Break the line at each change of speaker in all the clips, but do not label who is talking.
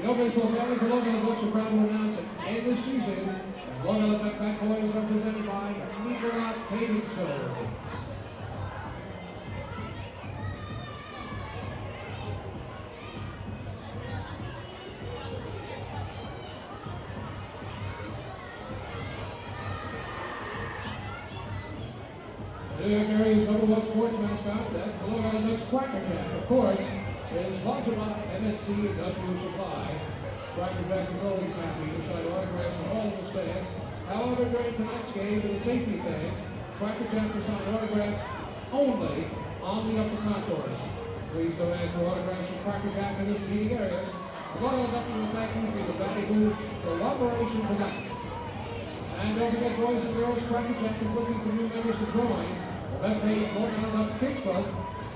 The baseball families of Long Island Ducks are proud to announce that in this season, Long Island Duck backcourt is represented by Nicolai Davidson. New York area's #1 sports mascot, that's the Long Island Ducks Cracker Jack. Of course, it's sponsored by MSC Industrial Supply. Cracker Jack is always happy to sign autographs from all of the stands. However, during tonight's game, for the safety fans, Cracker Jack will sign autographs only on the upper concourse. Please don't ask for autographs from Cracker Jack in the seating areas. Long Island Ducks will thank you for your valuable collaboration tonight. And don't forget, boys and girls, Cracker Jack is looking for new members to join. That page, Long Island Ducks Kids Club.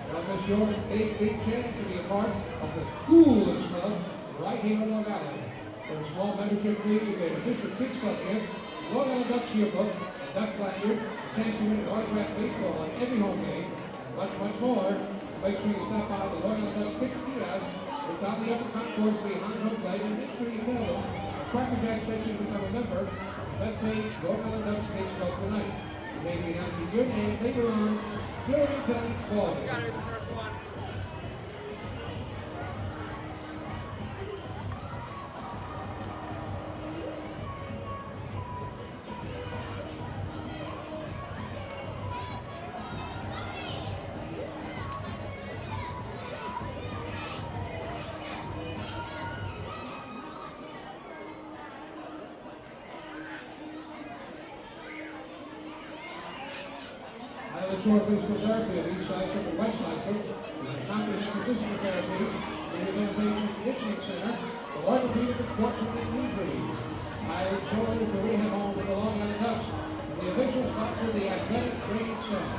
Don't miss your big chance to be a part of the coolest club right here in Long Island. For a small membership fee, you get an official Kids Club gift, Long Island Ducks yearbook, a Ducks lanyard, a chance to win an autographed baseball on every home game, much more. Make sure you stop by the Long Island Ducks Kids Kiosk. It's on the upper concourse behind home plate, and make sure you tell them Cracker Jack says you become a member. That page, Long Island Ducks Kids Club tonight. You may be announcing your name later on during tonight's ball.
Gotta be the first one.
Short physical therapy of each side from the West License is accomplished physical therapy in the Rehabilitation Conditioning Center for orthopedic and sportsman injuries. I enjoy the rehab home with the Long Island Ducks, the official sponsor of the Athletic Training Center.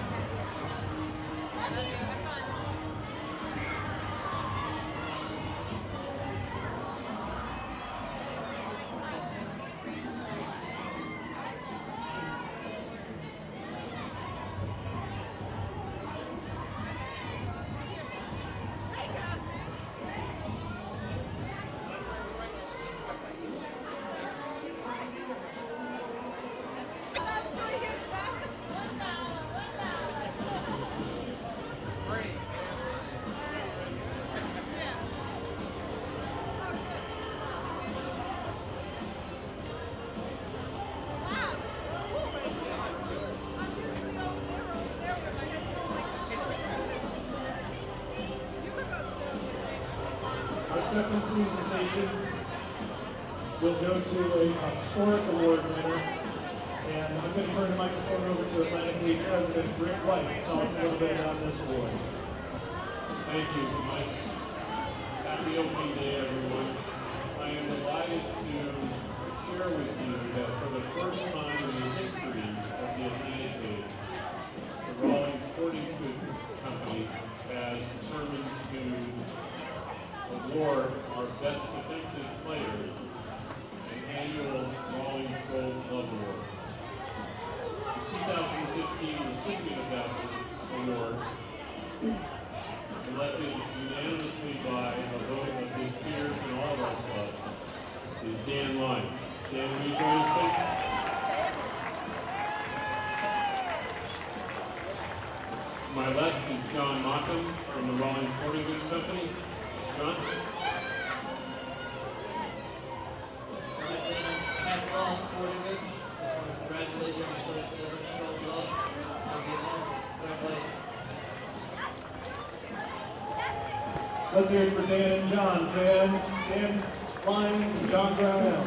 Second presentation will go to a historic award winner, and I'm going to turn the microphone over to Atlantic League President Rick White to tell us a little bit about this award.
Thank you, Mike. Happy opening day, everyone. I am delighted to share with you that for the first time in the history of the Atlantic League, the Rawlings Sporting Goods Company has determined to award our best defensive player an annual Rawlings Gold Glove Award. The 2015 recipient of that award, elected unanimously by a vote of his peers in all of our clubs, is Dan Lyons. Dan, will you join us, please? To my left is John Mockham from the Rawlings Sporting Goods Company. John?
At Rawlings Sporting Goods, I want to congratulate you on your first ever Gold Glove. Congratulations.
Let's hear it for Dan and John, fans. Dan Lyons and John Brownell.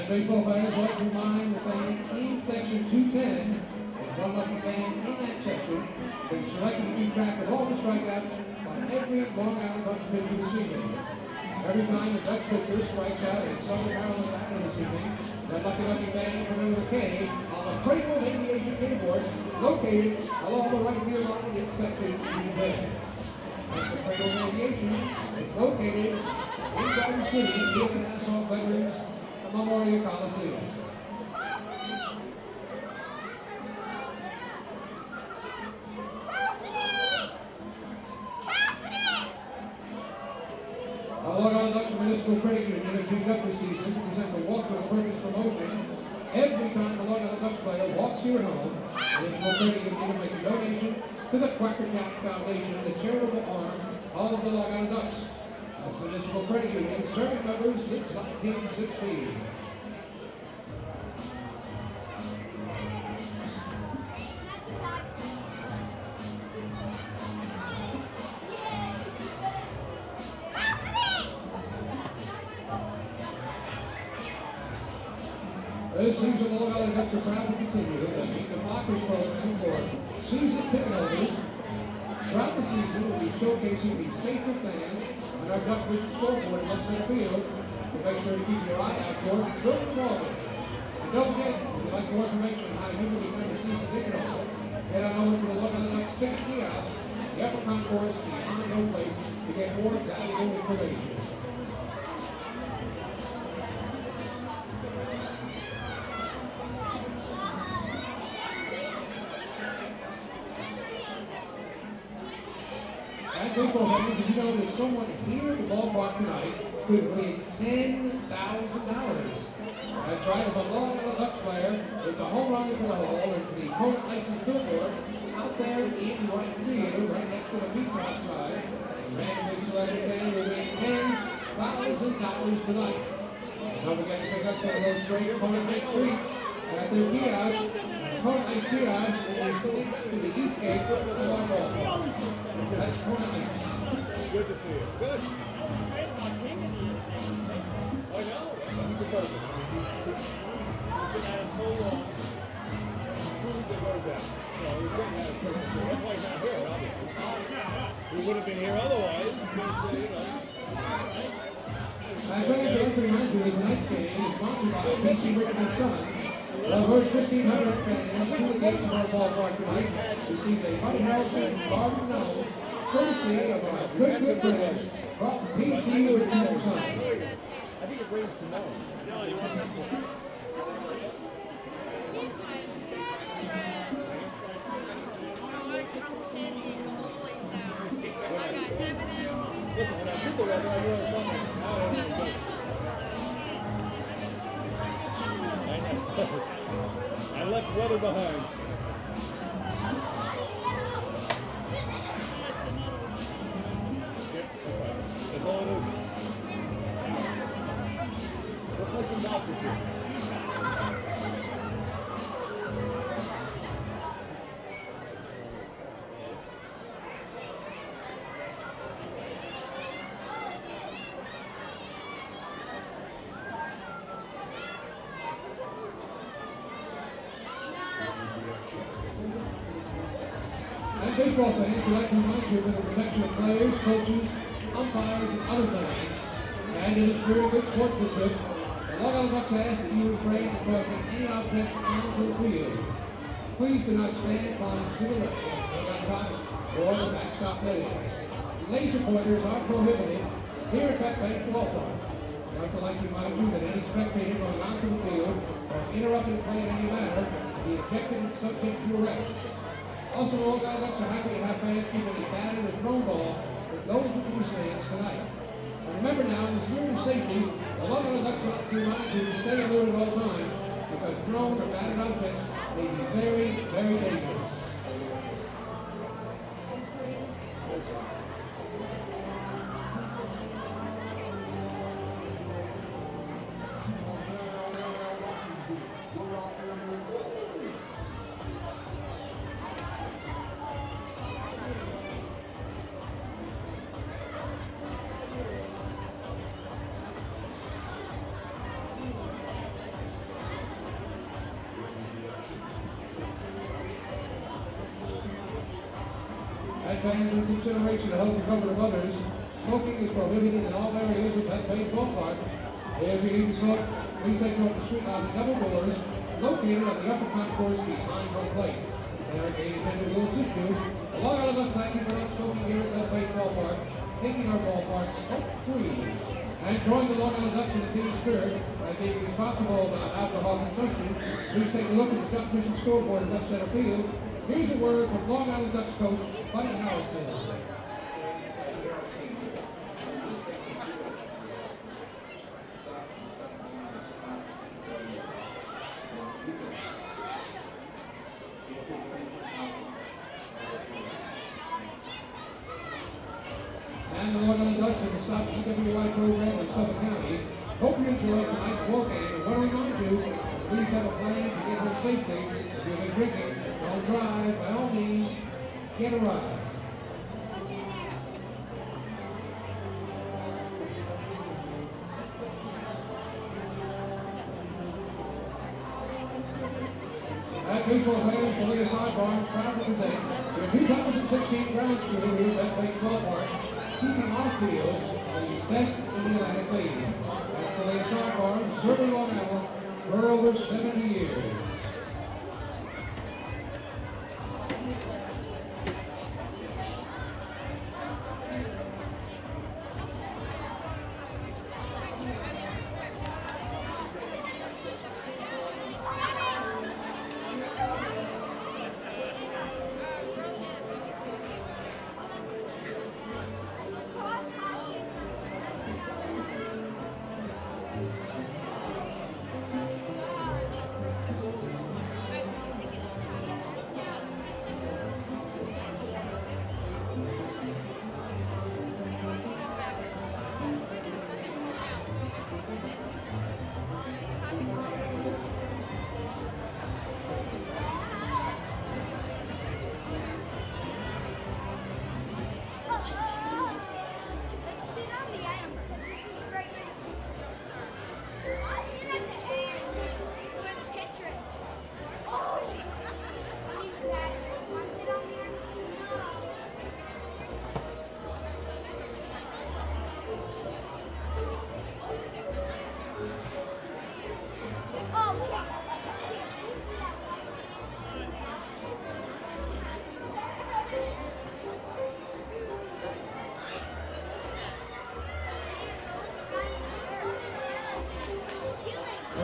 baseball fans like to remind the fans in section 210, there's one lucky fan in that section who's selected to keep track of all the strikeouts by every Long Island Ducks pitcher this evening. Every time the Ducks pitcher strikes out in Southern Maryland Avenue this evening, that lucky fan from number K on the Cradle Aviation keyboard located along the right rear line in section 210. That's the Cradle Aviation. It's located in Garden City near the Nassau Veterans Memorial Coliseum. Our Long Island Ducks Municipal Credit Union has teamed up this season to present the Walk with Purpose promotion. Every time the Long Island Ducks player walks here at home, the Municipal Credit Union will make a donation to the Quacker Jack Foundation, the charitable arm of the Long Island Ducks. That's Municipal Credit Union, serving members since 1916. This season, the Long Island Ducks are proud to continue the Meet the Mockers program for season ticket holders. Throughout the season, we'll be showcasing these faithful fans on our Duck Bridge scoreboard in center field, so make sure to keep your eye out for it during the ball game. And don't forget, if you'd like more information on how you can become a season ticket holder, head on over to the Long Island Ducks ticket kiosk, the upper concourse, beyond home plate, to get more valuable information. And baseball fans, did you know that someone here at the ballpark tonight could win $10,000? That's right, if a Long Island Ducks player hits a home run into the hole into the opponent license billboard out there in right field, right next to the beach outside, the randomly selected fan will win $10,000 tonight. Don't forget to pick up some of those great opponent next week at their kiosk. Opponent Ice kiosk is linked to the east gate of our ballpark. That's Opponent Ice.
Good to see you. Good. I know. That's the purpose. We've been at it so long. Prove the road down. We've been at it so long. That's why he's not here, obviously. We would have been here otherwise.
As fans are entering onto the tonight's game is sponsored by PC Richard & Sons. The first 1,500 fans to the gates of our ballpark tonight received a Buddy Harrelson garden gnome, courtesy of our good friends from PC Richard & Sons.
I think it rains tomorrow. Listen, when I took the weather, I knew I was somewhere. Now I don't know. I left weather behind. That's all it is. We're pushing doctors here.
And baseball fans would like to remind you of the protection of players, coaches, umpires, and other fans. And in the spirit of good sportsmanship, the Long Island Ducks ask that you refrain from crossing any objects onto the field. Please do not stand, climb to the left, on top, or the backstop netting. Laser pointers are prohibited here at Pet Bank Ballpark. I'd also like to remind you that any spectator going onto the field or interrupting play in any manner will be ejected and subject to arrest. Also, the Long Island Ducks are happy to have fans keep any batted or thrown ball that goes into the stands tonight. And remember now, in the spirit of safety, the Long Island Ducks would like to remind you to stay alert at all times because thrown or batted objects may be very, very dangerous. And fans, in consideration to help the comfort of others, smoking is prohibited in all areas of Bethpage Ballpark. If you need to smoke, please take off the street double doors located on the upper concourse behind home plate. Barricade attendant will assist you. The Long Island Ducks thank you for not smoking here at Bethpage Ballpark, making our ballpark smoke-free. And join the Long Island Ducks in the team spirit by being responsible about alcohol consumption. Please take a look at the Duck Mission scoreboard at left center field. Here's a word from Long Island Ducks coach Buddy Harrison. And the Long Island Ducks in the Stop EWI program with Suffolk County. Hope you enjoyed tonight's ball game. And want to remind you, please have a plan to get home safely. If you've been drinking, don't drive. By all means, get a ride. At baseball fans, the Leah Sidebar proud to present the 2016 Ground School here at Bethpage Ballpark, keeping our field the best in the Atlantic League. That's the Leah Sidebar, serving Long Island for over 70 years.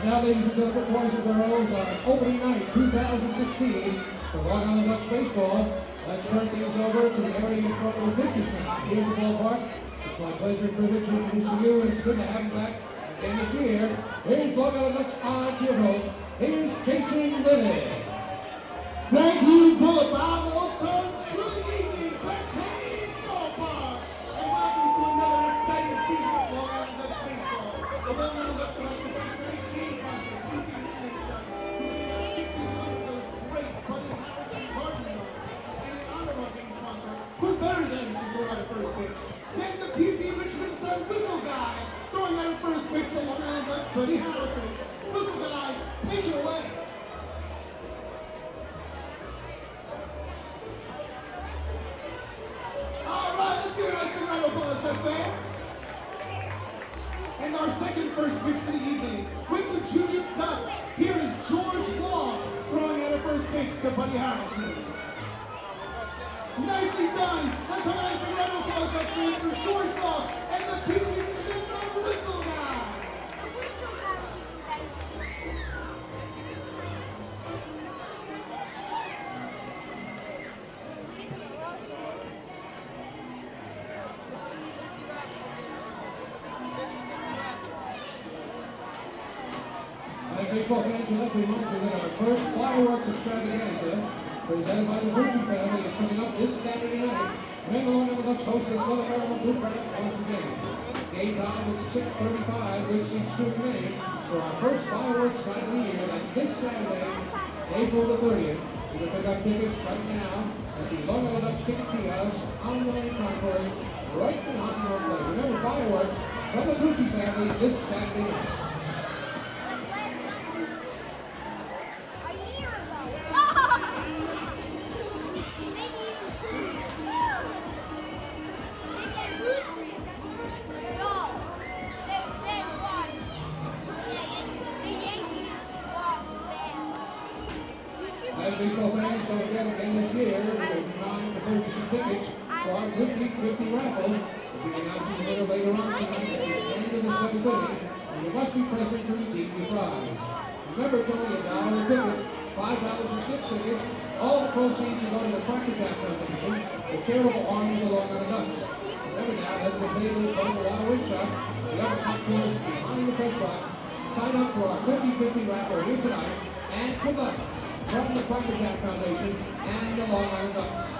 Now, ladies and gentlemen, boys and girls, on opening night 2016 for Long Island Ducks baseball, let's turn things over to the area in front of the pitchers stand here at the ballpark. It's my pleasure and privilege to introduce you, and it's good to have him back again this year. Here's Long Island Ducks on-field host. Here's Jason Lilly.
Thank you, Bullet Bob Walton. Good evening, Bethpage Ballpark, and welcome to another exciting season of Long Island Ducks baseball. The Long Island Ducks would like to thank great game sponsor, PC Richmond Son, who keep these one of those great Buddy Harrison garden yards, and in honor of our game sponsor, who better than to throw out a first pitch than the PC Richmond Son whistle guy, throwing out a first pitch to Long Island Ducks Buddy Harrison. Whistle guy, take it away. And our second first pitch for the evening, with the Junior Ducks, here is George Law throwing out a first pitch to Buddy Harrison. Nicely done. Let's have a nice big round of applause up for George Law and the PC Richmond Son whistle guy.
Baseball fans, we'd like to remind you that our first fireworks extravaganza, presented by the Burton family, is coming up this Saturday night. When the Long Island Ducks host the Southern Maryland Blue Crab once again. Game time is 6:35, which seems to remain for our first fireworks night of the year. That's this Saturday, April the 30th. You can pick up tickets right now at the Long Island Ducks ticket kiosk on the main concourse, right behind your plate. Remember, fireworks from the Gucci family this Saturday night. baseball fans, don't forget again this year, there's time to purchase some tickets for our 50-50 raffle. We'll be announcing the winner later on tonight at the end of the seventh inning, and you must be present to redeem your prize. Remember, it's only $1 a ticket, $5 for 6 tickets. All the proceeds will go to the CrackerJack Foundation, the charitable arm of the Long Island Ducks. Remember now, that's the table from the Water Wing Shop. The other concourse behind the press box. Sign up for our 50-50 raffle here tonight, and good luck from the CrackerJack Foundation and the Long Island Ducks.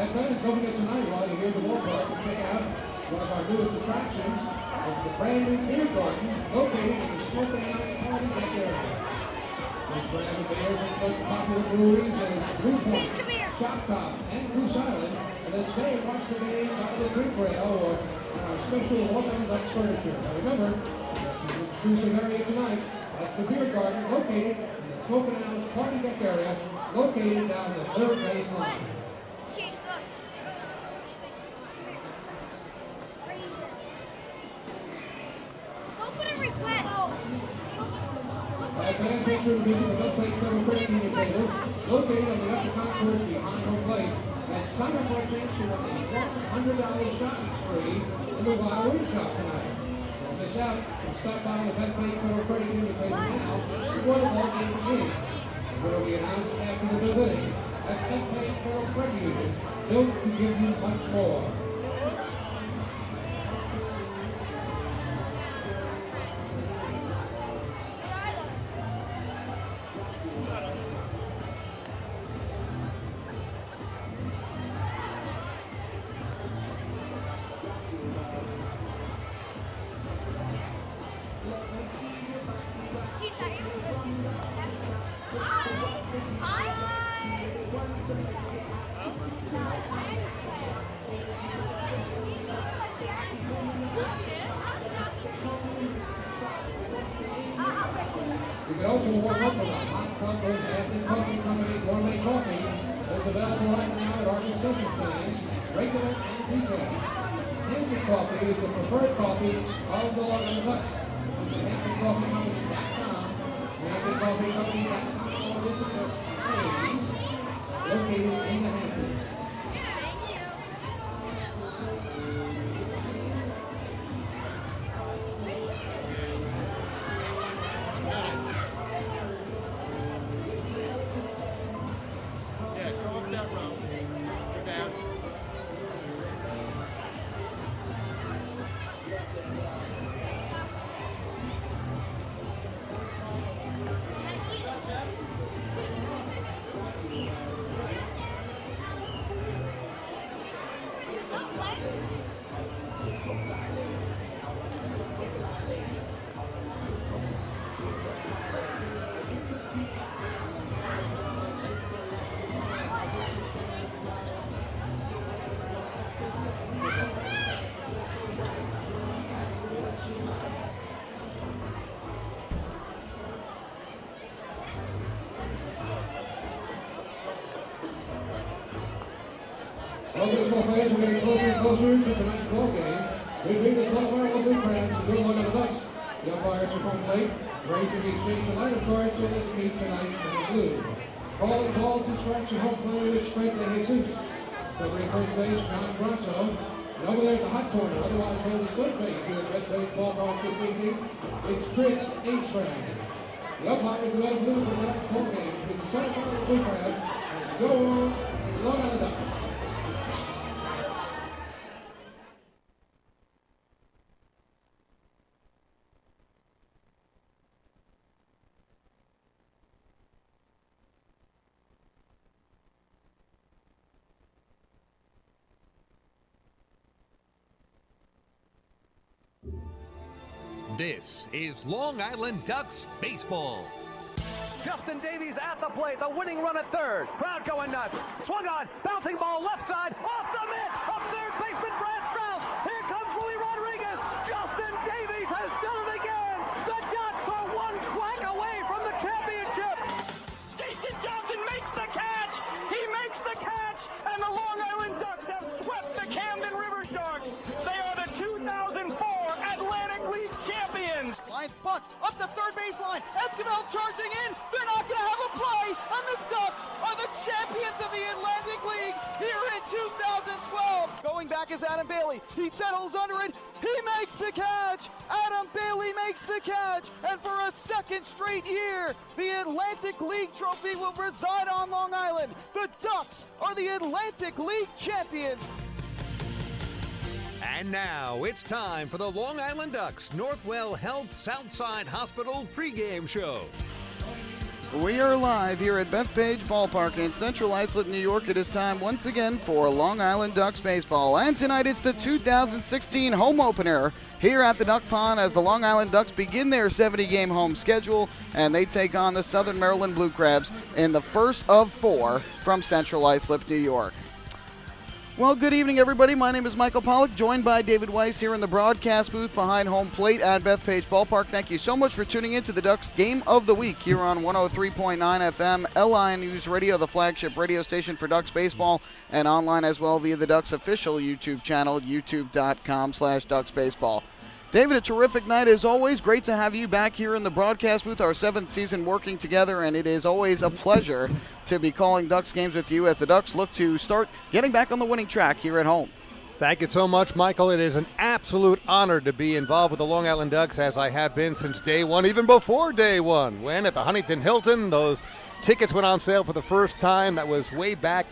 And friends, don't forget tonight while you're here at the ballpark to check out one of our newest attractions. It's the brand new beer garden located in the Smoking Out Party Deck area. This brand new beer is such popular breweries as Blue Point, Chop Top, and Goose Island. And then stay and watch the game out of the drink rail or on our special Long Island Ducks furniture. Now remember, that's an exclusive area tonight. That's the beer garden located in the Smoking Out Party Deck area, located down the third base line.
Chase, look. Go put a request.
As fans enter to visit the Best Plate Federal Credit Union table, located on the upper concourse behind home plate, and sign up for a chance to win a $100 shopping spree in the Wild Wing Shop tonight. Don't miss out and stop by the Best Plate Federal Credit Union table now before the ball game begins. It will be announced after the visiting. That's Best Plate Federal Credit Union, built to give you much more. You can also warm up with a hot cup of Anthony Coffee Company Gourmet Coffee. It's available right now at our concession stands, regular and retail. Anthony Coffee is the preferred coffee of the Long Island Ducks. Visit AnthonyCoffeeCompany.com, AnthonyCoffeeCompany.com, or visit their page located in the Hamptons. Well, baseball fans, we're getting closer and closer to tonight's ball game. We bring the club our local fans to do one of the Ducks. The umpires are home plate. Rays to be exchanged tonight, of course, and it's meet tonight in the blue. Calling balls to strikes and home plate is Frank De Jesus. Covering first base, John Grosso. And over there at the hot corner, otherwise known as third base here at Red Base Ballpark this evening, it's Chris Astrand. The umpires are out of blue for tonight's ball game. It's the center part of the blue crowd. And go Long Island Ducks.
This is Long Island Ducks baseball.
Justin Davies at the plate, the winning run at third. Crowd going nuts. Swung on, bouncing ball left side, off the mitt, up third baseman Brad Strauss. Here comes Willie Rodriguez. Justin Davies has done it again. The Ducks are one quack away from the championship. Jason Johnson makes the catch. He makes the catch, and the Long Island Ducks have swept the Camden River Sharks. They are the 2004 Atlantic League champions.
Line butts up the third baseline. Esquivel charging in. They're not going to have a play, and the Ducks are the champions of the Atlantic League here in 2012. Going back is Adam Bailey. He settles under it. He makes the catch. Adam Bailey makes the catch. And for a second straight year, the Atlantic League trophy will reside on Long Island. The Ducks are the Atlantic League champions.
And now it's time for the Long Island Ducks Northwell Health Southside Hospital pregame show.
We are live here at Bethpage Ballpark in Central Islip, New York. It is time once again for Long Island Ducks baseball. And tonight it's the 2016 home opener here at the Duck Pond as the Long Island Ducks begin their 70-game home schedule, and they take on the Southern Maryland Blue Crabs in the first of 4 from Central Islip, New York. Well, good evening, everybody. My name is Michael Pollock, joined by David Weiss here in the broadcast booth behind home plate at Bethpage Ballpark. Thank you so much for tuning in to the Ducks Game of the Week here on 103.9 FM, LI News Radio, the flagship radio station for Ducks baseball, and online as well via the Ducks official YouTube channel, youtube.com/DucksBaseball. David, a terrific night as always. Great to have you back here in the broadcast booth, our 7th season working together, and it is always a pleasure to be calling Ducks games with you as the Ducks look to start getting back on the winning track here at home.
Thank you so much, Michael. It is an absolute honor to be involved with the Long Island Ducks, as I have been since day one, even before day one, when at the Huntington Hilton, those tickets went on sale for the first time. That was way back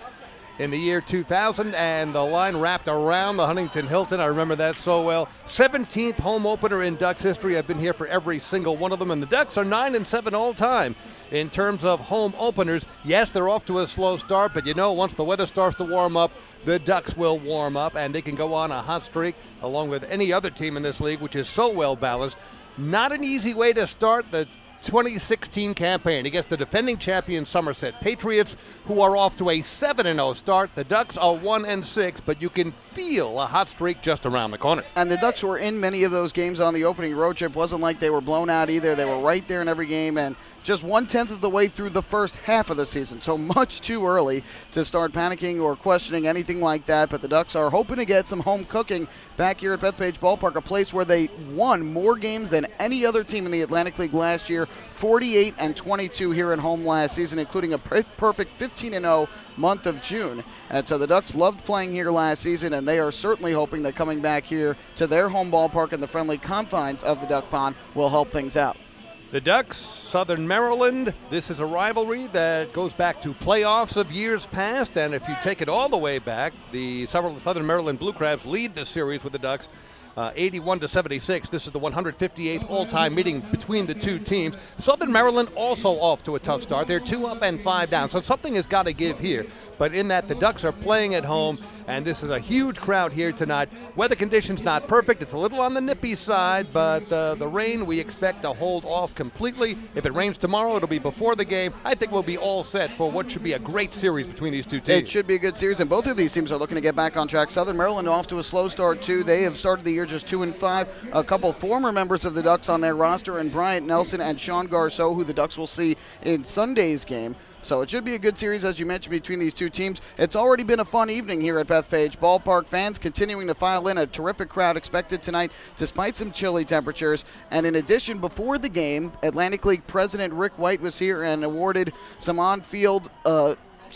in the year 2000, and the line wrapped around the Huntington Hilton. I remember that so well. 17th home opener in Ducks history. I've been here for every single one of them, and the Ducks are 9-7 all time in terms of home openers. Yes, they're off to a slow start, but you know, once the weather starts to warm up, the Ducks will warm up, and they can go on a hot streak along with any other team in this league, which is so well balanced. Not an easy way to start the 2016 campaign against the defending champion Somerset Patriots, who are off to a 7-0 start. The Ducks are 1-6, but you can feel a hot streak just around the corner.
And the Ducks were in many of those games on the opening road trip. Wasn't like they were blown out either. They were right there in every game, and just 1/10 of the way through the first half of the season. So much too early to start panicking or questioning anything like that. But the Ducks are hoping to get some home cooking back here at Bethpage Ballpark, a place where they won more games than any other team in the Atlantic League last year. 48-22 here at home last season, including a perfect 15-0 month of June. And so the Ducks loved playing here last season, and they are certainly hoping that coming back here to their home ballpark in the friendly confines of the Duck Pond will help things out.
The Ducks, Southern Maryland, this is a rivalry that goes back to playoffs of years past, and if you take it all the way back, the Southern Maryland Blue Crabs lead the series with the Ducks 81-76. This is the 158th all-time meeting between the two teams. Southern Maryland also off to a tough start. They're 2 up and 5 down, so something has got to give here. But in that, the Ducks are playing at home, and this is a huge crowd here tonight. Weather conditions not perfect. It's a little on the nippy side, but the rain we expect to hold off completely. If it rains tomorrow, it'll be before the game. I think we'll be all set for what should be a great series between these two teams.
It should be a good series, and both of these teams are looking to get back on track. Southern Maryland off to a slow start, too. They have started the year just 2-5. A couple former members of the Ducks on their roster, and Bryant Nelson and Sean Garceau, who the Ducks will see in Sunday's game. So it should be a good series, as you mentioned, between these two teams. It's already been a fun evening here at Bethpage Ballpark. Fans continuing to file in. A terrific crowd expected tonight, despite some chilly temperatures. And in addition, before the game, Atlantic League President Rick White was here and awarded some on-field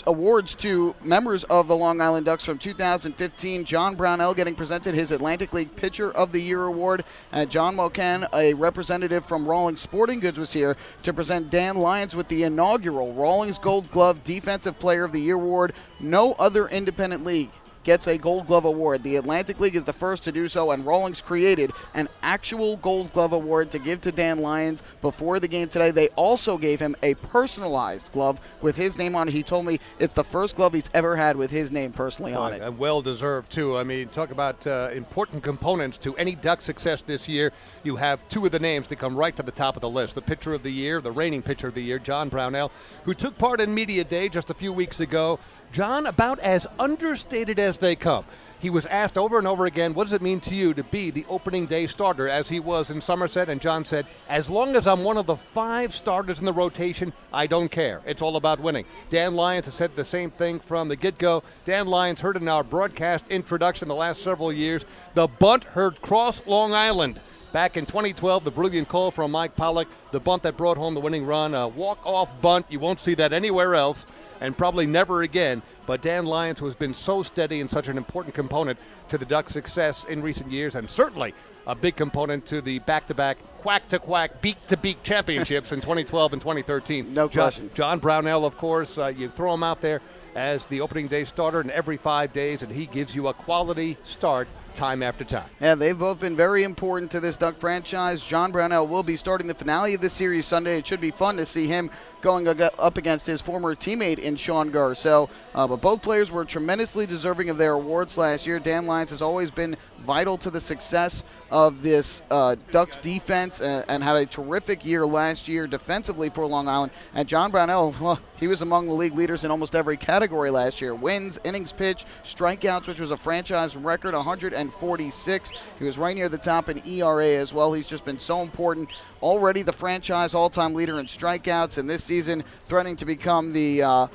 awards to members of the Long Island Ducks from 2015. John Brownell getting presented his Atlantic League Pitcher of the Year award. And John Mocan, a representative from Rawlings Sporting Goods, was here to present Dan Lyons with the inaugural Rawlings Gold Glove Defensive Player of the Year award. No other independent league
gets a Gold Glove award. The Atlantic League is the first to do so, and Rawlings created an actual Gold Glove award to give to Dan Lyons before the game today. They also gave him a personalized glove with his name on it. He told me it's the first glove he's ever had with his name personally on it.
Well deserved, too. I mean, talk about important components to any Duck success this year. You have two of the names that come right to the top of the list. The pitcher of the year, the reigning pitcher of the year, John Brownell, who took part in Media Day just a few weeks ago. John, about as understated as they come. He was asked over and over again, what does it mean to you to be the opening day starter, as he was in Somerset? And John said, as long as I'm one of the 5 starters in the rotation, I don't care. It's all about winning. Dan Lyons has said the same thing from the get-go. Dan Lyons heard in our broadcast introduction the last several years, the bunt heard cross Long Island. Back in 2012, the brilliant call from Mike Pollock, the bunt that brought home the winning run, a walk-off bunt. You won't see that anywhere else, and probably never again. But Dan Lyons, who has been so steady and such an important component to the Ducks' success in recent years, and certainly a big component to the back-to-back, quack-to-quack, beak-to-beak championships in 2012 and 2013.
No question.
John Brownell, of course, you throw him out there as the opening day starter in every 5 days, and he gives you a quality start time after time.
Yeah, they've both been very important to this Duck franchise. John Brownell will be starting the finale of this series Sunday. It should be fun to see him going up against his former teammate in Sean Garceau. But both players were tremendously deserving of their awards last year. Dan Lyons has always been vital to the success of this Ducks defense and had a terrific year last year defensively for Long Island. And John Brownell, well, he was among the league leaders in almost every category last year. Wins, innings pitched, strikeouts, which was a franchise record, 146. He was right near the top in ERA as well. He's just been so important. Already the franchise all-time leader in strikeouts, and this season threatening to become the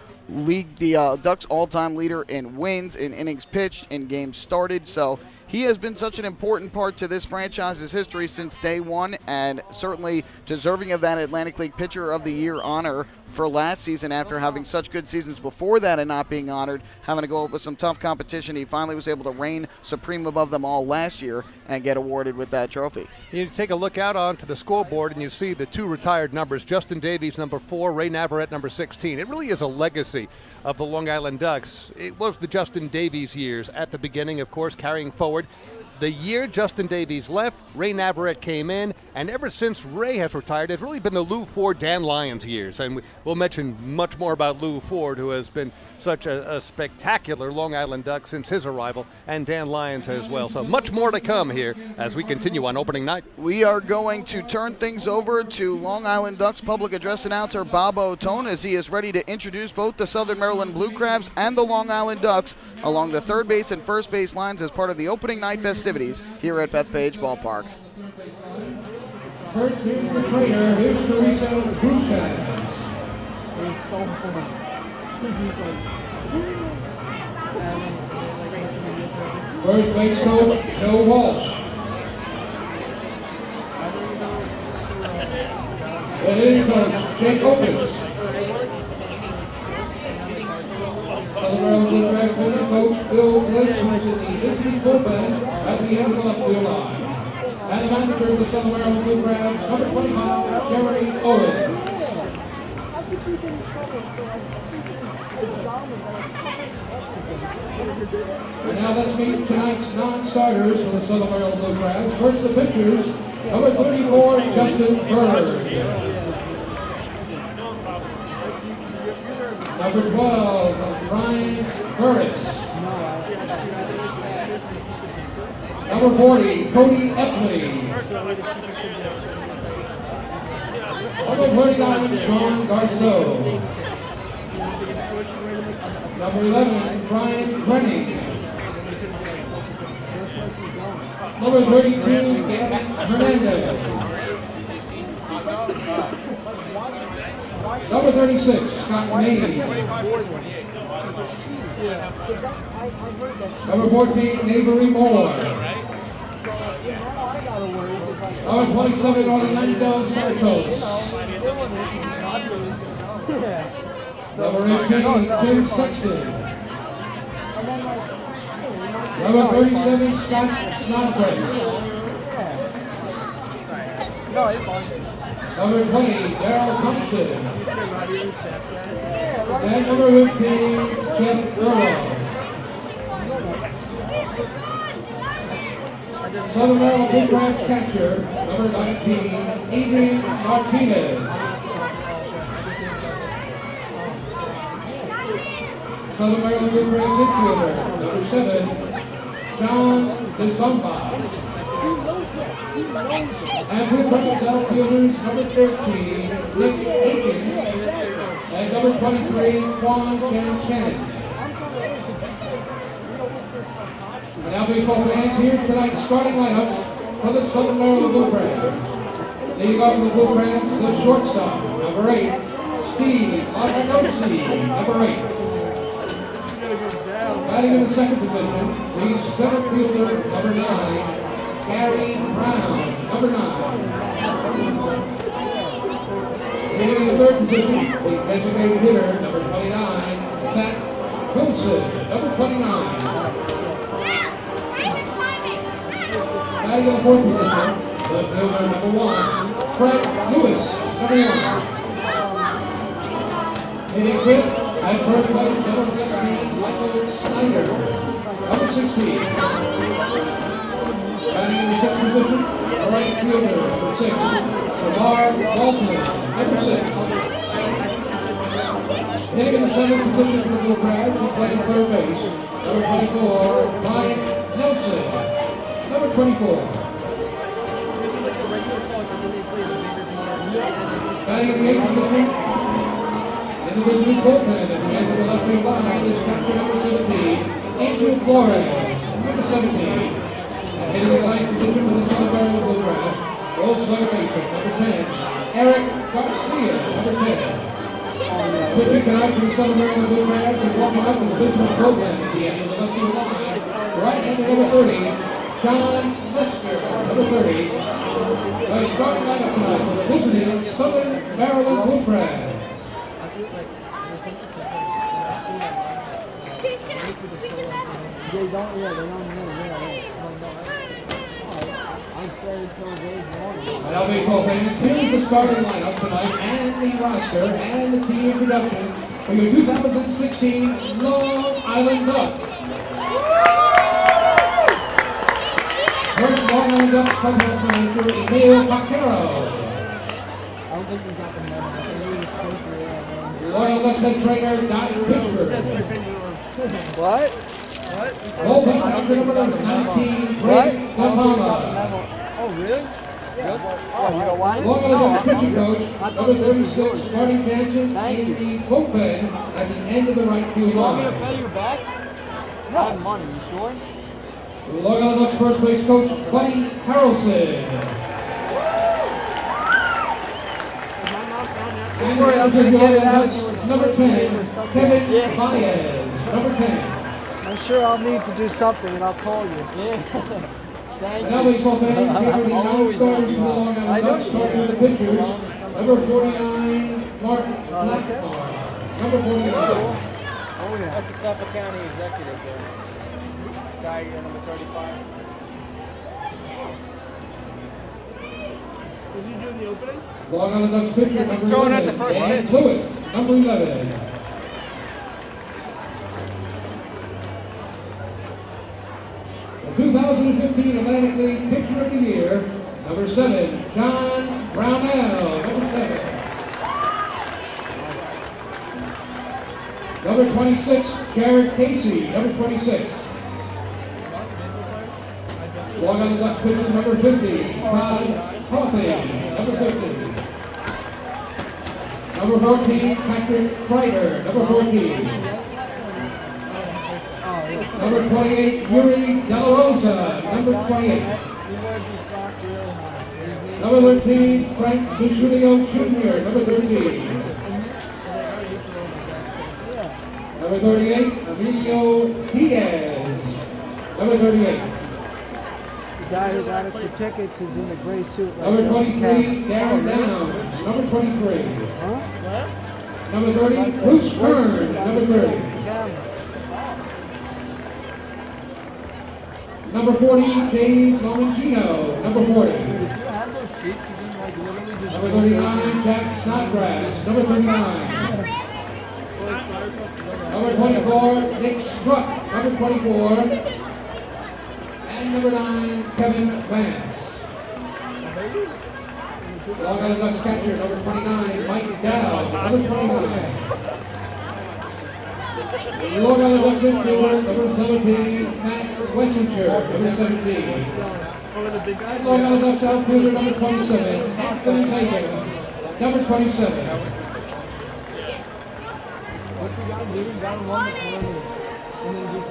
Ducks all-time leader in wins, in innings pitched, in games started. So he has been such an important part to this franchise's history since day one, and certainly deserving of that Atlantic League Pitcher of the Year honor for last season after having such good seasons before that and not being honored, having to go up with some tough competition. He finally was able to reign supreme above them all last year and get awarded with that trophy.
You take a look out onto the scoreboard and you see the 2 retired numbers, Justin Davies, number 4, Ray Navarrete, number 16. It really is a legacy of the Long Island Ducks. It was the Justin Davies years at the beginning, of course, carrying forward. The year Justin Davies left, Ray Navarrete came in, and ever since Ray has retired, it's really been the Lou Ford, Dan Lyons years. And we'll mention much more about Lou Ford, who has been such a spectacular Long Island Duck since his arrival, and Dan Lyons as well. So much more to come here as we continue on opening night.
We are going to turn things over to Long Island Ducks public address announcer Bob Otone as he is ready to introduce both the Southern Maryland Blue Crabs and the Long Island Ducks along the third base and first base lines as part of the opening night festivities here at Bethpage Ballpark.
First here's the trainer, here's Teresa Bouchard. First base coach, Joe Walsh. It is Jake Opitz. Southern Maryland Blue Crabs coach Bill Bliss, who is in the District bullpen at the end of the left field line. And the manager of the Southern Maryland Blue Crabs, number 25, Jeremy Owen. And now let's meet tonight's non-starters for the Southern Maryland Blue Crabs. First the pitchers, number 34, Justin Bird. Number 12, Ryan Burris. Number 40, Cody Epley. Number 39, Sean Garceau. Number 11, Brian Brenning. Number 32, Gavin Hernandez. Number 36, Scott Maney. Number 14, Avery Moore. Number 27, Orlando Santos. Number 18, Tim Sexton. Number 37, Scott Snodgrass. Number 20, Darryl Thompson. And number 15, Jeff Earl. Southern Maryland Blue Crabs catcher, number 19, Adrian Martinez. Southern Maryland Blue Crabs infielder, number 7, John DeZomba. And Blue Crabs outfielders, number 13, Nick Aiken. And number 23, Juan Chen. And now baseball fans, here's tonight's starting lineup for the Southern Maryland Blue Crabs. Leading off the Blue Crabs, the shortstop, number 8, Steve Oshinoshi, number 8. Batting in the second position, the center fielder, number 9, Gary Brown, number 9. Leading in the third position, the designated hitter, number 29, Zach Wilson, number 29. Batting in the fourth position, the fielder, number 1, Frank Lewis, number 1. Hitting fifth, at first base, number 15, Michael Snyder, number 16. Batting in the sixth position, the right fielder, number 6, Lamar Walton, number 6. Hitting in the seventh position for the Blue Crabs, he playing third base, number 24, Ryan Nelson, number 24. Batting in the eighth position, in the Wizards bullpen at the end of the left field line is captain number 17, Angel Flores, number 17. And hitting the ninth position for the Southern Maryland Blue Crabs, Rose Slugger Mason, number 10, Eric Garcia, number 10. Pitching tonight for the Southern Maryland Blue Crabs is walking up with the Wizards bullpen at the end of the left field line, right into number 30, John Lester, number 30. The starting lineup tonight for the visiting Southern Maryland Blue Crabs. Now, baseball fans, here's the starting lineup tonight and the roster and the team introduction for your 2016 Long Island Ducks. First Long Island Ducks clubhouse manager, Emil Vaquero. Long Island Ducks head trainer, Donnie Pittsburgh.
What?
Bullpen captain number 19, Greg Bahama.
Oh, really? Good. Oh, you don't want it?
Long Island Ducks pitching coach, number 36, Marty Jansen, in the bullpen at the end of the right field
You want me
line.
to pay you back? No. I have money, you sure?
Long Island Ducks first base coach, Buddy Harrelson.
Don't worry, I'm going to get it out.
Number 10, Kevin Baez, number 10.
I'm sure I'll need to do something and I'll call you. Yeah. Thank
And now baseball fans, here are the nine starters for the Long Island Ducks, starting with the pitchers. Number 49, Mark Blackmar. Number 49.
Oh, yeah.
That's the Suffolk County executive there. Guy number 35.
Was you doing the opening?
Long Island Ducks pitcher,
Yes, he's
number
throwing
11,
at the first
Ryan
pitch.
Lewis, number 11. The 2015 Atlantic League Pitcher of the Year, number 7, John Brownell, number 7. Number 26, Jared Casey, number 26. Long Island Ducks pitcher, number 50, Todd Coffey, number 50. Number 14, Patrick Kreider, number 14. Number 28, Yuri De La Rosa, number 28. Number 13, Frank DeJulio Jr., number 13. Number 38, Emilio Diaz, number 38.
The guy who got us the tickets is in the gray suit.
Number 23, Darren Downs, number 23.
Huh? What?
Number 30, Bruce Kern, number 30. Number 40, James Lomangino, number 40. Number 39, Jack Snodgrass, number 39. Number 24, Nick Struck, number 24. And and number 9, Kevin Vance. Long Island Ducks catcher, number 29, Mike Dowd, number 29. Long Island Ducks infielder, number 17, Matt Wessinger, number 17. Long Island Ducks outfielder, number 27, Anthony Tyson, number 27.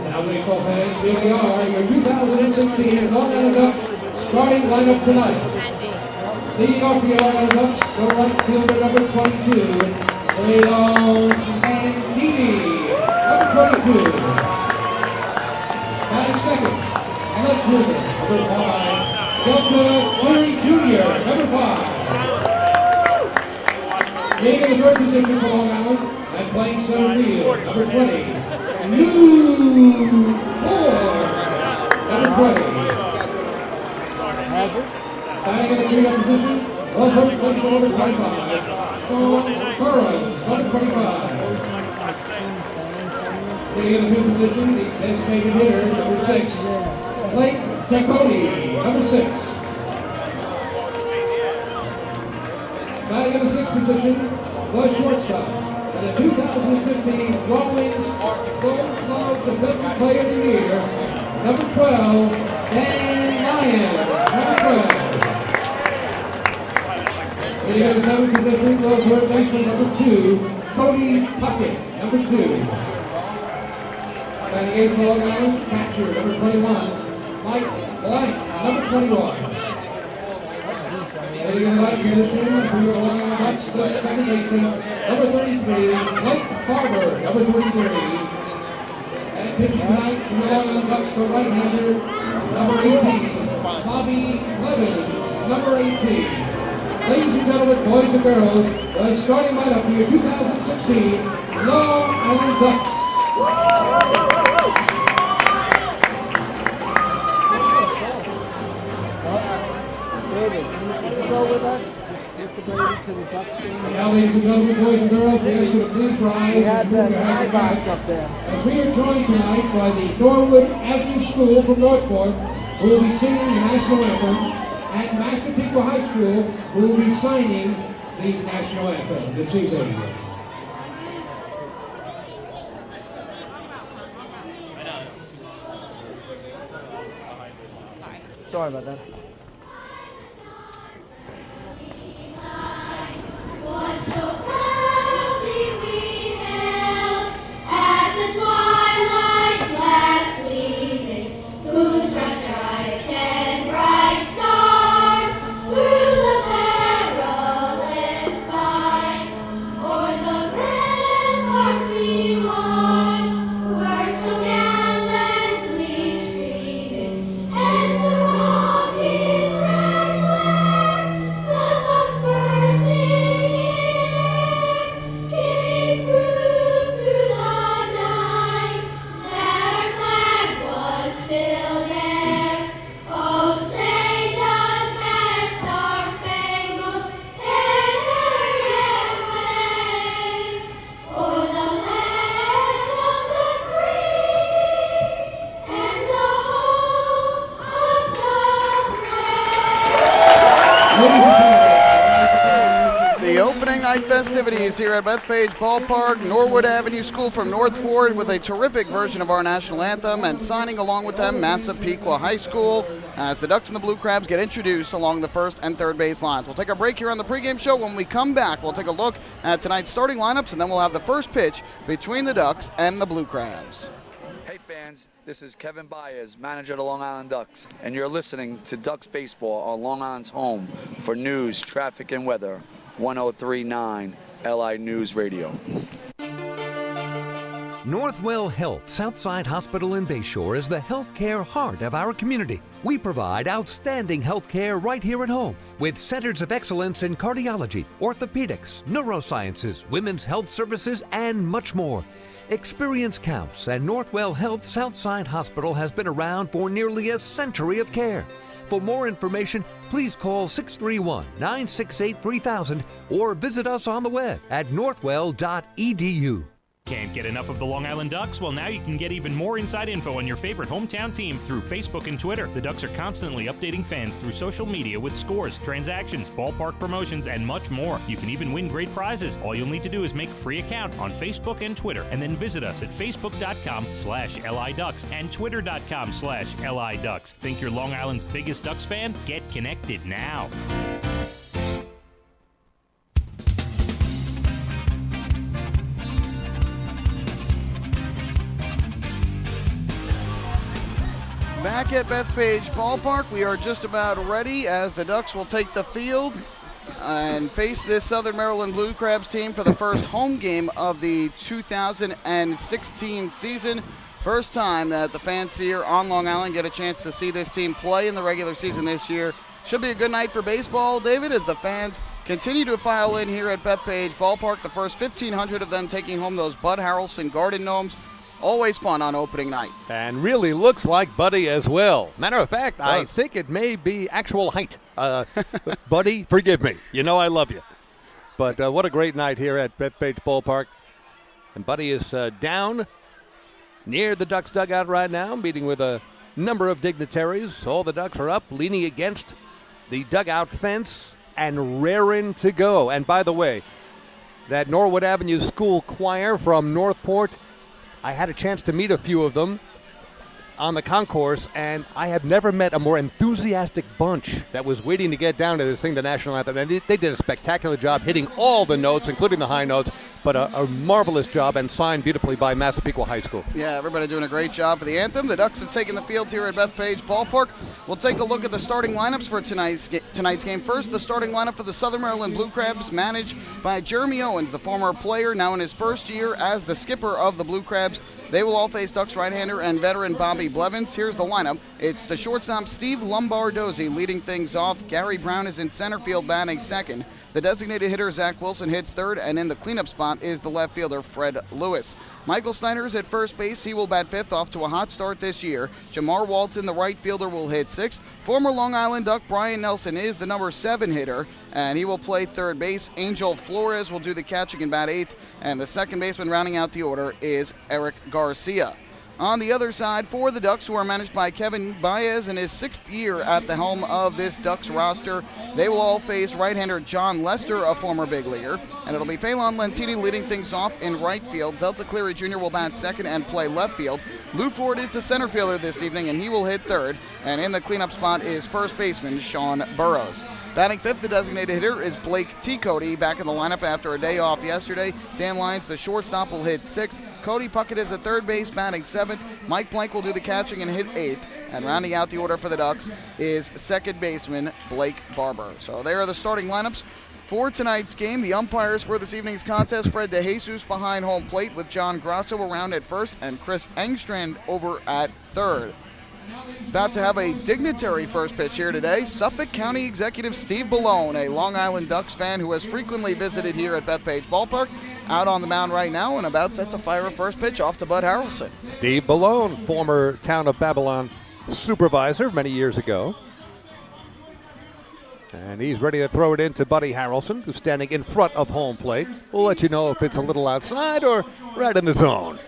Now we call fans, here we are, your 2016 Long Island Ducks starting lineup tonight. Leading off the Long Island Ducks, the right fielder, number 22, Leon Mangini, number 22. Batting second, left fielder, number 5, Delta Cleary Jr., number 5. Taking the third position for Long Island and playing center field, number 20, Lou Moore, number 20. Batting in the cleanup position, first place number 25, Sean Burrows, number 25. Taking in the fifth position, the designated hitter, number 6, Blake Jaconi, number 6. Batting in the sixth position, the shortstop, and the 2015 Rawlings Gold Glove Defensive Player of the Year, number 12, Dan Lyon, number 12. Hitting in the seventh position, the third baseman, number 2, Cody Puckett, number 2. Batting eighth for Long Island, catcher, number 21, Mike Blank, number 21. Hitting in the right position, for your Long Island Ducks, the second baseman, number 33, Mike Barber, number 33. And pitching tonight from the Long Island Ducks, the right-hander, number 18, Bobby Levin, number 18. Ladies and gentlemen, boys and girls, the starting lineup for your 2016 Long Island Ducks.
David, can you go with us? Mr. Brady, to the Ducks game?
Now, ladies and gentlemen, boys and girls, we ask you to please rise.
We had that tie box up there.
As we are joined tonight by the Norwood Avenue School from Northport, who will be singing the national anthem, and Massapequa High School, who will be signing the national anthem this evening.
Sorry about that.
Festivities here at Bethpage Ballpark, Norwood Avenue School from Northport with a terrific version of our national anthem, and signing along with them Massapequa High School as the Ducks and the Blue Crabs get introduced along the first and third base lines. We'll take a break here on the pregame show. When we come back, we'll take a look at tonight's starting lineups, and then we'll have the first pitch between the Ducks and the Blue Crabs.
Hey fans, this is Kevin Byers, manager of the Long Island Ducks, and you're listening to Ducks Baseball on Long Island's home for news, traffic, and weather. 103.9 LI News Radio.
Northwell Health Southside Hospital in Bayshore is the healthcare heart of our community. We provide outstanding healthcare right here at home with centers of excellence in cardiology, orthopedics, neurosciences, women's health services, and much more. Experience counts, and Northwell Health Southside Hospital has been around for nearly a century of care. For more information, please call 631-968-3000 or visit us on the web at northwell.edu.
Can't get enough of the Long Island Ducks? Well, now you can get even more inside info on your favorite hometown team through Facebook and Twitter. The Ducks are constantly updating fans through social media with scores, transactions, ballpark promotions, and much more. You can even win great prizes. All you'll need to do is make a free account on Facebook and Twitter, and then visit us at facebook.com/LIDucks and twitter.com/LIDucks. Think you're Long Island's biggest Ducks fan? Get connected now.
Back at Bethpage Ballpark, we are just about ready as the Ducks will take the field and face this Southern Maryland Blue Crabs team for the first home game of the 2016 season. First time that the fans here on Long Island get a chance to see this team play in the regular season this year. Should be a good night for baseball, David, as the fans continue to file in here at Bethpage Ballpark. The first 1,500 of them taking home those Bud Harrelson Garden Gnomes. Always fun on opening night.
And really looks like Buddy as well. Matter of fact, I think it may be actual height. Buddy, forgive me. You know I love you. But what a great night here at Bethpage Ballpark. And Buddy is down near the Ducks dugout right now, meeting with a number of dignitaries. All the Ducks are up, leaning against the dugout fence and raring to go. And by the way, that Norwood Avenue School Choir from Northport, I had a chance to meet a few of them on the concourse, and I have never met a more enthusiastic bunch that was waiting to get down to sing the national anthem. And they did a spectacular job hitting all the notes, including the high notes, but a marvelous job and signed beautifully by Massapequa High School.
Yeah, everybody doing a great job for the anthem. The Ducks have taken the field here at Bethpage Ballpark. We'll take a look at the starting lineups for tonight's game. First, the starting lineup for the Southern Maryland Blue Crabs, managed by Jeremy Owens, the former player, now in his first year as the skipper of the Blue Crabs. They will all face Ducks right-hander and veteran Bobby Blevins. Here's the lineup. It's the shortstop Steve Lombardozzi leading things off. Gary Brown is in center field batting second. The designated hitter Zach Wilson hits third, and in the cleanup spot is the left fielder Fred Lewis. Michael Snyder is at first base. He will bat fifth, off to a hot start this year. Jamar Walton, the right fielder, will hit sixth. Former Long Island Duck Brian Nelson is the number 7 hitter, and he will play third base. Angel Flores will do the catching and bat eighth, and the second baseman rounding out the order is Eric Garcia. On the other side, for the Ducks, who are managed by Kevin Baez in his 6th year at the helm of this Ducks roster, they will all face right-hander John Lester, a former big leaguer, and it'll be Phelan Lentini leading things off in right field. Delta Cleary Jr. will bat second and play left field. Lou Ford is the center fielder this evening, and he will hit third, and in the cleanup spot is first baseman Sean Burrows. Batting fifth, the designated hitter is Blake T. Cody, back in the lineup after a day off yesterday. Dan Lyons, the shortstop, will hit sixth. Cody Puckett is at third base, batting seventh. Mike Blank will do the catching and hit eighth. And rounding out the order for the Ducks is second baseman Blake Barber. So there are the starting lineups for tonight's game. The umpires for this evening's contest, Fred DeJesus behind home plate with John Grasso around at first and Chris Engstrand over at third. About to have a dignitary first pitch here today. Suffolk County Executive Steve Ballone, a Long Island Ducks fan who has frequently visited here at Bethpage Ballpark, out on the mound right now and about set to fire a first pitch off to Bud Harrelson.
Steve Ballone, former Town of Babylon supervisor many years ago. And he's ready to throw it into Buddy Harrelson, who's standing in front of home plate. We'll let you know if it's a little outside or right in the zone.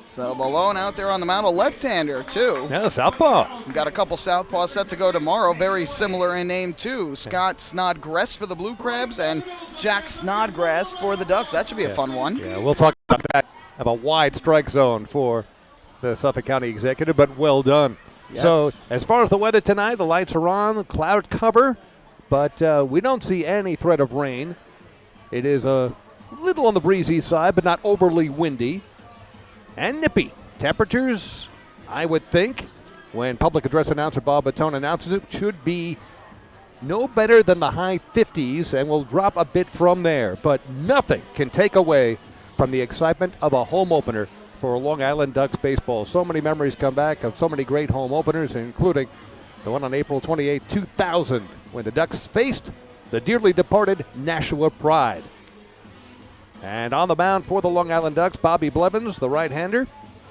So Malone out there on the mound, a left-hander too.
Yeah, southpaw.
We've got a couple southpaws set to go tomorrow, very similar in name too. Scott Snodgrass for the Blue Crabs and Jack Snodgrass for the Ducks. That should be a fun one.
Yeah, we'll talk about that. Have a wide strike zone for the Suffolk County Executive, but well done.
Yes.
So as far as the weather tonight, the lights are on, cloud cover, but we don't see any threat of rain. It is a little on the breezy side, but not overly windy. And nippy. Temperatures, I would think, when public address announcer Bob Battone announces it, should be no better than the high 50s and will drop a bit from there. But nothing can take away from the excitement of a home opener for Long Island Ducks baseball. So many memories come back of so many great home openers, including the one on April 28, 2000, when the Ducks faced the dearly departed Nashua Pride. And on the mound for the Long Island Ducks, Bobby Blevins, the right-hander,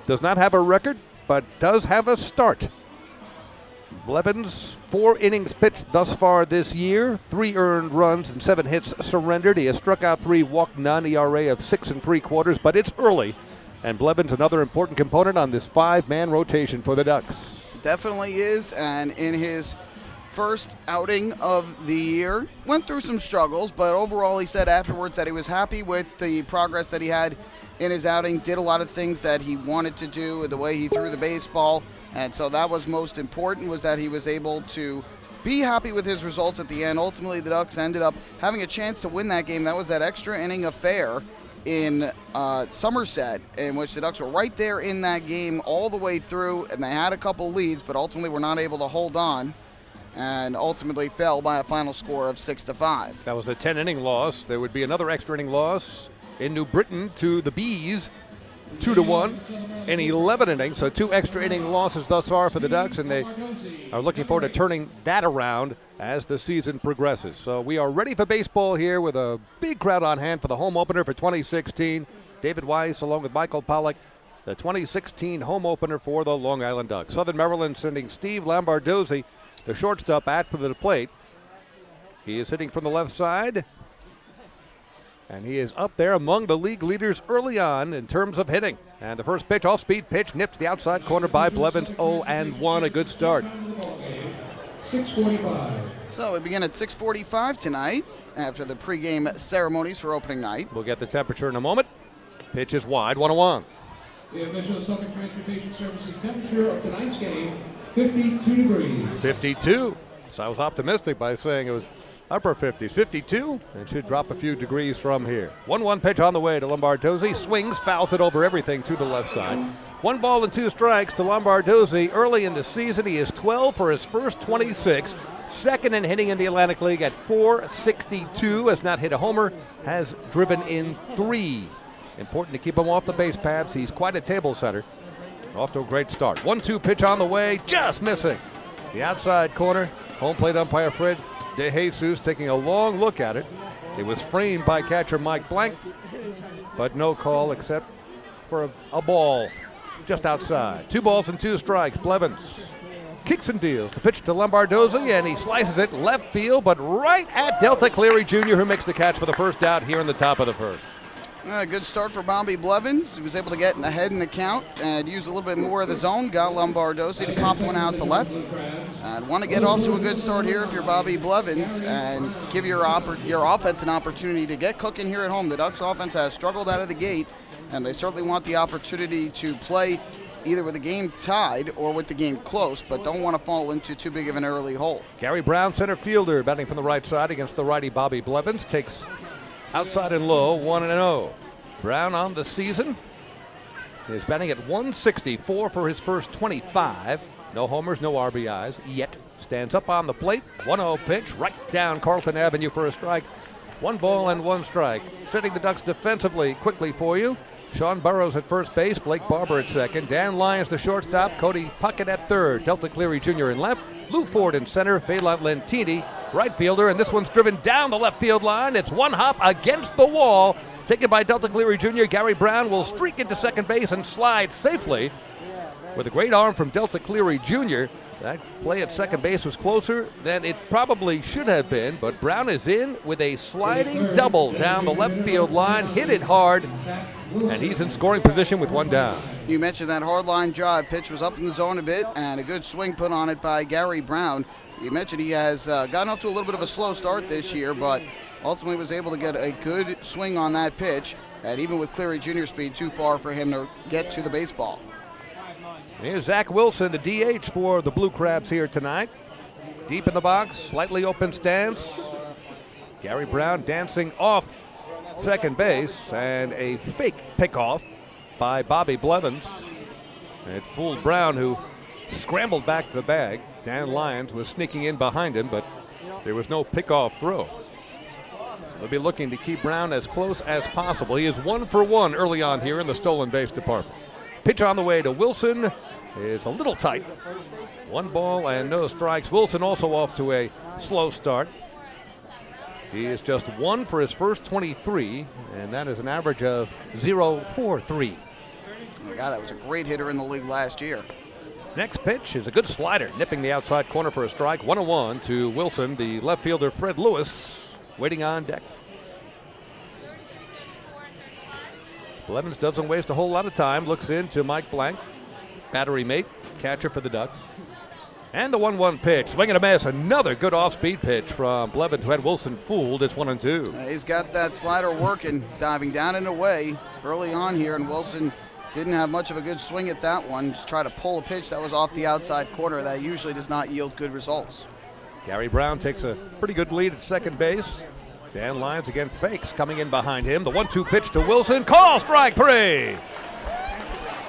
does not have a record, but does have a start. Blevins, 4 innings pitched thus far this year, 3 earned runs and 7 hits surrendered. He has struck out 3, walked none, ERA of 6 3/4, but it's early. And Blevins, another important component on this 5-man rotation for the Ducks.
Definitely is, and in his first outing of the year, went through some struggles, but overall he said afterwards that he was happy with the progress that he had in his outing, did a lot of things that he wanted to do, the way he threw the baseball, and so that was most important, was that he was able to be happy with his results at the end. Ultimately, the Ducks ended up having a chance to win that game. That was that extra inning affair in Somerset, in which the Ducks were right there in that game all the way through, and they had a couple leads, but ultimately were not able to hold on, and ultimately fell by a final score of 6-5.
That was the 10-inning loss. There would be another extra inning loss in New Britain to the Bees, 2-1 in 11 innings. So 2 extra inning losses thus far for the Ducks, and they are looking forward to turning that around as the season progresses. So we are ready for baseball here with a big crowd on hand for the home opener for 2016. David Weiss along with Michael Pollock, the 2016 home opener for the Long Island Ducks. Southern Maryland sending Steve Lombardozzi, the shortstop, at the plate. He is hitting from the left side, and he is up there among the league leaders early on in terms of hitting. And the first pitch, off-speed pitch, nips the outside corner by Blevins, 0-1, a good start.
6:45.
So we begin at 6:45 tonight after the pregame ceremonies for opening night.
We'll get the temperature in a moment. Pitch is wide, 1-1.
The official Suffolk Transportation Services temperature of tonight's game, 52 degrees.
52. So I was optimistic by saying it was upper 50s. 52, and should drop a few degrees from here. 1-1 pitch on the way to Lombardozzi. Swings, fouls it over everything to the left side. 1 ball and 2 strikes to Lombardozzi. Early in the season, he is 12 for his first 26. Second in hitting in the Atlantic League at .462. Has not hit a homer. Has driven in 3. Important to keep him off the base paths. He's quite a table setter. Off to a great start. 1-2 pitch on the way. Just missing. The outside corner. Home plate umpire Fred De Jesus taking a long look at it. It was framed by catcher Mike Blank, but no call except for a ball just outside. 2 balls and 2 strikes. Blevins kicks and deals. The pitch to Lombardozzi, and he slices it left field, but right at Delta Cleary Jr., who makes the catch for the first out here in the top of the first.
Good start for Bobby Blevins. He was able to get ahead in the count and use a little bit more of the zone. Got Lombardozzi to pop one out to left. And want to get off to a good start here if you're Bobby Blevins and give your offense an opportunity to get cooking here at home. The Ducks offense has struggled out of the gate, and they certainly want the opportunity to play either with the game tied or with the game close, but don't want to fall into too big of an early hole.
Gary Brown, center fielder, batting from the right side against the righty Bobby Blevins, takes outside and low, 1-0. Brown on the season is batting at .164 for his first 25. No homers, no RBIs yet. Stands up on the plate. 1-0 pitch right down Carlton Avenue for a strike. 1 ball and 1 strike. Setting the Ducks defensively quickly for you. Sean Burrows at first base, Blake Barber at second, Dan Lyons the shortstop, Cody Puckett at third, Delta Cleary Jr. in left, Lou Ford in center, Phelan Lentini right fielder, and this one's driven down the left field line. It's one hop against the wall, taken by Delta Cleary Jr. Gary Brown will streak into second base and slide safely with a great arm from Delta Cleary Jr. That play at second base was closer than it probably should have been, but Brown is in with a sliding double down the left field line, hit it hard, and he's in scoring position with 1 down.
You mentioned that hard line drive. Pitch was up in the zone a bit, and a good swing put on it by Gary Brown. You mentioned he has gotten off to a little bit of a slow start this year, but ultimately was able to get a good swing on that pitch, and even with Cleary Jr. speed, too far for him to get to the baseball.
Here's Zach Wilson, the DH for the Blue Crabs here tonight. Deep in the box, slightly open stance. Gary Brown dancing off second base, and a fake pickoff by Bobby Blevins. It fooled Brown, who scrambled back to the bag. Dan Lyons was sneaking in behind him, but there was no pickoff throw. They'll be looking to keep Brown as close as possible. He is 1 for 1 early on here in the stolen base department. Pitch on the way to Wilson is a little tight. 1 ball and no strikes. Wilson also off to a slow start. He is just 1 for his first 23, and that is an average of .043.
Oh my God, that was a great hitter in the league last year.
Next pitch is a good slider, nipping the outside corner for a strike. 1-1 to Wilson, the left fielder Fred Lewis, waiting on deck. Blevins doesn't waste a whole lot of time. Looks into Mike Blank, battery mate, catcher for the Ducks. And the 1-1 pitch, swing and a miss. Another good off-speed pitch from Blevins who had Wilson fooled. It's 1-2.
He's got that slider working, diving down and away early on here, and Wilson didn't have much of a good swing at that one. Just tried to pull a pitch that was off the outside corner. That usually does not yield good results.
Gary Brown takes a pretty good lead at second base. Dan Lyons again fakes, coming in behind him. The 1-2 pitch to Wilson. Call strike 3.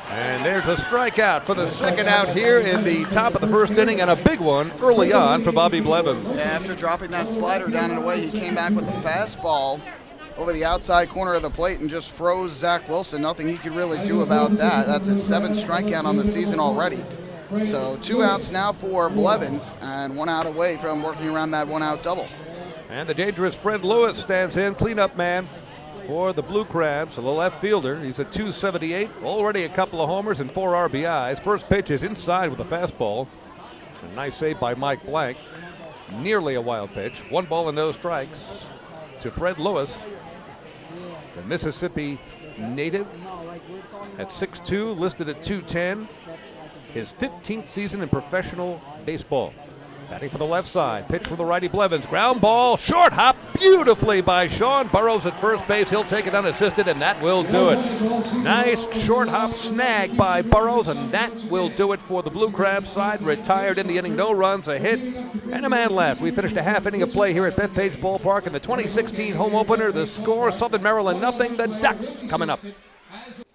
And there's a strikeout for the second out here in the top of the first inning, and a big one early on for Bobby Blevins.
After dropping that slider down and away, he came back with a fastball over the outside corner of the plate and just froze Zach Wilson. Nothing he could really do about that. That's his 7th strikeout on the season already. So 2 outs now for Blevins, and 1 out away from working around that 1-out double.
And the dangerous Fred Lewis stands in, cleanup man for the Blue Crabs, the left fielder. He's at .278, already a couple of homers and 4 RBIs. First pitch is inside with a fastball. A nice save by Mike Blank. Nearly a wild pitch. 1 ball and no strikes to Fred Lewis, the Mississippi native, at 6'2", listed at 210. His 15th season in professional baseball. Batting for the left side, pitch from the righty Blevins, ground ball, short hop, beautifully by Sean Burrows at first base. He'll take it unassisted, and that will do it. Nice short hop snag by Burrows, and that will do it for the Blue Crabs side. Retired in the inning, no runs, a hit, and a man left. We finished a half inning of play here at Bethpage Ballpark in the 2016 home opener. The score, Southern Maryland nothing, the Ducks coming up.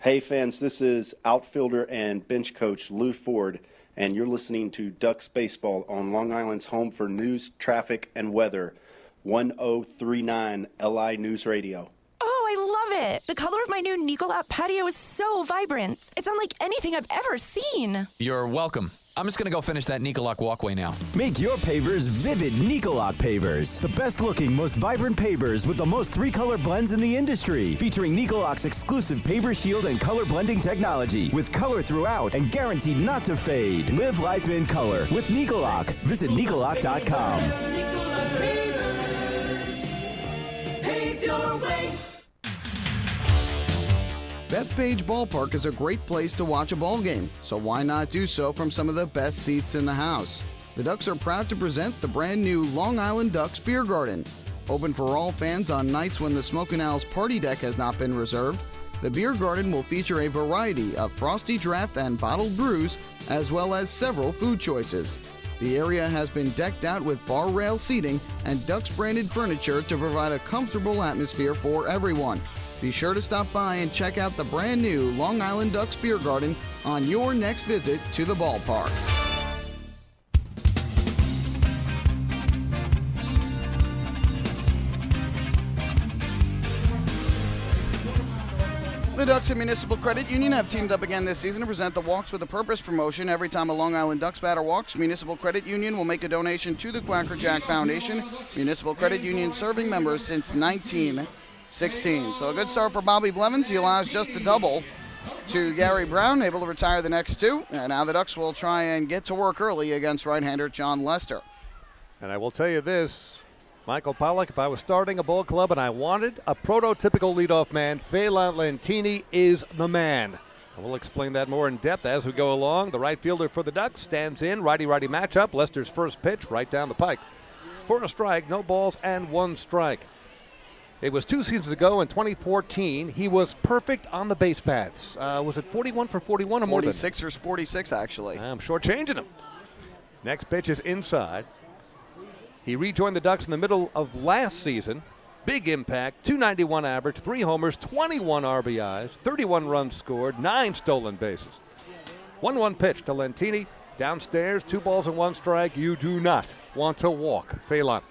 Hey fans, this is outfielder and bench coach Lou Ford, and you're listening to Ducks Baseball on Long Island's home for news, traffic, and weather, 1039 LI News Radio.
Oh, I love it. The color of my new Nicolat patio is so vibrant. It's unlike anything I've ever seen.
You're welcome. I'm just going to go finish that Nicolat walkway now.
Make your pavers vivid Nicolat pavers. The best looking, most vibrant pavers with the most 3-color blends in the industry. Featuring Nicolat's exclusive paver shield and color blending technology. With color throughout and guaranteed not to fade. Live life in color with Nicolat. Visit Nicolat.com.
Bethpage Ballpark is a great place to watch a ball game, so why not do so from some of the best seats in the house? The Ducks are proud to present the brand new Long Island Ducks Beer Garden. Open for all fans on nights when the Smokin' Owl's party deck has not been reserved, the Beer Garden will feature a variety of frosty draft and bottled brews, as well as several food choices. The area has been decked out with bar rail seating and Ducks branded furniture to provide a comfortable atmosphere for everyone. Be sure to stop by and check out the brand new Long Island Ducks Beer Garden on your next visit to the ballpark. The Ducks and Municipal Credit Union have teamed up again this season to present the Walks with a Purpose promotion. Every time a Long Island Ducks batter walks, Municipal Credit Union will make a donation to the Quacker Jack Foundation. Municipal Credit Union serving members since 1916. So a good start for Bobby Blevins. He allows just a double to Gary Brown, able to retire the next 2. And now the Ducks will try and get to work early against right-hander John Lester.
And I will tell you this, Michael Pollock, if I was starting a ball club and I wanted a prototypical leadoff man, Phelan Lentini is the man. And we'll explain that more in depth as we go along. The right fielder for the Ducks stands in, righty-righty matchup. Lester's first pitch right down the pike. For a strike, no balls and 1 strike. It was 2 seasons ago in 2014. He was perfect on the base paths. Was it 41 for 41 or more than?
46 or 46, actually.
I'm shortchanging him. Next pitch is inside. He rejoined the Ducks in the middle of last season. Big impact, 291 average, 3 homers, 21 RBIs, 31 runs scored, 9 stolen bases. 1-1 pitch to Lentini. Downstairs, 2 balls and 1 strike. You do not want to walk Phelan.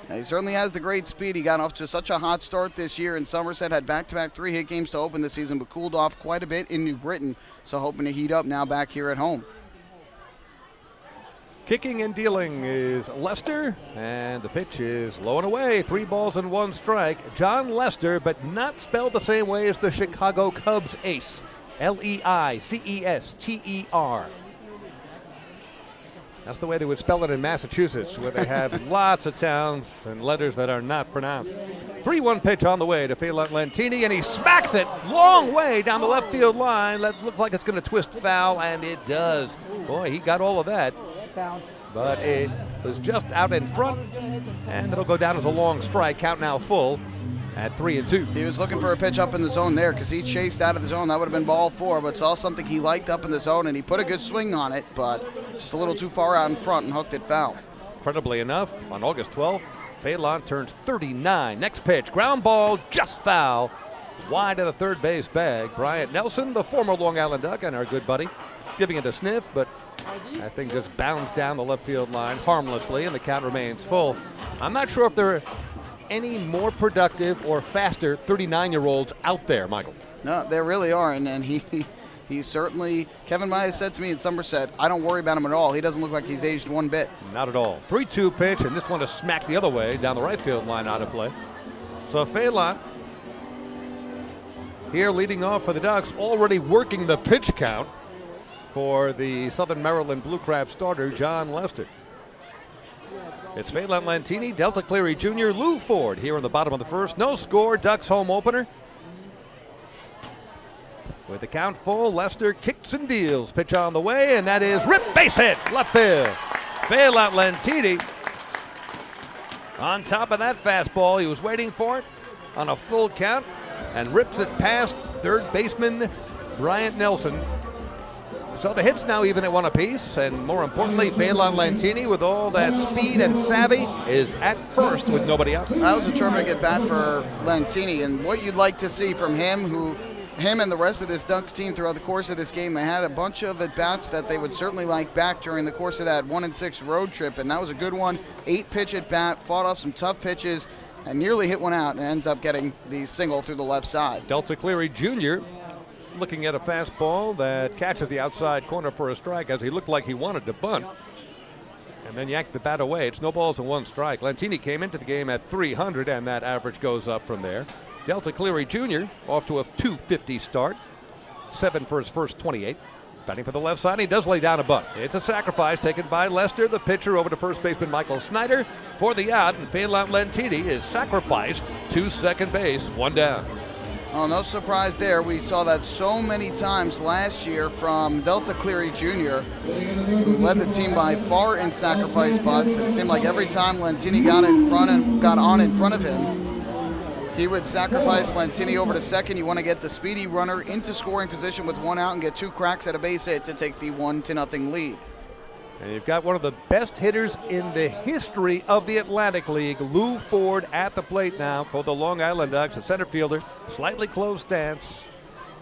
He certainly has the great speed. He got off to such a hot start this year in Somerset, had back-to-back 3-hit games to open the season, but cooled off quite a bit in New Britain, so hoping to heat up now back here at home.
Kicking and dealing is Lester, and the pitch is low and away. 3 balls and 1 strike. John Lester, but not spelled the same way as the Chicago Cubs ace. Leicester. That's the way they would spell it in Massachusetts, where they have lots of towns and letters that are not pronounced. 3-1 pitch on the way to Phelan Lentini, and he smacks it long way down the left field line. That looks like it's going to twist foul, and it does. Boy, he got all of that. But it was just out in front, and it'll go down as a long strike. Count now full at 3-2.
He was looking for a pitch up in the zone there because he chased out of the zone. That would have been ball 4, but saw something he liked up in the zone, and he put a good swing on it, but just a little too far out in front and hooked it foul.
Incredibly enough, on August 12th, Phelan turns 39. Next pitch, ground ball, just foul. Wide of the third base bag. Bryant Nelson, the former Long Island Duck and our good buddy, giving it a sniff, but that thing just bounds down the left field line harmlessly, and the count remains full. I'm not sure if there are any more productive or faster 39-year-olds out there, Michael.
No, there really are, and he certainly, Kevin Myers said to me in Somerset, I don't worry about him at all. He doesn't look like he's aged one bit.
Not at all. 3-2 pitch, and this one is smacked the other way down the right field line out of play. So Phelan here leading off for the Ducks, already working the pitch count for the Southern Maryland Blue Crab starter, John Lester. It's Phelan Lentini, Delta Cleary Jr., Lou Ford here in the bottom of the first. No score, Ducks home opener. With the count full, Lester kicks and deals. Pitch on the way, and that is rip base hit, left field. Phelan Lentini on top of that fastball. He was waiting for it on a full count and rips it past third baseman Bryant Nelson. So the hits now even at 1 apiece, and more importantly, Phelan Lentini, with all that speed and savvy, is at first with nobody out.
That was a terrific at bat for Lentini, and what you'd like to see from him and the rest of this Ducks team throughout the course of this game, they had a bunch of at-bats that they would certainly like back during the course of that 1-6 road trip, and that was a good one. 8-pitch at-bat, fought off some tough pitches, and nearly hit one out, and ends up getting the single through the left side.
Delta Cleary Jr. looking at a fastball that catches the outside corner for a strike, as he looked like he wanted to bunt, and then yanked the bat away. It's no balls and 1 strike. Lentini came into the game at 300, and that average goes up from there. Delta Cleary Jr. off to a .250 start, 7 for his first 28. Batting for the left side, he does lay down a bunt. It's a sacrifice taken by Lester, the pitcher, over to first baseman Michael Snyder for the out, and Phelan Lentini is sacrificed to second base, 1 down.
Oh, no surprise there. We saw that so many times last year from Delta Cleary Jr., who led the team by far in sacrifice bunts. And it seemed like every time Lentini got on in front of him, he would sacrifice Lentini over to second. You want to get the speedy runner into scoring position with 1 out and get 2 cracks at a base hit to take the 1-0 lead.
And you've got one of the best hitters in the history of the Atlantic League, Lou Ford, at the plate now for the Long Island Ducks, a center fielder, slightly closed stance,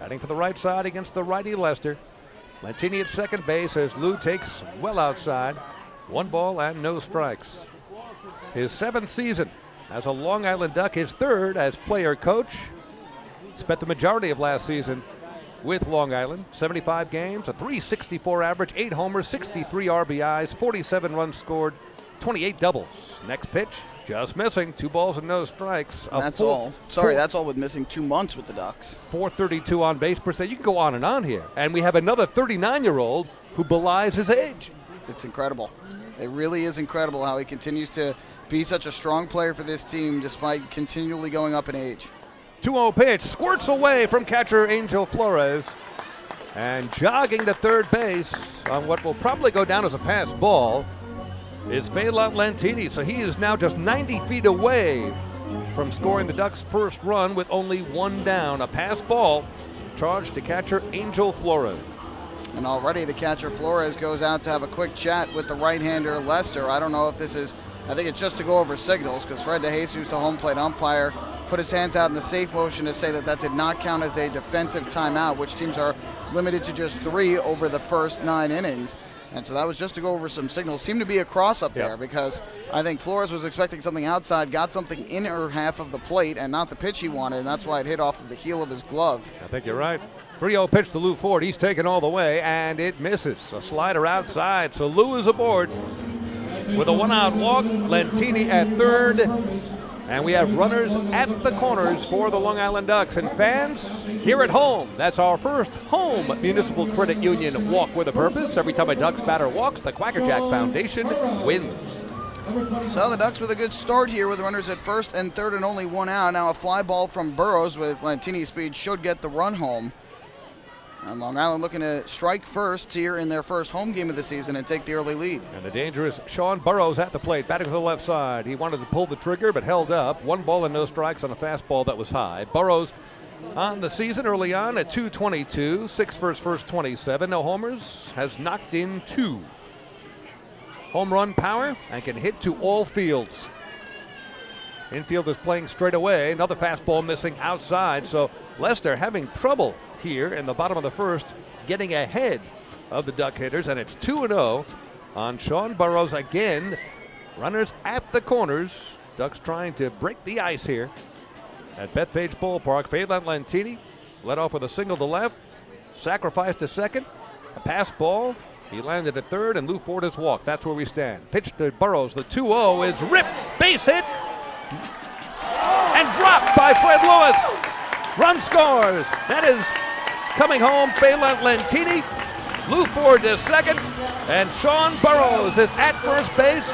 batting for the right side against the righty Lester. Lentini at second base as Lou takes well outside. 1 ball and no strikes. His 7th season as a Long Island Duck, his 3rd as player coach. Spent the majority of last season with Long Island. 75 games, a .364 average, 8 homers, 63 RBIs, 47 runs scored, 28 doubles. Next pitch, just missing. 2 balls and no strikes.
That's all. Sorry, that's all with missing 2 months with the Ducks.
.432 on base percent. You can go on and on here. And we have another 39-year-old who belies his age.
It's incredible. It really is incredible how he continues to be such a strong player for this team despite continually going up in age.
2-0 pitch, squirts away from catcher Angel Flores, and jogging to third base on what will probably go down as a pass ball is Phelan Lentini. So he is now just 90 feet away from scoring the Ducks' first run with only 1 down. A pass ball charged to catcher Angel Flores.
And already the catcher Flores goes out to have a quick chat with the right-hander Lester. I don't know if this is, I think it's just to go over signals, because Fred DeJesus, the home plate umpire, put his hands out in the safe motion to say that that did not count as a defensive timeout, which teams are limited to just 3 over the first 9 innings. And so that was just to go over some signals. Seemed to be a cross up there, because I think Flores was expecting something outside, got something inner half of the plate and not the pitch he wanted, and that's why it hit off of the heel of his glove.
I think you're right. 3-0 pitch to Lou Ford. He's taken all the way, and it misses. A slider outside, so Lou is aboard with a 1-out walk. Lentini at third. And we have runners at the corners for the Long Island Ducks. And fans, here at home, that's our first home Municipal Credit Union walk with a purpose. Every time a Ducks batter walks, the Quackerjack Foundation wins.
So the Ducks with a good start here with runners at first and third and only one out. Now a fly ball from Burrows with Lantini's speed should get the run home. And Long Island looking to strike first here in their first home game of the season and take the early lead.
And the dangerous Sean Burrows at the plate, batting to the left side. He wanted to pull the trigger but held up. 1 ball and no strikes on a fastball that was high. Burrows on the season early on at .222, 6 for his first 27. No homers, has knocked in 2. Home run power and can hit to all fields. Infield is playing straight away. Another fastball missing outside. So Leicester having trouble here in the bottom of the first, getting ahead of the Duck hitters, and it's 2-0 on Sean Burrows again. Runners at the corners. Ducks trying to break the ice here at Bethpage Ballpark. Phelan Lantini led off with a single to left, sacrificed to second, a pass ball. He landed at third, and Lou Ford has walked. That's where we stand. Pitch to Burrows. The 2-0 is ripped, base hit, and dropped by Fred Lewis. Run scores. That is coming home, Phelan Lantini. Lou Ford is second, and Sean Burrows is at first base.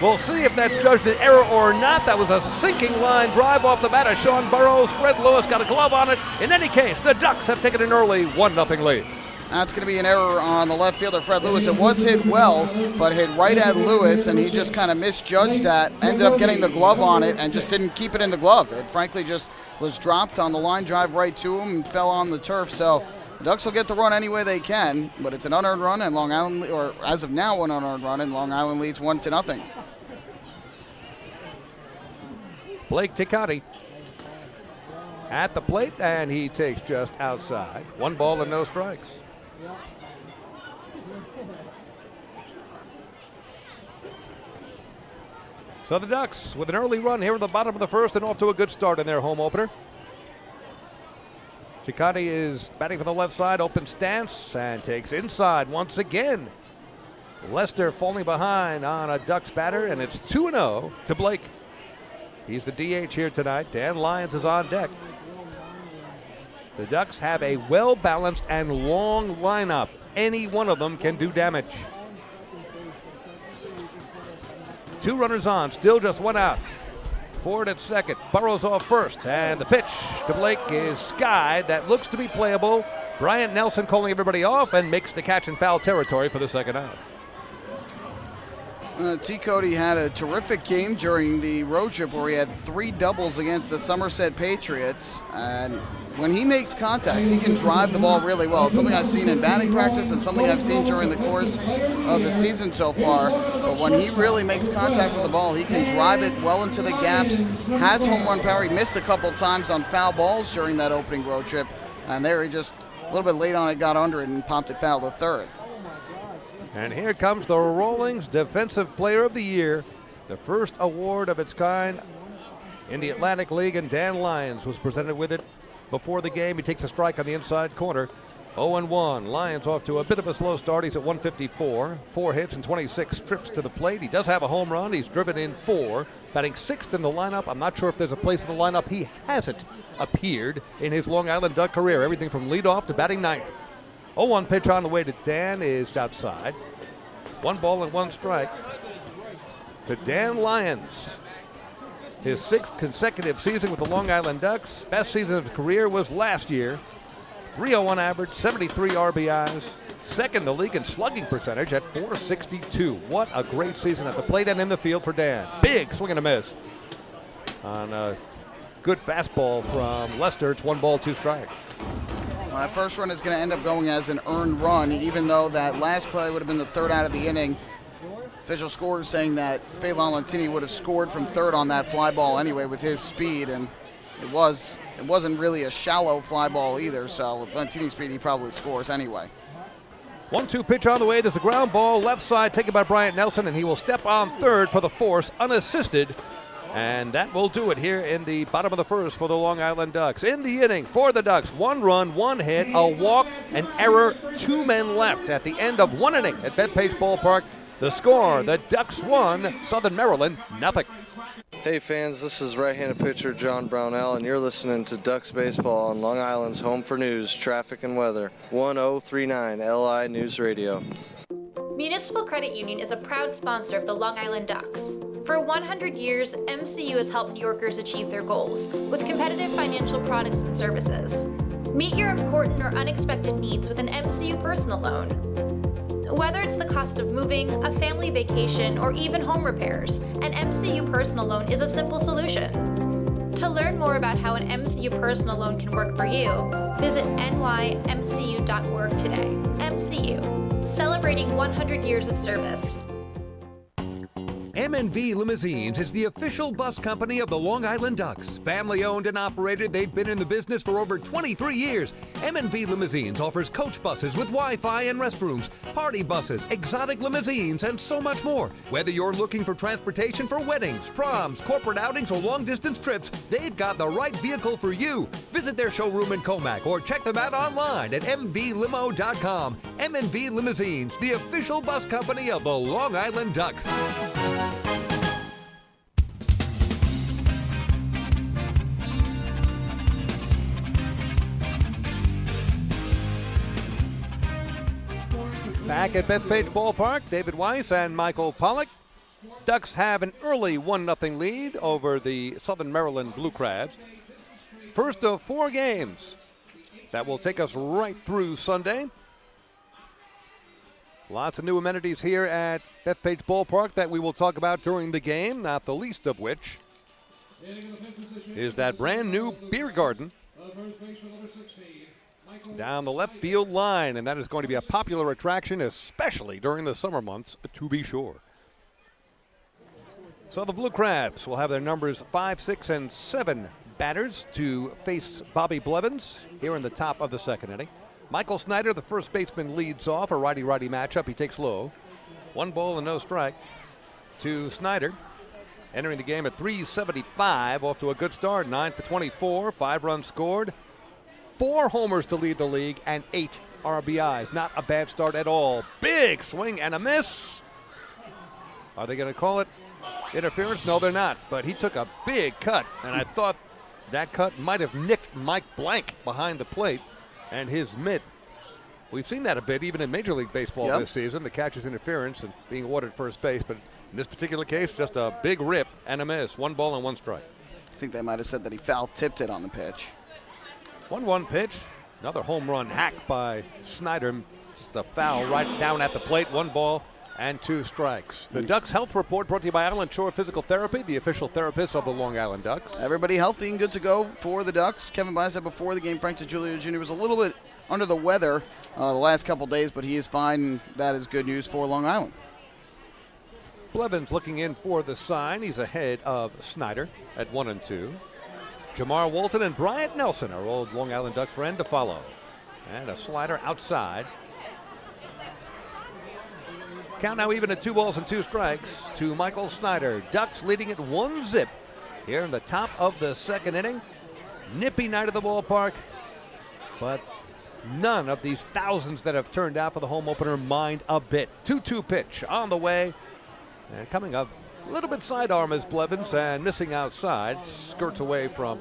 We'll see if that's judged an error or not. That was a sinking line drive off the bat of Sean Burrows. Fred Lewis got a glove on it. In any case, the Ducks have taken an early 1-0 lead.
That's going to be an error on the left fielder, Fred Lewis. It was hit well, but hit right at Lewis, and he just kind of misjudged that. Ended up getting the glove on it and just didn't keep it in the glove. It frankly just was dropped on the line drive right to him and fell on the turf. So the Ducks will get the run any way they can, but it's an unearned run, and Long Island, or as of now, an unearned run, and Long Island leads 1-0.
Blake Ticati at the plate, and he takes just outside. 1 ball and no strikes. So the Ducks with an early run here at the bottom of the first and off to a good start in their home opener. Ticati is batting from the left side, open stance, and takes inside once again. Leicester falling behind on a Ducks batter, and it's 2-0 to Blake. He's the DH here tonight. Dan Lyons is on deck. The Ducks have a well-balanced and long lineup. Any one of them can do damage. 2 runners on, still just 1 out. Ford at second, Burrows off first, and the pitch to Blake is skied. That looks to be playable. Bryant Nelson calling everybody off and makes the catch in foul territory for the second out.
T. Cody had a terrific game during the road trip where he had 3 doubles against the Somerset Patriots. And when he makes contact, he can drive the ball really well. It's something I've seen in batting practice and something I've seen during the course of the season so far. But when he really makes contact with the ball, he can drive it well into the gaps. Has home run power. He missed a couple times on foul balls during that opening road trip. And there he just a little bit late on it, got under it and popped it foul to third.
And here comes the Rawlings Defensive Player of the Year, the first award of its kind in the Atlantic League, and Dan Lyons was presented with it before the game. He takes a strike on the inside corner. 0-1. Lyons off to a bit of a slow start. He's at 154, 4 hits and 26 trips to the plate. He does have a home run. He's driven in 4, batting 6th in the lineup. I'm not sure if there's a place in the lineup he hasn't appeared in his Long Island Duck career. Everything from leadoff to batting 9th. 0-1 pitch on the way to Dan is outside. 1 ball and 1 strike to Dan Lyons. His 6th consecutive season with the Long Island Ducks. Best season of his career was last year. 301 average, 73 RBIs. Second in the league in slugging percentage at .462. What a great season at the plate and in the field for Dan. Big swing and a miss on a good fastball from Leicester. It's 1 ball, 2 strikes.
That first run is going to end up going as an earned run, even though that last play would have been the 3rd out of the inning. Official score is saying that Phelan Lantini would have scored from 3rd on that fly ball anyway with his speed, and it wasn't really a shallow fly ball either, so with Lantini's speed, he probably scores anyway.
1-2 pitch on the way. There's a ground ball left side taken by Bryant Nelson, and he will step on 3rd for the force unassisted. And that will do it here in the bottom of the first for the Long Island Ducks. In the inning for the Ducks, 1 run, 1 hit, a walk, an error, 2 men left at the end of 1 inning at Bethpage Ballpark. The score, the Ducks 1, Southern Maryland 0.
Hey fans, this is right-handed pitcher John Brownell, and you're listening to Ducks Baseball on Long Island's home for news, traffic, and weather. 1039 LI News Radio.
Municipal Credit Union is a proud sponsor of the Long Island Ducks. For 100 years, MCU has helped New Yorkers achieve their goals with competitive financial products and services. Meet your important or unexpected needs with an MCU personal loan. Whether it's the cost of moving, a family vacation, or even home repairs, an MCU personal loan is a simple solution. To learn more about how an MCU personal loan can work for you, visit nymcu.org today. MCU, celebrating 100 years of service.
M&V Limousines is the official bus company of the Long Island Ducks. Family owned and operated, they've been in the business for over 23 years. M&V Limousines offers coach buses with Wi-Fi and restrooms, party buses, exotic limousines, and so much more. Whether you're looking for transportation for weddings, proms, corporate outings, or long-distance trips, they've got the right vehicle for you. Visit their showroom in Comac or check them out online at mvlimo.com. M&V Limousines, the official bus company of the Long Island Ducks.
Back at Bethpage Ballpark, David Weiss and Michael Pollock. Ducks have an early 1-0 lead over the Southern Maryland Blue Crabs. First of 4 games that will take us right through Sunday. Lots of new amenities here at Bethpage Ballpark that we will talk about during the game, not the least of which is that brand new beer garden down the left field line, and that is going to be a popular attraction, especially during the summer months, to be sure. So the Blue Crabs will have their numbers 5, 6, and 7 batters to face Bobby Blevins here in the top of the second inning. Michael Snyder, the first baseman, leads off a righty-righty matchup. He takes low. 1 ball and no strike to Snyder. Entering the game at 375, off to a good start, 9 for 24, 5 runs scored. 4 homers to lead the league and 8 RBIs. Not a bad start at all. Big swing and a miss. Are they going to call it interference? No, they're not. But he took a big cut, and I thought that cut might have nicked Mike Blank behind the plate and his mitt. We've seen that a bit even in Major League Baseball this season. The catcher's interference and being awarded first base. But in this particular case, just a big rip and a miss. 1 ball and 1 strike.
I think they might have said that he foul-tipped it on the pitch.
1-1 pitch. Another home run hack by Snyder. Just a foul right down at the plate. 1 ball and 2 strikes. The Ducks Health Report brought to you by Island Shore Physical Therapy, the official therapist of the Long Island Ducks.
Everybody healthy and good to go for the Ducks. Kevin Byas said before the game Frank DeGiulio Jr. was a little bit under the weather the last couple days, but he is fine, and that is good news for Long Island.
Blevins looking in for the sign. He's ahead of Snyder at 1 and 2. Jamar Walton and Bryant Nelson, our old Long Island Duck friend, to follow. And a slider outside. Count now even at 2 balls and 2 strikes to Michael Snyder. Ducks leading at 1-0 here in the top of the second inning. Nippy night at the ballpark, but none of these thousands that have turned out for the home opener mind a bit. 2-2 pitch on the way, and coming up a little bit sidearm is Blevins, and missing outside, skirts away from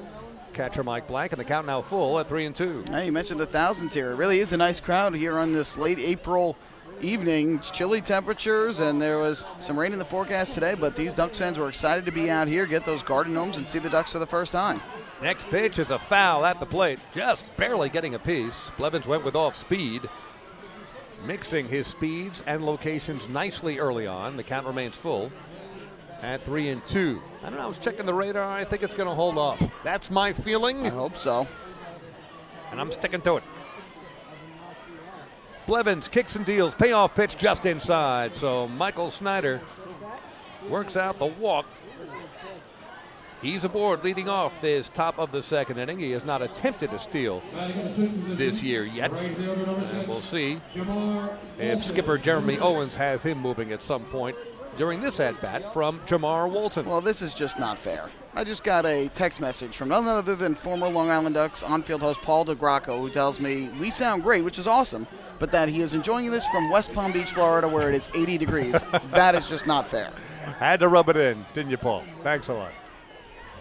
catcher Mike Blank, and the count now full at 3-2.
Hey, you mentioned the thousands here. It really is a nice crowd here on this late April evening. It's chilly temperatures, and there was some rain in the forecast today, but these Ducks fans were excited to be out here, get those garden gnomes, and see the Ducks for the first time.
Next pitch is a foul at the plate, just barely getting a piece. Blevins went with off speed, mixing his speeds and locations nicely early on. The count remains full at 3-2. I don't know, I was checking the radar. I think it's going to hold off. That's my feeling.
I hope so.
And I'm sticking to it. Blevins kicks and deals. Payoff pitch just inside. So Michael Snyder works out the walk. He's aboard leading off this top of the second inning. He has not attempted a steal this year yet. And we'll see if skipper Jeremy Owens has him moving at some point during this at-bat from Jamar Walton.
Well, this is just not fair. I just got a text message from none other than former Long Island Ducks on-field host Paul DeGracco, who tells me we sound great, which is awesome, but that he is enjoying this from West Palm Beach, Florida, where it is 80 degrees. That is just not fair.
Had to rub it in, didn't you, Paul? Thanks a lot.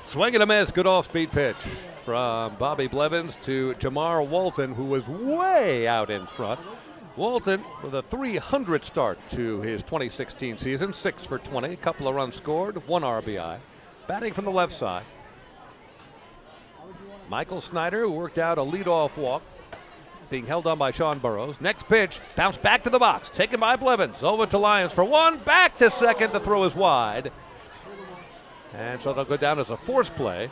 Swing and a miss. Good off-speed pitch from Bobby Blevins to Jamar Walton, who was way out in front. Walton with a 300 start to his 2016 season, 6 for 20, a couple of runs scored, 1 RBI. Batting from the left side. Michael Snyder, who worked out a leadoff walk, being held on by Sean Burrows. Next pitch, bounce back to the box, taken by Blevins. Over to Lyons for 1, back to second. The throw is wide. And so they'll go down as a force play.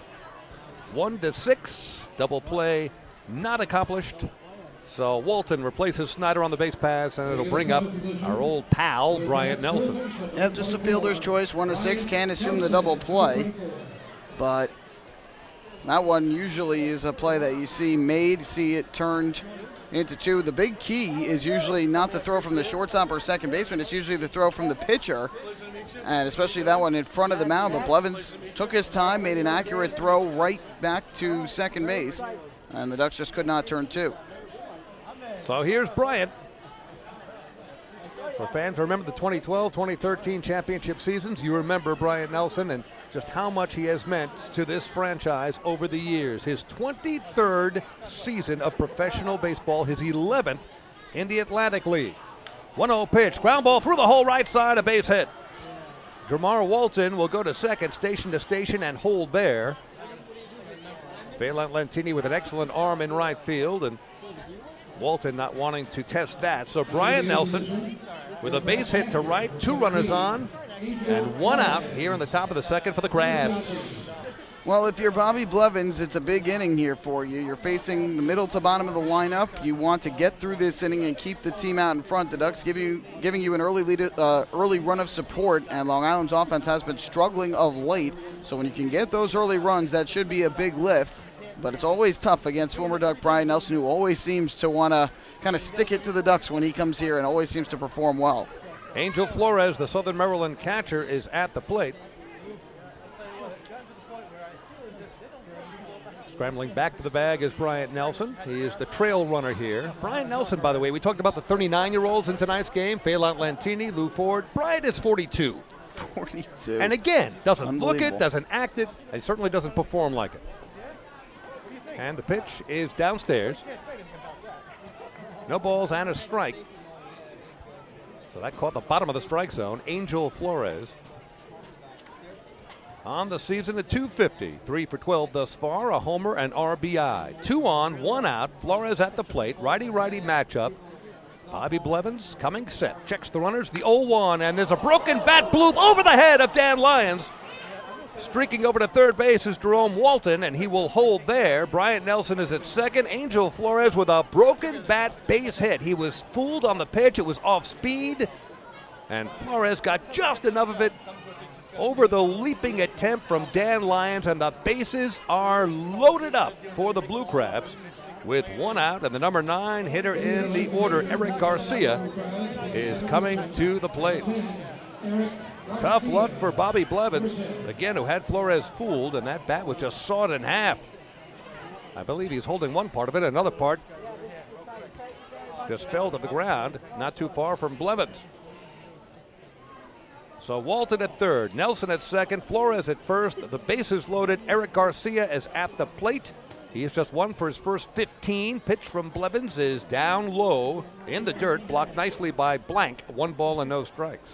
1-6, double play not accomplished. So Walton replaces Snyder on the base paths, and it'll bring up our old pal, Bryant Nelson.
Yeah, just a fielder's choice, 1-6. Can't assume the double play, but that one usually is a play that you see made, see it turned into 2. The big key is usually not the throw from the shortstop or second baseman. It's usually the throw from the pitcher, and especially that one in front of the mound. But Blevins took his time, made an accurate throw right back to second base, and the Ducks just could not turn 2.
So here's Bryant. For fans who remember the 2012-2013 championship seasons, you remember Bryant Nelson and just how much he has meant to this franchise over the years. His 23rd season of professional baseball, his 11th in the Atlantic League. 1-0 pitch, ground ball through the hole right side, a base hit. Jamar Walton will go to second, station to station, and hold there. Phelan Lentini with an excellent arm in right field, and Walton not wanting to test that. So Bryant Nelson with a base hit to right, 2 runners on, and 1 out here in the top of the second for the Crabs.
Well, if you're Bobby Blevins, it's a big inning here for you. You're facing the middle to bottom of the lineup. You want to get through this inning and keep the team out in front. The Ducks giving you an early run of support, and Long Island's offense has been struggling of late. So when you can get those early runs, that should be a big lift. But it's always tough against former Duck Bryant Nelson, who always seems to want to kind of stick it to the Ducks when he comes here and always seems to perform well.
Angel Flores, the Southern Maryland catcher, is at the plate. Scrambling back to the bag is Bryant Nelson. He is the trail runner here. Bryant Nelson, by the way, we talked about the 39-year-olds in tonight's game. Phelan Lentini, Lou Ford. Bryant is 42.
42.
And again, doesn't look it, doesn't act it, and certainly doesn't perform like it. And the pitch is downstairs. No balls and a strike. So that caught the bottom of the strike zone. Angel Flores on the season at .250. 3 for 12 thus far, a homer and RBI. 2 on, 1 out. Flores at the plate. Righty-righty matchup. Bobby Blevins coming set. Checks the runners. The 0-1, and there's a broken bat bloop over the head of Dan Lyons. Streaking over to third base is Jerome Walton, and he will hold there. Bryant Nelson is at second. Angel Flores with a broken bat base hit. He was fooled on the pitch. It was off speed, and Flores got just enough of it over the leaping attempt from Dan Lyons, and the bases are loaded up for the Blue Crabs with 1 out, and the number 9 hitter in the order, Eric Garcia, is coming to the plate. Tough luck for Bobby Blevins, again, who had Flores fooled, and that bat was just sawed in half. I believe he's holding one part of it, another part just fell to the ground, not too far from Blevins. So Walton at third, Nelson at second, Flores at first, the bases loaded. Eric Garcia is at the plate. He has just won for his first 15. Pitch from Blevins is down low in the dirt, blocked nicely by Blank. 1 ball and no strikes.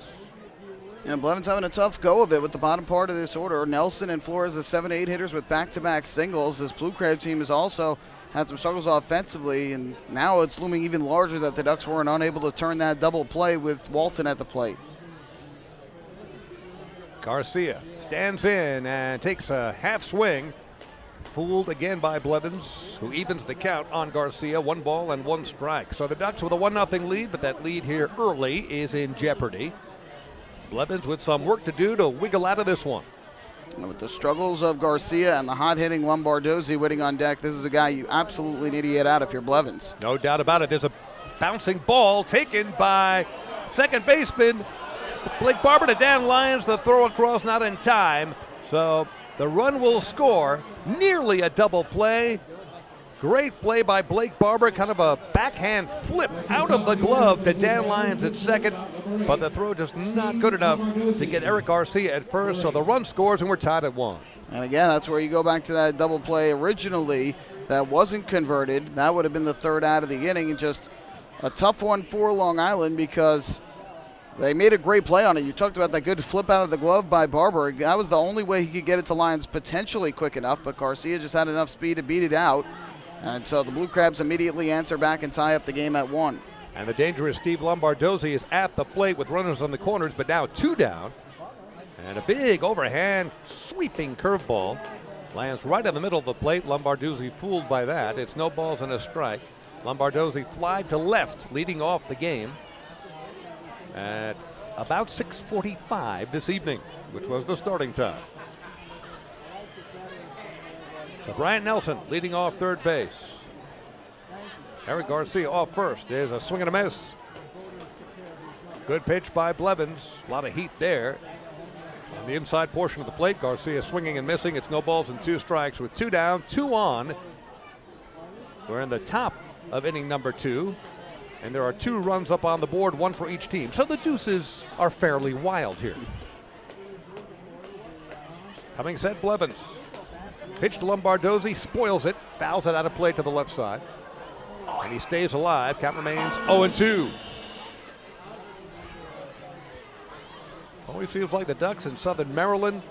Yeah, Blevins having a tough go of it with the bottom part of this order. Nelson and Flores, the 7-8 hitters with back-to-back singles. This Blue Crab team has also had some struggles offensively, and now it's looming even larger that the Ducks weren't unable to turn that double play with Walton at the plate.
Garcia stands in and takes a half swing. Fooled again by Blevins, who evens the count on Garcia. 1 ball and 1 strike. So the Ducks with a 1-0 lead, but that lead here early is in jeopardy. Blevins with some work to do to wiggle out of this one.
And with the struggles of Garcia and the hot-hitting Lombardozzi waiting on deck, this is a guy you absolutely need to get out if you're Blevins.
No doubt about it. There's a bouncing ball taken by second baseman Blake Barber to Dan Lyons. The throw across not in time. So the run will score. Nearly a double play. Great play by Blake Barber, kind of a backhand flip out of the glove to Dan Lyons at second, but the throw just not good enough to get Eric Garcia at first, so the run scores and we're tied at 1.
And again, that's where you go back to that double play originally that wasn't converted. That would have been the third out of the inning, and just a tough one for Long Island because they made a great play on it. You talked about that good flip out of the glove by Barber. That was the only way he could get it to Lyons potentially quick enough, but Garcia just had enough speed to beat it out. And so the Blue Crabs immediately answer back and tie up the game at 1.
And the dangerous Steve Lombardozzi is at the plate with runners on the corners, but now 2 down. And a big overhand sweeping curveball lands right in the middle of the plate. Lombardozzi fooled by that. It's no balls and a strike. Lombardozzi flied to left, leading off the game at about 6:45 this evening, which was the starting time. So Brian Nelson leading off third base. Eric Garcia off first. There's a swing and a miss. Good pitch by Blevins. A lot of heat there. On the inside portion of the plate, Garcia swinging and missing. It's no balls and 2 strikes with 2 down, 2 on. We're in the top of inning number 2, and there are 2 runs up on the board, 1 for each team. So the deuces are fairly wild here. Coming set, Blevins. Pitch to Lombardozzi, spoils it, fouls it out of play to the left side. And he stays alive. Count remains 0-2. Always feels like the Ducks in Southern Maryland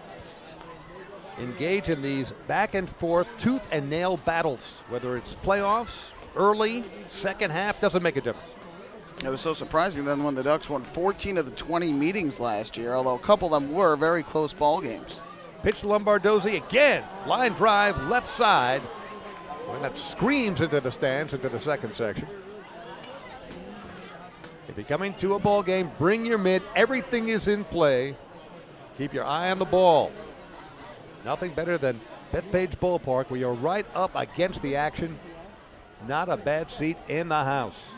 engage in these back and forth tooth and nail battles. Whether it's playoffs, early, second half, doesn't make a difference.
It was so surprising then when the Ducks won 14 of the 20 meetings last year, although a couple of them were very close ball games.
Pitch to Lombardozzi again. Line drive, left side. Well, that screams into the stands, into the second section. If you're coming to a ball game, bring your mitt. Everything is in play. Keep your eye on the ball. Nothing better than Bethpage Ballpark, where you're right up against the action. Not a bad seat in the house.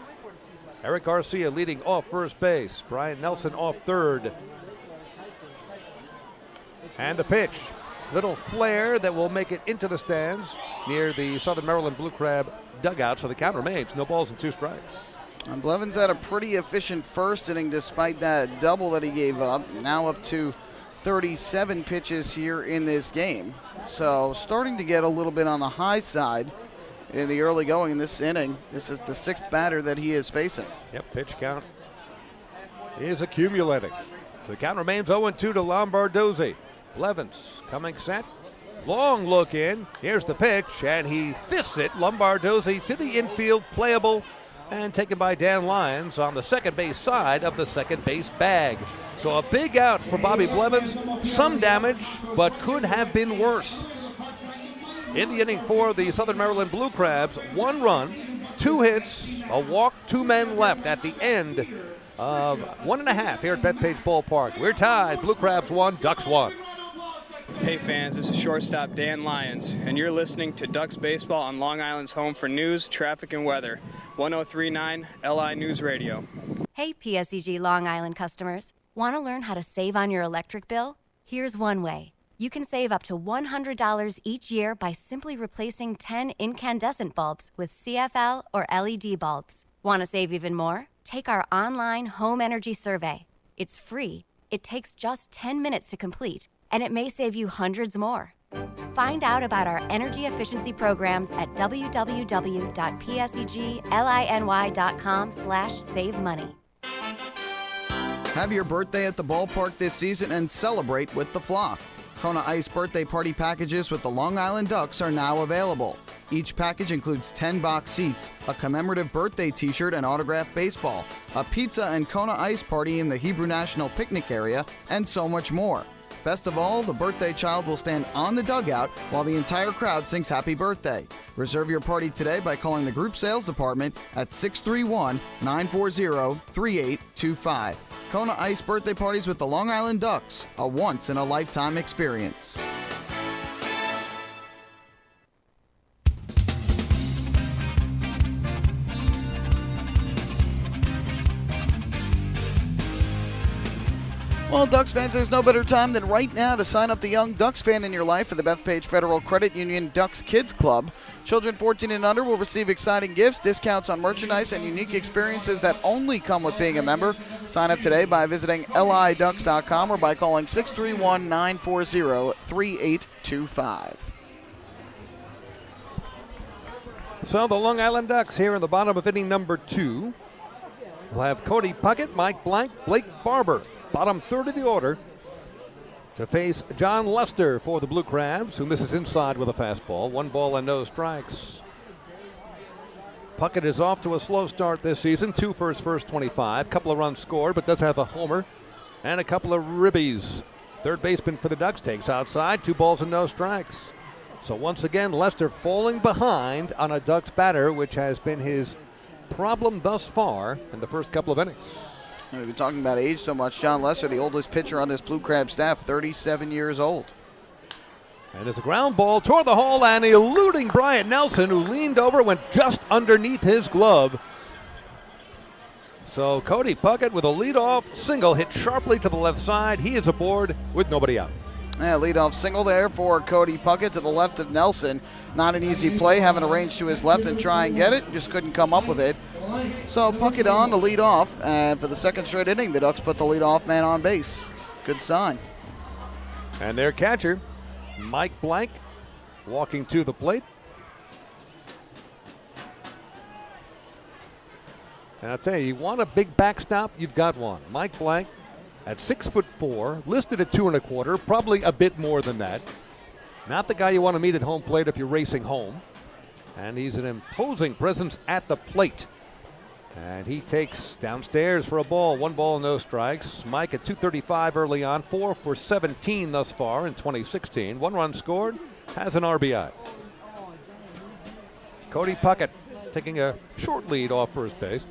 Eric Garcia leading off first base. Brian Nelson off third. And the pitch. Little flare that will make it into the stands near the Southern Maryland Blue Crab dugout. So the count remains no balls and 2 strikes.
And Blevins had a pretty efficient first inning despite that double that he gave up. Now up to 37 pitches here in this game. So starting to get a little bit on the high side in the early going in this inning. This is the 6th batter that he is facing.
Yep, pitch count is accumulating. So the count remains 0-2 to Lombardozzi. Blevins coming set. Long look in. Here's the pitch, and he fists it. Lombardozzi to the infield, playable, and taken by Dan Lyons on the second base side of the second base bag. So a big out for Bobby Blevins. Some damage, but could have been worse. In the inning for the Southern Maryland Blue Crabs, 1 run, 2 hits, a walk, 2 men left at the end of 1.5 here at Bethpage Ballpark. We're tied. Blue Crabs 1, Ducks 1.
Hey fans, this is shortstop Dan Lyons, and you're listening to Ducks Baseball on Long Island's home for news, traffic, and weather. 1039 LI News Radio.
Hey PSEG Long Island customers. Want to learn how to save on your electric bill? Here's one way. You can save up to $100 each year by simply replacing 10 incandescent bulbs with CFL or LED bulbs. Want to save even more? Take our online home energy survey. It's free. It takes just 10 minutes to complete, and it may save you hundreds more. Find out about our energy efficiency programs at www.psegliny.com/savemoney.
Have your birthday at the ballpark this season and celebrate with the Flock. Kona Ice birthday party packages with the Long Island Ducks are now available. Each package includes 10 box seats, a commemorative birthday t-shirt and autographed baseball, a pizza and Kona Ice party in the Hebrew National Picnic area, and so much more. Best of all, the birthday child will stand on the dugout while the entire crowd sings happy birthday. Reserve your party today by calling the group sales department at 631-940-3825. Kona Ice birthday parties with the Long Island Ducks, a once-in-a-lifetime experience. Well, Ducks fans, there's no better time than right now to sign up the young Ducks fan in your life for the Bethpage Federal Credit Union Ducks Kids Club. Children 14 and under will receive exciting gifts, discounts on merchandise, and unique experiences that only come with being a member. Sign up today by visiting liducks.com or by calling 631-940-3825.
So the Long Island Ducks here in the bottom of inning number 2 will have Cody Puckett, Mike Blank, Blake Barber. Bottom third of the order to face John Lester for the Blue Crabs, who misses inside with a fastball. 1 ball and no strikes. Puckett is off to a slow start this season. 2 for his first 25. Couple of runs scored, but does have a homer and a couple of ribbies. Third baseman for the Ducks takes outside. 2 balls and no strikes. So once again, Lester falling behind on a Ducks batter, which has been his problem thus far in the first couple of innings.
We've been talking about age so much. John Lester, the oldest pitcher on this Blue Crab staff, 37 years old.
And there's a ground ball toward the hole and eluding Bryant Nelson, who leaned over, went just underneath his glove. So Cody Puckett with a leadoff single hit sharply to the left side. He is aboard with nobody out.
Yeah, leadoff single there for Cody Puckett to the left of Nelson. Not an easy play, having to range to his left and try and get it. Just couldn't come up with it. So Puckett on to lead off, and for the second straight inning, the Ducks put the leadoff man on base. Good sign.
And their catcher, Mike Blank, walking to the plate. And I'll tell you want a big backstop, you've got one. Mike Blank at 6'4", listed at 2 1/4, probably a bit more than that. Not the guy you want to meet at home plate if you're racing home. And he's an imposing presence at the plate. And he takes downstairs for a ball. 1 ball and no strikes. Mike at 235 early on, 4 for 17 thus far in 2016. 1 run scored, has an RBI. Cody Puckett taking a short lead off first base.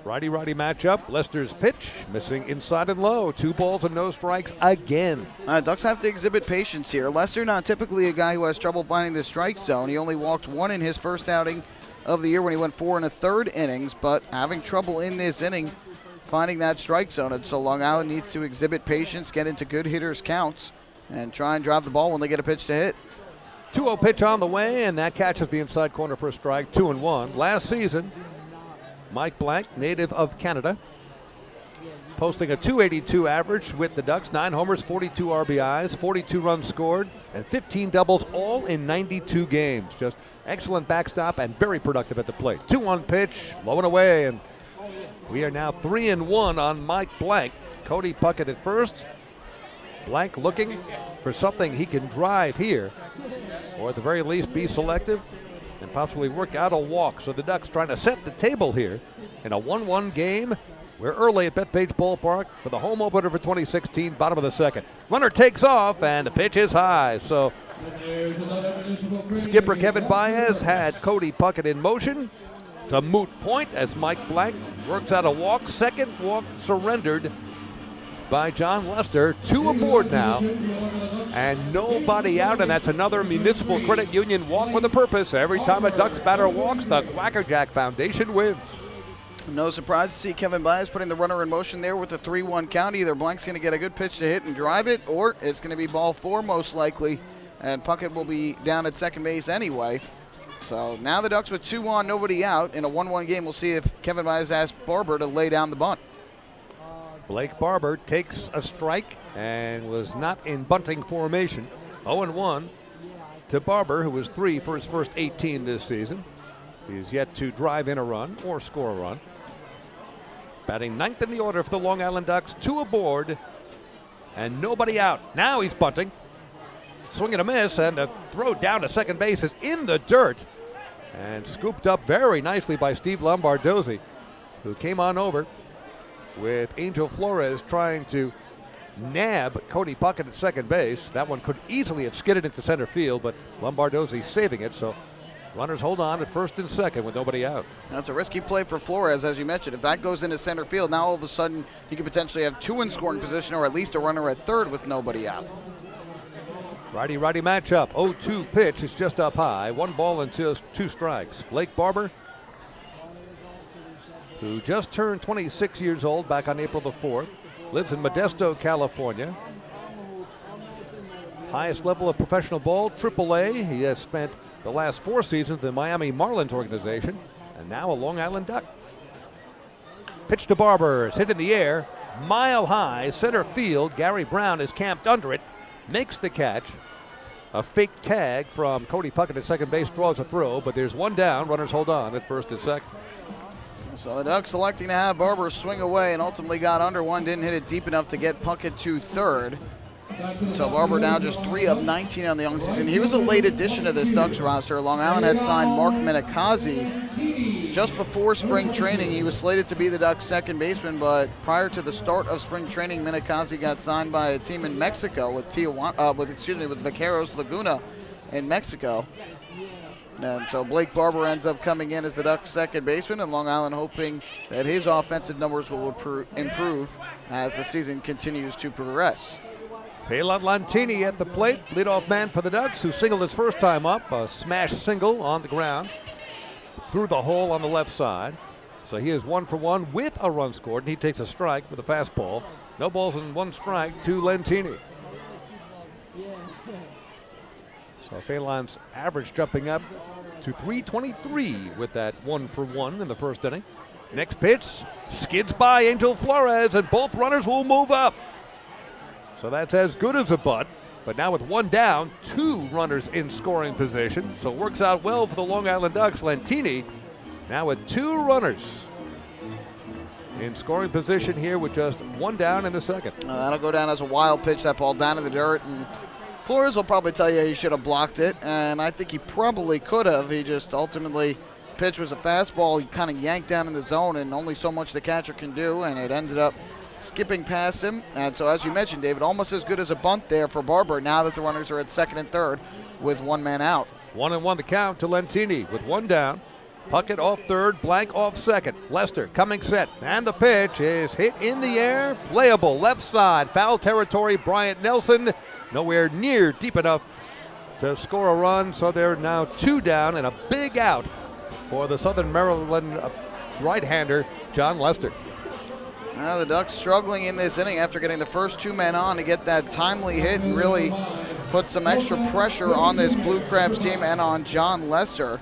Righty-righty matchup. Lester's pitch missing inside and low. 2 balls and no strikes again.
Ducks have to exhibit patience here. Lester, not typically a guy who has trouble finding the strike zone. He only walked 1 in his first outing of the year when he went 4 1/3 innings, but having trouble in this inning finding that strike zone. And so Long Island needs to exhibit patience, get into good hitters' counts, and try and drive the ball when they get a pitch to hit.
2-0 pitch on the way, and that catches the inside corner for a strike. 2-1. Last season, Mike Blank, native of Canada, posting a .282 average with the Ducks. 9 homers, 42 RBIs, 42 runs scored, and 15 doubles, all in 92 games. Just excellent backstop and very productive at the plate. 2-1 pitch, low and away, and we are now 3-1 on Mike Blank. Cody Puckett at first. Blank looking for something he can drive here, or at the very least be selective and possibly work out a walk. So the Ducks trying to set the table here in a 1-1 game. We're early at Bethpage Ballpark for the home opener for 2016, bottom of the second. Runner takes off, and the pitch is high. So skipper Kevin Baez had Cody Puckett in motion. It's a moot point as Mike Blank works out a walk. Second walk surrendered by John Lester. 2 aboard now, and nobody out, and that's another Municipal Credit Union walk with a purpose. Every time a Ducks batter walks, the Quackerjack Foundation wins.
No surprise to see Kevin Baez putting the runner in motion there with the 3-1 count. Either Blank's going to get a good pitch to hit and drive it, or it's going to be ball 4 most likely, and Puckett will be down at second base anyway. So now the Ducks with 2 on, nobody out. In a 1-1 game, we'll see if Kevin Baez asks Barber to lay down the bunt.
Blake Barber takes a strike and was not in bunting formation. 0-1 to Barber, who was 3 for his first 18 this season. He's yet to drive in a run or score a run. Batting 9th in the order for the Long Island Ducks. 2 aboard and nobody out. Now he's bunting. Swing and a miss, and the throw down to second base is in the dirt and scooped up very nicely by Steve Lombardozzi, who came on over with Angel Flores trying to nab Cody Puckett at second base. That one could easily have skidded into center field, but Lombardozzi saving it, so runners hold on at first and second with nobody out.
That's a risky play for Flores, as you mentioned. If that goes into center field, now all of a sudden you could potentially have 2 in scoring position, or at least a runner at third with nobody out.
Righty-righty matchup. 0-2 pitch is just up high. 1 ball and 2 strikes. Blake Barber, who just turned 26 years old back on April the 4th, lives in Modesto, California. Highest level of professional ball, AAA. He has spent the last 4 seasons in the Miami Marlins organization, and now a Long Island Duck. Pitch to Barber, hit in the air, mile high, center field. Gary Brown is camped under it, makes the catch. A fake tag from Cody Puckett at second base draws a throw, but there's one down. Runners hold on at first and second.
So the Ducks selecting to have Barber swing away and ultimately got under one, didn't hit it deep enough to get Puckett to third. So Barber now just 3 of 19 on the young season. He was a late addition to this Ducks roster. Long Island had signed Mark Minikazi just before spring training. He was slated to be the Ducks' second baseman, but prior to the start of spring training, Minikazi got signed by a team in Mexico with Vaqueros Laguna in Mexico. And so Blake Barber ends up coming in as the Ducks' second baseman, and Long Island hoping that his offensive numbers will improve as the season continues to progress.
Phelan Lantini at the plate, leadoff man for the Ducks, who singled his first time up, a smash single on the ground through the hole on the left side. So he is 1 for 1 with a run scored, and he takes a strike with a fastball. No balls and 1 strike to Lantini. So Phelan's average jumping up to 323 with that 1 for 1 in the first inning. Next pitch skids by Angel Flores, and both runners will move up. So that's as good as a butt. But now with 1 down, 2 runners in scoring position. So it works out well for the Long Island Ducks. Lantini now with 2 runners in scoring position here with just 1 down in the second.
That'll go down as a wild pitch, that ball down in the dirt. And Flores will probably tell you he should have blocked it. And I think he probably could have. He just ultimately, pitch was a fastball. He kind of yanked down in the zone, and only so much the catcher can do. And it ended up skipping past him. And so, as you mentioned, David, almost as good as a bunt there for Barber now that the runners are at second and third with 1 man out.
1-1 the count to Lantini with 1 down. Puckett off third, Blank off second. Lester coming set, and the pitch is hit in the air. Playable left side, foul territory. Bryant Nelson nowhere near deep enough to score a run. So they're now 2 down and a big out for the Southern Maryland right-hander, John Lester.
The Ducks struggling in this inning after getting the first 2 men on to get that timely hit and really put some extra pressure on this Blue Crabs team and on John Lester.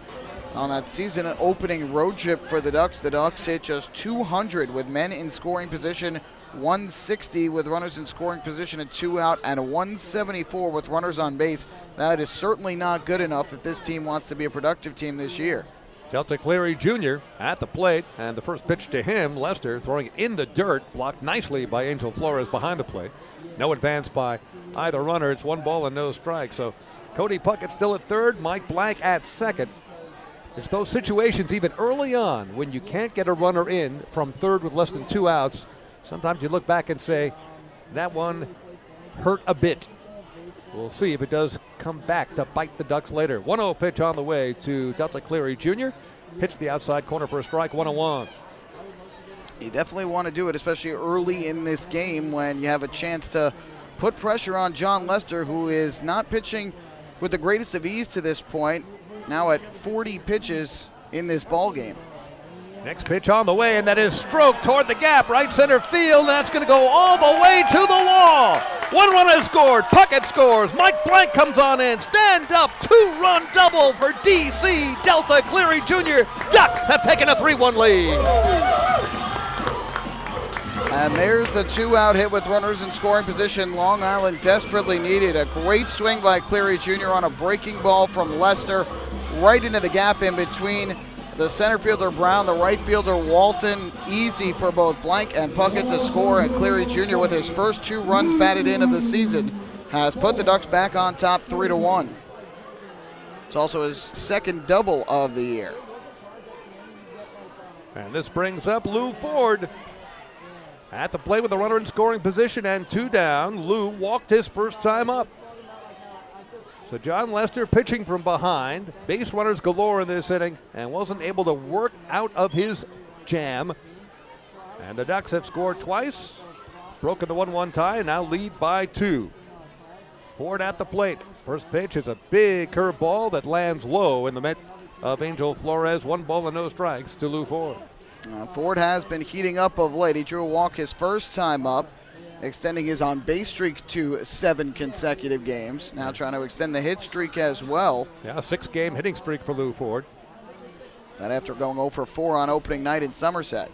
On that season opening road trip for the Ducks hit just 200 with men in scoring position, 160 with runners in scoring position at 2 out, and a 174 with runners on base. That is certainly not good enough if this team wants to be a productive team this year.
Delta Cleary Jr. at the plate, and the first pitch to him, Lester throwing it in the dirt, blocked nicely by Angel Flores behind the plate. No advance by either runner. It's 1 ball and no strike. So Cody Puckett still at third, Mike Blank at second. It's those situations even early on when you can't get a runner in from third with less than 2 outs. Sometimes you look back and say, that one hurt a bit. We'll see if it does come back to bite the Ducks later. 1-0 pitch on the way to Delta Cleary Jr. Hits the outside corner for a strike, 1-1.
You definitely want to do it, especially early in this game when you have a chance to put pressure on John Lester, who is not pitching with the greatest of ease to this point, now at 40 pitches in this ball game.
Next pitch on the way, and that is stroked toward the gap, right center field. That's going to go all the way to the wall. 1 run is scored. Puckett scores. Mike Blank comes on in. Stand up. 2-run double for DC Delta Cleary Jr. Ducks have taken a 3-1 lead.
And there's the 2-out hit with runners in scoring position. Long Island desperately needed a great swing by Cleary Jr. on a breaking ball from Lester right into the gap in between the center fielder Brown, the right fielder Walton. Easy for both Blank and Puckett to score, and Cleary Jr. with his first 2 runs batted in of the season has put the Ducks back on top 3-1. It's also his second double of the year.
And this brings up Lou Ford at the plate with a runner in scoring position and 2 down. Lou walked his first time up. So John Lester pitching from behind, base runners galore in this inning, and wasn't able to work out of his jam. And the Ducks have scored twice, broken the 1-1 tie, and now lead by 2. Ford at the plate. First pitch is a big curveball that lands low in the mitt of Angel Flores. 1 ball and no strikes to Lou Ford.
Ford has been heating up of late. He drew a walk his first time up. extending his on-base streak to 7 consecutive games. Now trying to extend the hit streak as well.
Yeah, a 6-game hitting streak for Lou Ford.
That after going 0 for 4 on opening night in Somerset.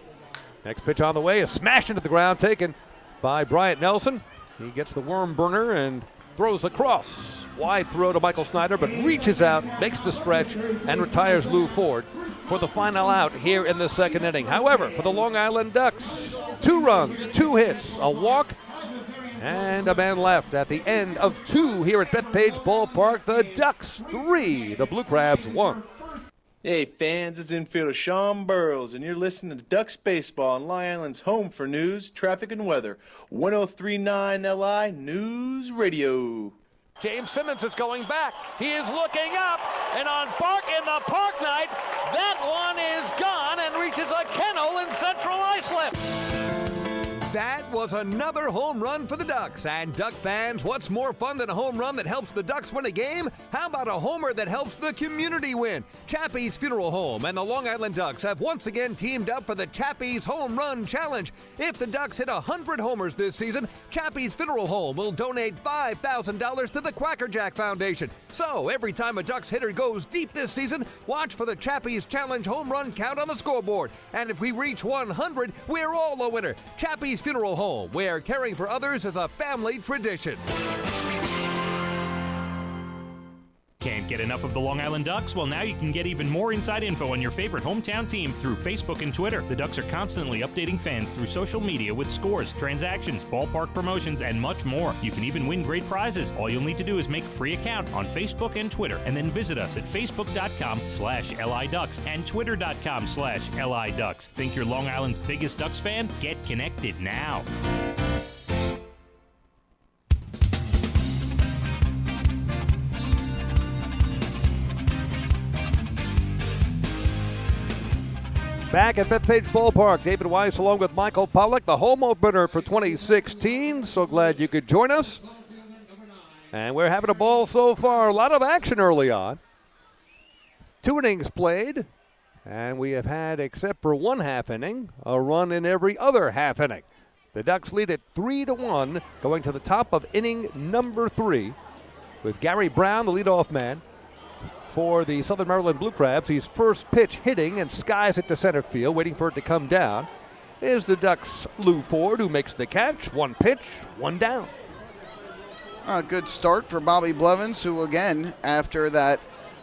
Next pitch on the way, a smash into the ground taken by Bryant Nelson. He gets the worm burner and throws across. Wide throw to Michael Snyder, but reaches out, makes the stretch, and retires Lou Ford for the final out here in the second inning. However, for the Long Island Ducks, 2 runs, 2 hits, a walk, and a man left at the end of 2 here at Bethpage Ballpark. The Ducks 3, the Blue Crabs 1.
Hey fans, it's infielder Sean Burrows, and you're listening to Ducks Baseball on Long Island's home for news, traffic, and weather. 1039 LI News Radio.
James Simmons is going back. He is looking up, and on the park night, that one is gone and reaches a kennel in Central Islip.
That was another home run for the Ducks. And Duck fans, what's more fun than a home run that helps the Ducks win a game? How about a homer that helps the community win? Chappie's Funeral Home and the Long Island Ducks have once again teamed up for the Chappie's Home Run Challenge. If the Ducks hit 100 homers this season, Chappie's Funeral Home will donate $5,000 to the Quacker Jack Foundation. So every time a Ducks hitter goes deep this season, watch for the Chappie's Challenge home run count on the scoreboard. And if we reach 100, we're all a winner. Chappie's Funeral Home, where caring for others is a family tradition.
Can't get enough of the Long Island Ducks? Well, now you can get even more inside info on your favorite hometown team through Facebook and Twitter. The Ducks are constantly updating fans through social media with scores, transactions, ballpark promotions, and much more. You can even win great prizes. All you'll need to do is make a free account on Facebook and Twitter, and then visit us at facebook.com/LIDucks and twitter.com/LIDucks. Think you're Long Island's biggest Ducks fan? Get connected now.
Back at Bethpage Ballpark, David Weiss along with Michael Pollock, the home opener for 2016. So glad you could join us. And we're having a ball so far. A lot of action early on. 2 innings played. And we have had, except for 1 half inning, a run in every other half inning. The Ducks lead at 3-1, going to the top of inning number 3 with Gary Brown, the leadoff man. For the Southern Maryland Blue Crabs, he's first pitch hitting and skies it to center field, waiting for it to come down, is the Ducks' Lou Ford, who makes the catch. 1 pitch, 1 down.
A good start for Bobby Blevins, who again, after that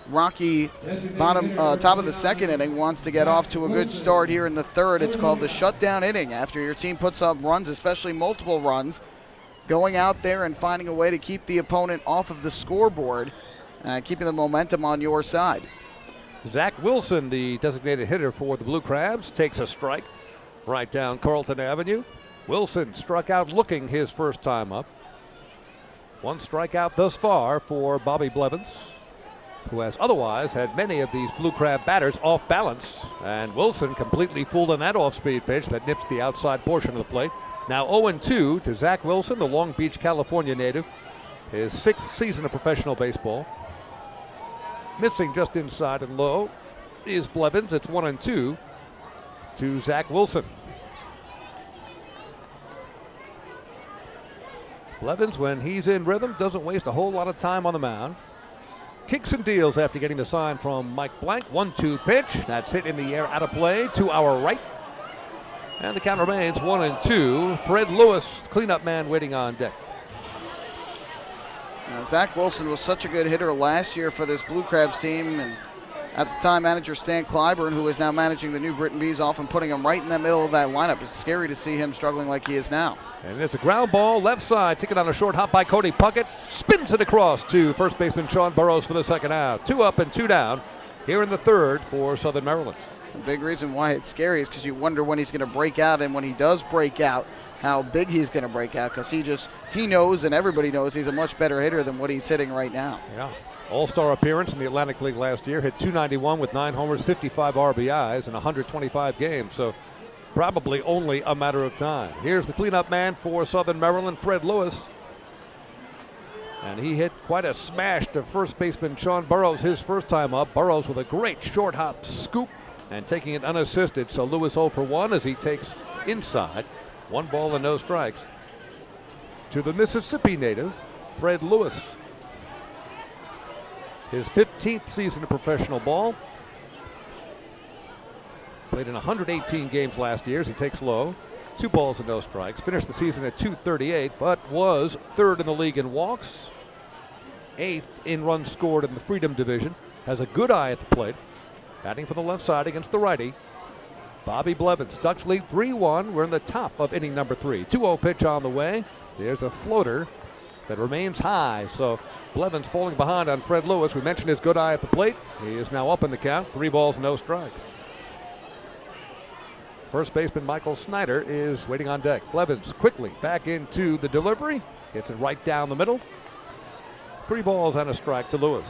rocky top of the second inning, wants to get off to a good start here in the third. It's called the shutdown inning. After your team puts up runs, especially multiple runs, going out there and finding a way to keep the opponent off of the scoreboard, keeping the momentum on your side.
Zach Wilson, the designated hitter for the Blue Crabs, takes a strike right down Carlton Avenue. Wilson struck out looking his first time up. 1 strikeout thus far for Bobby Blevins, who has otherwise had many of these Blue Crab batters off balance. And Wilson completely fooled on that off-speed pitch that nips the outside portion of the plate. Now 0-2 to Zach Wilson, the Long Beach, California native. His 6th season of professional baseball. Missing just inside and low is Blevins. It's 1-2 to Zach Wilson. Blevins, when he's in rhythm, doesn't waste a whole lot of time on the mound. Kicks and deals after getting the sign from Mike Blank. 1-2 pitch. That's hit in the air, out of play to our right. And the count remains 1-2. Fred Lewis, cleanup man, waiting on deck.
Zach Wilson was such a good hitter last year for this Blue Crabs team, and at the time manager Stan Clyburn, who is now managing the New Britain Bees, often putting him right in the middle of that lineup. It's scary to see him struggling like he is now.
And it's a ground ball left side, taken on a short hop by Cody Puckett, spins it across to first baseman Sean Burrows for the second out. 2 up and 2 down here in the third for Southern Maryland.
The big reason why it's scary is because you wonder when he's going to break out, and when he does break out, how big he's going to break out, because he knows, and everybody knows, he's a much better hitter than what he's hitting right now.
Yeah. All-star appearance in the Atlantic League last year, hit .291 with 9 homers, 55 RBIs in 125 games, so probably only a matter of time. Here's the cleanup man for Southern Maryland, Fred Lewis. And he hit quite a smash to first baseman Sean Burrows his first time up. Burrows with a great short hop scoop and taking it unassisted, so Lewis 0 for 1 as he takes inside. 1 ball and no strikes. to the Mississippi native, Fred Lewis. His 15th season of professional ball. Played in 118 games last year as he takes low. 2 balls and no strikes. Finished the season at .238, but was 3rd in the league in walks. 8th in runs scored in the Freedom Division. Has a good eye at the plate. Batting for the left side against the righty, Bobby Blevins. Ducks lead 3-1. We're in the top of inning number 3. 2-0 pitch on the way. There's a floater that remains high. So Blevins falling behind on Fred Lewis. We mentioned his good eye at the plate. He is now up in the count. 3 balls, no strikes. First baseman Michael Snyder is waiting on deck. Blevins quickly back into the delivery. Gets it right down the middle. 3 balls and a strike to Lewis.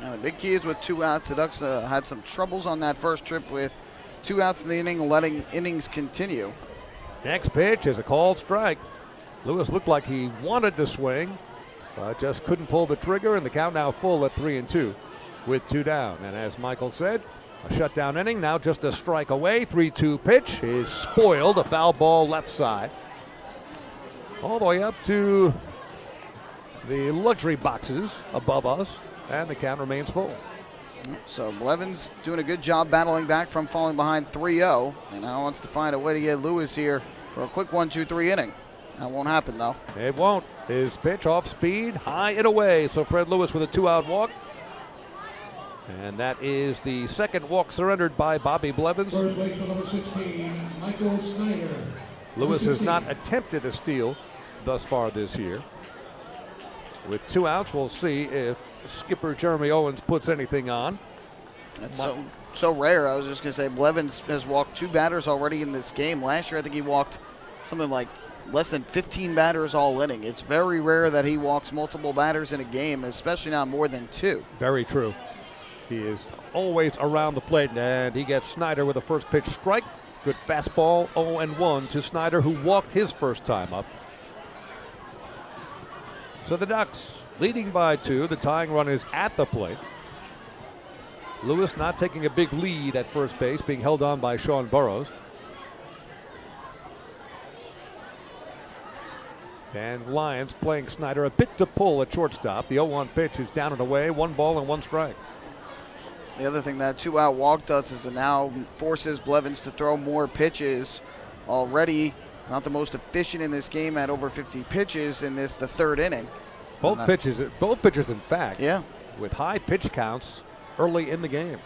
Now the big key is with 2 outs. The Ducks had some troubles on that first trip with 2 outs in the inning, letting innings continue.
Next pitch is a called strike. Lewis looked like he wanted to swing, but just couldn't pull the trigger, and the count now full at 3-2 with 2 down. And as Michael said, a shutdown inning, now just a strike away. 3-2 pitch is spoiled, a foul ball left side. All the way up to the luxury boxes above us, and the count remains full.
So Blevins doing a good job battling back from falling behind 3-0, and now wants to find a way to get Lewis here for a quick 1-2-3 inning. That won't happen, though.
It won't. His pitch off speed, high and away. So Fred Lewis with a 2-out walk. And that is the second walk surrendered by Bobby Blevins.
First baseman number 16, Michael Snyder.
Lewis has not attempted a steal thus far this year. With 2 outs, we'll see if skipper Jeremy Owens puts anything on.
That's so rare. I was just going to say Blevins has walked 2 batters already in this game. Last year, I think he walked something like less than 15 batters all inning. It's very rare that he walks multiple batters in a game, especially not more than 2.
Very true. He is always around the plate, and he gets Snyder with a first pitch strike. Good fastball, 0-1 to Snyder, who walked his first time up. So the Ducks leading by 2. The tying run is at the plate. Lewis not taking a big lead at first base, being held on by Sean Burrows. And Lions playing Snyder a bit to pull at shortstop. The 0-1 pitch is down and away. 1 ball and 1 strike.
The other thing that 2-out walk does is it now forces Blevins to throw more pitches. Already not the most efficient in this game at over 50 pitches in the 3rd inning.
Both pitchers, in fact,
yeah,
with high pitch counts early in the game.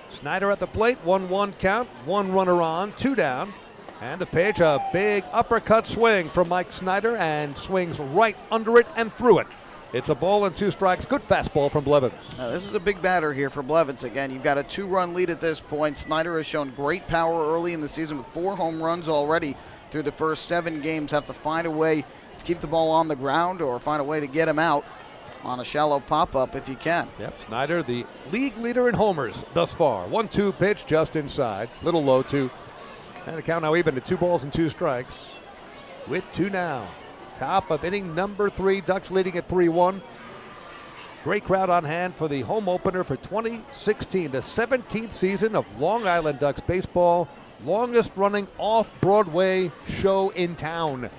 Snyder at the plate, 1-1 count, 1 runner on, 2 down. And the pitch, a big uppercut swing from Mike Snyder, and swings right under it and through it. It's a ball and 2 strikes. Good fastball from Blevins.
Now, this is a big batter here for Blevins. Again, you've got a 2-run lead at this point. Snyder has shown great power early in the season with 4 home runs already through the first 7 games. Have to find a way to keep the ball on the ground or find a way to get him out on a shallow pop-up if you can.
Yep, Snyder, the league leader in homers thus far. 1-2 pitch just inside. Little low, 2. And the count now even to 2 balls and 2 strikes with 2 now. Top of inning number 3. Ducks leading at 3-1. Great crowd on hand for the home opener for 2016, the 17th season of Long Island Ducks baseball. Longest running off-Broadway show in town.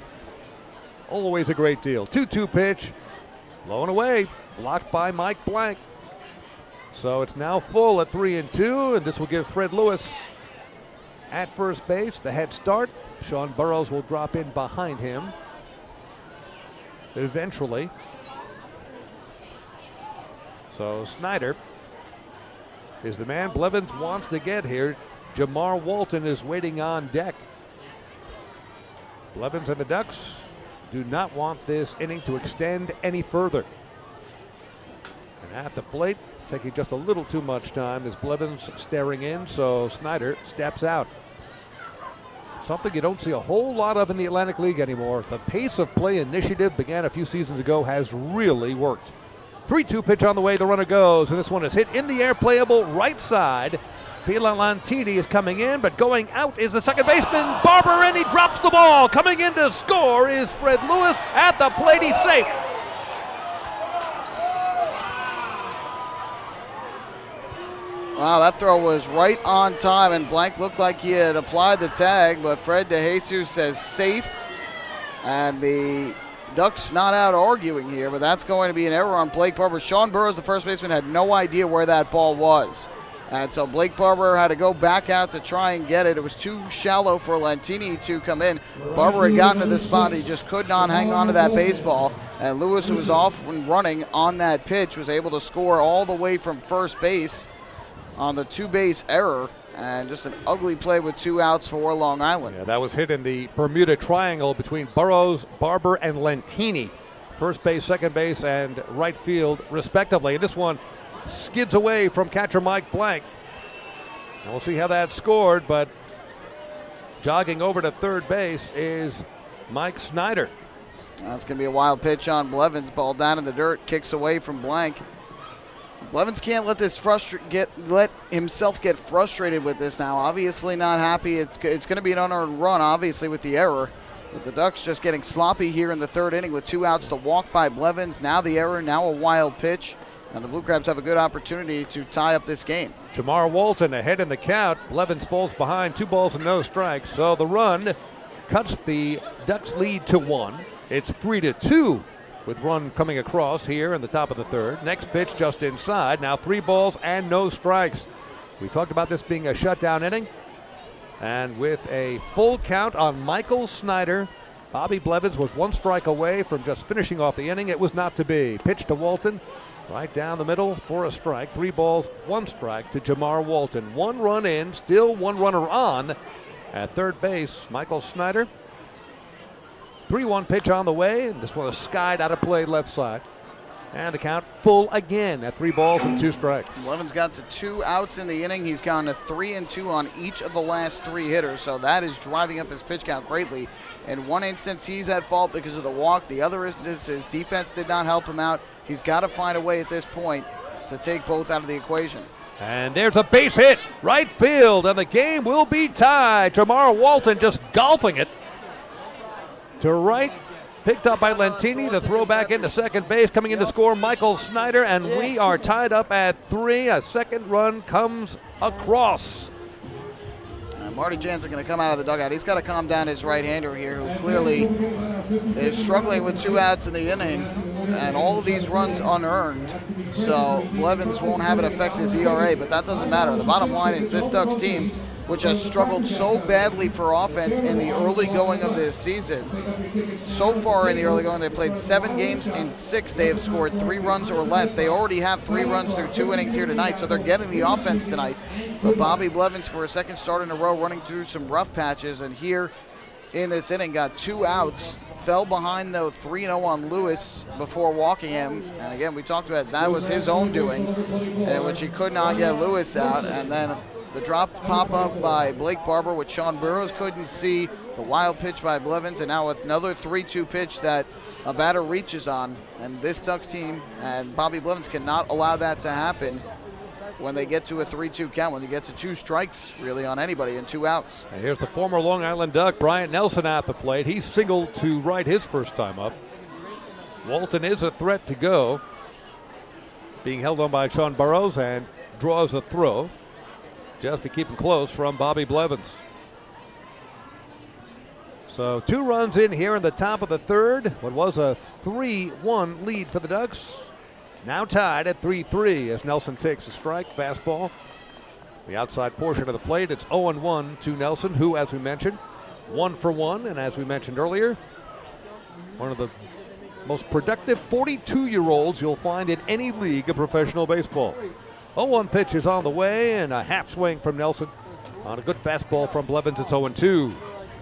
Always a great deal. 2-2 pitch. Low and away. Blocked by Mike Blank. So it's now full at 3-2, and this will give Fred Lewis at first base the head start. Sean Burrows will drop in behind him eventually. So Snyder is the man Blevins wants to get here. Jamar Walton is waiting on deck. Blevins and the Ducks do not want this inning to extend any further. And at the plate, taking just a little too much time as Blevins staring in, so Snyder steps out. Something you don't see a whole lot of in the Atlantic League anymore. The pace of play initiative began a few seasons ago has really worked. 3-2 pitch on the way, the runner goes, and this one is hit in the air, playable right side. Pilantini is coming in, but going out is the second baseman, Barber, and he drops the ball. Coming in to score is Fred Lewis. At the plate, he's safe.
Wow, that throw was right on time, and Blank looked like he had applied the tag, but Fred DeJesus says safe. And the Ducks not out arguing here, but that's going to be an error on Blake Barber. Sean Burrows, the first baseman, had no idea where that ball was. And so Blake Barber had to go back out to try and get it. It was too shallow for Lentini to come in. Barber had gotten to the spot. He just could not hang on to that baseball. And Lewis, who was off and running on that pitch, was able to score all the way from first base on the two-base error. And just an ugly play with 2 outs for Long Island.
Yeah, that was hit in the Bermuda Triangle between Burrows, Barber, and Lentini. First base, second base, and right field, respectively. And this one skids away from catcher Mike Blank. And we'll see how that's scored, but jogging over to third base is Mike Snyder.
That's going to be a wild pitch on Blevins. Ball down in the dirt, kicks away from Blank. Blevins can't let himself get frustrated with this now. Obviously not happy. It's going to be an unearned run, obviously, with the error. But the Ducks just getting sloppy here in the third inning with 2 outs to walk by Blevins. Now the error, now a wild pitch. And the Blue Crabs have a good opportunity to tie up this game.
Jamar Walton ahead in the count. Blevins falls behind, 2 balls and no strikes. So the run cuts the Ducks lead to 1. It's 3-2 with run coming across here in the top of the third. Next pitch just inside. Now 3 balls and no strikes. We talked about this being a shutdown inning. And with a full count on Michael Snyder, Bobby Blevins was 1 strike away from just finishing off the inning. It was not to be. Pitch to Walton. Right down the middle for a strike. 3 balls, 1 strike to Jamar Walton. 1 run in, still 1 runner on at third base. Michael Snyder. 3-1 pitch on the way, and this one is skied out of play left side. And the count full again at 3 balls and 2 strikes.
Blevins got to 2 outs in the inning. He's gone to 3-2 on each of the last 3 hitters, so that is driving up his pitch count greatly. In one instance, he's at fault because of the walk. The other instance, his defense did not help him out. He's got to find a way at this point to take both out of the equation.
And there's a base hit, right field, and the game will be tied. Jamar Walton just golfing it to right. Picked up by Lentini. The throw back into second base. Coming in to score, Michael Snyder. And we are tied up at 3. A second run comes across.
Marty Jansen going to come out of the dugout. He's got to calm down his right-hander here, who clearly is struggling with 2 outs in the inning. And all of these runs unearned. So Blevins won't have it affect his ERA, but that doesn't matter. The bottom line is this Ducks team, which has struggled so badly for offense in the early going of this season. So far in the early going, they played 7 games. In 6, they have scored 3 runs or less. They already have 3 runs through 2 innings here tonight, so they're getting the offense tonight. But Bobby Blevins, for a second start in a row, running through some rough patches, and here in this inning got 2 outs. Fell behind, though, 3-0 on Lewis before walking him. And again, we talked about that was his own doing, in which he could not get Lewis out. And then the drop pop-up by Blake Barber, which Sean Burrows couldn't see. The wild pitch by Blevins, and now another 3-2 pitch that a batter reaches on. And this Ducks team and Bobby Blevins cannot allow that to happen when they get to a 3-2 count, when you get to 2 strikes, really, on anybody and 2 outs.
And here's the former Long Island Duck, Bryant Nelson, at the plate. He singled to right his first time up. Walton is a threat to go. Being held on by Sean Burrows, and draws a throw just to keep him close from Bobby Blevins. So 2 runs in here in the top of the third. What was a 3-1 lead for the Ducks. Now tied at 3-3 as Nelson takes a strike, fastball. The outside portion of the plate, it's 0-1 to Nelson, who, as we mentioned, 1 for 1. And as we mentioned earlier, one of the most productive 42-year-olds you'll find in any league of professional baseball. 0-1 pitch is on the way, and a half swing from Nelson on a good fastball from Blevins. It's 0-2.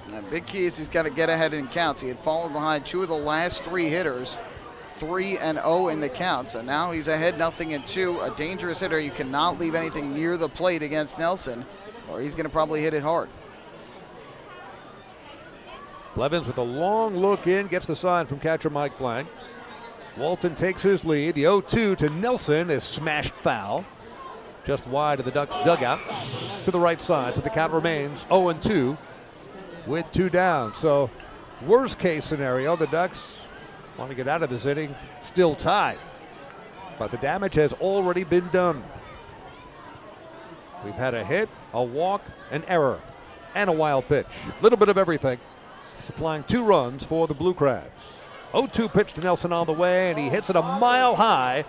The big key is he's got to get ahead in counts. He had fallen behind 2 of the last 3 hitters. 3-0 in the count. So now he's ahead 0-2. A dangerous hitter. You cannot leave anything near the plate against Nelson, or he's going to probably hit it hard.
Blevins with a long look in, gets the sign from catcher Mike Blank. Walton takes his lead. The 0-2 to Nelson is smashed foul. Just wide of the Ducks dugout to the right side. So the count remains 0-2 with 2 down. So worst case scenario, the Ducks want to get out of this inning still tied, but the damage has already been done. We've had a hit, a walk, an error, and a wild pitch. Little bit of everything. Supplying 2 runs for the Blue Crabs. 0-2 pitch to Nelson on the way, and he hits it a mile high.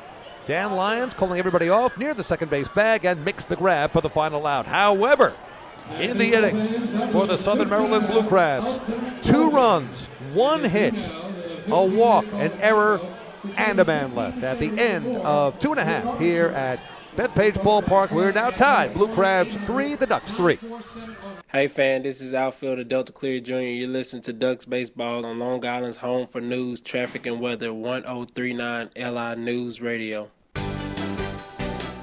Dan Lyons calling everybody off near the second base bag and makes the grab for the final out. However, in the inning for the Southern Maryland Blue Crabs, 2 runs, 1 hit, a walk, an error, and a man left. At the end of 2.5 here at Bethpage Ballpark, we're now tied. Blue Crabs 3, the Ducks 3.
Hey fan, this is outfielder Delta Clear Jr. You're listening to Ducks Baseball on Long Island's home for news, traffic, and weather, 1039 LI News Radio.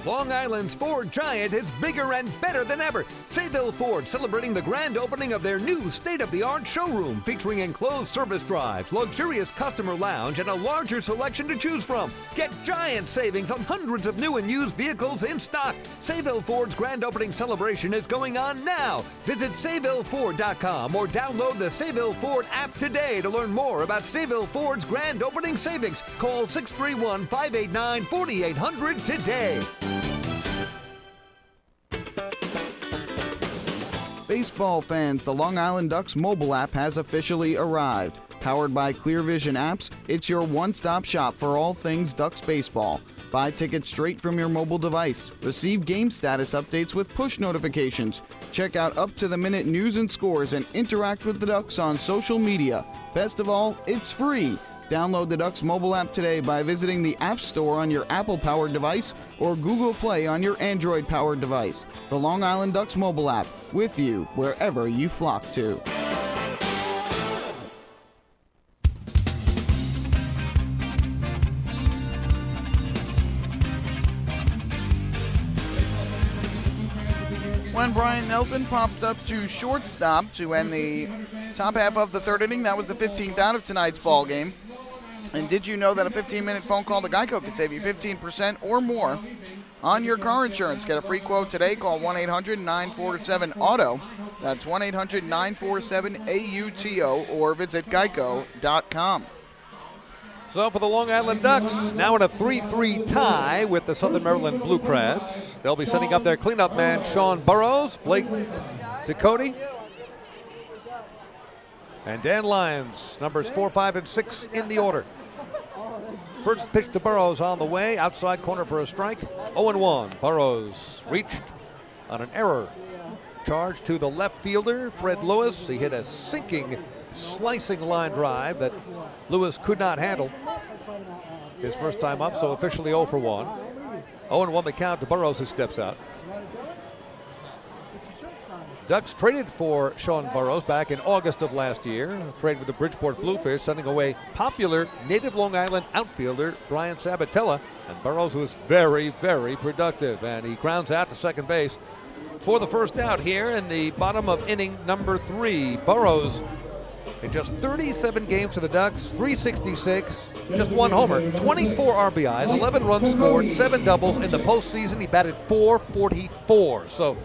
Long Island's Ford Giant is bigger and better than ever. Sayville Ford celebrating the grand opening of their new state-of-the-art showroom featuring enclosed service drives, luxurious customer lounge, and a larger selection to choose from. Get giant savings on hundreds of new and used vehicles in stock. Sayville Ford's grand opening celebration is going on now. Visit SayvilleFord.com or download the Sayville Ford app today to learn more about Sayville Ford's grand opening savings. Call 631-589-4800 today.
Baseball fans, the Long Island Ducks mobile app has officially arrived. Powered by ClearVision Apps, it's your one-stop shop for all things Ducks baseball. Buy tickets straight from your mobile device. Receive game status updates with push notifications. Check out up-to-the-minute news and scores and interact with the Ducks on social media. Best of all, it's free. Download the Ducks mobile app today by visiting the App Store on your Apple-powered device or Google Play on your Android-powered device. The Long Island Ducks mobile app, with you wherever you flock to. When Brian Nelson popped up to shortstop to end the top half of the 3rd inning, that was the 15th out of tonight's ball game. And did you know that a 15-minute phone call to Geico could save you 15% or more on your car insurance? Get a free quote today. Call 1-800-947-AUTO. That's 1-800-947-AUTO or visit geico.com.
So for the Long Island Ducks, now in a 3-3 tie with the Southern Maryland Blue Crabs. They'll be sending up their cleanup man, Sean Burrows, Blake Cicotti, and Dan Lyons, numbers 4, 5, and 6 in the order. First pitch to Burrows on the way, outside corner for a strike. 0-1. Burrows reached on an error. Charge to the left fielder, Fred Lewis. He hit a sinking, slicing line drive that Lewis could not handle his first time up, so officially 0 for 1. 0-1 the count to Burrows, who steps out. Ducks traded for Sean Burrows back in August of last year. Trade with the Bridgeport Bluefish, sending away popular native Long Island outfielder Brian Sabatella. And Burrows was very, very productive. And he grounds out to second base for the first out here in the bottom of inning number 3. Burrows, in just 37 games for the Ducks, 366, just 1 homer, 24 RBIs, 11 runs scored, 7 doubles. In the postseason, he batted .444. So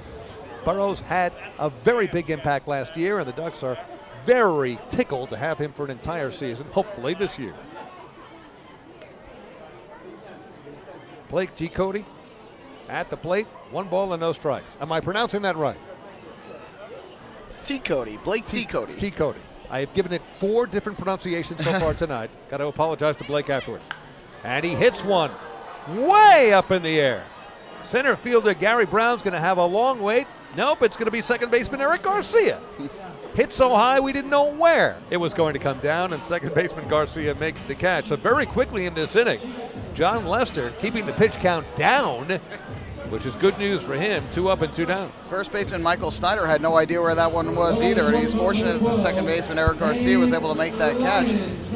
Burrows had a very big impact last year, and the Ducks are very tickled to have him for an entire season, hopefully this year. Blake Cicotti at the plate, 1 ball and no strikes. Am I pronouncing that right?
Cicotti, Blake Cicotti.
Cicotti. I have given it 4 different pronunciations so far tonight. Got to apologize to Blake afterwards. And he hits one way up in the air. Center fielder Gary Brown's going to have a long wait. Nope, it's going to be second baseman Eric Garcia. Hit so high we didn't know where it was going to come down, and second baseman Garcia makes the catch. So very quickly in this inning, John Lester keeping the pitch count down, which is good news for him. 2 up and 2 down.
First baseman Michael Snyder had no idea where that one was either, and he's fortunate that the second baseman Eric Garcia was able to make that catch.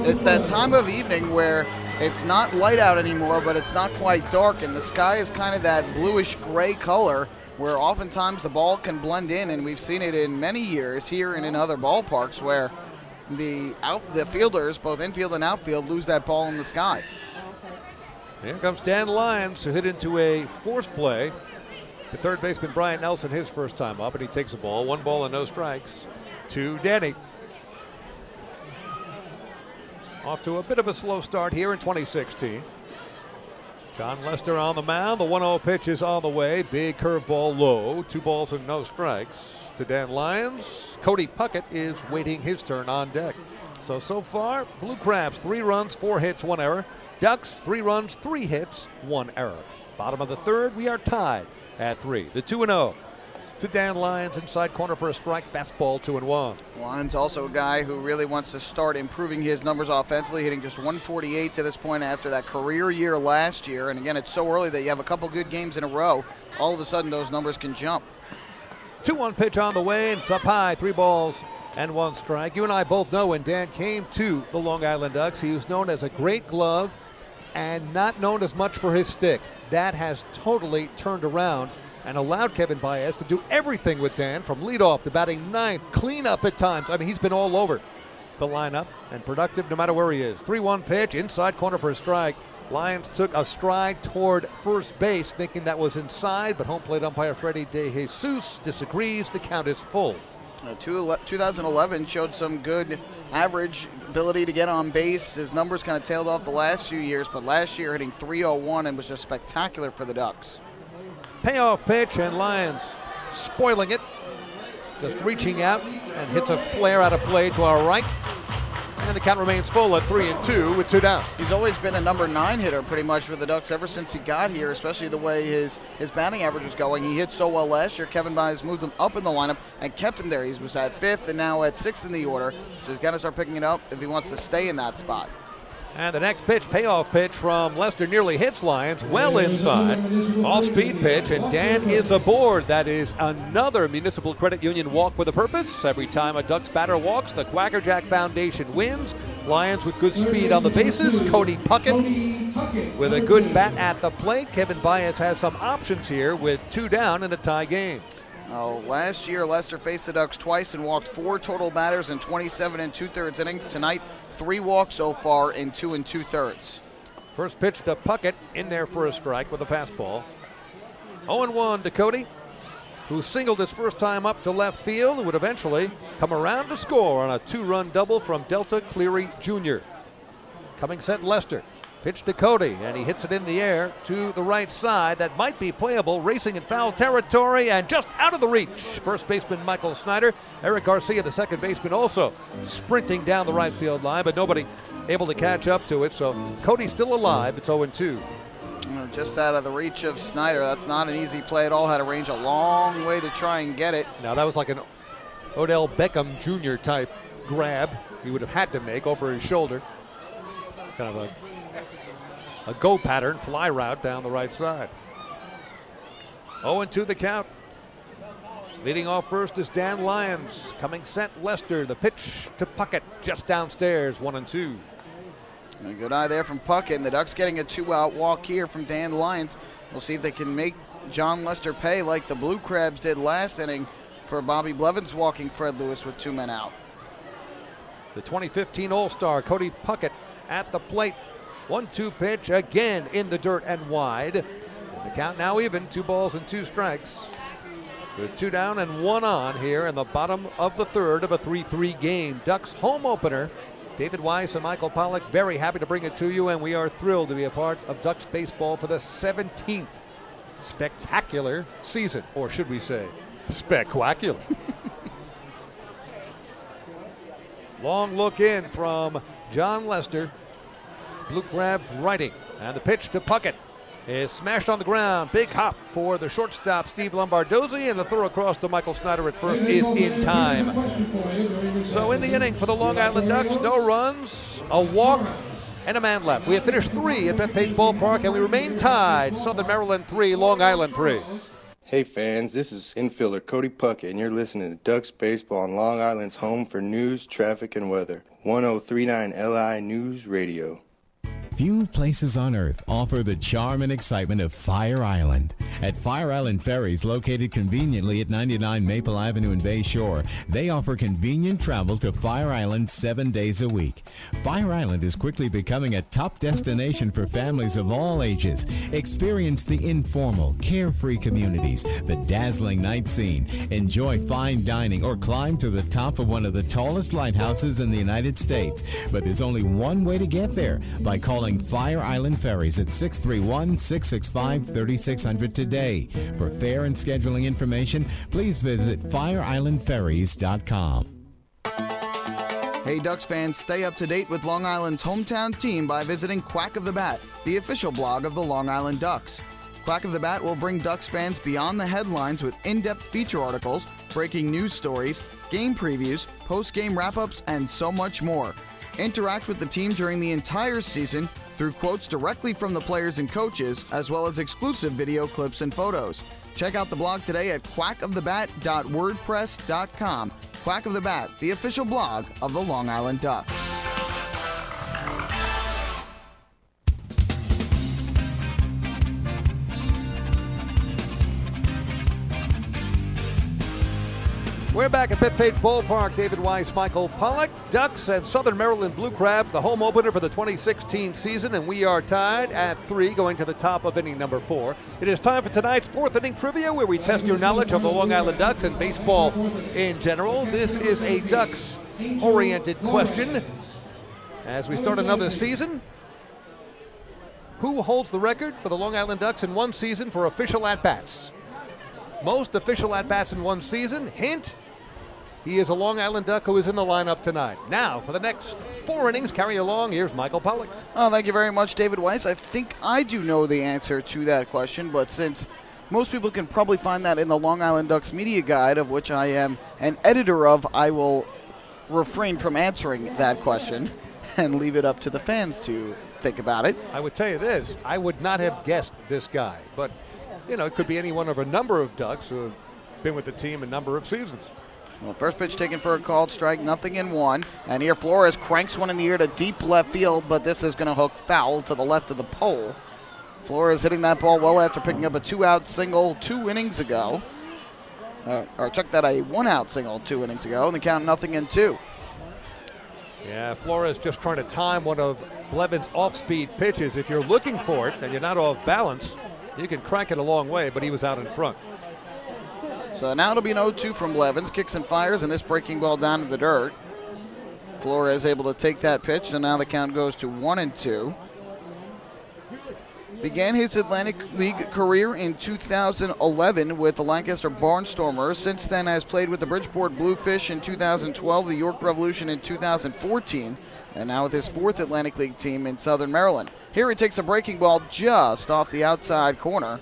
It's that time of evening where it's not white out anymore, but it's not quite dark, and the sky is kind of that bluish gray color where oftentimes the ball can blend in, and we've seen it in many years here and in other ballparks where the fielders, both infield and outfield, lose that ball in the sky.
Here comes Dan Lyons, who hit into a force play. The third baseman Brian Nelson, his first time up, and he takes a ball. 1 ball and no strikes to Danny. Off to a bit of a slow start here in 2016. John Lester on the mound. The 1-0 pitch is on the way. Big curveball low. 2 balls and no strikes to Dan Lyons. Cody Puckett is waiting his turn on deck. So far, Blue Crabs 3 runs, 4 hits, 1 error. Ducks 3 runs, 3 hits, 1 error. Bottom of the third, we are tied at 3. The 2-0 to Dan Lyons, inside corner for a strike. Fastball 2-1.
Lyons also a guy who really wants to start improving his numbers offensively, hitting just 148 to this point after that career year last year. And again, it's so early that you have a couple good games in a row. All of a sudden, those numbers can jump.
2-1 pitch on the way, and it's up high. 3 balls and 1 strike. You and I both know when Dan came to the Long Island Ducks, he was known as a great glove and not known as much for his stick. That has totally turned around and allowed Kevin Baez to do everything with Dan, from leadoff to batting ninth, clean up at times. I mean, he's been all over the lineup and productive no matter where he is. 3-1 pitch, inside corner for a strike. Lyons took a stride toward first base, thinking that was inside, but home plate umpire Freddie De Jesus disagrees. The count is full.
2011 showed some good average ability to get on base. His numbers kind of tailed off the last few years, but last year hitting .301 and was just spectacular for the Ducks.
Payoff pitch, and Lyons spoiling it. Just reaching out and hits a flare out of play to our right. And the count remains full at 3-2 with 2 down.
He's always been a number 9 hitter pretty much for the Ducks ever since he got here, especially the way his batting average was going. He hit so well last year. Kevin Baez moved him up in the lineup and kept him there. He was at 5th and now at 6th in the order. So he's got to start picking it up if he wants to stay in that spot.
And the next pitch, payoff pitch from Lester, nearly hits Lyons, well inside. Off-speed pitch, and Dan is aboard. That is another Municipal Credit Union walk with a purpose. Every time a Ducks batter walks, the Quackerjack Foundation wins. Lyons with good speed on the bases. Cody Puckett with a good bat at the plate. Kevin Baez has some options here with 2 down in a tie game.
Last year, Lester faced the Ducks twice and walked 4 total batters in 27 2/3 innings. Tonight, 3 walks so far in 2 2/3.
First pitch to Puckett, in there for a strike with a fastball. 0-1 to Cody, who singled his first time up to left field and would eventually come around to score on a 2-run double from Delta Cleary Jr. Coming set Lester. Pitch to Cody, and he hits it in the air to the right side. That might be playable, racing in foul territory and just out of the reach. First baseman Michael Snyder. Eric Garcia, the second baseman, also sprinting down the right field line, but nobody able to catch up to it. So Cody's still alive. It's 0-2.
Just out of the reach of Snyder. That's not an easy play at all. Had to range a long way to try and get it.
Now that was like an Odell Beckham Jr. type grab he would have had to make over his shoulder. Kind of a go pattern, fly route down the right side. 0-2 the count. Leading off first is Dan Lyons. Coming set Lester. The pitch to Puckett just downstairs, 1-2.
A good eye there from Puckett, and the Ducks getting a 2-out walk here from Dan Lyons. We'll see if they can make John Lester pay like the Blue Crabs did last inning for Bobby Blevins walking Fred Lewis with 2 men out.
The 2015 All-Star Cody Puckett at the plate. 1-2 pitch again in the dirt and wide. And the count now even, 2 balls and 2 strikes. With 2 down and 1 on here in the bottom of the third of a 3-3 game. Ducks home opener. David Weiss and Michael Pollack very happy to bring it to you, and we are thrilled to be a part of Ducks baseball for the 17th spectacular season, or should we say spectacular. Long look in from John Lester. Blue Crabs righty, and the pitch to Puckett is smashed on the ground. Big hop for the shortstop Steve Lombardozzi, and the throw across to Michael Snyder at first is in time. So in the inning for the Long Island Ducks, no runs, a walk, and a man left. We have finished 3 at Bethpage Ballpark, and we remain tied. Southern Maryland 3, Long Island 3.
Hey fans, this is infielder Cody Puckett, and you're listening to Ducks Baseball on Long Island's home for news, traffic, and weather. 1039 LI News Radio.
Few places on earth offer the charm and excitement of Fire Island.
At Fire Island Ferries, located conveniently at 99 Maple Avenue in Bay Shore, they offer convenient travel to Fire Island 7 days a week. Fire Island is quickly becoming a top destination for families of all ages. Experience the informal, carefree communities, the dazzling night scene, enjoy fine dining, or climb to the top of one of the tallest lighthouses in the United States. But there's only one way to get there, by calling Fire Island Ferries at 631-665-3600 today. For fare and scheduling information, please visit fireislandferries.com.
Hey Ducks fans, stay up to date with Long Island's hometown team by visiting Quack of the Bat, the official blog of the Long Island Ducks. Quack of the Bat will bring Ducks fans beyond the headlines with in-depth feature articles, breaking news stories, game previews, post-game wrap-ups, and so much more. Interact with the team during the entire season through quotes directly from the players and coaches, as well as exclusive video clips and photos. Check out the blog today at quackofthebat.wordpress.com. Quack of the Bat, the official blog of the Long Island Ducks.
We're back at Bethpage Ballpark. David Weiss, Michael Pollock, Ducks and Southern Maryland Blue Crabs, the home opener for the 2016 season, and we are tied at 3 going to the top of inning number 4. It is time for tonight's 4th inning trivia, where we test your knowledge of the Long Island Ducks and baseball in general. This is a Ducks-oriented question. As we start another season, who holds the record for the Long Island Ducks in one season for official at-bats? Most official at-bats in one season. Hint, he is a Long Island Duck who is in the lineup tonight. Now, for the next 4 innings, carry along, here's Michael Pollock.
Oh, thank you very much, David Weiss. I think I do know the answer to that question, but since most people can probably find that in the Long Island Ducks media guide, of which I am an editor of, I will refrain from answering that question and leave it up to the fans to think about it.
I would tell you this, I would not have guessed this guy, but you know, it could be any one of a number of Ducks who have been with the team a number of seasons.
Well, first pitch taken for a called strike, 0-1. And here Flores cranks one in the air to deep left field, but this is going to hook foul to the left of the pole. Flores hitting that ball well after picking up a 2-out single 2 innings ago. Or took that a 1-out single 2 innings ago, and the count 0-2.
Yeah, Flores just trying to time one of Levin's off-speed pitches. If you're looking for it and you're not off balance, you can crank it a long way, but he was out in front.
So now it'll be an 0-2 from Blevins. Kicks and fires, and this breaking ball down to the dirt. Flores able to take that pitch, and now the count goes to 1-2. Began his Atlantic League career in 2011 with the Lancaster Barnstormers. Since then has played with the Bridgeport Bluefish in 2012, the York Revolution in 2014, and now with his 4th Atlantic League team in Southern Maryland. Here he takes a breaking ball just off the outside corner.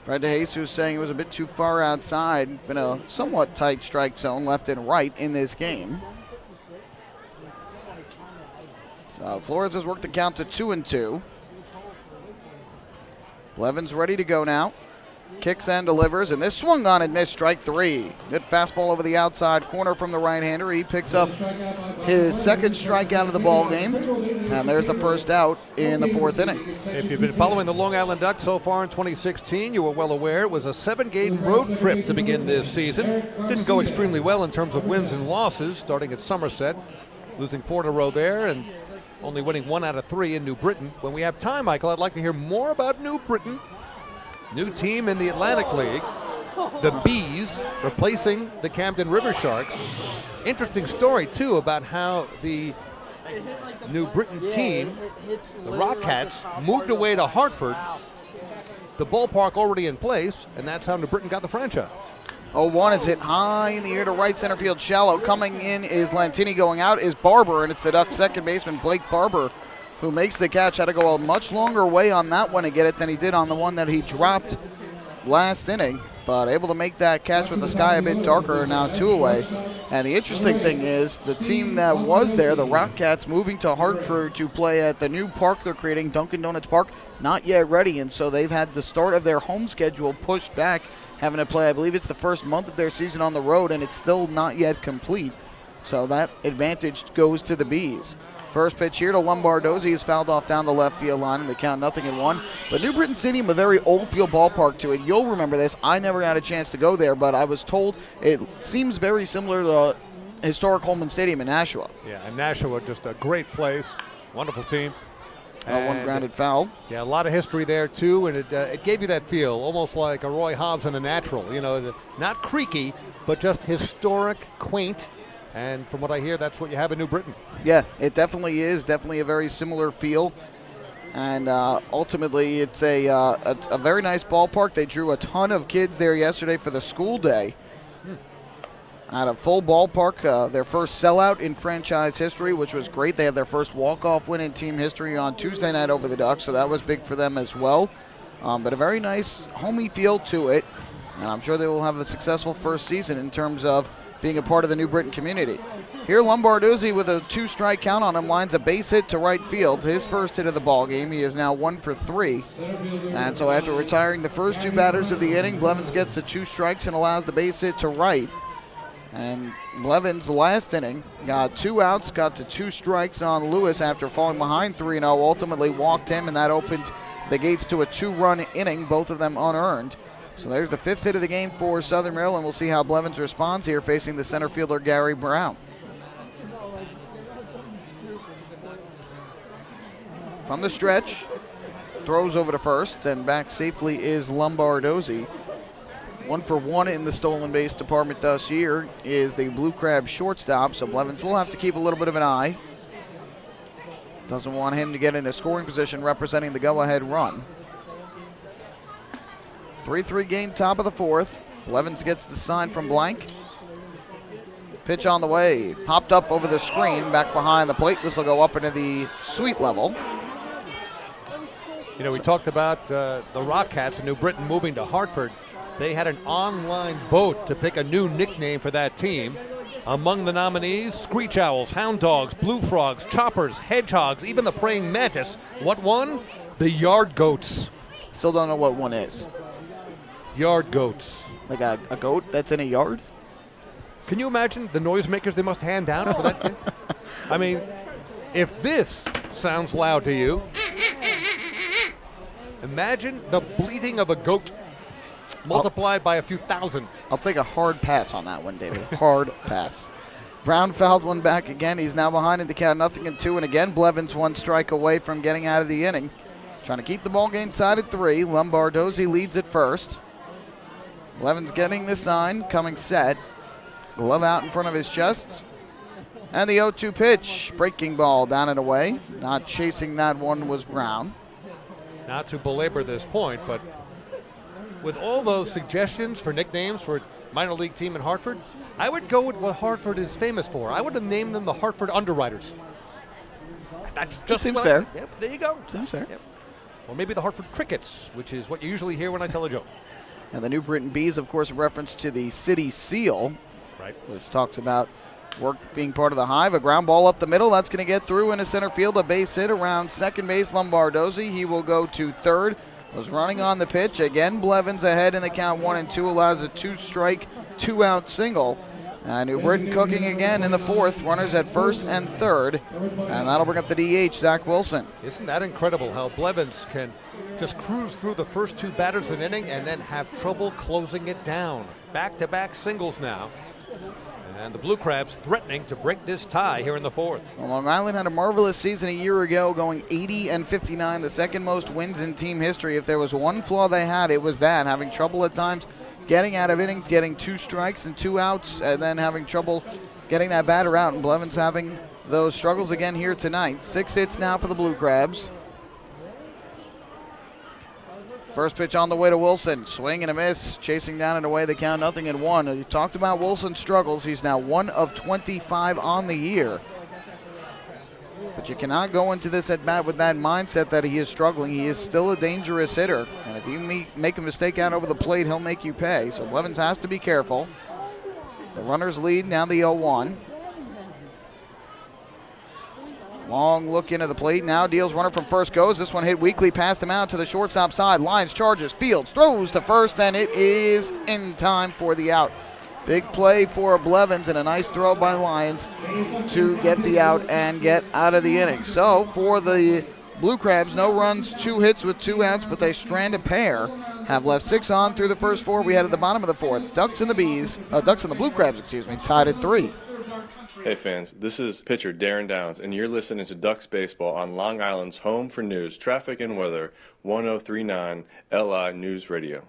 Fred DeJesus saying it was a bit too far outside. Been a somewhat tight strike zone left and right in this game. So Flores has worked the count to 2-2. Blevins ready to go now. Kicks and delivers, and this swung on and missed, strike 3. Good fastball over the outside corner from the right-hander. He picks up his 2nd strikeout of the ball game, and there's the first out in the 4th inning.
If you've been following the Long Island Ducks so far in 2016, you are well aware it was a 7-game road trip to begin this season. Didn't go extremely well in terms of wins and losses, starting at Somerset, losing 4 in a row there, and only winning 1 out of 3 in New Britain. When we have time, Michael, I'd like to hear more about New Britain. New team in the Atlantic League, the Bees replacing the Camden River Sharks. Interesting story, too, about how the New Britain team, the Rockcats, moved away to Hartford, the ballpark already in place, and that's how New Britain got the franchise.
0-1 is hit high in the air to right center field, shallow. Coming in is Lantini, going out is Barber, and it's the Ducks' second baseman, Blake Barber, who makes the catch. Had to go a much longer way on that one to get it than he did on the one that he dropped last inning, but able to make that catch with the sky a bit darker, now 2 away. And the interesting thing is the team that was there, the Rockcats, moving to Hartford to play at the new park they're creating, Dunkin' Donuts Park, not yet ready, and so they've had the start of their home schedule pushed back, having to play, I believe it's the first month of their season on the road, and it's still not yet complete. So that advantage goes to the Bees. First pitch here to Lombardozzi is fouled off down the left field line, and they count 0-1. But New Britain Stadium, a very old field ballpark to it. You'll remember this. I never had a chance to go there, but I was told it seems very similar to historic Holman Stadium in Nashua.
Yeah, and Nashua, just a great place, wonderful team.
One grounded foul.
Yeah, a lot of history there too, and it gave you that feel, almost like a Roy Hobbs and a natural. You know, not creaky, but just historic, quaint. And from what I hear, that's what you have in New Britain.
Yeah, it definitely is. Definitely a very similar feel. And ultimately, it's a very nice ballpark. They drew a ton of kids there yesterday for the school day. At a full ballpark, their first sellout in franchise history, which was great. They had their first walk-off win in team history on Tuesday night over the Ducks, so that was big for them as well. But a very nice homey feel to it, and I'm sure they will have a successful first season in terms of being a part of the New Britain community. Here, Lombardozzi with a 2-strike count on him lines a base hit to right field. His first hit of the ball game. He is now 1 for 3. And so after retiring the first 2 batters of the inning, Blevins gets the 2 strikes and allows the base hit to right. And Blevins last inning got 2 outs, got to 2 strikes on Lewis after falling behind 3-0, ultimately walked him, and that opened the gates to a 2-run inning, both of them unearned. So there's the 5th hit of the game for Southern Maryland. We'll see how Blevins responds here facing the center fielder Gary Brown. From the stretch, throws over to first, and back safely is Lombardozzi. 1 for 1 in the stolen base department this year is the Blue Crab shortstop, so Blevins will have to keep a little bit of an eye. Doesn't want him to get in a scoring position representing the go-ahead run. 3-3 game, top of the 4th. Blevins gets the sign from Blank. Pitch on the way, popped up over the screen, back behind the plate. This will go up into the suite level.
You know, we talked about the Rockcats in New Britain moving to Hartford. They had an online vote to pick a new nickname for that team. Among the nominees, Screech Owls, Hound Dogs, Blue Frogs, Choppers, Hedgehogs, even the Praying Mantis. What won? The Yard Goats.
Still don't know what one is.
Yard Goats.
Like a goat that's in a yard?
Can you imagine the noisemakers they must hand down for that game? I mean, if this sounds loud to you, imagine the bleating of a goat multiplied by a few thousand.
I'll take a hard pass on that one, David. Hard pass. Brown fouled one back again. He's now behind in the count 0-2. And again, Blevins 1 strike away from getting out of the inning. Trying to keep the ball game tied at 3. Lombardozzi leads at first. Blevins getting the sign, coming set. Glove out in front of his chest. And the 0-2 pitch. Breaking ball down and away. Not chasing that one was Brown.
Not to belabor this point, but with all those suggestions for nicknames for minor league team in Hartford, I would go with what Hartford is famous for. I would have named them the Hartford Underwriters. That's just
seems fair.
Yep, there you go.
Seems fair.
Yep. Or maybe the Hartford Crickets, which is what you usually hear when I tell a joke.
And the New Britain Bees, of course, a reference to the city seal,
right,
which talks about work being part of the hive. A ground ball up the middle. That's going to get through into center field. A base hit around second base. Lombardozzi. He will go to third. Was running on the pitch. Again, Blevins ahead in the count 1-2. Allows a 2-strike, 2-out single. New Britain cooking again in the 4th. Runners at first and third. And that'll bring up the DH, Zach Wilson.
Isn't that incredible how Blevins can just cruise through the first 2 batters of an inning and then have trouble closing it down? Back-to-back singles now. And the Blue Crabs threatening to break this tie here in the 4th.
Well, Long Island had a marvelous season a year ago, going 80-59, the second most wins in team history. If there was one flaw they had, it was that, having trouble at times getting out of innings, getting 2 strikes and 2 outs, and then having trouble getting that batter out. And Blevins having those struggles again here tonight. 6 hits now for the Blue Crabs. First pitch on the way to Wilson. Swing and a miss. Chasing down and away the count 0-1. You talked about Wilson's struggles. He's now 1 of 25 on the year. But you cannot go into this at bat with that mindset that he is struggling. He is still a dangerous hitter. And if you make a mistake out over the plate, he'll make you pay. So Blevins has to be careful. The runners lead, now the 0-1. Long look into the plate. Now deals runner from first goes. This one hit weakly past him out to the shortstop side. Lines, charges, fields, throws to first, and it is in time for the out. Big play for Blevins and a nice throw by Lions to get the out and get out of the inning. So for the Blue Crabs, no runs, 2 hits with 2 outs, but they strand a pair. Have left 6 on through the first 4. We head at the bottom of the 4th. Ducks and the Blue Crabs, tied at 3.
Hey fans, this is pitcher Darren Downs, and you're listening to Ducks Baseball on Long Island's home for news, traffic, and weather, 1039 LI News Radio.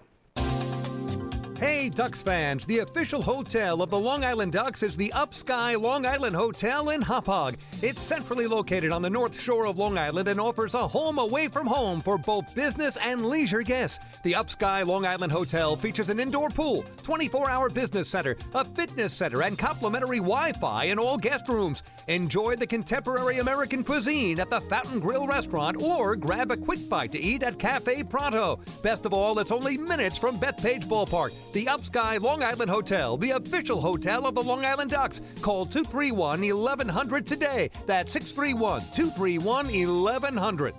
Hey, Ducks fans, the official hotel of the Long Island Ducks is the Upsky Long Island Hotel in Hauppauge. It's centrally located on the north shore of Long Island and offers a home away from home for both business and leisure guests. The Upsky Long Island Hotel features an indoor pool, 24-hour business center, a fitness center, and complimentary Wi-Fi in all guest rooms. Enjoy the contemporary American cuisine at the Fountain Grill restaurant or grab a quick bite to eat at Cafe Pronto. Best of all, it's only minutes from Bethpage Ballpark. The Upsky Long Island Hotel, the official hotel of the Long Island Ducks. Call 231-1100 today. That's 631-231-1100.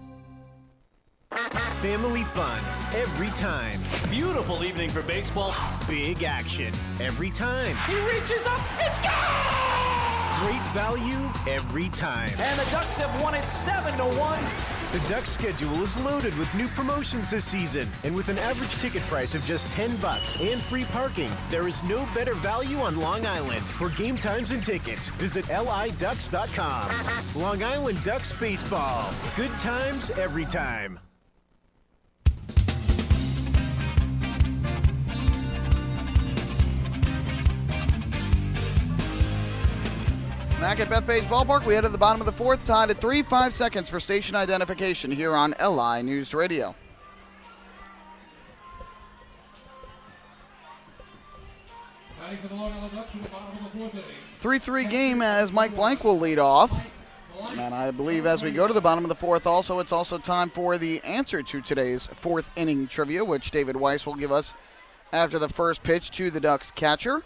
Family fun every time. Beautiful evening for baseball. Big action every time. He reaches up, it's gone! Great value every time.
And the Ducks have won it 7-1.
The Ducks schedule is loaded with new promotions this season, and with an average ticket price of just $10 and free parking, there is no better value on Long Island. For game times and tickets, visit liducks.com. Long Island Ducks baseball. Good times every time.
Back at Bethpage Ballpark, we head to the bottom of the 4th, tied at 3. 5 seconds for station identification here on LI News Radio.
Batting for the Long Island Ducks in the bottom of the 4th inning.
3-3 game as Mike Blank will lead off. And I believe as we go to the bottom of the 4th also, it's also time for the answer to today's 4th inning trivia, which David Weiss will give us after the first pitch to the Ducks catcher.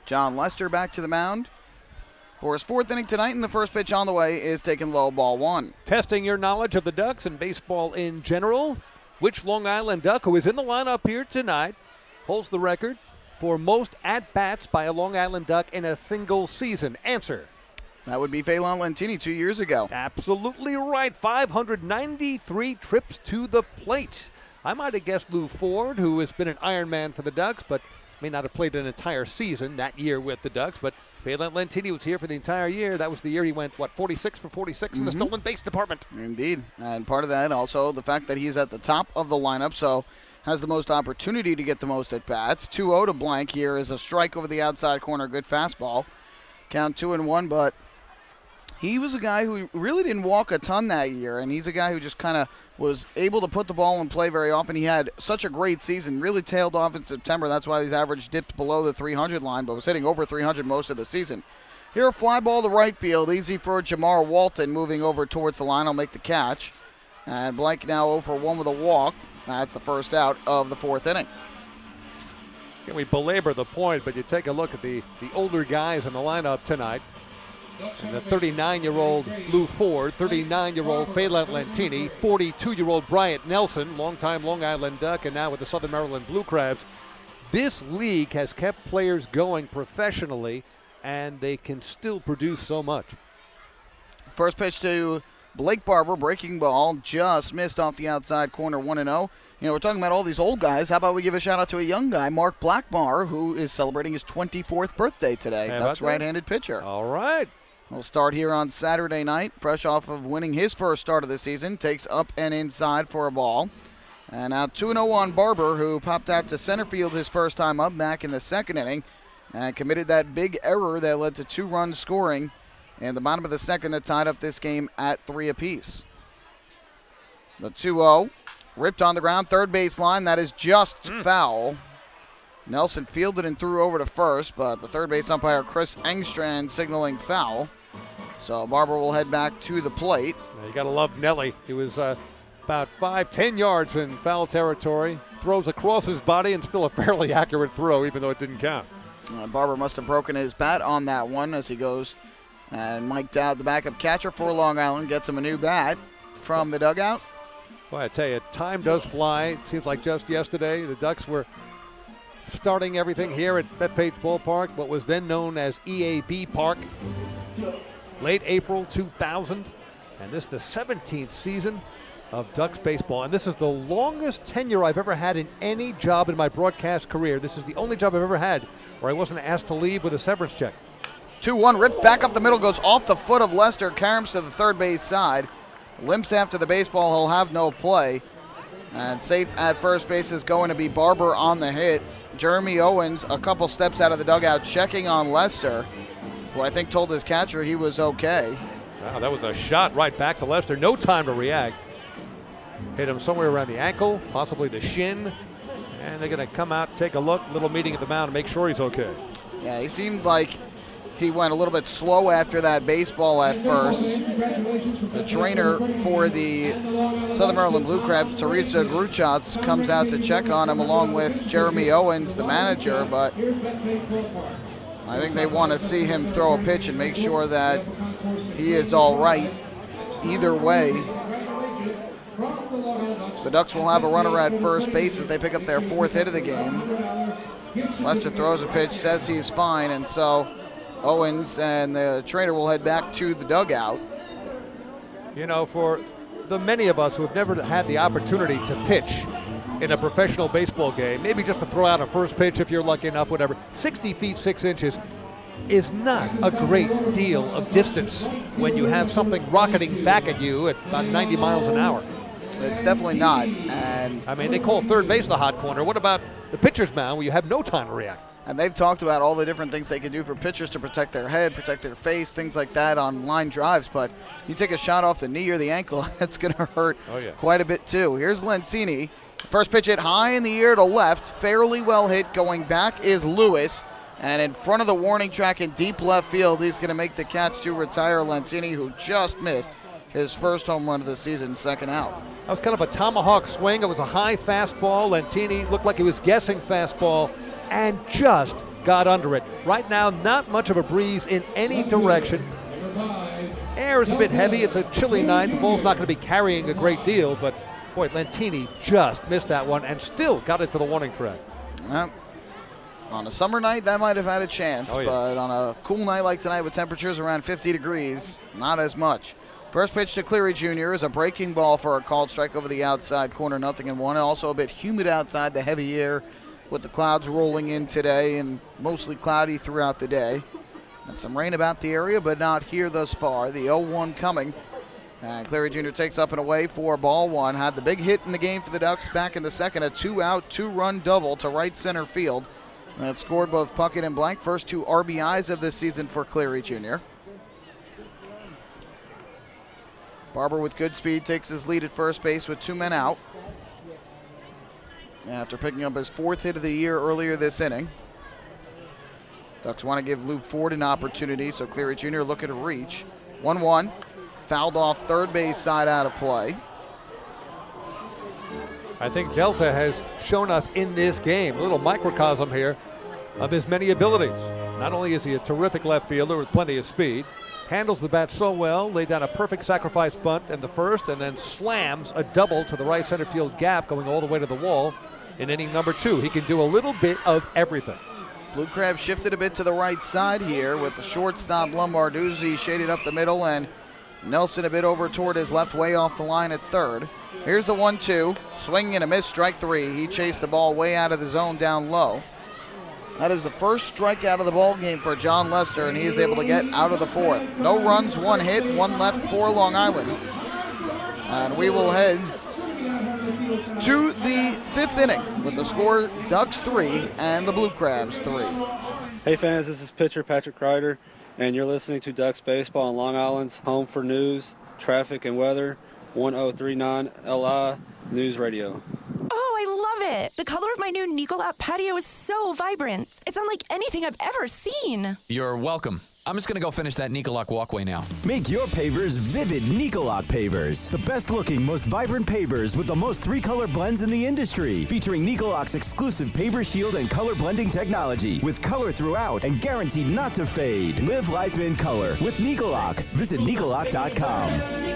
John Lester back to the mound for his 4th inning tonight, and the first pitch on the way is taken low, ball 1.
Testing your knowledge of the Ducks and baseball in general, which Long Island Duck, who is in the lineup here tonight, holds the record for most at-bats by a Long Island Duck in a single season? Answer.
That would be Phelan Lentini 2 years ago.
Absolutely right. 593 trips to the plate. I might have guessed Lou Ford, who has been an Ironman for the Ducks, but may not have played an entire season that year with the Ducks, but Phelan Lentini was here for the entire year. That was the year he went, 46 for 46 in the stolen base department.
Indeed. And part of that also the fact that he's at the top of the lineup, so has the most opportunity to get the most at-bats. 2-0 to Blank here is a strike over the outside corner, good fastball. Count 2-1, but he was a guy who really didn't walk a ton that year, and he's a guy who just kind of was able to put the ball in play very often. He had such a great season, really tailed off in September. That's why his average dipped below the 300 line, but was hitting over 300 most of the season. Here, a fly ball to right field, easy for Jamar Walton moving over towards the line. I'll make the catch. And Blank now 0 for 1 with a walk. That's the first out of the 4th inning.
Can we belabor the point, but you take a look at the older guys in the lineup tonight. And the 39-year-old Lou Ford, 39-year-old Phelan Lentini, 42-year-old Bryant Nelson, longtime Long Island Duck, and now with the Southern Maryland Blue Crabs. This league has kept players going professionally, and they can still produce so much.
First pitch to Blake Barber, breaking ball, just missed off the outside corner, 1-0. You know, we're talking about all these old guys. How about we give a shout-out to a young guy, Mark Blackmar, who is celebrating his 24th birthday today. Ducks right-handed pitcher.
All right.
We'll start here on Saturday night, fresh off of winning his first start of the season. Takes up and inside for a ball. And now 2-0 on Barber, who popped out to center field his first time up back in the 2nd inning and committed that big error that led to 2 runs scoring in the bottom of the 2nd that tied up this game at 3 apiece. The 2-0, ripped on the ground, third base line. That is just foul. Nelson fielded and threw over to first, but the third base umpire, Chris Engstrand, signaling foul. So Barber will head back to the plate.
You got to love Nelly. He was about 5-10 yards in foul territory. Throws across his body and still a fairly accurate throw, even though it didn't count.
Barber must have broken his bat on that one as he goes. And Mike Dowd, the backup catcher for Long Island, gets him a new bat from the dugout.
Boy, I tell you, time does fly. It seems like just yesterday the Ducks were starting everything here at Bethpage Ballpark, what was then known as EAB Park, late April 2000. And this is the 17th season of Ducks baseball. And this is the longest tenure I've ever had in any job in my broadcast career. This is the only job I've ever had where I wasn't asked to leave with a severance check.
2-1, ripped back up the middle, goes off the foot of Lester. Caroms to the third base side. Limps after the baseball, he'll have no play. And safe at first base is going to be Barber on the hit. Jeremy Owens a couple steps out of the dugout checking on Lester, who I think told his catcher he was okay.
Wow, that was a shot right back to Lester. No time to react. Hit him somewhere around the ankle, possibly the shin. And they're going to come out, take a look, little meeting at the mound, and make sure he's okay.
Yeah, he seemed like he went a little bit slow after that baseball at first. The trainer for the Southern Maryland Blue Crabs, Teresa Gruchatz, comes out to check on him along with Jeremy Owens, the manager, but I think they want to see him throw a pitch and make sure that he is all right. Either way, the Ducks will have a runner at first base as they pick up their fourth hit of the game. Lester throws a pitch, says he's fine, and so Owens and the trainer will head back to the dugout.
You know, for the many of us who have never had the opportunity to pitch in a professional baseball game, maybe just to throw out a first pitch if you're lucky enough, whatever, 60 feet 6 inches is not a great deal of distance when you have something rocketing back at you at about 90 miles an hour.
It's definitely not. And
I mean, they call third base the hot corner. What about the pitcher's mound where you have no time to react?
And they've talked about all the different things they can do for pitchers to protect their head, protect their face, things like that on line drives. But you take a shot off the knee or the ankle, it's going to hurt quite a bit too. Here's Lentini. First pitch hit high in the air to left, fairly well hit. Going back is Lewis. And in front of the warning track in deep left field, he's going to make the catch to retire Lentini, who just missed his first home run of the season, second out.
That was kind of a tomahawk swing. It was a high fastball. Lentini looked like he was guessing fastball and just got under it. Right now, not much of a breeze in any direction. Air is a bit heavy. It's a chilly night. The ball's not going to be carrying a great deal, but boy, Lentini just missed that one and still got it to the warning track.
On a summer night, that might have had a chance, but on a cool night like tonight with temperatures around 50 degrees, not as much. First pitch to Cleary Jr. is a breaking ball for a called strike over the outside corner, 0-1. Also a bit humid outside, the heavy air with the clouds rolling in today and mostly cloudy throughout the day. And some rain about the area, but not here thus far. The 0-1 coming. And Cleary Jr. takes up and away for ball one. Had the big hit in the game for the Ducks back in the second, a 2-out, 2-run double to right center field. That scored both Puckett and Blank, first 2 RBIs of this season for Cleary Jr. Barber with good speed takes his lead at first base with 2 men out after picking up his 4th hit of the year earlier this inning. Ducks want to give Lou Ford an opportunity, so Cleary Jr. looking to reach. 1-1, fouled off third base side out of play.
I think Delta has shown us in this game, a little microcosm here of his many abilities. Not only is he a terrific left fielder with plenty of speed, handles the bat so well, laid down a perfect sacrifice bunt in the first, and then slams a double to the right center field gap going all the way to the wall in inning number 2. He can do a little bit of everything.
Blue Crab shifted a bit to the right side here with the shortstop Lombarduzzi shaded up the middle and Nelson a bit over toward his left, way off the line at third. Here's the 1-2, swing and a miss, strike 3. He chased the ball way out of the zone down low. That is the first strikeout of the ball game for John Lester, and he is able to get out of the 4th. No runs, 1 hit, 1 left for Long Island. And we will head to the 5th inning with the score Ducks 3 and the Blue Crabs 3.
Hey fans, this is pitcher Patrick Kreider, and you're listening to Ducks Baseball on Long Island's home for news, traffic, and weather, 1039 LI News Radio.
Oh, I love it. The color of my new Nicolat patio is so vibrant. It's unlike anything I've ever seen.
You're welcome. I'm just going to go finish that Nicolak walkway now.
Make your pavers vivid Nicolak pavers. The best looking, most vibrant pavers with the most 3-color blends in the industry. Featuring Nicolak's exclusive paver shield and color blending technology. With color throughout and guaranteed not to fade. Live life in color with Nicolak. Visit Nicolak.com.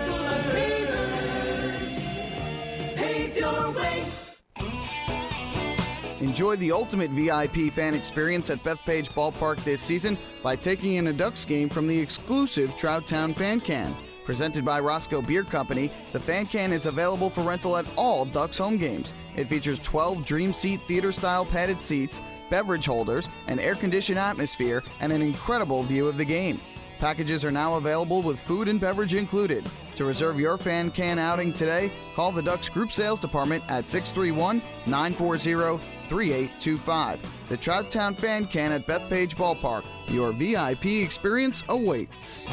Enjoy the ultimate VIP fan experience at Bethpage Ballpark this season by taking in a Ducks game from the exclusive Trouttown Fan Can. Presented by Roscoe Beer Company, the Fan Can is available for rental at all Ducks home games. It features 12 Dream Seat theater-style padded seats, beverage holders, an air-conditioned atmosphere, and an incredible view of the game. Packages are now available with food and beverage included. To reserve your Fan Can outing today, call the Ducks Group Sales Department at 631-940-3825. The Trouttown Fan Can at Bethpage Ballpark. Your VIP experience awaits.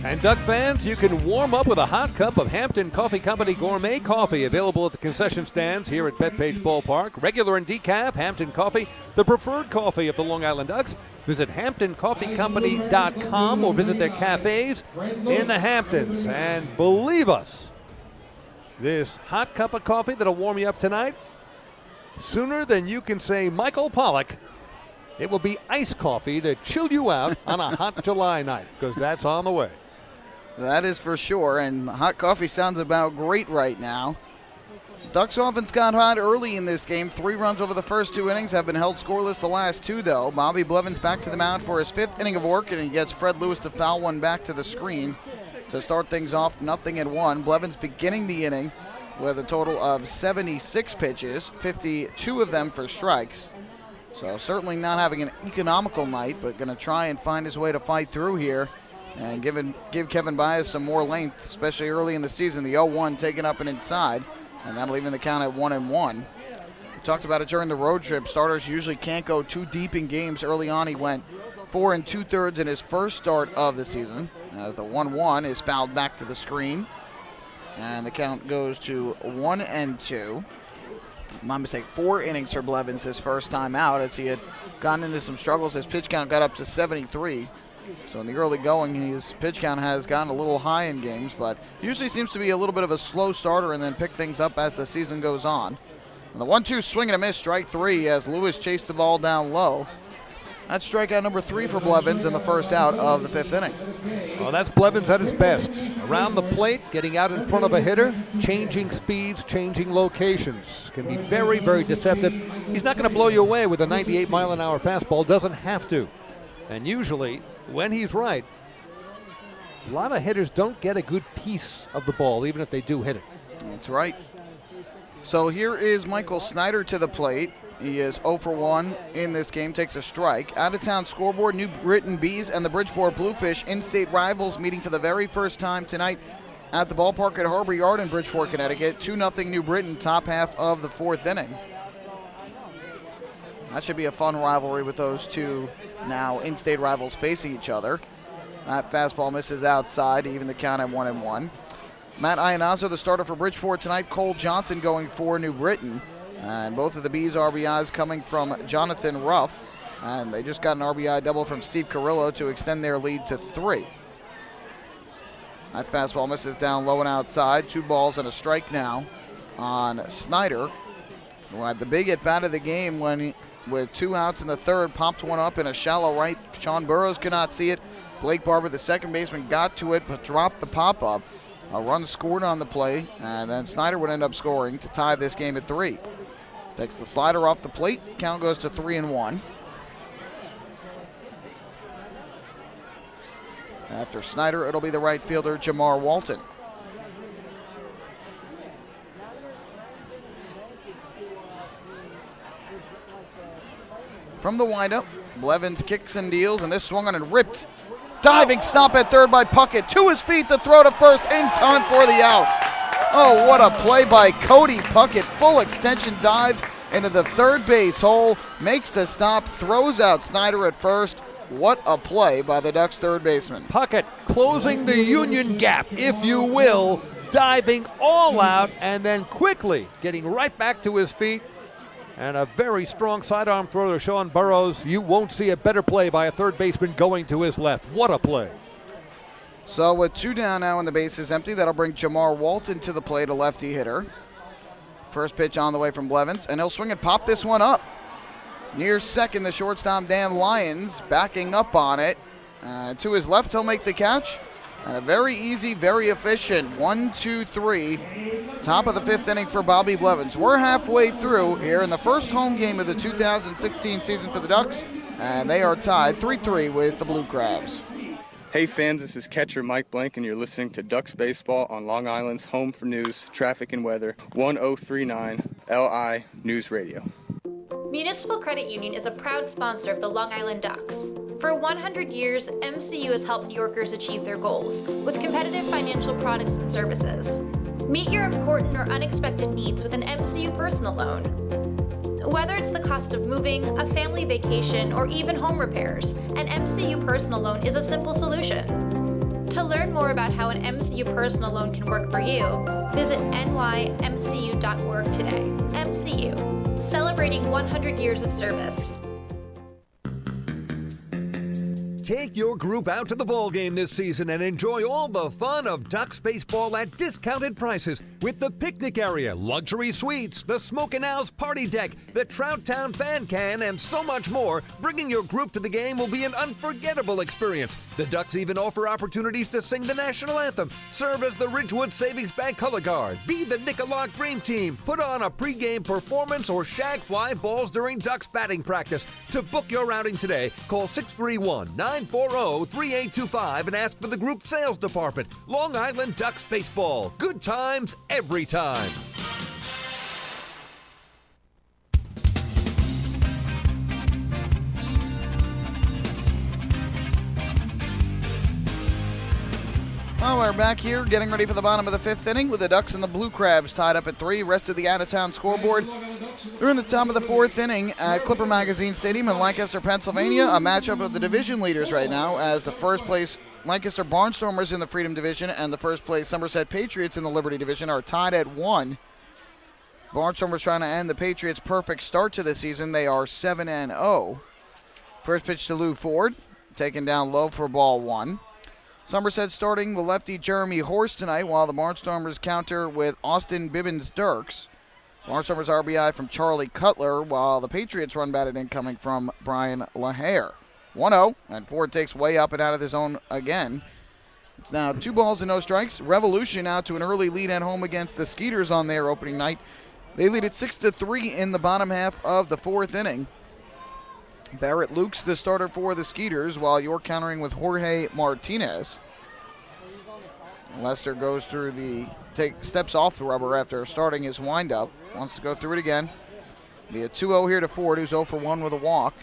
And Duck fans, you can warm up with a hot cup of Hampton Coffee Company Gourmet Coffee, available at the concession stands here at Bethpage Ballpark. Regular and decaf, Hampton Coffee, the preferred coffee of the Long Island Ducks. Visit HamptonCoffeeCompany.com or visit their cafes in the Hamptons. And believe us, this hot cup of coffee that'll warm you up tonight, sooner than you can say Michael Pollock, it will be iced coffee to chill you out on a hot July night, because that's on the way.
That is for sure, and hot coffee sounds about great right now. Ducks offense got hot early in this game. 3 runs over the first 2 innings, have been held scoreless the last 2, though. Bobby Blevins back to the mound for his 5th inning of work, and he gets Fred Lewis to foul one back to the screen to start things off 0-1. Blevins beginning the inning with a total of 76 pitches, 52 of them for strikes. So certainly not having an economical night, but going to try and find his way to fight through here and give Kevin Baez some more length, especially early in the season. The 0-1 taken up and inside, and that'll even the count at 1-1. We talked about it during the road trip. Starters usually can't go too deep in games. Early on, he went 4 2/3 in his first start of the season, as the 1-1 is fouled back to the screen, and the count goes to 1-2. My mistake, 4 innings for Blevins his first time out, as he had gotten into some struggles. His pitch count got up to 73. So in the early going, his pitch count has gotten a little high in games, but usually seems to be a little bit of a slow starter and then pick things up as the season goes on. And the 1-2 swing and a miss, strike 3, as Lewis chased the ball down low. That's strikeout number 3 for Blevins in the first out of the 5th inning.
Well, that's Blevins at his best. Around the plate, getting out in front of a hitter, changing speeds, changing locations. Can be very, very deceptive. He's not going to blow you away with a 98-mile-an-hour fastball. Doesn't have to. And usually, when he's right, a lot of hitters don't get a good piece of the ball, even if they do hit it.
That's right. So here is Michael Snyder to the plate. He is 0 for 1 in this game, takes a strike. Out-of-town scoreboard, New Britain Bees and the Bridgeport Bluefish, in-state rivals, meeting for the very first time tonight at the ballpark at Harbor Yard in Bridgeport, Connecticut. 2-0 New Britain, top half of the 4th inning. That should be a fun rivalry with those two now in-state rivals facing each other. That fastball misses outside, even the count at 1-1. Matt Iannazzo, the starter for Bridgeport tonight. Cole Johnson going for New Britain. And both of the Bees' RBIs coming from Jonathan Ruff. And they just got an RBI double from Steve Carrillo to extend their lead to 3. That fastball misses down low and outside. 2 balls and a strike now on Snyder, who had the big at-bat of the game when he, with 2 outs in the 3rd, popped one up in a shallow right. Sean Burrows could not see it. Blake Barber, the second baseman, got to it but dropped the pop-up. A run scored on the play, and then Snyder would end up scoring to tie this game at 3. Takes the slider off the plate. Count goes to 3-1. After Snyder, it'll be the right fielder, Jamar Walton. From the windup, Blevins kicks and deals, and this swung on and ripped. Diving stop at third by Puckett. To his feet to throw to first in time for the out. Oh, what a play by Cody Puckett. Full extension dive into the third base hole. Makes the stop, throws out Snyder at first. What a play by the Ducks' third baseman.
Puckett closing the Union gap, if you will. Diving all out and then quickly getting right back to his feet. And a very strong sidearm throw to Sean Burrows. You won't see a better play by a third baseman going to his left. What a play.
So with 2 down now and the base is empty, that'll bring Jamar Walton to the plate, a lefty hitter. First pitch on the way from Blevins, and he'll swing and pop this one up. Near second, the shortstop Dan Lyons backing up on it, To his left, he'll make the catch. And a very easy, very efficient 1-2-3. Top of the 5th inning for Bobby Blevins. We're halfway through here in the first home game of the 2016 season for the Ducks. And they are tied 3-3 with the Blue Crabs.
Hey fans, this is catcher Mike Blank, and you're listening to Ducks Baseball on Long Island's home for news, traffic, and weather, 1039 LI News Radio.
Municipal Credit Union is a proud sponsor of the Long Island Ducks. For 100 years, MCU has helped New Yorkers achieve their goals with competitive financial products and services. Meet your important or unexpected needs with an MCU personal loan. Whether it's the cost of moving, a family vacation, or even home repairs, an MCU personal loan is a simple solution. To learn more about how an MCU personal loan can work for you, visit nymcu.org today. MCU, celebrating 100 years of service.
Take your group out to the ball game this season and enjoy all the fun of Ducks baseball at discounted prices with the picnic area, luxury suites, the Smokin' Owls party deck, the Trout Town fan can, and so much more. Bringing your group to the game will be an unforgettable experience. The Ducks even offer opportunities to sing the national anthem, serve as the Ridgewood Savings Bank color guard, be the Nickalock Dream Team, put on a pregame performance, or shag fly balls during Ducks batting practice. To book your outing today, call 631-940-3825 and ask for the group sales department. Long Island Ducks Baseball. Good times every time.
Well, we're back here getting ready for the bottom of the 5th inning with the Ducks and the Blue Crabs tied up at 3. Rest of the out-of-town scoreboard. We're in the top of the 4th inning at Clipper Magazine Stadium in Lancaster, Pennsylvania. A matchup of the division leaders right now as the first place Lancaster Barnstormers in the Freedom Division and the first place Somerset Patriots in the Liberty Division are tied at 1. Barnstormers trying to end the Patriots' perfect start to the season. They are 7-0. First pitch to Lou Ford, taken down low for ball 1. Somerset starting the lefty Jeremy Horst tonight while the Barnstormers counter with Austin Bibbins-Dirks. Barnstormers RBI from Charlie Cutler while the Patriots run batted in coming from Brian LaHare. 1-0, and Ford takes way up and out of the zone again. It's now 2 balls and no strikes. Revolution out to an early lead at home against the Skeeters on their opening night. They lead it 6-3 in the bottom half of the 4th inning. Barrett Luke's the starter for the Skeeters while you're countering with Jorge Martinez. Lester goes through steps off the rubber after starting his windup. Wants to go through it again. Be a 2-0 here to Ford, who's 0 for 1 with a walk.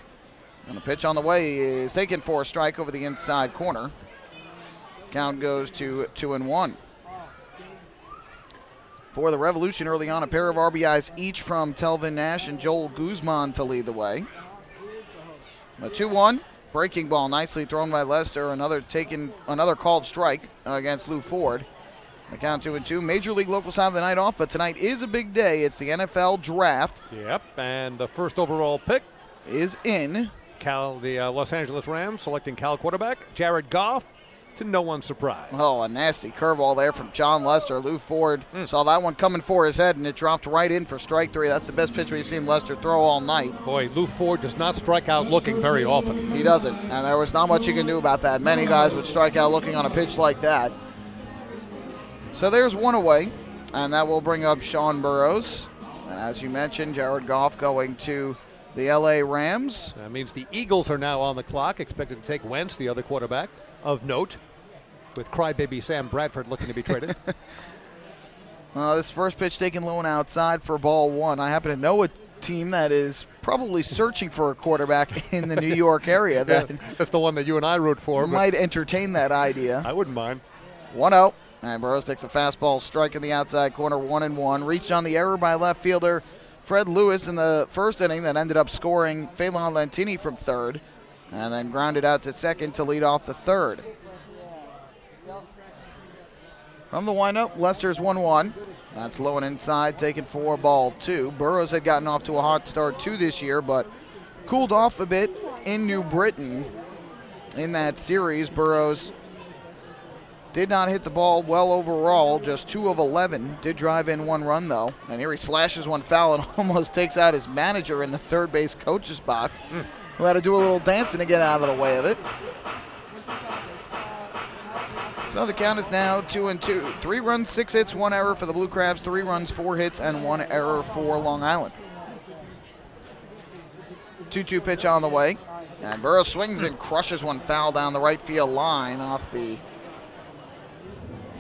And the pitch on the way is taken for a strike over the inside corner. Count goes to 2-1. For the Revolution early on, a pair of RBIs each from Telvin Nash and Joel Guzman to lead the way. A 2-1, breaking ball nicely thrown by Lester. Another called strike against Lou Ford. The count 2-2. Major League locals have the night off, but tonight is a big day. It's the NFL draft.
Yep, and the first overall pick
is in.
The Los Angeles Rams selecting Cal quarterback Jared Goff, to no one's surprise.
Oh, a nasty curveball there from John Lester. Lou Ford saw that one coming for his head, and it dropped right in for strike 3. That's the best pitch we've seen Lester throw all night.
Boy, Lou Ford does not strike out looking very often.
He doesn't, and there was not much you can do about that. Many guys would strike out looking on a pitch like that. So there's one away, and that will bring up Sean Burrows. And as you mentioned, Jared Goff going to the L.A. Rams.
That means the Eagles are now on the clock, expected to take Wentz, the other quarterback of note, with crybaby Sam Bradford looking to be traded.
This first pitch taken low and outside for ball 1. I happen to know a team that is probably searching for a quarterback in the New York area.
That's the one that you and I root for.
Might entertain that idea.
I wouldn't mind.
1-0. And Burrows takes a fastball, strike in the outside corner, 1-1. Reached on the error by left fielder Fred Lewis in the first inning that ended up scoring Phelan Lentini from third, and then grounded out to second to lead off the third. From the windup, Lester's 1-1. That's low and inside, taken for ball 2. Burrows had gotten off to a hot start too this year, but cooled off a bit in New Britain in that series. Burrows did not hit the ball well overall, just 2 of 11. Did drive in 1 run, though. And here he slashes one foul and almost takes out his manager in the third base coach's box, who had to do a little dancing to get out of the way of it. So the count is now 2-2. 3 runs, 6 hits, 1 error for the Blue Crabs. 3 runs, 4 hits, and 1 error for Long Island. 2-2 pitch on the way. And Burrows swings and crushes one foul down the right field line off the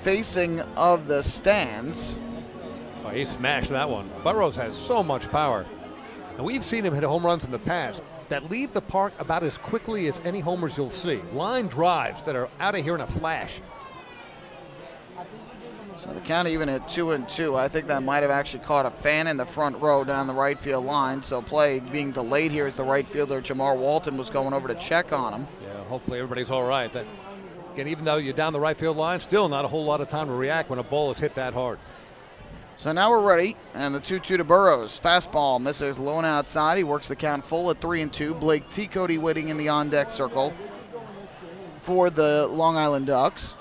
facing of the stands.
Oh, he smashed that one. Burrows has so much power. And we've seen him hit home runs in the past that leave the park about as quickly as any homers you'll see. Line drives that are out of here in a flash.
So the count even at 2-2. I think that might have actually caught a fan in the front row down the right field line. So play being delayed here as the right fielder Jamar Walton was going over to check on him.
Yeah, hopefully everybody's all right. Again, even though you're down the right field line, still not a whole lot of time to react when a ball is hit that hard.
So now we're ready, and the 2-2 to Burrows. Fastball misses low and outside. He works the count full at 3-2. Blake T. Cody waiting in the on-deck circle for the Long Island Ducks.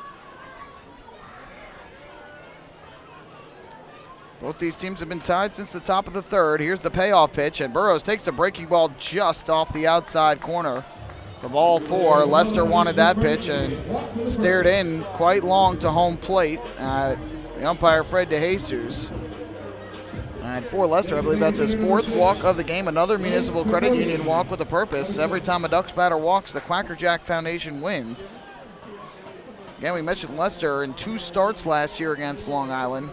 Both these teams have been tied since the top of the third. Here's the payoff pitch, and Burrows takes a breaking ball just off the outside corner for ball 4. Lester wanted that pitch and stared in quite long to home plate. The umpire, Fred DeJesus. And for Lester, I believe that's his 4th walk of the game. Another Municipal Credit Union walk with a purpose. Every time a Ducks batter walks, the Quacker Jack Foundation wins. Again, we mentioned Lester in 2 starts last year against Long Island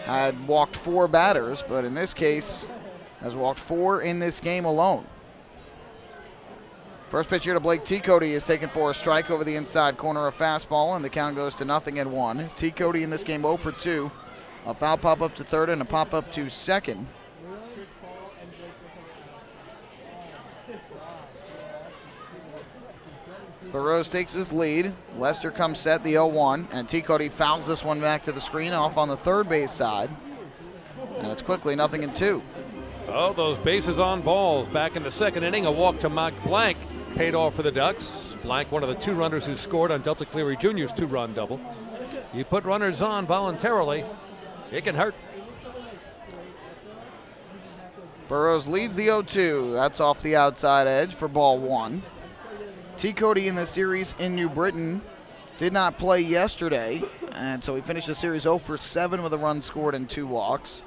had walked 4 batters, but in this case has walked 4 in this game alone. First pitch here to Blake T. Cody is taken for a strike over the inside corner, a fastball, and the count goes to 0-1. T. Cody in this game 0 for 2. A foul pop up to third and a pop up to second. Burrows takes his lead. Lester comes set, the 0-1, and T. Cody fouls this one back to the screen off on the third base side. And it's quickly 0-2.
Oh, those bases on balls. Back in the second inning, a walk to Mike Blank paid off for the Ducks. Blank, one of the 2 runners who scored on Delta Cleary Jr.'s 2-run double. You put runners on voluntarily, it can hurt.
Burrows leads the 0-2. That's off the outside edge for ball 1. T. Cody in the series in New Britain did not play yesterday, and so he finished the series 0 for 7 with a run scored and 2 walks.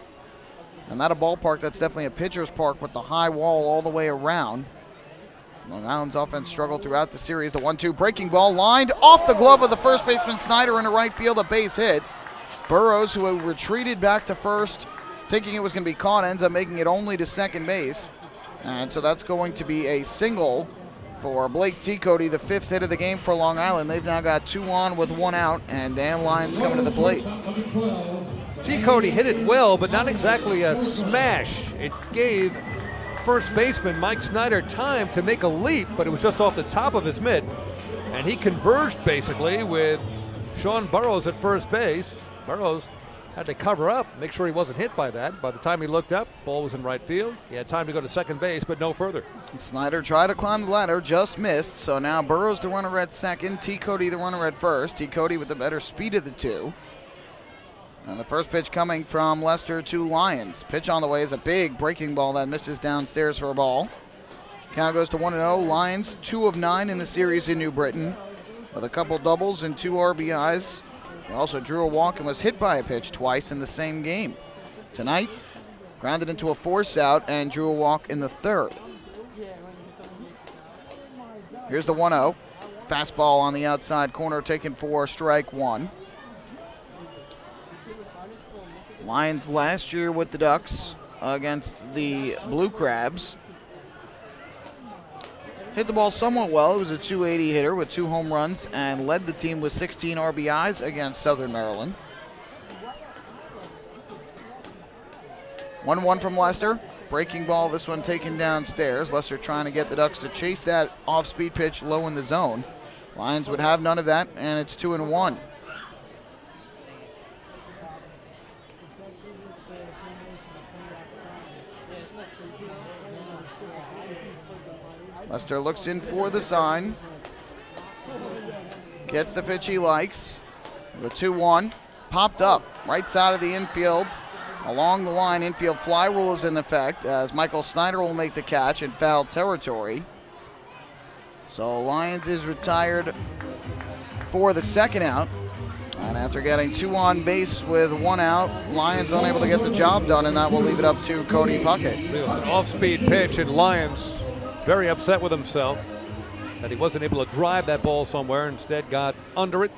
And not a ballpark, that's definitely a pitcher's park with the high wall all the way around. Long Island's offense struggled throughout the series. The 1-2 breaking ball lined off the glove of the first baseman Snyder into right field, a base hit. Burrows, who had retreated back to first, thinking it was going to be caught, ends up making it only to second base. And so that's going to be a single for Blake T. Cody, the 5th hit of the game for Long Island. They've now got 2 on with 1 out, and Dan Lyons coming to the plate.
T. Cody hit it well, but not exactly a smash. It gave first baseman Mike Snyder time to make a leap, but it was just off the top of his mitt. And he converged basically with Sean Burrows at first base. Burrows had to cover up, make sure he wasn't hit by that. By the time he looked up, ball was in right field. He had time to go to second base, but no further.
Snyder tried to climb the ladder, just missed. So now Burrows the runner at second, T. Cody the runner at first. T. Cody with the better speed of the 2. And the first pitch coming from Lester to Lyons. Pitch on the way is a big breaking ball that misses downstairs for a ball. Count goes to 1-0. Lyons 2 of 9 in the series in New Britain with a couple doubles and 2 RBIs. He also drew a walk and was hit by a pitch twice in the same game. Tonight, grounded into a force out and drew a walk in the third. Here's the 1-0. Fastball on the outside corner taken for strike 1. Lions last year with the Ducks against the Blue Crabs. Hit the ball somewhat well. It was a .280 hitter with 2 home runs and led the team with 16 RBIs against Southern Maryland. 1-1 from Lester. Breaking ball, this one taken downstairs. Lester trying to get the Ducks to chase that off-speed pitch low in the zone. Lions would have none of that, and it's 2-1. Lester looks in for the sign. Gets the pitch he likes. The 2-1 popped up right side of the infield. Along the line, infield fly rule is in effect as Michael Snyder will make the catch in foul territory. So Lyons is retired for the second out. And after getting 2 on base with 1 out, Lyons unable to get the job done, and that will leave it up to Cody Puckett.
It's an off-speed pitch, and Lyons very upset with himself that he wasn't able to drive that ball somewhere, instead got under it,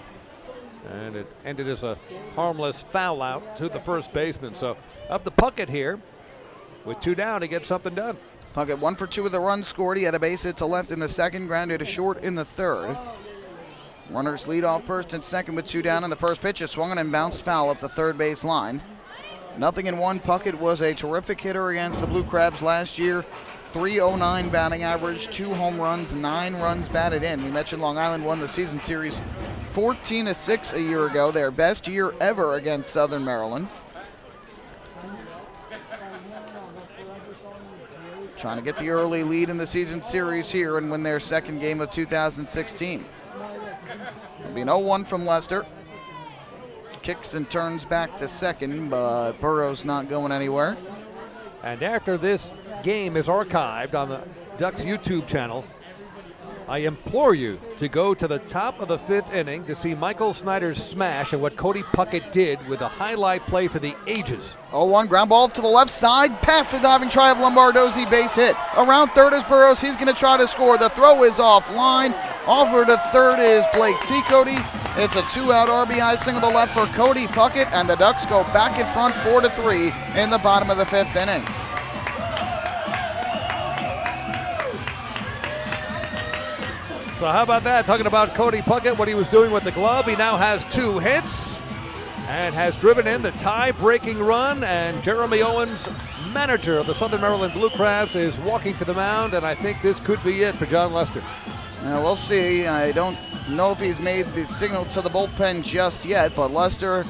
and it ended as a harmless foul out to the first baseman. So up to Puckett here with 2 down to get something done.
Puckett 1 for 2 with a run scored. He had a base hit to left in the second, grounded to short in the third. Runners lead off first and second with 2 down, and the first pitch is swung on and bounced foul up the third base line. 0-1. Puckett was a terrific hitter against the Blue Crabs last year. .309 batting average, 2 home runs, 9 runs batted in. We mentioned Long Island won the season series 14-6 a year ago, their best year ever against Southern Maryland. Trying to get the early lead in the season series here and win their second game of 2016. It'll be an 0-1 from Lester. Kicks and turns back to second, but Burrow's not going anywhere.
And after this game is archived on the Ducks YouTube channel, I implore you to go to the top of the 5th inning to see Michael Snyder's smash and what Cody Puckett did with a highlight play for the ages.
0-1, ground ball to the left side, past the diving try of Lombardozzi, base hit. Around third is Burrows, he's going to try to score. The throw is offline. Over to third is Blake Cody. It's a 2-out RBI single to left for Cody Puckett, and the Ducks go back in front 4-3 in the bottom of the 5th inning.
So how about that? Talking about Cody Puckett, what he was doing with the glove. He now has 2 hits and has driven in the tie-breaking run. And Jeremy Owens, manager of the Southern Maryland Blue Crabs, is walking to the mound. And I think this could be it for John Lester.
We'll see. I don't know if he's made the signal to the bullpen just yet, but Lester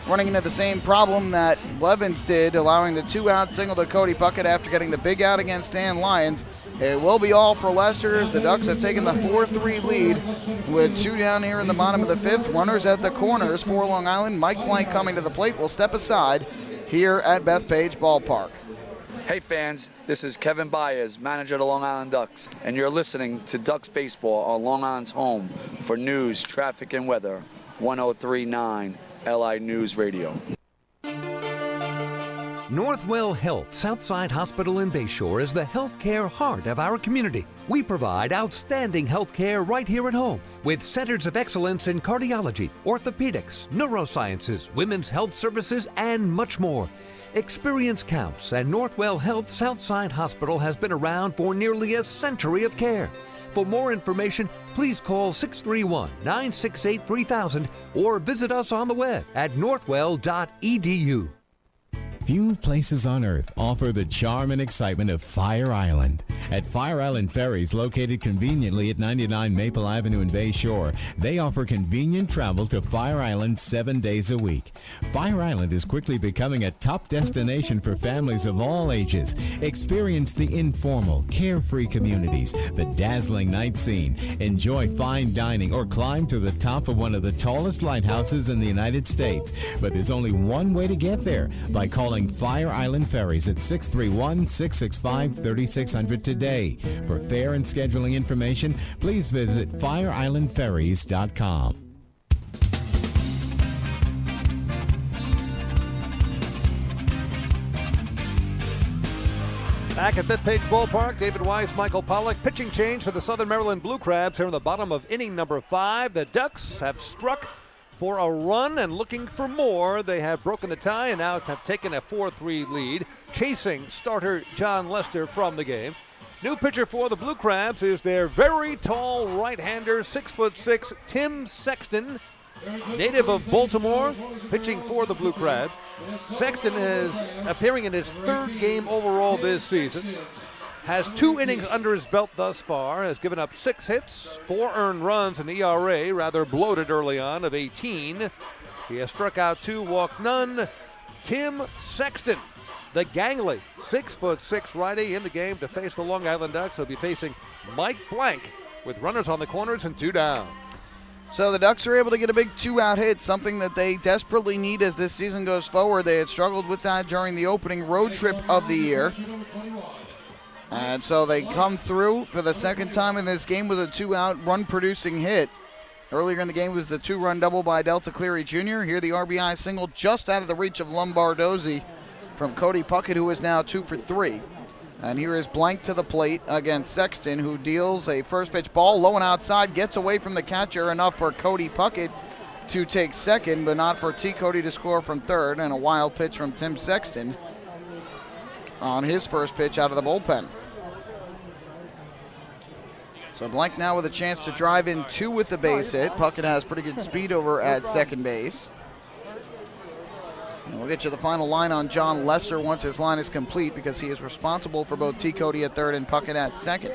running into the same problem that Blevins did, allowing the 2-out single to Cody Puckett after getting the big out against Stan Lyons. It will be all for Lester as the Ducks have taken the 4-3 lead with 2 down here in the bottom of the 5th. Runners at the corners for Long Island. Mike Blank coming to the plate will step aside here at Bethpage Ballpark.
Hey fans, this is Kevin Byers, manager of the Long Island Ducks, and you're listening to Ducks Baseball on Long Island's home for news, traffic, and weather, 103.9 LI News Radio.
Northwell Health Southside Hospital in Bayshore is the healthcare heart of our community. We provide outstanding healthcare right here at home with centers of excellence in cardiology, orthopedics, neurosciences, women's health services, and much more. Experience counts, and Northwell Health Southside Hospital has been around for nearly a century of care. For more information, please call 631-968-3000 or visit us on the web at northwell.edu.
Few places on earth offer the charm and excitement of Fire Island. At Fire Island Ferries, located conveniently at 99 Maple Avenue in Bayshore, they offer convenient travel to Fire Island 7 days a week. Fire Island is quickly becoming a top destination for families of all ages. Experience the informal, carefree communities, the dazzling night scene, enjoy fine dining, or climb to the top of one of the tallest lighthouses in the United States. But there's only one way to get there, by calling Fire Island Ferries at 631-665-3600 today. For fare and scheduling information, please visit fireislandferries.com.
Back at Bethpage Ballpark, David Weiss, Michael Pollock. Pitching change for the Southern Maryland Blue Crabs here in the bottom of inning number 5. The Ducks have struck for a run and looking for more. They have broken the tie and now have taken a 4-3 lead, chasing starter John Lester from the game. New pitcher for the Blue Crabs is their very tall right-hander, 6'6", Tim Sexton, native of Baltimore, pitching for the Blue Crabs. Sexton is appearing in his 3rd game overall this season. Has 2 innings under his belt thus far, has given up 6 hits, 4 earned runs, an ERA rather bloated early on of 18. He has struck out 2, walked none. Tim Sexton, the gangly 6'6" righty in the game to face the Long Island Ducks. He'll be facing Mike Blank with runners on the corners and 2 down.
So the Ducks are able to get a big 2-out hit, something that they desperately need as this season goes forward. They had struggled with that during the opening road trip of the year. And so they come through for the second time in this game with a 2-out run-producing hit. Earlier in the game was the 2-run double by Delta Cleary Jr. Here the RBI single just out of the reach of Lombardozzi from Cody Puckett, who is now 2 for 3. And here is Blank to the plate against Sexton, who deals a first pitch ball low and outside, gets away from the catcher enough for Cody Puckett to take second, but not for T. Cody to score from third, and a wild pitch from Tim Sexton on his first pitch out of the bullpen. So Blank now with a chance to drive in 2 with the base hit. Puckett has pretty good speed over at second base. And we'll get you the final line on John Lester once his line is complete, because he is responsible for both T. Cody at third and Puckett at second.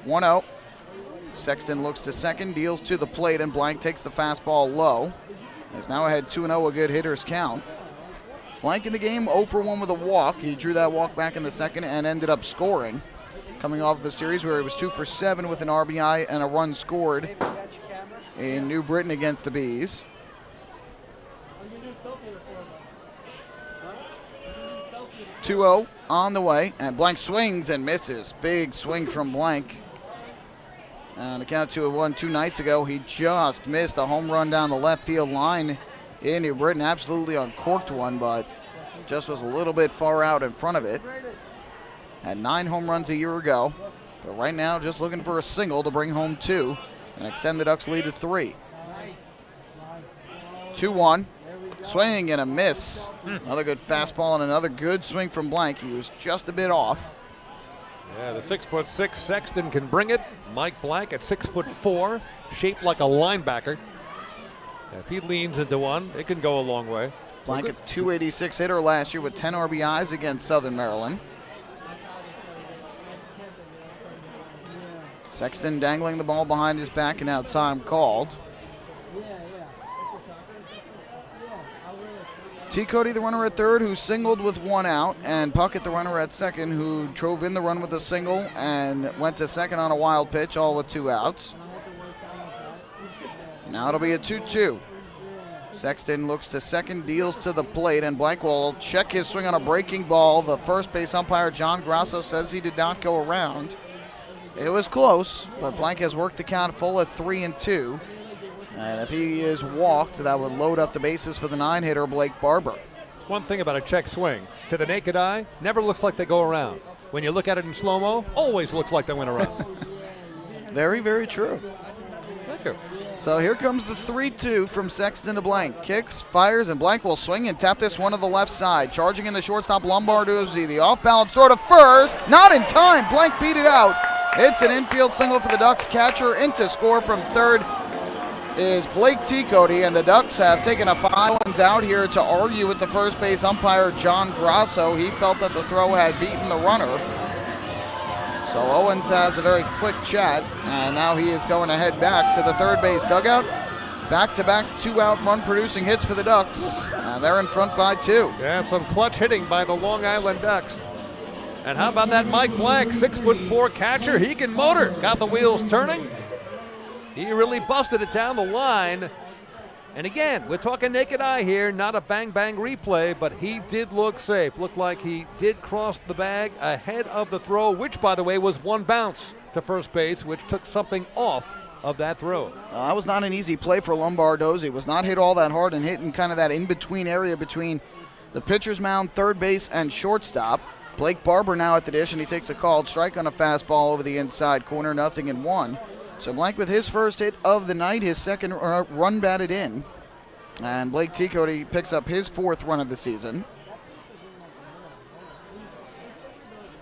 1-0. Sexton looks to second, deals to the plate, and Blank takes the fastball low. He's now ahead 2-0, a good hitter's count. Blank in the game 0 for 1 with a walk. He drew that walk back in the second and ended up scoring. Coming off of the series where he was 2 for 7 with an RBI and a run scored in New Britain against the Bees. 2-0 on the way, and Blank swings and misses. Big swing from Blank. And the count to 1 2 nights ago, he just missed a home run down the left field line in New Britain. Absolutely uncorked one, but just was a little bit far out in front of it. Had 9 home runs a year ago, but right now just looking for a single to bring home 2 and extend the Ducks' lead to 3. 2-1, swing and a miss. Another good fastball and another good swing from Blank. He was just a bit off.
Yeah, the 6'6" Sexton can bring it. Mike Blank at 6'4", shaped like a linebacker. If he leans into one, it can go a long way.
Blank a 286 hitter last year with 10 RBIs against Southern Maryland. Sexton dangling the ball behind his back, and now time called. T. Cody, the runner at third, who singled with 1 out, and Puckett, the runner at second, who drove in the run with a single and went to second on a wild pitch, all with 2 outs. Now it'll be a 2-2. Sexton looks to second, deals to the plate, and Blank will check his swing on a breaking ball. The first base umpire, John Grasso, says he did not go around. It was close, but Blank has worked the count full at 3-2. And if he is walked, that would load up the bases for the 9-hitter, Blake Barber.
One thing about a check swing, to the naked eye, never looks like they go around. When you look at it in slow-mo, always looks like they went around.
Very, very true.
Thank you.
So here comes the 3-2 from Sexton to Blank. Kicks, fires, and Blank will swing and tap this one to the left side. Charging in the shortstop, Lombardozzi. The off-balance throw to first. Not in time. Blank beat it out. It's an infield single for the Ducks. Catcher in to score from third is Blake T. Cody, and the Ducks have taken a 5-1 out here to argue with the first base umpire, John Grasso. He felt that the throw had beaten the runner. So Owens has a very quick chat, and now he is going to head back to the third base dugout. Back-to-back 2-out run-producing hits for the Ducks, and they're in front by 2.
Yeah, some clutch hitting by the Long Island Ducks. And how about that Mike Blank, 6'4" catcher? He can motor. Got the wheels turning. He really busted it down the line. And again, we're talking naked eye here, not a bang-bang replay, but he did look safe. Looked like he did cross the bag ahead of the throw, which, by the way, was 1 bounce to first base, which took something off of that throw.
That was not an easy play for Lombardozzi. It was not hit all that hard and hit in kind of that in-between area between the pitcher's mound, third base, and shortstop. Blake Barber now at the dish, and he takes a called strike on a fastball over the inside corner, 0-1. So Blank with his first hit of the night, his second run batted in. And Blake T. Cody picks up his 4th run of the season.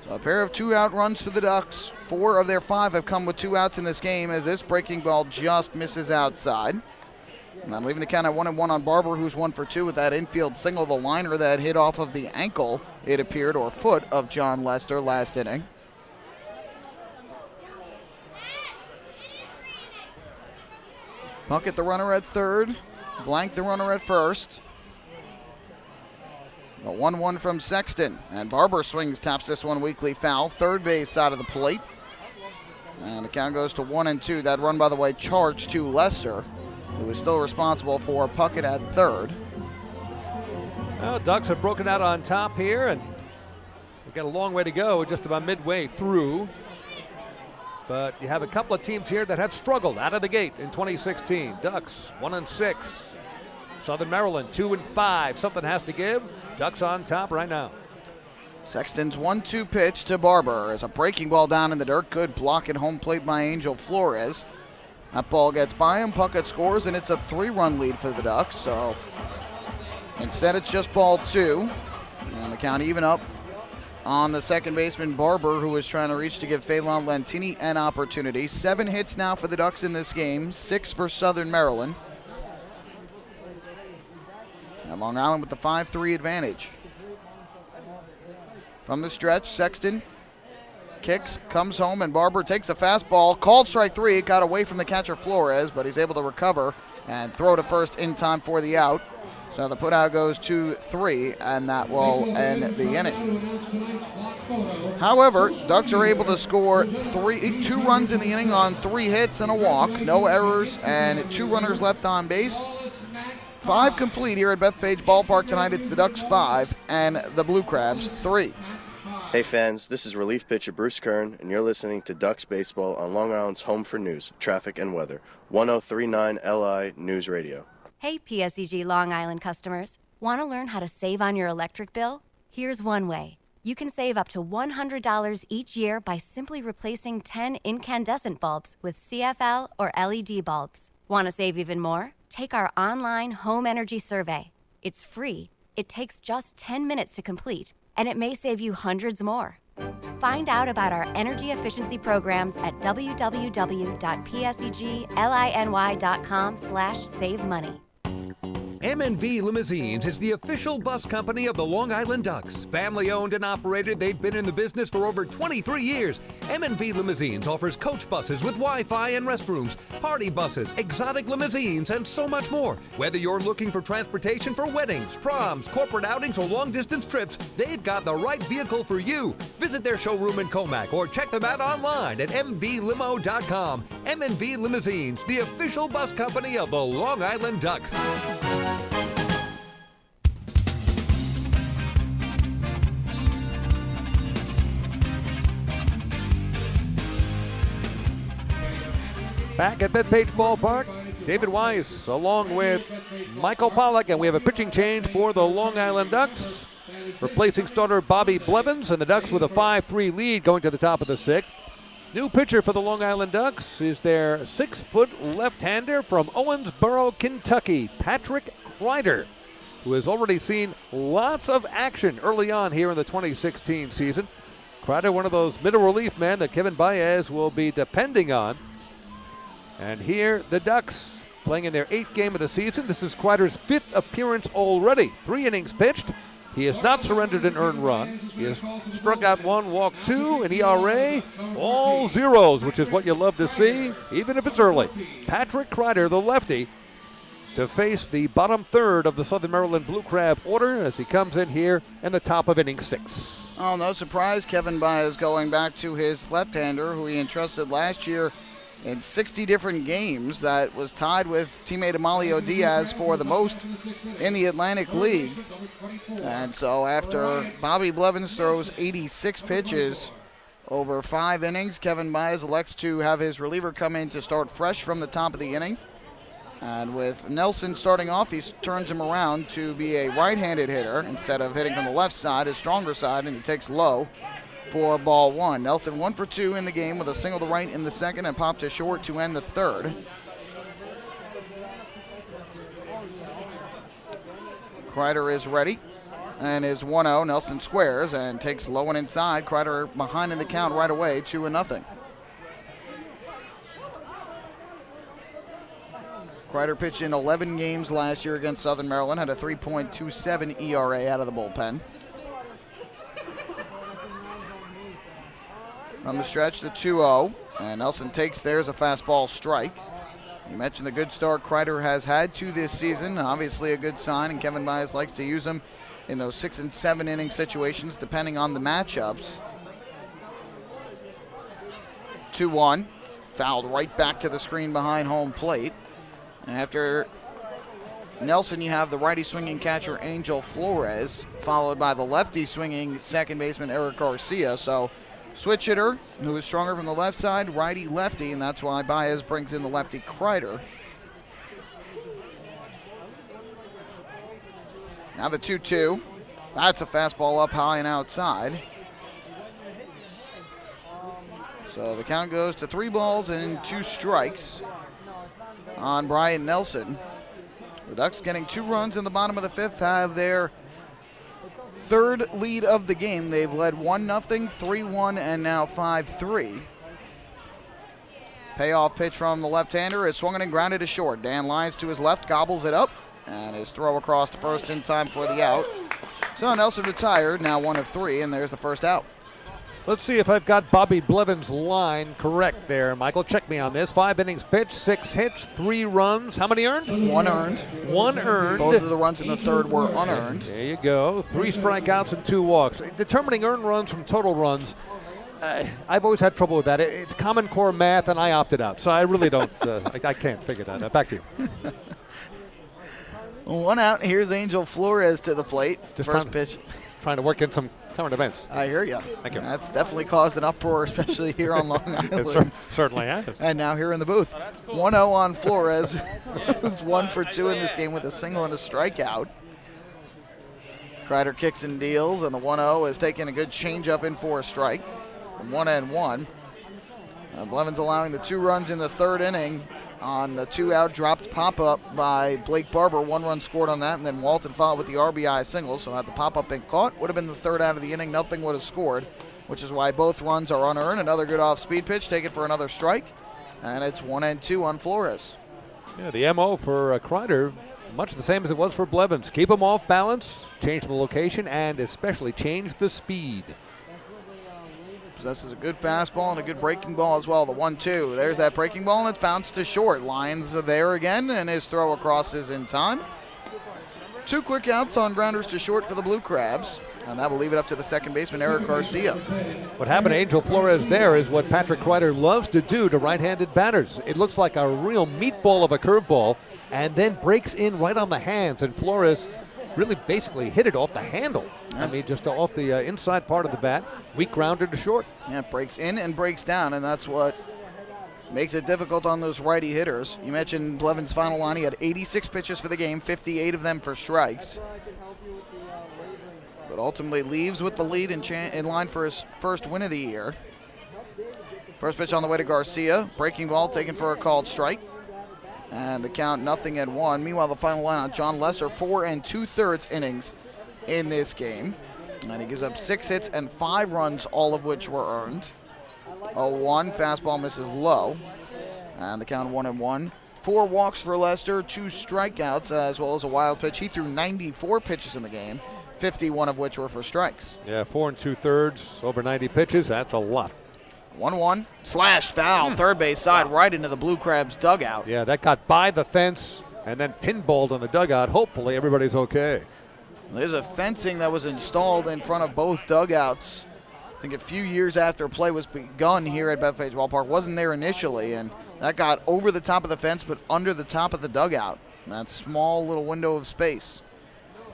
So a pair of 2-out runs for the Ducks. 4 of their 5 have come with 2 outs in this game, as this breaking ball just misses outside. And then leaving the count at 1-1 on Barber, who's 1 for 2 with that infield single, the liner that hit off of the ankle, it appeared, or foot of John Lester last inning. Puckett the runner at third, Blank the runner at first. The 1-1 from Sexton, and Barber swings, taps this one weakly foul, third base side of the plate. And the count goes to 1-2. That run, by the way, charged to Lester, who is still responsible for Puckett at third.
Well, Ducks have broken out on top here, and we've got a long way to go, just about midway through. But you have a couple of teams here that have struggled out of the gate in 2016. Ducks 1-6. Southern Maryland 2-5. Something has to give. Ducks on top right now.
Sexton's 1-2 pitch to Barber as a breaking ball down in the dirt. Good block at home plate by Angel Flores. That ball gets by him. Puckett scores, and it's a 3-run lead for the Ducks. So instead, it's just ball 2. And the count even up on the second baseman, Barber, who was trying to reach to give Phelan Lentini an opportunity. 7 hits now for the Ducks in this game, 6 for Southern Maryland. And Long Island with the 5-3 advantage. From the stretch, Sexton kicks, comes home, and Barber takes a fastball. Called strike 3. It got away from the catcher Flores, but he's able to recover and throw to first in time for the out. So the putout goes 2-3, and that will end the inning. However, Ducks are able to score 2 runs in the inning on 3 hits and a walk, no errors, and 2 runners left on base. 5 complete here at Bethpage Ballpark tonight. It's the Ducks 5 and the Blue Crabs 3.
Hey fans, this is relief pitcher Bruce Kern, and you're listening to Ducks Baseball on Long Island's home for news, traffic, and weather, 1039 LI News Radio.
Hey, PSEG Long Island customers. Want to learn how to save on your electric bill? Here's one way. You can save up to $100 each year by simply replacing 10 incandescent bulbs with CFL or LED bulbs. Want to save even more? Take our online home energy survey. It's free, it takes just 10 minutes to complete, and it may save you hundreds more. Find out about our energy efficiency programs at www.pseglinY.com/savemoney.
M&V Limousines is the official bus company of the Long Island Ducks. Family owned and operated, they've been in the business for over 23 years. M&V Limousines offers coach buses with Wi-Fi and restrooms, party buses, exotic limousines, and so much more. Whether you're looking for transportation for weddings, proms, corporate outings, or long-distance trips, they've got the right vehicle for you. Visit their showroom in Comac or check them out online at mvlimo.com. M&V Limousines, the official bus company of the Long Island Ducks.
Back at Bethpage Ballpark, David Weiss along with Michael Pollock, and we have a pitching change for the Long Island Ducks. Replacing starter Bobby Blevins, and the Ducks with a 5-3 lead going to the top of the 6th. New pitcher for the Long Island Ducks is their 6-foot left-hander from Owensboro, Kentucky, Patrick Kreider, who has already seen lots of action early on here in the 2016 season. Kreider, one of those middle relief men that Kevin Baez will be depending on. And here, the Ducks playing in their 8th game of the season. This is Kreider's 5th appearance already. 3 innings pitched. He has not surrendered an earned run. He has struck out 1, walked 2, an ERA, all zeros, which is what you love to see, even if it's early. Patrick Kreider, the lefty, to face the bottom 3rd of the Southern Maryland Blue Crab order as he comes in here in the top of inning 6.
Oh, no surprise, Kevin Baez going back to his left-hander, who he entrusted last year in 60 different games. That was tied with teammate Amalio Diaz for the most in the Atlantic League. And so after Bobby Blevins throws 86 pitches over 5 innings, Kevin Baez elects to have his reliever come in to start fresh from the top of the inning. And with Nelson starting off, he turns him around to be a right-handed hitter instead of hitting from the left side, his stronger side, and he takes low for ball 1. Nelson 1 for 2 in the game with a single to right in the 2nd and popped to short to end the 3rd. Kreider is ready and is 1-0. Nelson squares and takes low and inside. Kreider behind in the count right away, 2-0. Kreider pitched in 11 games last year against Southern Maryland, had a 3.27 ERA out of the bullpen. From the stretch, the 2-0, and Nelson takes there's a fastball strike. You mentioned the good start Kreider has had to this season, obviously a good sign, and Kevin Baez likes to use him in those 6 and 7 inning situations depending on the matchups. 2-1, fouled right back to the screen behind home plate. And after Nelson, you have the righty swinging catcher Angel Flores, followed by the lefty swinging second baseman Eric Garcia. So switch hitter who is stronger from the left side, righty-lefty, and that's why Baez brings in the lefty Kreider. Now the 2-2. That's a fastball up high and outside. So the count goes to 3 balls and 2 strikes on Brian Nelson. The Ducks getting 2 runs in the bottom of the 5th, have their 3rd lead of the game. They've led 1-0, 3-1, and now 5-3. Payoff pitch from the left-hander is swung and grounded to short. Dan Lyons to his left, gobbles it up, and his throw across to first in time for the out. So Nelson retired, now 1 of 3, and there's the first out.
Let's see if I've got Bobby Blevins' line correct there, Michael. Check me on this. 5 innings pitched, 6 hits, 3 runs. How many earned?
1 earned.
1 earned.
Both of the runs in the 3rd were unearned.
There you go. 3 strikeouts and 2 walks. Determining earned runs from total runs, I've always had trouble with that. It's Common Core math, and I opted out. So I really don't, I can't figure that out. Back to you.
1 out. Here's Angel Flores to the plate. First pitch.
Trying to work in some current events.
I hear you.
Thank you.
That's definitely caused an uproar, especially here on Long Island.
It certainly has.
And now here in the booth. 1-0 on Flores, who's 1 for 2 in this game with a single and a strikeout. Kreider kicks and deals, and the 1-0 is taking a good changeup in for a strike. 1-1. Blevins allowing the 2 runs in the 3rd inning on the 2-out dropped pop-up by Blake Barber. 1 run scored on that, and then Walton followed with the RBI single. So had the pop-up been caught, would have been the 3rd out of the inning. Nothing would have scored, which is why both runs are unearned. Another good off-speed pitch, taken for another strike, and it's 1-2 on Flores.
Yeah, the MO for Kreider, much the same as it was for Blevins. Keep him off balance, change the location, and especially change the speed.
Possesses a good fastball and a good breaking ball as well. The 1-2. There's that breaking ball, and it's bounced to short. Lyons are there again, and his throw across is in time. 2 quick outs on grounders to short for the Blue Crabs, and that will leave it up to the second baseman, Eric Garcia.
What happened to Angel Flores there is what Patrick Kreider loves to do to right-handed batters. It looks like a real meatball of a curveball, and then breaks in right on the hands, and Flores really basically hit it off the handle.
Yeah.
I mean, just off the inside part of the bat. Weak grounder to short.
Yeah, it breaks in and breaks down, and that's what makes it difficult on those righty hitters. You mentioned Blevins' final line. He had 86 pitches for the game, 58 of them for strikes. But ultimately leaves with the lead in line for his first win of the year. First pitch on the way to Garcia. Breaking ball taken for a called strike. And the count 0-1. Meanwhile, the final line on John Lester, 4 2/3 innings in this game. And he gives up 6 hits and 5 runs, all of which were earned. 0-1, fastball misses low. And the count 1-1. 4 walks for Lester, 2 strikeouts, as well as a wild pitch. He threw 94 pitches in the game, 51 of which were for strikes.
Yeah, 4 2/3, over 90 pitches. That's a lot.
1-1, slashed foul, third base side, right into the Blue Crabs dugout.
Yeah, that got by the fence and then pinballed on the dugout. Hopefully everybody's okay.
There's a fencing that was installed in front of both dugouts. I think a few years after play was begun here at Bethpage Ballpark. Wasn't there initially, and that got over the top of the fence but under the top of the dugout. That small little window of space.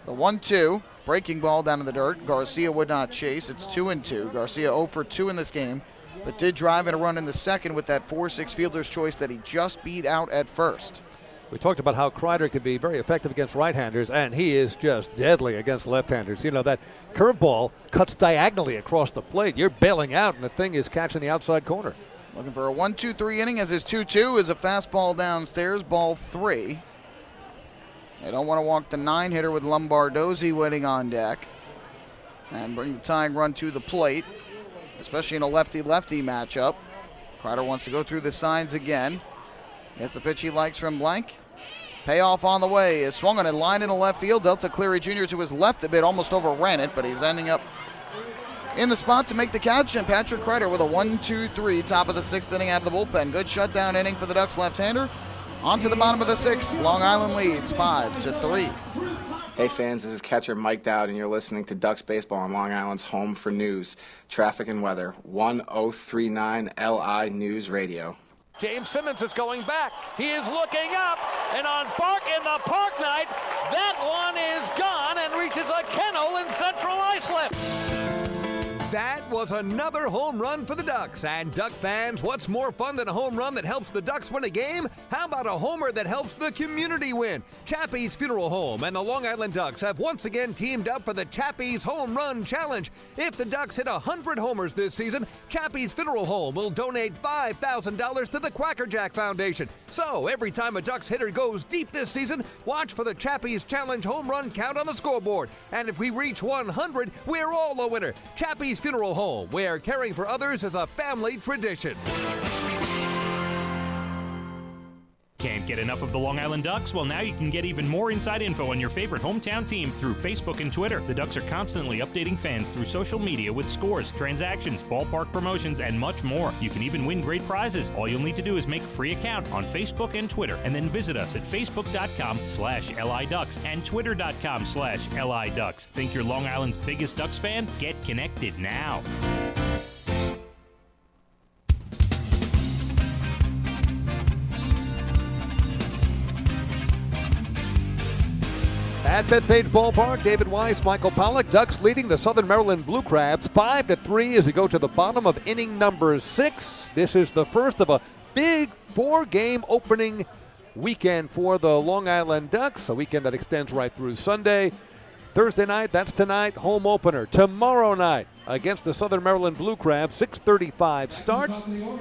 The 1-2, breaking ball down in the dirt. Garcia would not chase. It's 2-2. Garcia 0 for 2 in this game, but did drive in a run in the second with that 4-6 fielder's choice that he just beat out at first.
We talked about how Kreider can be very effective against right-handers, and he is just deadly against left-handers. You know, that curveball cuts diagonally across the plate. You're bailing out, and the thing is catching the outside corner.
Looking for a 1-2-3 inning as his 2-2 is a fastball downstairs, ball 3. They don't want to walk the 9-hitter with Lombardozzi waiting on deck and bring the tying run to the plate, especially in a lefty-lefty matchup. Kreider wants to go through the signs again. Gets the pitch he likes from Blank. Payoff on the way is swung on and lined into left field. Delta Cleary Jr. to his left a bit, almost overran it, but he's ending up in the spot to make the catch. And Patrick Kreider with a 1-2-3, top of the 6th inning out of the bullpen. Good shutdown inning for the Ducks left-hander. On to the bottom of the 6th. Long Island leads 5-3.
Hey fans, this is catcher Mike Dowd, and you're listening to Ducks Baseball on Long Island's home for news, traffic, and weather. 1039 LI News Radio.
James Simmons is going back. He is looking up, and on Bark in the Park Night, that one is gone and reaches a kennel in Central Islip.
That was another home run for the Ducks. And Duck fans, what's more fun than a home run that helps the Ducks win a game? How about a homer that helps the community win? Chappie's Funeral Home and the Long Island Ducks have once again teamed up for the Chappie's Home Run Challenge. If the Ducks hit 100 homers this season, Chappie's Funeral Home will donate $5,000 to the Quacker Jack Foundation. So every time a Ducks hitter goes deep this season, watch for the Chappie's Challenge home run count on the scoreboard. And if we reach 100, we're all a winner. Chappie's Funeral Home, where caring for others is a family tradition.
Can't get enough of the Long Island Ducks? Well, now you can get even more inside info on your favorite hometown team through Facebook and Twitter. The Ducks are constantly updating fans through social media with scores, transactions, ballpark promotions, and much more. You can even win great prizes. All you'll need to do is make a free account on Facebook and Twitter, and then visit us at facebook.com/LIDucks and twitter.com/LIDucks. Think you're Long Island's biggest Ducks fan? Get connected now.
At Bethpage Ballpark, David Weiss, Michael Pollack, Ducks leading the Southern Maryland Blue Crabs 5-3 as we go to the bottom of inning number 6. This is the first of a big 4-game opening weekend for the Long Island Ducks, a weekend that extends right through Sunday. Thursday night, that's tonight, home opener. Tomorrow night against the Southern Maryland Blue Crabs, 6:35 start.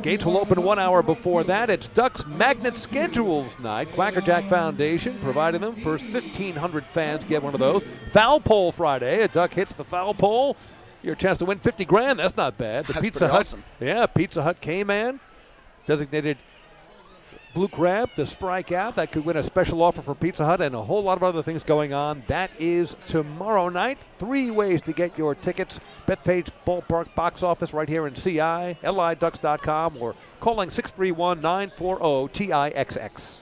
Gates will open 1 hour before that. It's Ducks Magnet Schedules night. Quacker Jack Foundation providing them. First 1,500 fans get one of those. Foul pole Friday. A Duck hits the foul pole. Your chance to win $50,000. That's not bad. The
That's
Pizza
pretty
Hut,
awesome.
Yeah, Pizza Hut K-Man, designated Blue Crab to strike out. That could win a special offer for Pizza Hut and a whole lot of other things going on. That is tomorrow night. 3 ways to get your tickets. Bethpage Ballpark box office right here in CI, LIDucks.com, or calling 631-940-TIXX.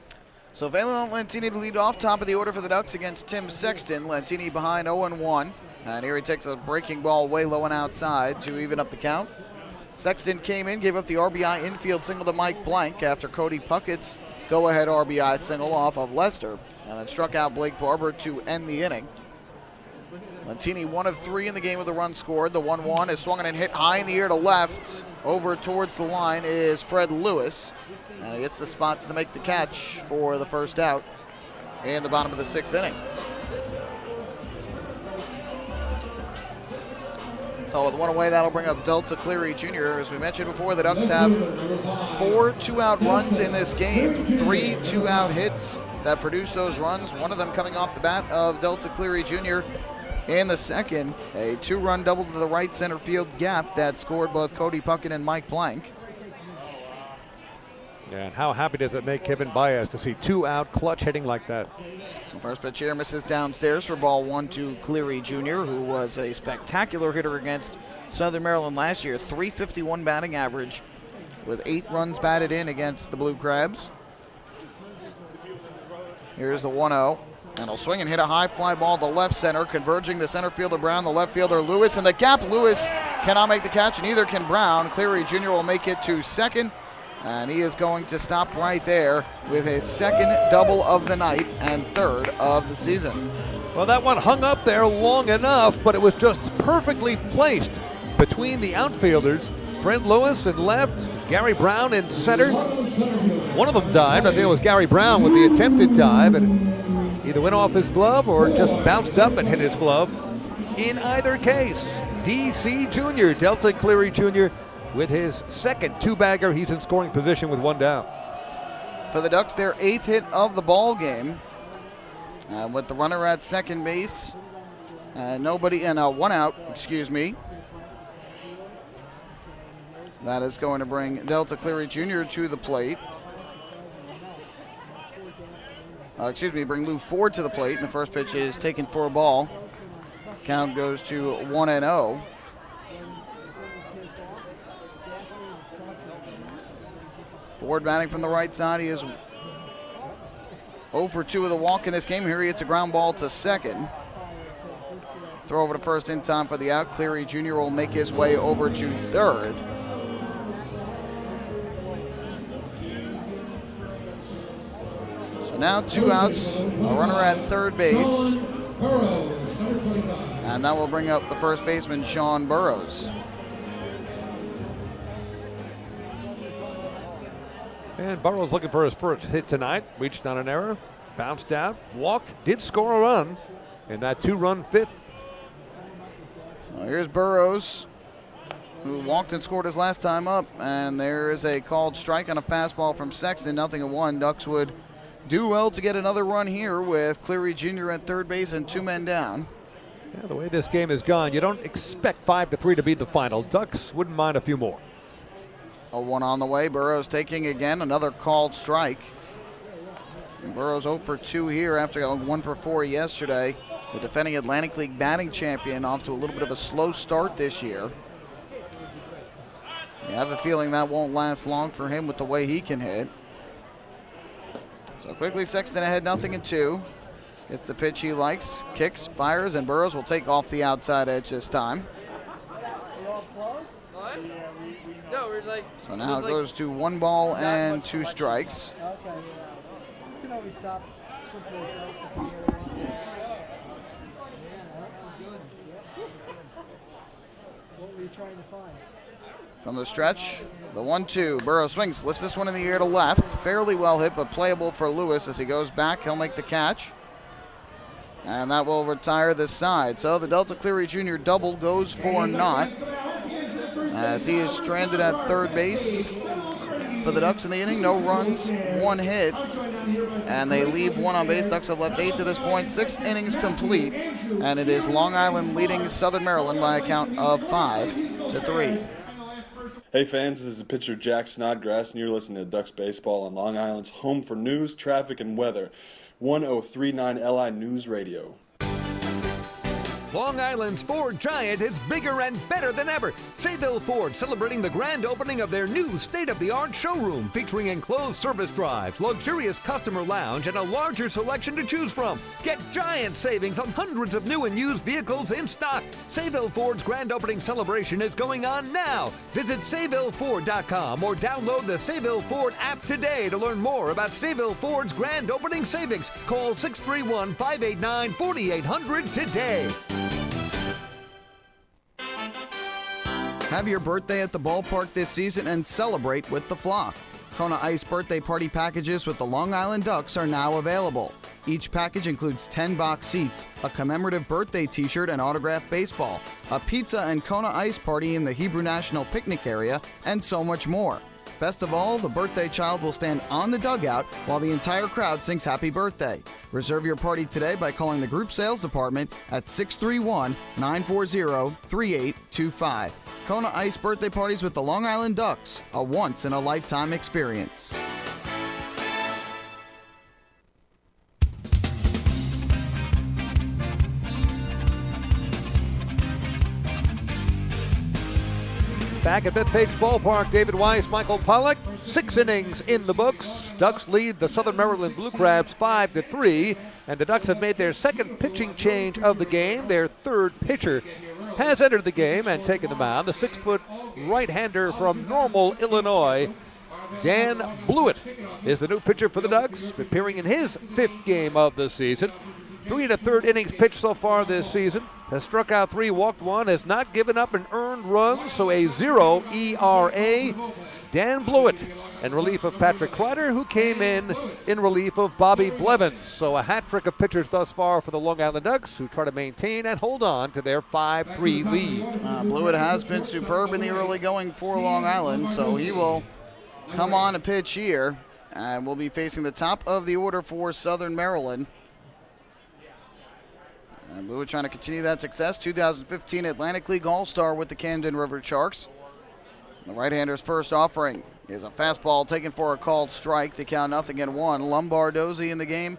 So Valen Lantini to lead off, top of the order for the Ducks against Tim Sexton. Lantini behind 0-1. And here he takes a breaking ball way low and outside to even up the count. Sexton came in, gave up the RBI infield single to Mike Blank after Cody Puckett's go-ahead RBI single off of Lester, and then struck out Blake Barber to end the inning. Lantini 1 of 3 in the game with a run scored. The 1-1 is swung and hit high in the air to left. Over towards the line is Fred Lewis, and he gets the spot to make the catch for the first out in the bottom of the 6th inning. So with 1 away, that'll bring up Delta Cleary Jr. As we mentioned before, the Ducks have 4 2-out runs in this game, 3 2-out hits that produce those runs, one of them coming off the bat of Delta Cleary Jr. in the second. A 2-run double to the right center field gap that scored both Cody Puckett and Mike Blank.
Yeah, and how happy does it make Kevin Baez to see 2-out clutch hitting like that?
First pitch here misses downstairs for ball 1 to Cleary Jr., who was a spectacular hitter against Southern Maryland last year. .351 batting average with 8 runs batted in against the Blue Crabs. Here's the 1-0. And he'll swing and hit a high fly ball to left center, converging the center fielder Brown, the left fielder Lewis. In the gap, Lewis cannot make the catch, and neither can Brown. Cleary Jr. will make it to second. And he is going to stop right there with his second double of the night and third of the season.
Well, that one hung up there long enough, but it was just perfectly placed between the outfielders. Fred Lewis in left, Gary Brown in center. One of them dived. I think it was Gary Brown with the attempted dive, and either went off his glove or just bounced up and hit his glove. In either case, DC Jr., Delta Cleary Jr., with his second 2-bagger. He's in scoring position with 1 down.
For the Ducks, their 8th hit of the ball game. With the runner at second base. Nobody, and 1 out, excuse me. That is going to bring Delta Cleary Jr. to the plate. Bring Lou Ford to the plate. And the first pitch is taken for a ball. Count goes to 1-0. Ford batting from the right side. He is 0 for 2 with a walk in this game. Here he hits a ground ball to second. Throw over to first in time for the out. Cleary Jr. will make his way over to third. So now 2 outs, a runner at third base. And that will bring up the first baseman, Sean Burrows.
And Burrows looking for his first hit tonight. Reached on an error, bounced out, walked, did score a run in that 2-run fifth.
Well, here's Burrows, who walked and scored his last time up. And there is a called strike on a fastball from Sexton, 0-1. Ducks would do well to get another run here with Cleary Jr. at third base and 2 men down.
Yeah, the way this game has gone, you don't expect 5-3 to be the final. Ducks wouldn't mind a few more.
0-1 on the way. Burrows taking again another called strike. And Burrows 0 for 2 here after going 1 for 4 yesterday. The defending Atlantic League batting champion off to a little bit of a slow start this year. I have a feeling that won't last long for him with the way he can hit. So quickly Sexton ahead 0-2. Gets the pitch he likes, kicks, fires, and Burrows will take off the outside edge this time.
No, we're like.
So now it goes to 1 ball and 2 strikes.
Okay. You can always stop someplace else. What were you trying to find?
From the stretch, the 1-2. Burrow swings, lifts this one in the air to left. Fairly well hit, but playable for Lewis as he goes back. He'll make the catch. And that will retire this side. So the Delta Cleary Jr. double goes for naught, as he is stranded at third base for the Ducks in the inning. No runs, 1 hit, and they leave 1 on base. Ducks have left 8 to this point, 6 innings complete, and it is Long Island leading Southern Maryland by a count of 5-3.
Hey fans, this is pitcher Jack Snodgrass, and you're listening to Ducks Baseball on Long Island's home for news, traffic, and weather, 1039 LI News Radio.
Long Island's Ford Giant is bigger and better than ever. Sayville Ford celebrating the grand opening of their new state-of-the-art showroom featuring enclosed service drives, luxurious customer lounge, and a larger selection to choose from. Get giant savings on hundreds of new and used vehicles in stock. Sayville Ford's grand opening celebration is going on now. Visit SayvilleFord.com or download the Sayville Ford app today to learn more about Sayville Ford's grand opening savings. Call 631-589-4800 today.
Have your birthday at the ballpark this season and celebrate with the flock. Kona Ice birthday party packages with the Long Island Ducks are now available. Each package includes 10 box seats, a commemorative birthday t-shirt and autographed baseball, a pizza and Kona Ice party in the Hebrew National Picnic area, and so much more. Best of all, the birthday child will stand on the dugout while the entire crowd sings happy birthday. Reserve your party today by calling the group sales department at 631-940-3825. Kona Ice birthday parties with the Long Island Ducks, a once-in-a-lifetime experience.
Back at Bethpage Ballpark, David Weiss, Michael Pollock, 6 innings in the books. Ducks lead the Southern Maryland Blue Crabs 5-3, and the Ducks have made their second pitching change of the game. Their third pitcher has entered the game and taken the mound. The 6-foot right-hander from Normal, Illinois, Dan Blewett, is the new pitcher for the Ducks, appearing in his 5th game of the season. 3 1/3 innings pitched so far this season. Has struck out 3, walked 1, has not given up an earned run, so a 0 ERA. Dan Blewett in relief of Patrick Kreider, who came in relief of Bobby Blevins. So a hat trick of pitchers thus far for the Long Island Ducks, who try to maintain and hold on to their 5-3 lead.
Blewett has been superb in the early going for Long Island, so he will come on to pitch here, and will be facing the top of the order for Southern Maryland. And Blewett trying to continue that success. 2015 Atlantic League All-Star with the Camden River Sharks. The right-hander's first offering is a fastball taken for a called strike. The count 0-1. Lombardozzi in the game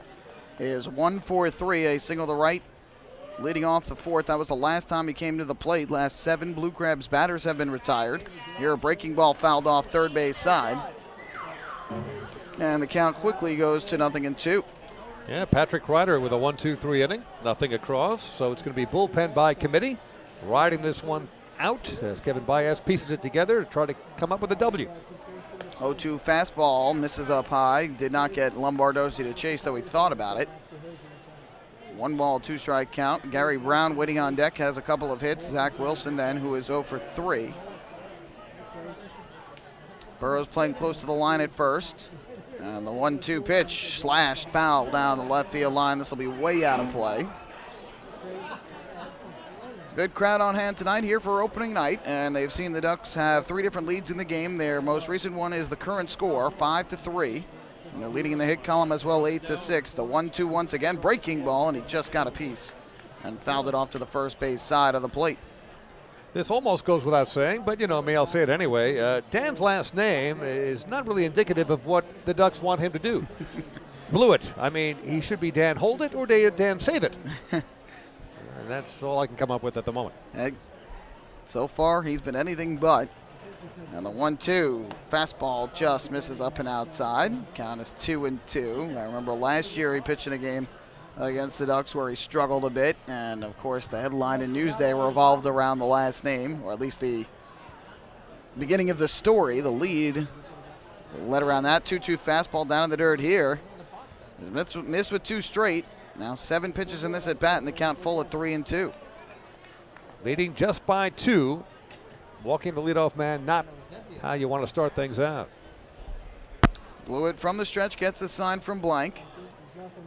is 1 for 3, a single to right. Leading off the 4th, that was the last time he came to the plate. Last 7 Blue Crabs batters have been retired. Here a breaking ball fouled off third base side. And the count quickly goes to 0-2.
Yeah, Patrick Kreider with a 1-2-3 inning, nothing across, so it's going to be bullpen by committee, riding this one out as Kevin Baez pieces it together to try to come up with a W.
0-2 fastball, misses up high, did not get Lombardozzi to chase, though he thought about it. 1 ball, 2 strike count. Gary Brown waiting on deck, has a couple of hits. Zach Wilson then, who is 0 for 3. Burrows playing close to the line at first. And the 1-2 pitch, slashed, foul down the left field line. This will be way out of play. Good crowd on hand tonight here for opening night, and they've seen the Ducks have 3 different leads in the game. Their most recent one is the current score, 5-3. And they're leading in the hit column as well, 8-6. The 1-2 once again, breaking ball, and he just got a piece and fouled it off to the first base side of the plate.
This almost goes without saying, but you know me, I'll say it anyway. Dan's last name is not really indicative of what the Ducks want him to do. Blew it. I mean, he should be Dan Hold It or Dan Save It. And that's all I can come up with at the moment.
So far, he's been anything but. And the 1-2 fastball just misses up and outside. Count is 2-2. I remember last year he pitched in a game against the Ducks where he struggled a bit. And, of course, the headline in Newsday revolved around the last name, or at least the beginning of the story, the lead led around that. 2-2 fastball down in the dirt here. He's missed with 2 straight. Now 7 pitches in this at bat, and the count full at 3-2.
Leading just by 2. Walking the leadoff man, not how you want to start things out.
Blew it from the stretch, gets the sign from Blank.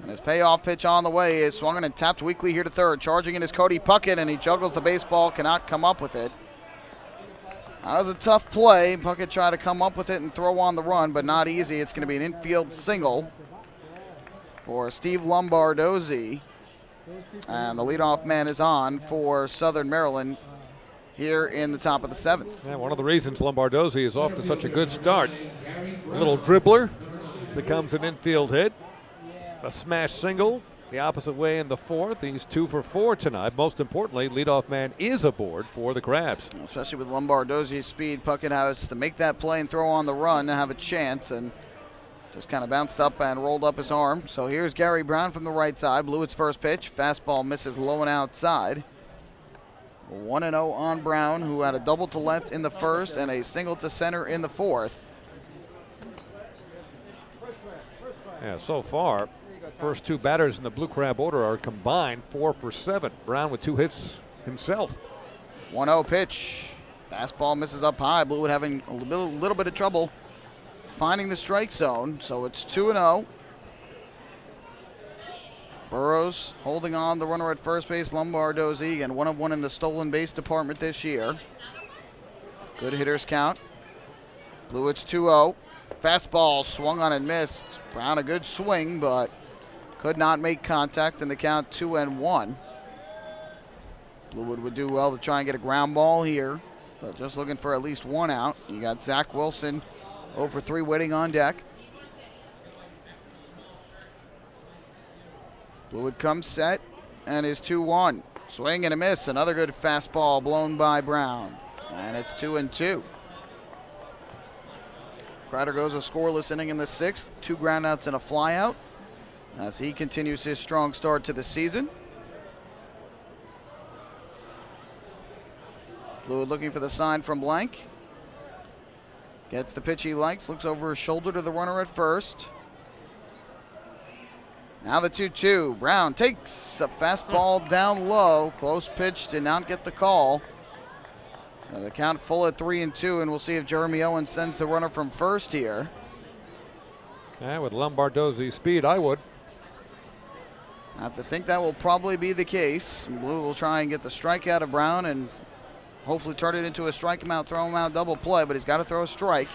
And his payoff pitch on the way is swung and tapped weakly here to third. Charging in is Cody Puckett, and he juggles the baseball, cannot come up with it. That was a tough play. Puckett tried to come up with it and throw on the run, but not easy. It's going to be an infield single for Steve Lombardozzi. And the leadoff man is on for Southern Maryland here in the top of the 7th.
Yeah, one of the reasons Lombardozzi is off to such a good start. A little dribbler becomes an infield hit. A smash single the opposite way in the 4th. He's 2 for 4 tonight. Most importantly, leadoff man is aboard for the Crabs.
Especially with Lombardozzi's speed, Puckett has to make that play and throw on the run to have a chance, and just kind of bounced up and rolled up his arm. So here's Gary Brown from the right side. Blew its first pitch. Fastball misses low and outside. 1-0 on Brown, who had a double to left in the first and a single to center in the 4th.
Yeah, so far, first 2 batters in the Blue Crab order are combined 4 for 7. Brown with 2 hits himself.
1-0 pitch. Fastball misses up high. Bluewood having a little bit of trouble finding the strike zone, so it's 2-0. Burrows holding on the runner at first base, Lombardozzi, and 1 of 1 in the stolen base department this year. Good hitters count. Bluewood's 2-0. Fastball swung on and missed. Brown a good swing, but could not make contact in the count 2-1. Bluewood would do well to try and get a ground ball here, but just looking for at least 1 out. You got Zach Wilson 0 for 3 waiting on deck. Bluewood comes set and is 2-1. Swing and a miss. Another good fastball blown by Brown. And it's 2-2. Kreider goes a scoreless inning in the 6th. 2 groundouts and a flyout as he continues his strong start to the season. Bluewood looking for the sign from Blank. Gets the pitch he likes, looks over his shoulder to the runner at first. Now the 2-2. Brown takes a fastball down low. Close pitch, did not get the call. So the count full at 3-2, and we'll see if Jeremy Owens sends the runner from first here.
Yeah, with Lombardozzi's speed, I would.
I have to think that will probably be the case. Blue will try and get the strikeout of Brown and hopefully turn it into a strike him out, throw him out double play, but he's got to throw a strike.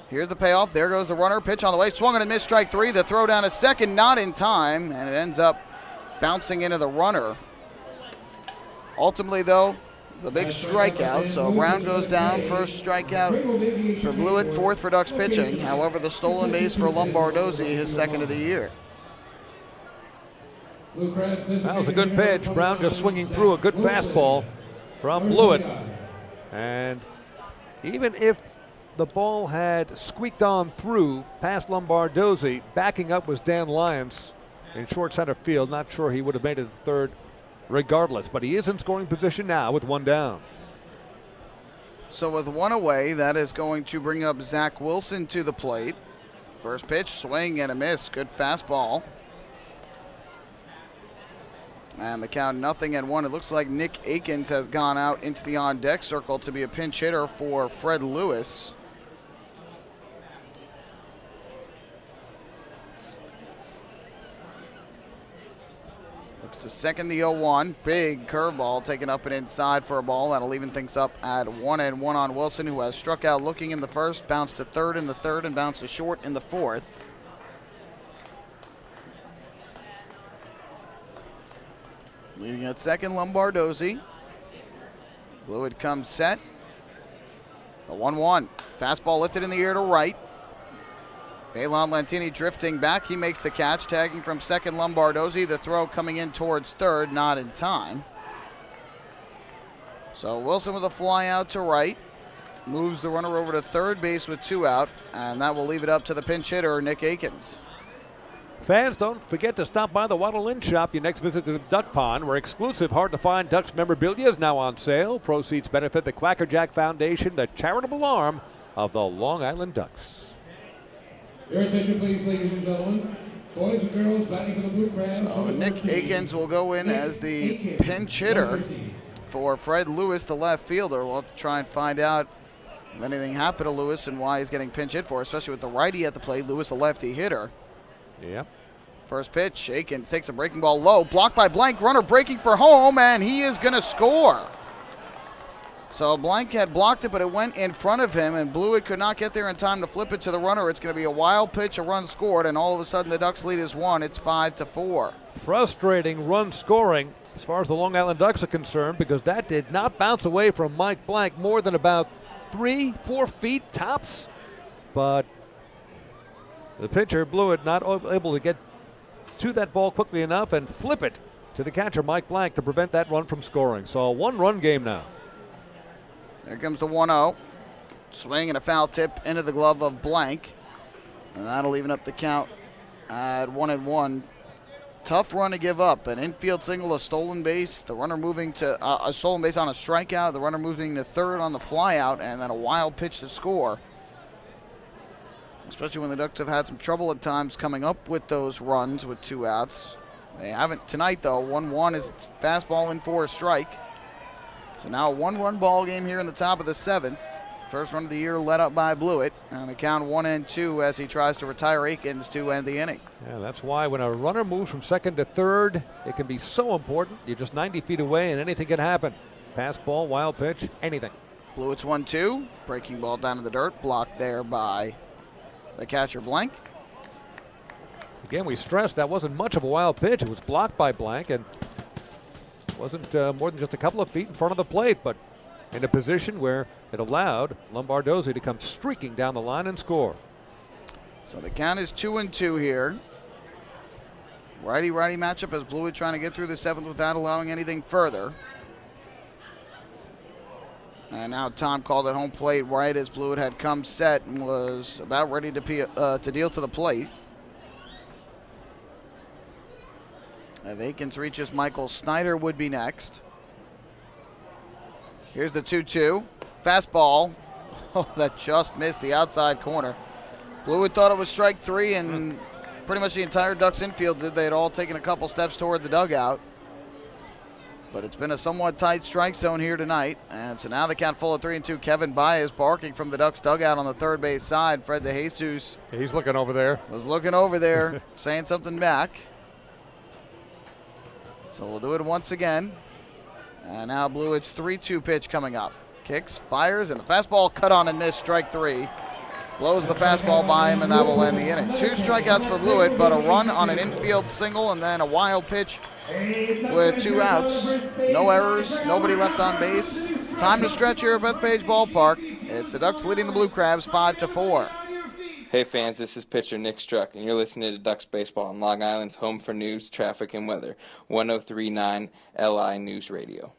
Here's the payoff. There goes the runner. Pitch on the way. Swung and a miss, strike 3. The throw down to second, not in time, and it ends up bouncing into the runner. Ultimately, though, the big strikeout. So Brown goes down. First strikeout for Blewett, 4th for Ducks pitching. However, the stolen base for Lombardozzi, his 2nd of the year.
That was a good pitch. Brown just swinging through a good fastball from Blewett. And even if the ball had squeaked on through past Lombardozzi, backing up was Dan Lyons in short center field. Not sure he would have made it to third regardless, but he is in scoring position now with 1 down.
So with 1 away, that is going to bring up Zach Wilson to the plate. First pitch, swing and a miss. Good fastball. And the count 0-1. It looks like Nick Akins has gone out into the on-deck circle to be a pinch hitter for Fred Lewis. Looks to second the 0-1. Big curveball taken up and inside for a ball. That'll even things up at 1-1 on Wilson, who has struck out looking in the first, bounced to third in the third, and bounced to short in the fourth. Leading at second, Lombardozzi. Blewett comes set. The 1-1. Fastball lifted in the air to right. Baylon Lantini drifting back. He makes the catch, tagging from second, Lombardozzi. The throw coming in towards third, not in time. So Wilson with a fly out to right. Moves the runner over to third base with 2 out, and that will leave it up to the pinch hitter, Nick Akins.
Fans, don't forget to stop by the Waddle Inn Shop. Your next visit to the Duck Pond, where exclusive, hard-to-find Ducks memorabilia is now on sale. Proceeds benefit the Quacker Jack Foundation, the charitable arm of the Long Island Ducks.
Your attention, please, ladies and gentlemen. Boys and girls batting for the Blue Crabs.
So Nick Akins will go in as the pinch hitter for Fred Lewis, the left fielder. We'll have to try and find out if anything happened to Lewis and why he's getting pinch hit for, especially with the righty at the plate. Lewis, a lefty hitter.
Yep.
First pitch, Akins takes a breaking ball low, blocked by Blank, runner breaking for home, and he is going to score. So Blank had blocked it, but it went in front of him, and Blewett could not get there in time to flip it to the runner. It's going to be a wild pitch, a run scored, and all of a sudden the Ducks lead is 1. It's 5-4.
Frustrating run scoring as far as the Long Island Ducks are concerned, because that did not bounce away from Mike Blank more than about 3-4 feet tops. But the pitcher, Blewett, not able to get to that ball quickly enough and flip it to the catcher, Mike Blank, to prevent that run from scoring. So a one-run game now.
There comes the 1-0. Swing and a foul tip into the glove of Blank. And that'll even up the count at 1-1. Tough run to give up. An infield single, a stolen base. The runner moving to a stolen base on a strikeout. The runner moving to third on the flyout. And then a wild pitch to score. Especially when the Ducks have had some trouble at times coming up with those runs with 2 outs. They haven't tonight, though. 1-1 is fastball in for a strike. So now a 1-run ball game here in the top of the 7th. First run of the year led up by Blewett. And the count 1-2 as he tries to retire Akins to end the inning.
Yeah, that's why when a runner moves from second to third, it can be so important. You're just 90 feet away and anything can happen. Pass ball, wild pitch, anything.
Blewett's 1-2. Breaking ball down to the dirt. Blocked there by the catcher, Blank.
Again, we stressed that wasn't much of a wild pitch. It was blocked by Blank and wasn't more than just a couple of feet in front of the plate, but in a position where it allowed Lombardozzi to come streaking down the line and score.
So the count is 2-2 here. Righty-righty matchup as Blewett trying to get through the 7th without allowing anything further. And now Tom called at home plate right as Blewett had come set and was about ready to deal to the plate. If Akins reaches, Michael Snyder would be next. Here's the 2-2. Fastball. Oh, that just missed the outside corner. Blewett thought it was strike 3, and pretty much the entire Ducks infield did. They had all taken a couple steps toward the dugout. But it's been a somewhat tight strike zone here tonight. And so now the count full of 3-2. Kevin Baez barking from the Ducks dugout on the third base side. Fred DeJesus.
He's looking over there.
Was looking over there, saying something back. So we'll do it once again. And now Blewett's 3-2 pitch coming up. Kicks, fires, and the fastball cut on and missed, strike 3. Blows the fastball by him, and that will end the inning. 2 strikeouts for Blewett, but a run on an infield single, and then a wild pitch with 2 outs. No errors, nobody left on base. Time to stretch here at Bethpage Ballpark. It's the Ducks leading the Blue Crabs 5-4.
Hey fans, this is pitcher Nick Struck, and you're listening to Ducks Baseball on Long Island's home for news, traffic, and weather, 103.9 LI News Radio.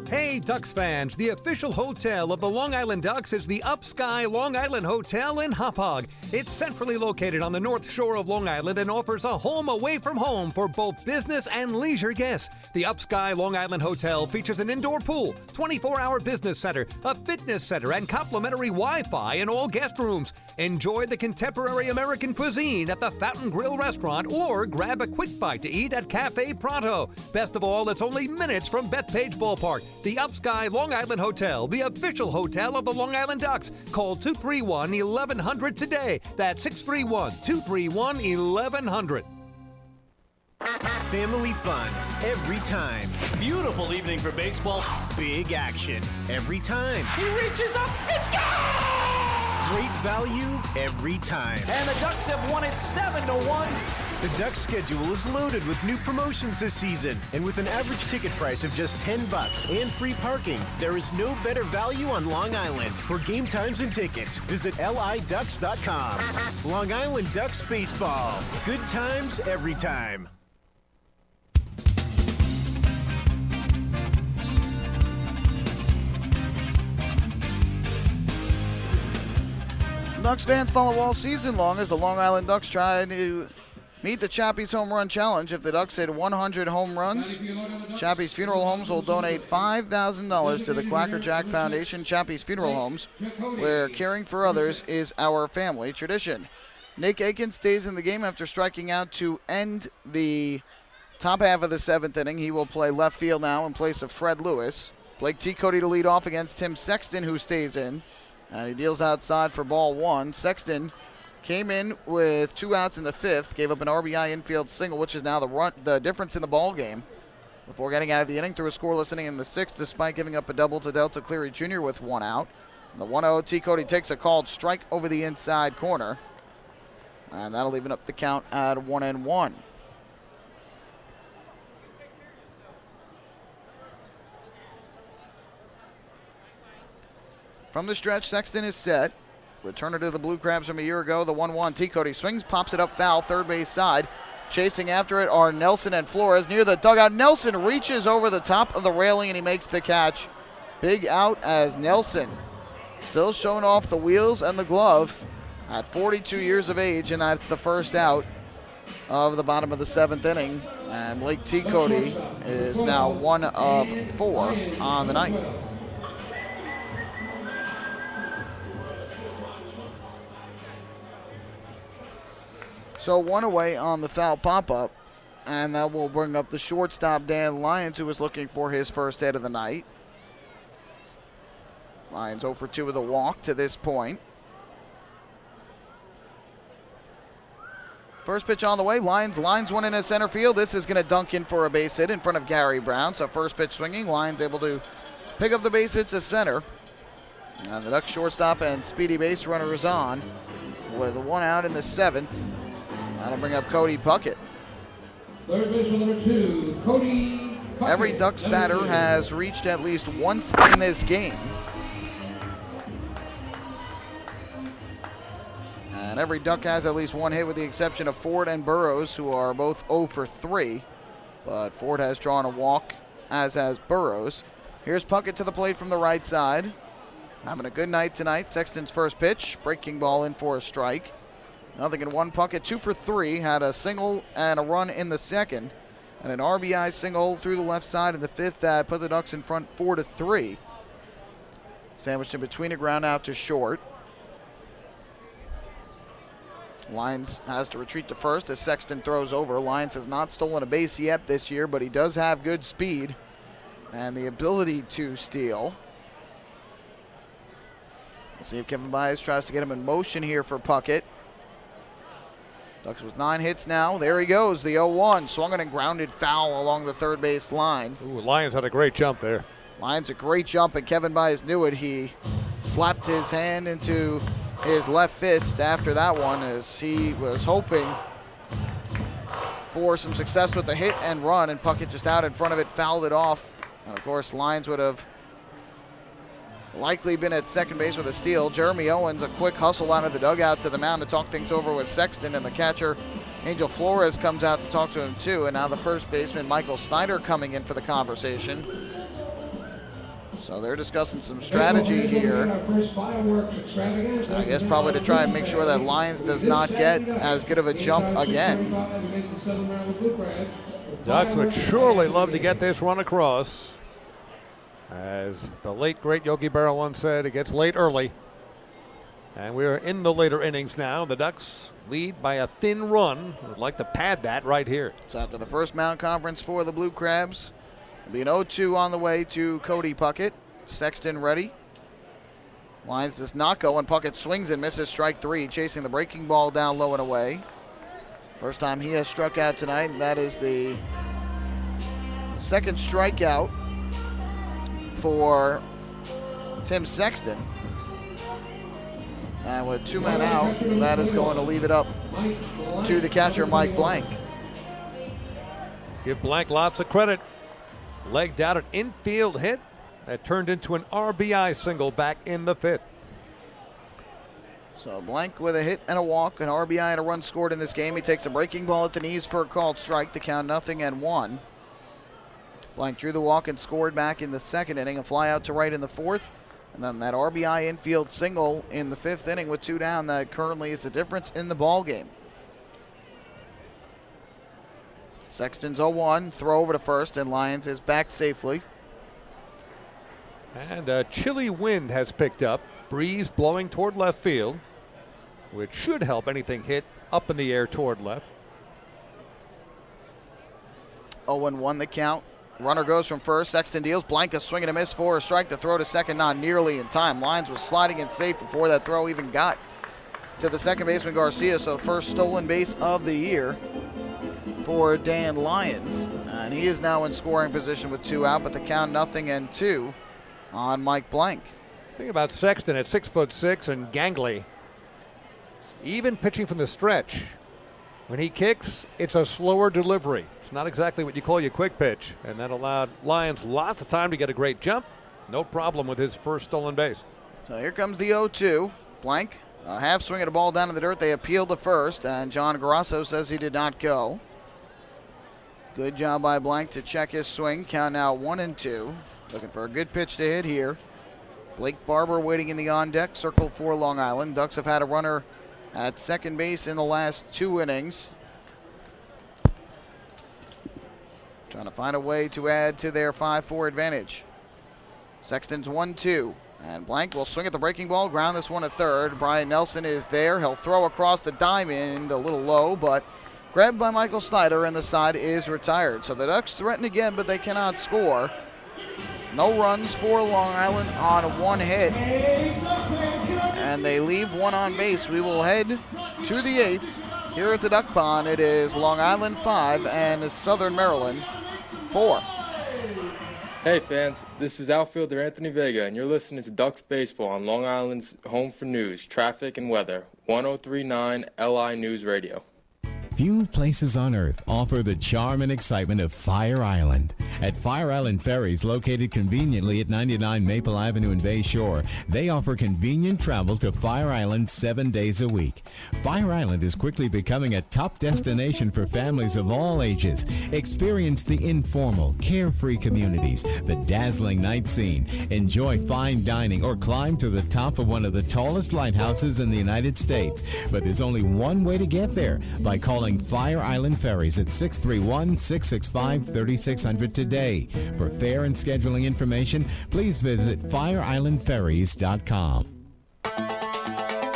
Hey, Ducks fans, the official hotel of the Long Island Ducks is the Upsky Long Island Hotel in Hauppauge. It's centrally located on the north shore of Long Island and offers a home away from home for both business and leisure guests. The Upsky Long Island Hotel features an indoor pool, 24-hour business center, a fitness center, and complimentary Wi-Fi in all guest rooms. Enjoy the contemporary American cuisine at the Fountain Grill restaurant or grab a quick bite to eat at Cafe Pronto. Best of all, it's only minutes from Bethpage Ballpark. The Upsky Long Island Hotel, the official hotel of the Long Island Ducks. Call 231-1100 today. That's 631-231-1100.
Family fun every time.
Beautiful evening for baseball.
Big action every time.
He reaches up. It's gone!
Great value every time.
And the Ducks have won it 7-1.
The Ducks schedule is loaded with new promotions this season, and with an average ticket price of just $10 and free parking, there is no better value on Long Island. For game times and tickets, visit liducks.com. Long Island Ducks baseball. Good times every time.
Ducks fans follow all season long as the Long Island Ducks try to meet the Chappie's Home Run Challenge. If the Ducks hit 100 home runs, Chappie's Funeral Homes will donate $5,000 to the Quacker Jack Foundation. Chappie's Funeral Homes, where caring for others is our family tradition. Nick Aiken stays in the game after striking out to end the top half of the 7th inning. He will play left field now in place of Fred Lewis. Blake T. Cody to lead off against Tim Sexton, who stays in. And he deals outside for ball 1. Sexton came in with 2 outs in the 5th, gave up an RBI infield single, which is now the difference in the ball game. Before getting out of the inning, threw a scoreless inning in the 6th, despite giving up a double to Delta Cleary Jr. with 1 out. And the 1-0, T. Cody takes a called strike over the inside corner. And that'll even up the count at 1-1. From the stretch, Sexton is set. Returner to the Blue Crabs from a year ago. The 1-1. T. Cody swings, pops it up foul, third base side. Chasing after it are Nelson and Flores near the dugout. Nelson reaches over the top of the railing and he makes the catch. Big out as Nelson still showing off the wheels and the glove at 42 years of age, and that's the first out of the bottom of the 7th inning. And Blake T. Cody is now 1 of 4 on the night. So 1 away on the foul pop-up, and that will bring up the shortstop, Dan Lyons, who was looking for his first hit of the night. Lyons 0 for 2 with a walk to this point. First pitch on the way. Lyons lines one into center field. This is going to dunk in for a base hit in front of Gary Brown. So first pitch swinging. Lyons able to pick up the base hit to center. And the Ducks shortstop and speedy base runner is on with 1 out in the 7th. That'll bring up Cody Puckett.
Third baseman number 2, Cody Puckett.
Every Ducks batter has reached at least once in this game. And every Duck has at least 1 hit with the exception of Ford and Burrows, who are both 0 for 3. But Ford has drawn a walk, as has Burrows. Here's Puckett to the plate from the right side. Having a good night tonight. Sexton's first pitch. Breaking ball in for a strike. 0-1. Puckett 2 for 3. Had a single and a run in the 2nd. And an RBI single through the left side in the 5th that put the Ducks in front 4-3. Sandwiched in between a ground out to short. Lyons has to retreat to first as Sexton throws over. Lyons has not stolen a base yet this year, but he does have good speed and the ability to steal. We'll see if Kevin Baez tries to get him in motion here for Puckett. Ducks with 9 hits now. There he goes, the 0-1. Swung and grounded foul along the third base line.
Ooh, Lyons had a great jump there.
Lyons a great jump, and Kevin Baez knew it. He slapped his hand into his left fist after that one as he was hoping for some success with the hit and run, and Puckett just out in front of it, fouled it off. And of course, Lyons would have likely been at second base with a steal. Jeremy Owens, a quick hustle out of the dugout to the mound to talk things over with Sexton, and the catcher, Angel Flores, comes out to talk to him too. And now the first baseman, Michael Snyder, coming in for the conversation. So they're discussing some strategy here. I guess probably to try and make sure that Lyons does not get as good of a jump again.
Ducks would surely love to get this run across. As the late, great Yogi Berra once said, it gets late early. And we're in the later innings now. The Ducks lead by a thin run. Would like to pad that right here.
So after the first mound conference for the Blue Crabs, it'll be an 0-2 on the way to Cody Puckett. Sexton ready. Lyons does not go, and Puckett swings and misses strike 3, chasing the breaking ball down low and away. First time he has struck out tonight, and that is the second strikeout for Tim Sexton. And with 2 men out, that is going to leave it up to the catcher, Mike Blank.
Give Blank lots of credit. Legged out an infield hit that turned into an RBI single back in the 5th.
So Blank with a hit and a walk, an RBI and a run scored in this game. He takes a breaking ball at the knees for a called strike to count 0-1. Blank drew the walk and scored back in the 2nd inning, a fly out to right in the 4th, and then that RBI infield single in the 5th inning with 2 down. That currently is the difference in the ball game. Sexton's 0-1, throw over to first, and Lyons is back safely.
And a chilly wind has picked up. Breeze blowing toward left field, which should help anything hit up in the air toward left.
0-1 the count. Runner goes from first. Sexton deals. Blank a swing and a miss for a strike. The throw to second not nearly in time. Lyons was sliding in safe before that throw even got to the second baseman Garcia. So the first stolen base of the year for Dan Lyons. And he is now in scoring position with 2 out, but the count 0-2 on Mike Blank.
Think about Sexton at 6'6" and gangly. Even pitching from the stretch, when he kicks, it's a slower delivery. It's not exactly what you call your quick pitch, and that allowed Lyons lots of time to get a great jump. No problem with his first stolen base.
So here comes the 0-2. Blank, a half swing at a ball down in the dirt. They appeal to first, and John Grasso says he did not go. Good job by Blank to check his swing. Count now 1-2. Looking for a good pitch to hit here. Blake Barber waiting in the on deck, circle for Long Island. Ducks have had a runner at second base in the last 2 innings. Trying to find a way to add to their 5-4 advantage. Sexton's 1-2. And Blank will swing at the breaking ball, ground this one to third. Brian Nelson is there. He'll throw across the diamond, a little low, but grabbed by Michael Snyder, and the side is retired. So the Ducks threaten again, but they cannot score. No runs for Long Island on 1 hit. And they leave 1 on base. We will head to the 8th. Here at the Duck Pond, it is Long Island 5 and Southern Maryland 4.
Hey fans, this is outfielder Anthony Vega, and you're listening to Ducks Baseball on Long Island's home for news, traffic, and weather, 103.9 LI News Radio.
Few places on earth offer the charm and excitement of Fire Island. At Fire Island Ferries, located conveniently at 99 Maple Avenue in Bay Shore, they offer convenient travel to Fire Island 7 days a week. Fire Island is quickly becoming a top destination for families of all ages. Experience the informal, carefree communities, the dazzling night scene, enjoy fine dining, or climb to the top of one of the tallest lighthouses in the United States. But there's only one way to get there, by calling Fire Island Ferries at 631-665-3600 today. For fare and scheduling information, please visit fireislandferries.com.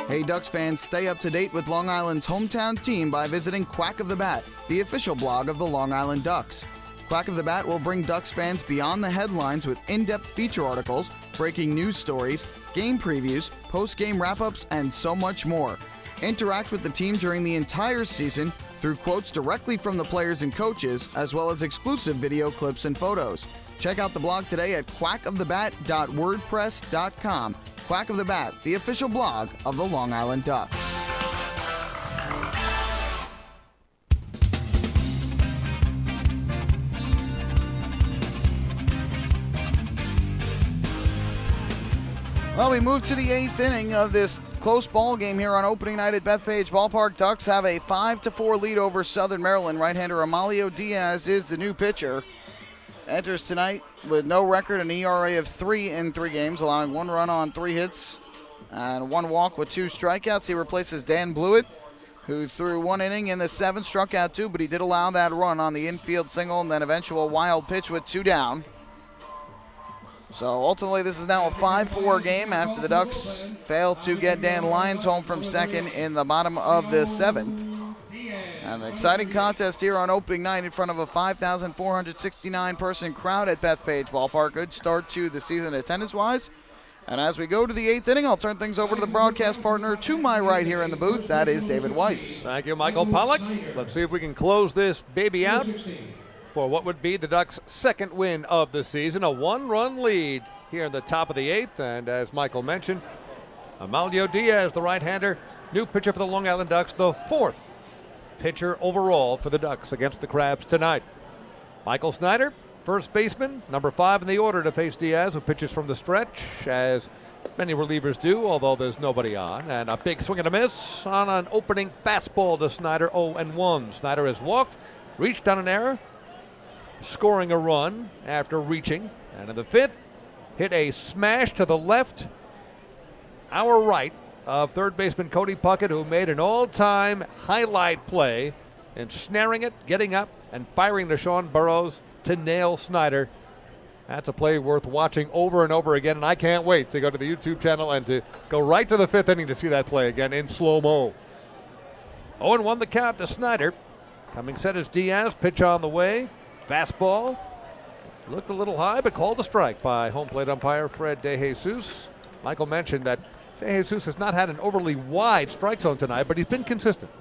Hey Ducks fans, stay up to date with Long Island's hometown team by visiting Quack of the Bat, the official blog of the Long Island Ducks. Quack of the Bat will bring Ducks fans beyond the headlines with in-depth feature articles, breaking news stories, game previews, post-game wrap-ups, and so much more. Interact with the team during the entire season through quotes directly from the players and coaches, as well as exclusive video clips and photos. Check out the blog today at quackofthebat.wordpress.com. Quack of the Bat, the official blog of the Long Island Ducks. Well, we move to the 8th inning of this close ball game here on opening night at Bethpage Ballpark. Ducks have a 5-4 lead over Southern Maryland. Right-hander Amalio Diaz is the new pitcher. Enters tonight with no record, an ERA of 3 in 3 games, allowing 1 run on 3 hits and 1 walk with 2 strikeouts. He replaces Dan Blewett, who threw 1 inning in the 7th, struck out 2, but he did allow that run on the infield single and then eventual wild pitch with 2 down. So ultimately this is now a 5-4 game after the Ducks fail to get Dan Lyons home from second in the bottom of the 7th. An exciting contest here on opening night in front of a 5,469 person crowd at Bethpage Ballpark. Good start to the season attendance-wise. And as we go to the 8th inning, I'll turn things over to the broadcast partner to my right here in the booth. That is David Weiss.
Thank you, Michael Pollock. Let's see if we can close this baby out for what would be the Ducks' second win of the season. A 1-run lead here in the top of the 8th. And as Michael mentioned, Amalio Diaz, the right-hander, new pitcher for the Long Island Ducks, the 4th pitcher overall for the Ducks against the Crabs tonight. Michael Snyder, first baseman, number 5 in the order to face Diaz, who pitches from the stretch, as many relievers do, although there's nobody on. And a big swing and a miss on an opening fastball to Snyder, 0-1. Snyder has walked, reached on an error, scoring a run after reaching. And in the 5th, hit a smash to the left, our right, of third baseman Cody Puckett, who made an all-time highlight play in snaring it, getting up, and firing to Sean Burrows to nail Snyder. That's a play worth watching over and over again, and I can't wait to go to the YouTube channel and to go right to the 5th inning to see that play again in slow-mo. 0-1 the count to Snyder. Coming set is Diaz, pitch on the way. Fastball. Looked a little high, but called a strike by home plate umpire Fred DeJesus. Michael mentioned that DeJesus has not had an overly wide strike zone tonight, but he's been consistent.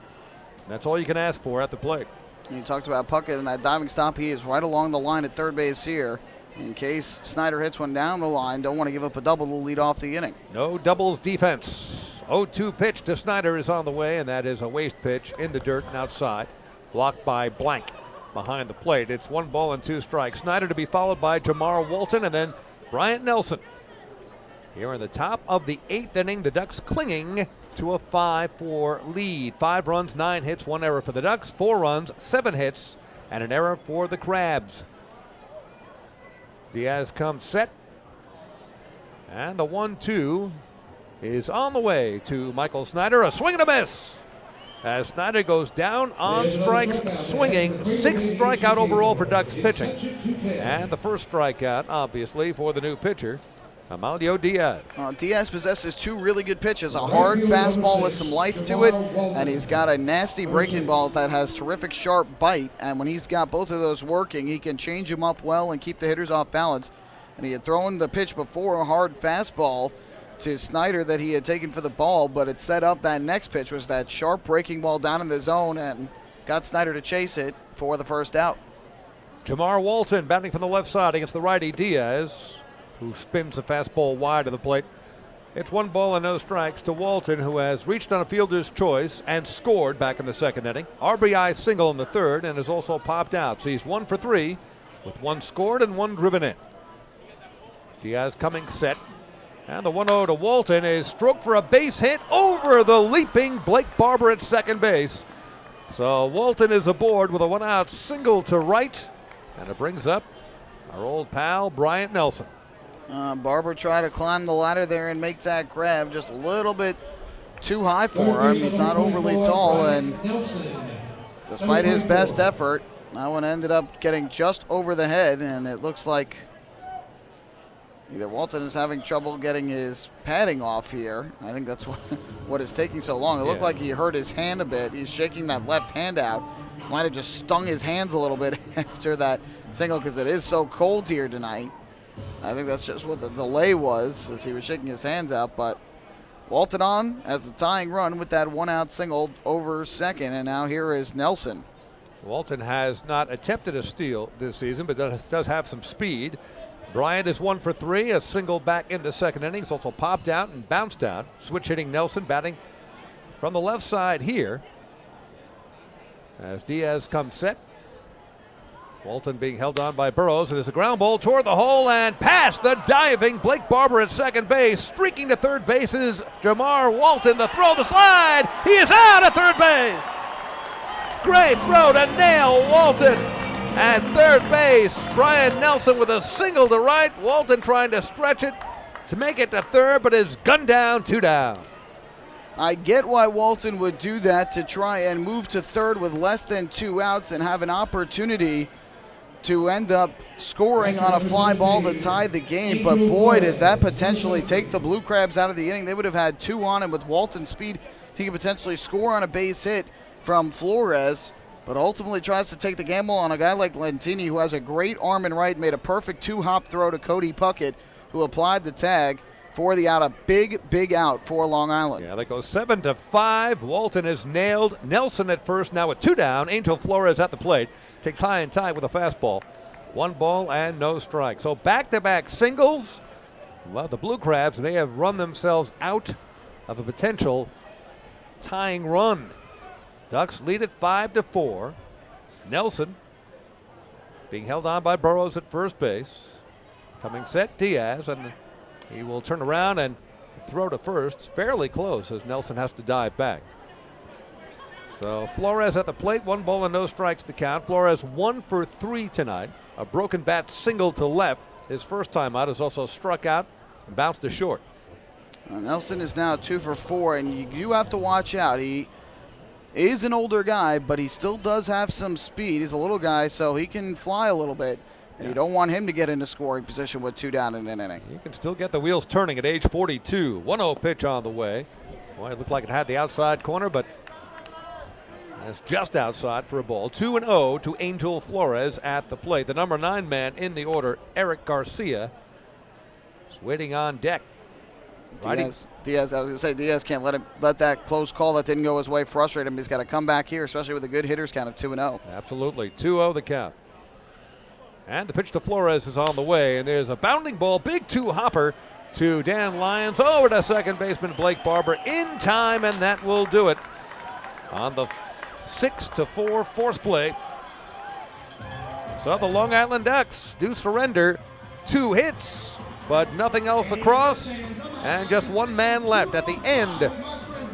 That's all you can ask for at the plate.
You talked about Puckett and that diving stop. He is right along the line at third base here. In case Snyder hits one down the line, don't want to give up a double to lead off the inning.
No doubles defense. 0-2 pitch to Snyder is on the way, and that is a waste pitch in the dirt and outside. Blocked by Blank behind the plate. It's 1 ball and 2 strikes. Snyder to be followed by Jamar Walton and then Bryant Nelson. Here in the top of the 8th inning, the Ducks clinging to a 5-4 lead. 5 runs, 9 hits, 1 error for the Ducks. 4 runs, 7 hits, and an error for the Crabs. Diaz comes set. And the 1-2 is on the way to Michael Snyder. A swing and a miss as Snyder goes down on strikes swinging. 6th strikeout overall for Ducks pitching. And the first strikeout, obviously, for the new pitcher, Amalio Diaz.
Diaz possesses 2 really good pitches, a hard fastball with some life to it, and he's got a nasty breaking ball that has terrific sharp bite, and when he's got both of those working, he can change them up well and keep the hitters off balance. And he had thrown the pitch before, a hard fastball to Snyder that he had taken for the ball, but it set up that next pitch was that sharp breaking ball down in the zone and got Snyder to chase it for the first out.
Jamar Walton batting from the left side against the righty Diaz, who spins the fastball wide of the plate. It's 1 ball and no strikes to Walton, who has reached on a fielder's choice and scored back in the 2nd inning. RBI single in the 3rd and has also popped out. So he's 1 for 3 with 1 scored and 1 driven in. Diaz coming set. And the 1-0 to Walton is stroked for a base hit over the leaping Blake Barber at second base. So Walton is aboard with a 1-out single to right. And it brings up our old pal Bryant Nelson.
Barber tried to climb the ladder there and make that grab just a little bit too high for him. He's not overly tall, and despite his best effort, that one ended up getting just over the head, and it looks like either Walton is having trouble getting his padding off here. I think that's what is taking so long. It looked like he hurt his hand a bit. He's shaking that left hand out. Might have just stung his hands a little bit after that single because it is so cold here tonight. I think that's just what the delay was as he was shaking his hands out. But Walton on as the tying run with that 1-out single over second. And now here is Nelson.
Walton has not attempted a steal this season, but does have some speed. Bryant is 1 for 3, a single back in the 2nd inning. He's also popped out and bounced out. Switch hitting Nelson batting from the left side here as Diaz comes set. Walton being held on by Burrows. There's a ground ball toward the hole and past the diving Blake Barber at second base. Streaking to third base is Jamar Walton. The throw, the slide. He is out at third base. Great throw to nail Walton at third base. Brian Nelson with a single to right. Walton trying to stretch it to make it to third, but is gunned down, 2 down.
I get why Walton would do that, to try and move to third with less than 2 outs and have an opportunity to end up scoring on a fly ball to tie the game. But boy, does that potentially take the Blue Crabs out of the inning. They would have had 2 on him. With Walton's speed, he could potentially score on a base hit from Flores, but ultimately tries to take the gamble on a guy like Lentini, who has a great arm and right, made a perfect 2-hop throw to Cody Puckett, who applied the tag for the out. A big out for Long Island.
Yeah, they go 7-5. Walton is nailed. Nelson at first, now with 2 down. Angel Flores at the plate. Takes high and tight with a fastball. 1 ball and no strike. So back-to-back singles. Well, the Blue Crabs may have run themselves out of a potential tying run. Ducks lead it 5-4. Nelson being held on by Burrows at first base. Coming set, Diaz, and he will turn around and throw to first. Fairly close as Nelson has to dive back. So Flores at the plate, 1 ball and no strikes to count. Flores 1 for 3 tonight. A broken bat single to left. His first time out is also struck out and bounced to short.
Nelson is now 2 for 4, and you have to watch out. He is an older guy, but he still does have some speed. He's a little guy, so he can fly a little bit. And you don't want him to get into scoring position with 2 down in an inning.
You can still get the wheels turning at age 42. 1-0 pitch on the way. Well, it looked like it had the outside corner, but that's just outside for a ball. 2-0 to Angel Flores at the plate. The number 9 man in the order, Eric Garcia, is waiting on deck.
Diaz, I was going to say, Diaz can't let that close call that didn't go his way frustrate him. He's got to come back here, especially with a good hitters count of 2-0.
Absolutely. 2-0 the count. And the pitch to Flores is on the way, and there's a bounding ball, big 2-hopper to Dan Lyons over to second baseman Blake Barber in time, and that will do it on the 6-4 force play. So the Long Island Ducks do surrender 2 hits, but nothing else across, and just 1 man left at the end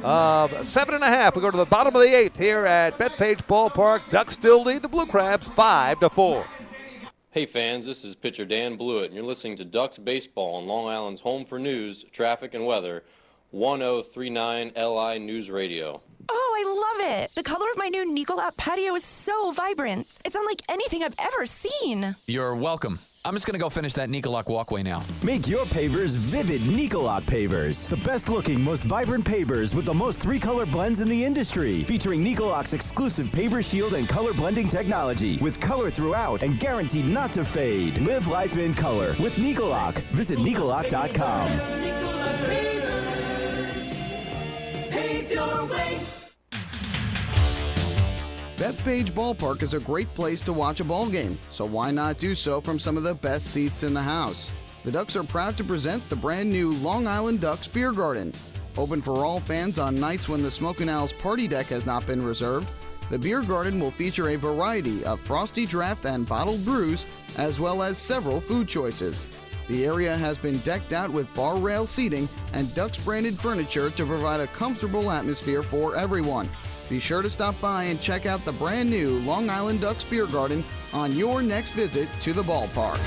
of 7.5. We go to the bottom of the 8th here at Bethpage Ballpark. Ducks still lead the Blue Crabs 5-4.
Hey fans, this is pitcher Dan Blewett, and you're listening to Ducks Baseball on Long Island's home for news, traffic, and weather, 1039 LI News Radio.
Oh, I love it. The color of my new Nicolat patio is so vibrant. It's unlike anything I've ever seen.
You're welcome. I'm just going to go finish that Nicolak walkway now.
Make your pavers vivid Nicolak pavers. The best looking, most vibrant pavers with the most 3-color blends in the industry. Featuring Nicolak's exclusive paver shield and color blending technology. With color throughout and guaranteed not to fade. Live life in color with Nicolak. Visit Nicolak.com.
Pave your way. Bethpage Ballpark is a great place to watch a ball game, so why not do so from some of the best seats in the house? The Ducks are proud to present the brand new Long Island Ducks Beer Garden. Open for all fans on nights when the Smokin' Owls party deck has not been reserved, the Beer Garden will feature a variety of frosty draft and bottled brews, as well as several food choices. The area has been decked out with bar rail seating and Ducks branded furniture to provide a comfortable atmosphere for everyone. Be sure to stop by and check out the brand new Long Island Ducks Beer Garden on your next visit to the ballpark.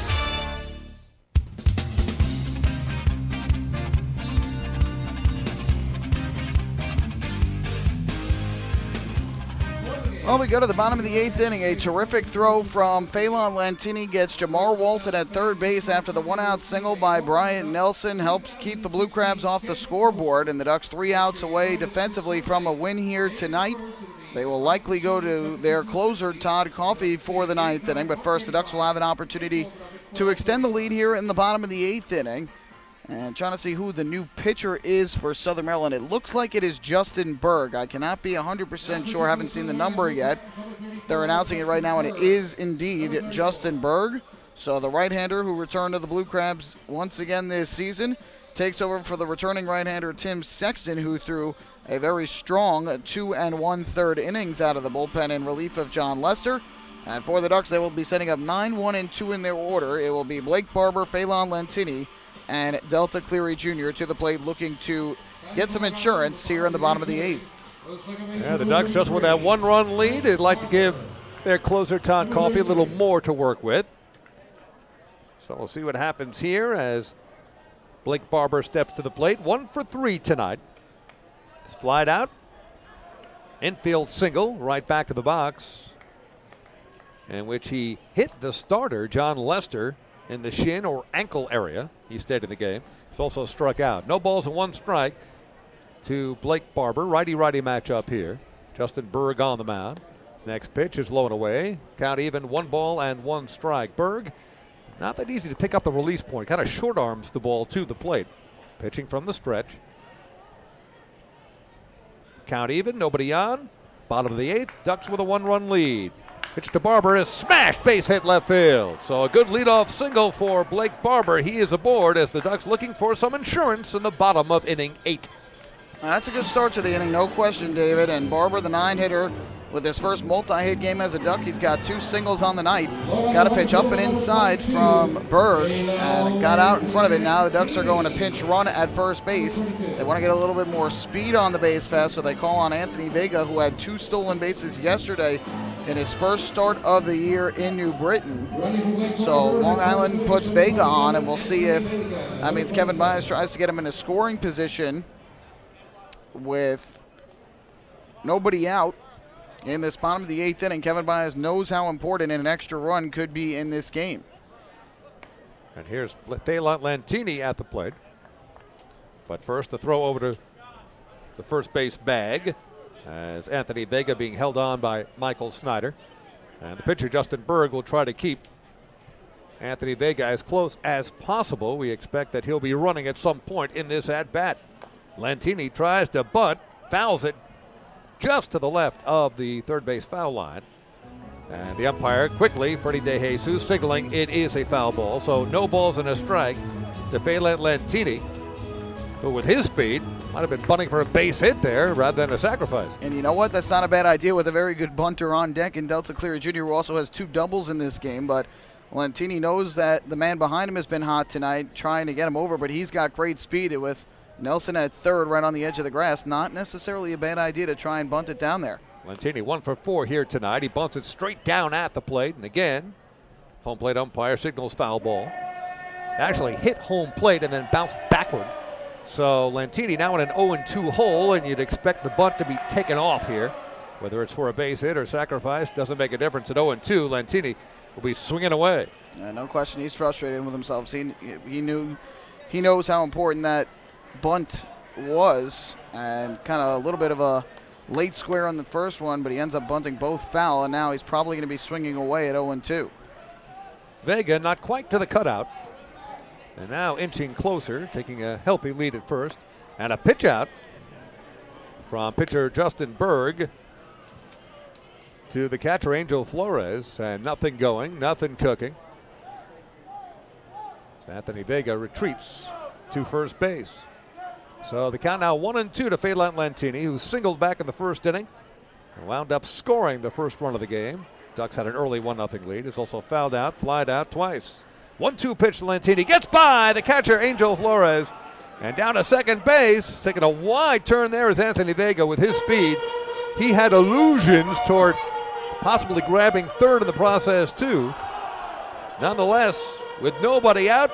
Well, we go to the bottom of the 8th inning. A terrific throw from Phelan Lantini gets Jamar Walton at third base after the 1-out single by Bryant Nelson helps keep the Blue Crabs off the scoreboard, and the Ducks 3 outs away defensively from a win here tonight. They will likely go to their closer, Todd Coffey, for the 9th inning, but first the Ducks will have an opportunity to extend the lead here in the bottom of the 8th inning. And trying to see who the new pitcher is for Southern Maryland. It looks like it is Justin Berg. I cannot be 100% sure. I haven't seen the number yet. They're announcing it right now, and it is indeed Justin Berg. So the right-hander who returned to the Blue Crabs once again this season takes over for the returning right-hander Tim Sexton, who threw a very strong 2 1/3 innings out of the bullpen in relief of John Lester. And for the Ducks, they will be setting up 9, 1, and 2 in their order. It will be Blake Barber, Phelan Lantini, and Delta Cleary Jr. to the plate looking to get some insurance here in the bottom of the 8th.
Yeah, the Ducks just with that 1-run lead. They'd like to give their closer, Todd Coffey, a little more to work with. So we'll see what happens here as Blake Barber steps to the plate. 1 for 3 tonight. Slide out. Infield single right back to the box, in which he hit the starter, John Lester, in the shin or ankle area. He stayed in the game. He's also struck out. No balls and 1 strike to Blake Barber. Righty-righty matchup here. Justin Berg on the mound. Next pitch is low and away. Count even, 1 ball and 1 strike. Berg, not that easy to pick up the release point. Kind of short arms the ball to the plate. pitching from the stretch. Count even, nobody on. Bottom of the 8th, Ducks with a 1-run lead. Pitch to Barber is smashed, base hit left field. So a good leadoff single for Blake Barber. He is aboard as the Ducks looking for some insurance in the bottom of inning 8.
That's a good start to the inning, no question, David. And Barber, the 9-hitter, with his first multi-hit game as a Duck. He's got 2 singles on the night. Got a pitch up and inside from Berg and got out in front of it. Now the Ducks are going to pinch run at first base. They want to get a little bit more speed on the base pass, so they call on Anthony Vega, who had 2 stolen bases yesterday in his first start of the year in New Britain. So Long Island puts Vega on, and we'll see if that means Kevin Baez tries to get him in a scoring position with nobody out. In this bottom of the 8th inning, Kevin Baez knows how important an extra run could be in this game.
And here's Phelan Lantini at the plate. But first, the throw over to the first base bag as Anthony Vega being held on by Michael Snyder. And the pitcher, Justin Berg, will try to keep Anthony Vega as close as possible. We expect that he'll be running at some point in this at-bat. Lantini tries to bunt, fouls it just to the left of the third base foul line. And the umpire quickly, Freddie De Jesus, signaling it is a foul ball. So no balls and a strike to Phelan Lantini, who with his speed might have been bunting for a base hit there rather than a sacrifice.
And you know what? That's not a bad idea with a very good bunter on deck in Delta Cleary Jr., who also has 2 doubles in this game. But Lantini knows that the man behind him has been hot tonight, trying to get him over, but he's got great speed with Nelson at third right on the edge of the grass. Not necessarily a bad idea to try and bunt it down there.
Lantini 1 for 4 here tonight. He bunts it straight down at the plate. And again, home plate umpire signals foul ball. Actually hit home plate and then bounced backward. So Lantini now in an 0-2 hole, and you'd expect the bunt to be taken off here. Whether it's for a base hit or sacrifice, doesn't make a difference. At 0-2, Lantini will be swinging away.
No question, he's frustrated with himself. He knows how important that bunt was, and kind of a little bit of a late square on the first one, but he ends up bunting both foul, and now he's probably going to be swinging away at 0-2.
Vega not quite to the cutout, and now inching closer, taking a healthy lead at first, and a pitch out from pitcher Justin Berg to the catcher Angel Flores, and nothing going, nothing cooking. So Anthony Vega retreats to first base. So the count now 1-2 to Phelan Lantini, who singled back in the first inning and wound up scoring the first run of the game. Ducks had an early 1-0 lead. He's also fouled out, flied out twice. 1-2 pitch to Lantini. Gets by the catcher, Angel Flores. And down to second base, taking a wide turn there is Anthony Vega with his speed. He had illusions toward possibly grabbing third in the process, too. Nonetheless, with nobody out,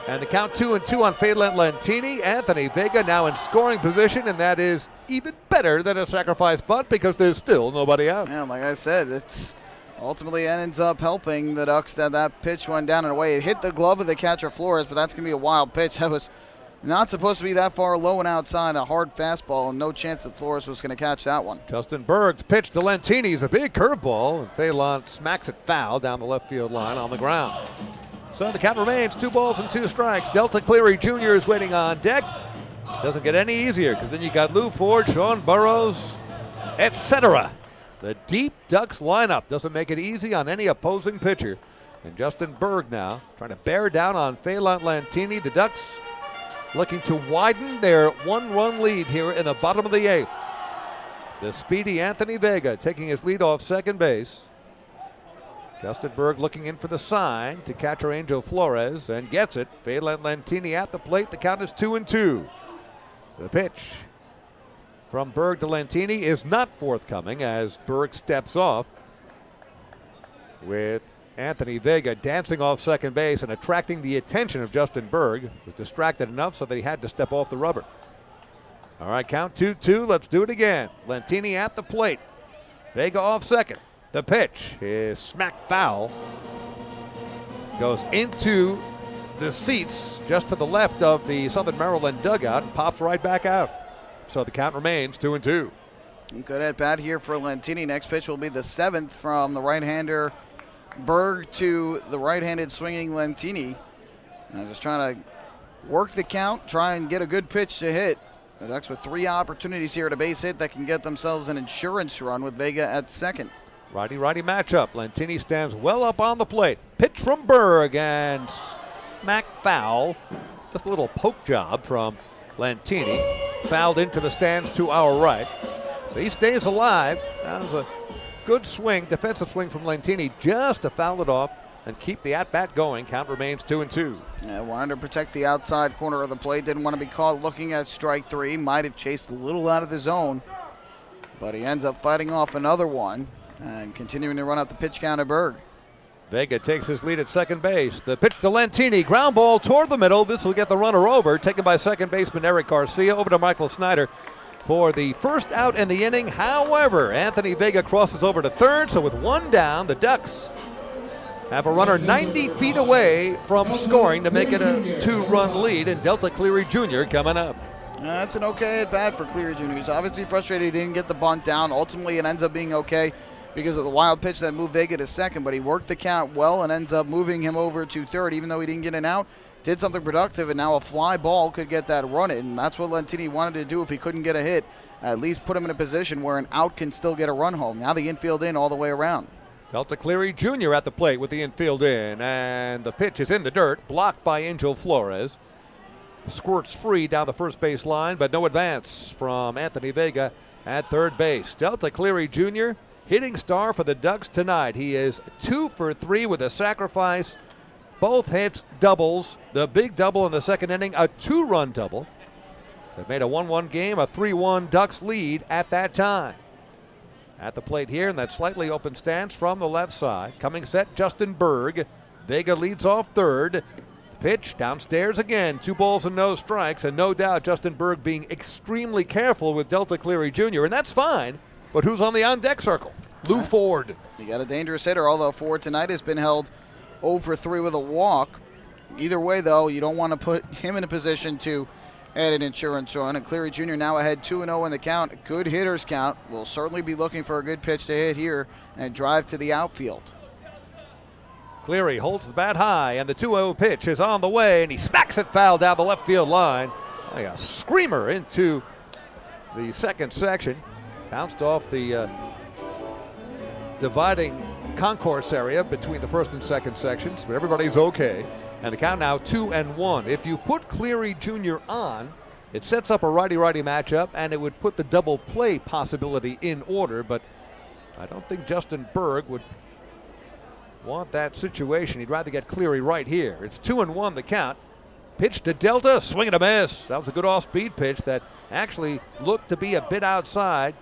and the count 2-2 on Phelan Lantini. Anthony Vega now in scoring position, and that is even better than a sacrifice bunt because there's still nobody out.
Yeah, like I said, it's ultimately ends up helping the Ducks that pitch went down and away. It hit the glove of the catcher Flores, but that's going to be a wild pitch. That was not supposed to be that far low and outside, a hard fastball, and no chance that Flores was going to catch that one.
Justin Berg's pitch to Lantini is a big curveball, and Phelan smacks it foul down the left field line on the ground. So the count remains 2 balls and 2 strikes. Delta Cleary Jr. is waiting on deck. Doesn't get any easier because then you got Lou Ford, Sean Burrows, etc. The deep Ducks lineup doesn't make it easy on any opposing pitcher. And Justin Berg now trying to bear down on Phelan Lantini. The Ducks looking to widen their 1-run lead here in the bottom of the 8th. The speedy Anthony Vega taking his lead off second base. Justin Berg looking in for the sign to catcher Angel Flores and gets it. Phelan Lantini at the plate. The count is 2-2. The pitch from Berg to Lantini is not forthcoming as Berg steps off with Anthony Vega dancing off second base and attracting the attention of Justin Berg. He was distracted enough so that he had to step off the rubber. All right, count 2-2. Let's do it again. Lantini at the plate. Vega off second. The pitch is smack foul. Goes into the seats just to the left of the Southern Maryland dugout and pops right back out. So the count remains 2-2.
Good at bat here for Lantini. Next pitch will be the 7th from the right-hander Berg to the right-handed swinging Lantini. Just trying to work the count, try and get a good pitch to hit. The Ducks with 3 opportunities here at a base hit that can get themselves an insurance run with Vega at second.
Righty-righty matchup. Lantini stands well up on the plate. Pitch from Berg and smack foul. Just a little poke job from Lantini. Fouled into the stands to our right. So he stays alive. That was a good swing, defensive swing from Lantini just to foul it off and keep the at-bat going. Count remains 2-2.
Yeah, wanted to protect the outside corner of the plate. Didn't want to be caught looking at strike 3. Might have chased a little out of the zone. But he ends up fighting off another one and continuing to run out the pitch count at Berg.
Vega takes his lead at second base. The pitch to Lantini. Ground ball toward the middle. This will get the runner over. Taken by second baseman Eric Garcia. Over to Michael Snyder for the first out in the inning. However, Anthony Vega crosses over to third. So with 1 down, the Ducks have a runner 90 feet away from scoring to make it a 2-run lead. And Delta Cleary Jr. coming up.
That's an okay at bat for Cleary Jr. He's obviously frustrated he didn't get the bunt down. Ultimately, it ends up being okay because of the wild pitch that moved Vega to second, but he worked the count well and ends up moving him over to third, even though he didn't get an out. Did something productive, and now a fly ball could get that run in. And that's what Lantini wanted to do if he couldn't get a hit. At least put him in a position where an out can still get a run home. Now the infield in all the way around.
Delta Cleary Jr. at the plate with the infield in, and the pitch is in the dirt, blocked by Angel Flores. Squirts free down the first base line, but no advance from Anthony Vega at third base. Delta Cleary Jr., hitting star for the Ducks tonight. He is 2 for 3 with a sacrifice. Both hits doubles. The big double in the second inning, a 2-run double. They've made a 1-1 game, a 3-1 Ducks lead at that time. At the plate here in that slightly open stance from the left side. Coming set, Justin Berg. Vega leads off third. Pitch downstairs again. 2 balls and no strikes, and no doubt Justin Berg being extremely careful with Delta Cleary Jr., and that's fine. But who's on the on-deck circle? Lou Ford.
You got a dangerous hitter, although Ford tonight has been held 0 for 3 with a walk. Either way, though, you don't want to put him in a position to add an insurance run. And Cleary Jr. now ahead 2-0 in the count. Good hitters count. Will certainly be looking for a good pitch to hit here and drive to the outfield.
Cleary holds the bat high, and the 2-0 pitch is on the way, and he smacks it foul down the left field line. Like a screamer into the second section. Bounced off the dividing concourse area between the first and second sections, but everybody's okay. And the count now 2-1. If you put Cleary Jr. on, it sets up a righty-righty matchup, and it would put the double play possibility in order, but I don't think Justin Berg would want that situation. He'd rather get Cleary right here. It's 2-1 the count. Pitch to Delta, swing and a miss. That was a good off-speed pitch that actually looked to be a bit outside.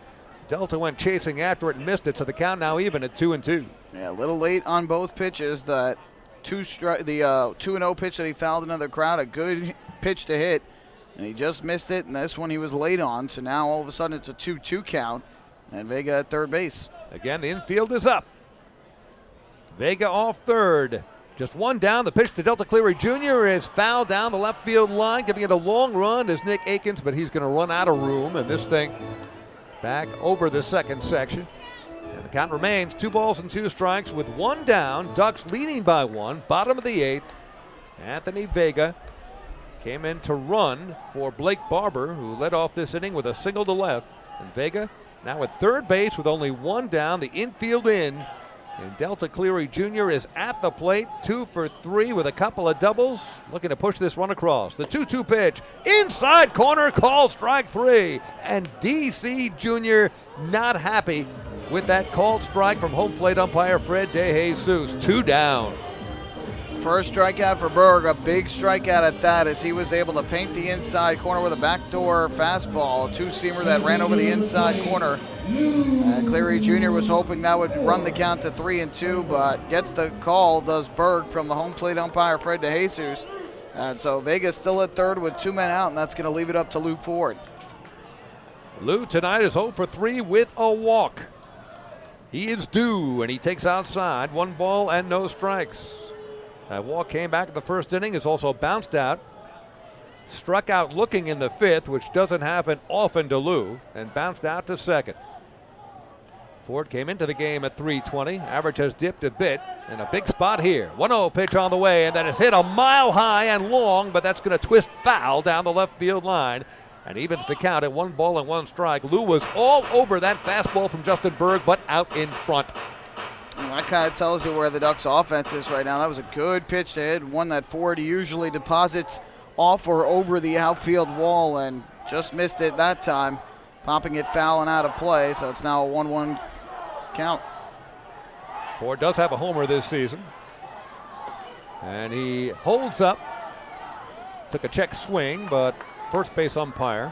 Delta went chasing after it and missed it, so the count now even at 2-2.
Yeah, a little late on both pitches. The 2-0 pitch that he fouled into the crowd, a good pitch to hit, and he just missed it, and this one he was late on, so now all of a sudden it's a 2-2 count, and Vega at third base.
Again, the infield is up. Vega off third. Just 1 down. The pitch to Delta Cleary Jr. is fouled down the left field line. Giving it a long run is Nick Akins, but he's going to run out of room, and this thing back over the second section. And the count remains 2 balls and 2 strikes with 1 down. Ducks leading by 1. Bottom of the 8th. Anthony Vega came in to run for Blake Barber, who led off this inning with a single to left. And Vega now at third base with only 1 down. The infield in. And Delta Cleary Jr. is at the plate, 2 for 3 with a couple of doubles, looking to push this one across. The 2-2 pitch, inside corner, call strike 3. And DC Jr. not happy with that called strike from home plate umpire Fred DeJesus. 2 down.
First strikeout for Berg, a big strikeout at that, as he was able to paint the inside corner with a backdoor fastball, a 2-seamer that ran over the inside corner. And Cleary Jr. was hoping that would run the count to 3-2, but gets the call, does Berg, from the home plate umpire Fred DeJesus. And so Vega's still at third with 2 men out, and that's going to leave it up to Lou Ford.
Lou tonight is 0 for 3 with a walk. He is due, and he takes outside. 1 ball and no strikes. That walk came back in the first inning, is also bounced out. Struck out looking in the 5th, which doesn't happen often to Lou, and bounced out to second. Ford came into the game at 320. Average has dipped a bit, and a big spot here. 1-0 pitch on the way, and then it's hit a mile high and long, but that's going to twist foul down the left field line. And evens the count at 1 ball and 1 strike. Lou was all over that fastball from Justin Berg, but out in front.
Well, that kind of tells you where the Ducks' offense is right now. That was a good pitch to hit, one that Ford usually deposits off or over the outfield wall, and just missed it that time, popping it foul and out of play. So it's now a 1-1 count.
Ford does have a homer this season, and he holds up. Took a check swing, but first base umpire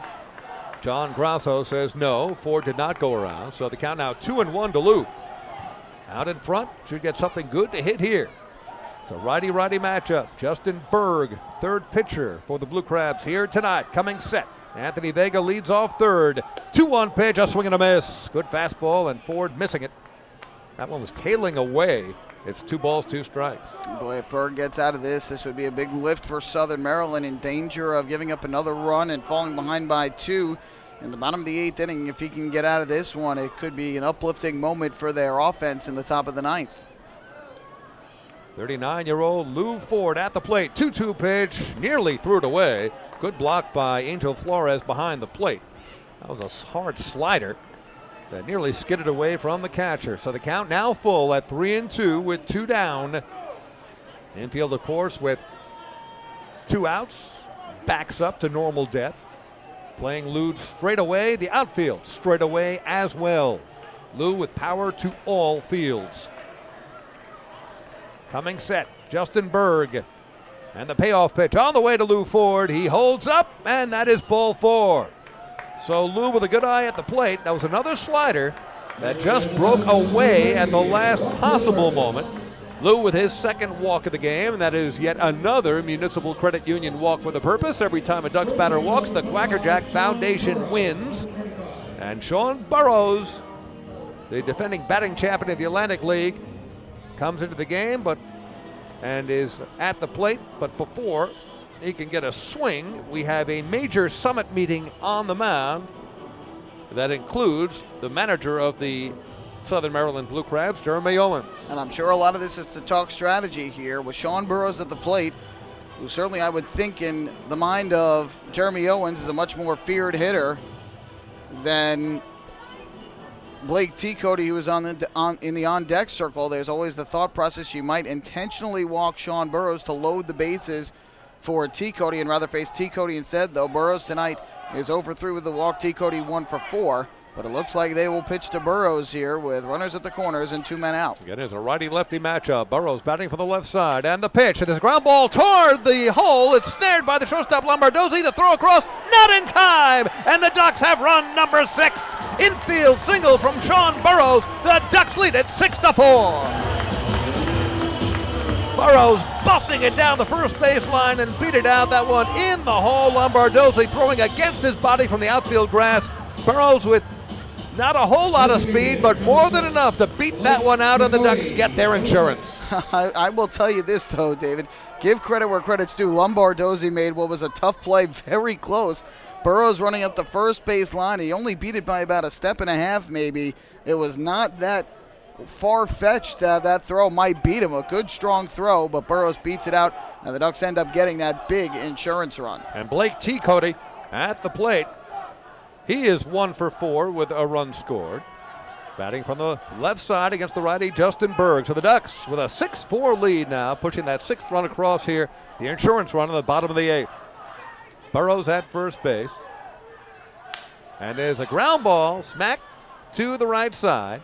John Grasso says no. Ford did not go around, so the count now 2-1 to Lou. Out in front, should get something good to hit here. It's a righty-righty matchup. Justin Berg, third pitcher for the Blue Crabs here tonight, coming set. Anthony Vega leads off third. 2-1 pitch, a swing and a miss. Good fastball, and Ford missing it. That one was tailing away. It's 2 balls, 2 strikes.
Boy, if Berg gets out of this would be a big lift for Southern Maryland, in danger of giving up another run and falling behind by 2 in the bottom of the 8th inning. If he can get out of this one, it could be an uplifting moment for their offense in the top of the 9th.
39-year-old Lou Ford at the plate. 2-2 pitch, nearly threw it away. Good block by Angel Flores behind the plate. That was a hard slider that nearly skidded away from the catcher. So the count now full at 3-2 with 2 down. Infield, of course, with 2 outs, backs up to normal depth. Playing Lou straight away, the outfield straight away as well. Lou with power to all fields. Coming set, Justin Berg. And the payoff pitch on the way to Lou Ford. He holds up, and that is ball 4. So Lou with a good eye at the plate. That was another slider that just broke away at the last possible moment. Lou with his second walk of the game, and that is yet another Municipal Credit Union walk with a purpose. Every time a Ducks batter walks, the Quackerjack Foundation wins. And Sean Burrows, the defending batting champion of the Atlantic League, comes into the game and is at the plate, but before he can get a swing, we have a major summit meeting on the mound that includes the manager of the Southern Maryland Blue Crabs, Jeremy Owens.
And I'm sure a lot of this is to talk strategy here with Sean Burrows at the plate, who certainly I would think in the mind of Jeremy Owens is a much more feared hitter than Blake T. Cody, who was in the on-deck circle. There's always the thought process you might intentionally walk Sean Burrows to load the bases for T. Cody and rather face T. Cody instead, though. Burrows tonight is over 3 with the walk. T. Cody 1 for 4. But it looks like they will pitch to Burrows here with runners at the corners and 2 men out.
Again, it's a righty-lefty matchup. Burrows batting from the left side, and the pitch. It is a ground ball toward the hole. It's snared by the shortstop Lombardozzi. The throw across, not in time. And the Ducks have run number 6. Infield single from Sean Burrows. The Ducks lead it 6-4. Burrows busting it down the first baseline and beat it out. That one in the hole. Lombardozzi throwing against his body from the outfield grass. Burrows with not a whole lot of speed, but more than enough to beat that one out, and the Ducks get their insurance.
I will tell you this, though, David. Give credit where credit's due. Lombardozzi made what was a tough play very close. Burrows running up the first base line. He only beat it by about a step and a half, maybe. It was not that far-fetched that throw might beat him. A good, strong throw, but Burrows beats it out, and the Ducks end up getting that big insurance run.
And Blake T. Cody at the plate. He is 1 for 4 with a run scored. Batting from the left side against the righty Justin Berg. So the Ducks with a 6-4 lead now, pushing that 6th run across here. The insurance run on the bottom of the 8th. Burrows at first base. And there's a ground ball smack to the right side.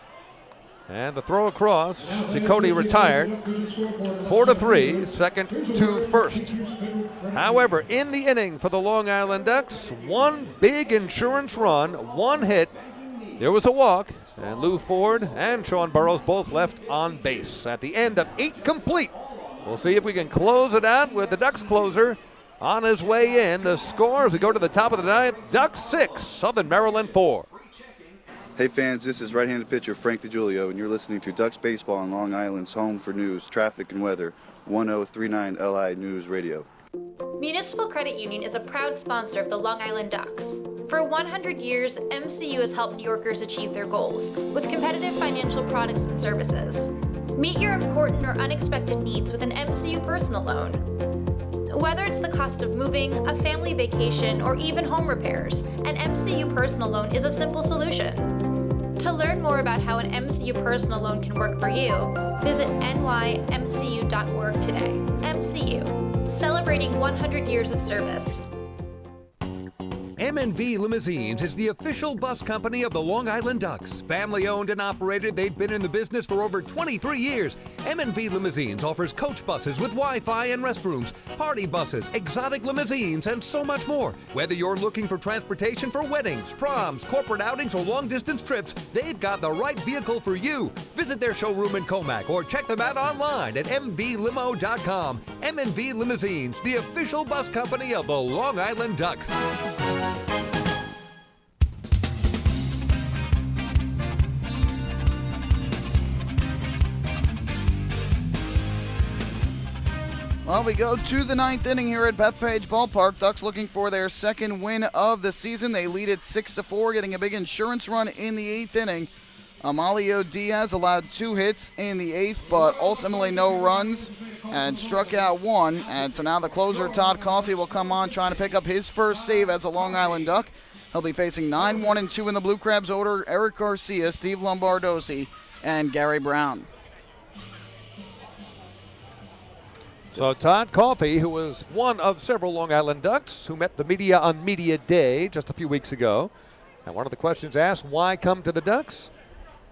And the throw across to Cody retired. 4-3, second to first. However, in the inning for the Long Island Ducks, 1 big insurance run, 1 hit. There was a walk, and Lou Ford and Sean Burrows both left on base. At the end of 8 complete, we'll see if we can close it out with the Ducks closer on his way in. The score as we go to the top of the 9th, Ducks 6, Southern Maryland 4.
Hey fans, this is right-handed pitcher Frank DiGiulio, and you're listening to Ducks Baseball on Long Island's home for news, traffic, and weather, 1039 LI News Radio.
Municipal Credit Union is a proud sponsor of the Long Island Ducks. For 100 years, MCU has helped New Yorkers achieve their goals with competitive financial products and services. Meet your important or unexpected needs with an MCU personal loan. Whether it's the cost of moving, a family vacation, or even home repairs, an MCU personal loan is a simple solution. To learn more about how an MCU personal loan can work for you, visit nymcu.org today. MCU, celebrating 100 years of service.
M&V Limousines is the official bus company of the Long Island Ducks. Family owned and operated, they've been in the business for over 23 years. M&V Limousines offers coach buses with Wi-Fi and restrooms, party buses, exotic limousines, and so much more. Whether you're looking for transportation for weddings, proms, corporate outings, or long-distance trips, they've got the right vehicle for you. Visit their showroom in Comac or check them out online at mvlimo.com. M&V Limousines, the official bus company of the Long Island Ducks.
Well, we go to the ninth inning here at Bethpage Ballpark. Ducks looking for their second win of the season. They lead it 6-4, getting a big insurance run in the eighth inning. Amalio Diaz allowed 2 hits in the eighth, but ultimately no runs and struck out 1. And so now the closer, Todd Coffey, will come on trying to pick up his first save as a Long Island Duck. He'll be facing 9-1-2 in the Blue Crabs order: Eric Garcia, Steve Lombardozzi, and Gary Brown.
So Todd Coffey, who was one of several Long Island Ducks who met the media on Media Day just a few weeks ago. And one of the questions asked, why come to the Ducks?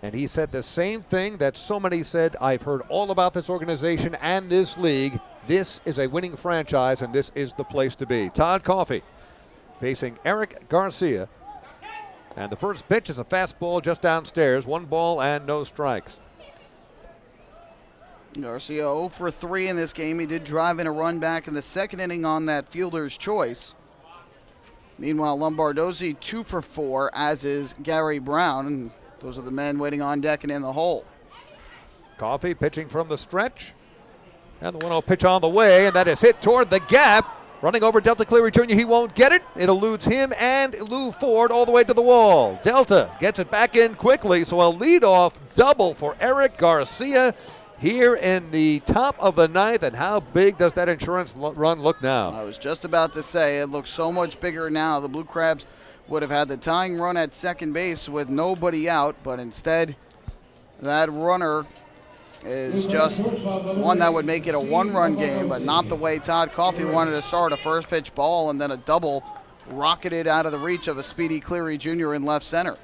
And he said the same thing that so many said, I've heard all about this organization and this league. This is a winning franchise, and this is the place to be. Todd Coffey facing Eric Garcia. And the first pitch is a fastball just downstairs. 1 ball and no strikes.
Garcia 0 for 3 in this game. He did drive in a run back in the second inning on that fielder's choice. Meanwhile, Lombardozzi 2 for 4, as is Gary Brown. And those are the men waiting on deck and in the hole.
Coffey pitching from the stretch. And the 1-0 pitch on the way, and that is hit toward the gap. Running over Delta Cleary Jr., he won't get it. It eludes him and Lou Ford all the way to the wall. Delta gets it back in quickly, so a leadoff double for Eric Garcia here in the top of the ninth. And how big does that insurance run look now?
I was just about to say, it looks so much bigger now. The Blue Crabs would have had the tying run at second base with nobody out, but instead that runner is just one that would make it a 1-run game, but not the way Todd Coffey wanted to start. A first pitch ball and then a double rocketed out of the reach of a Speedy Cleary Jr. in left center.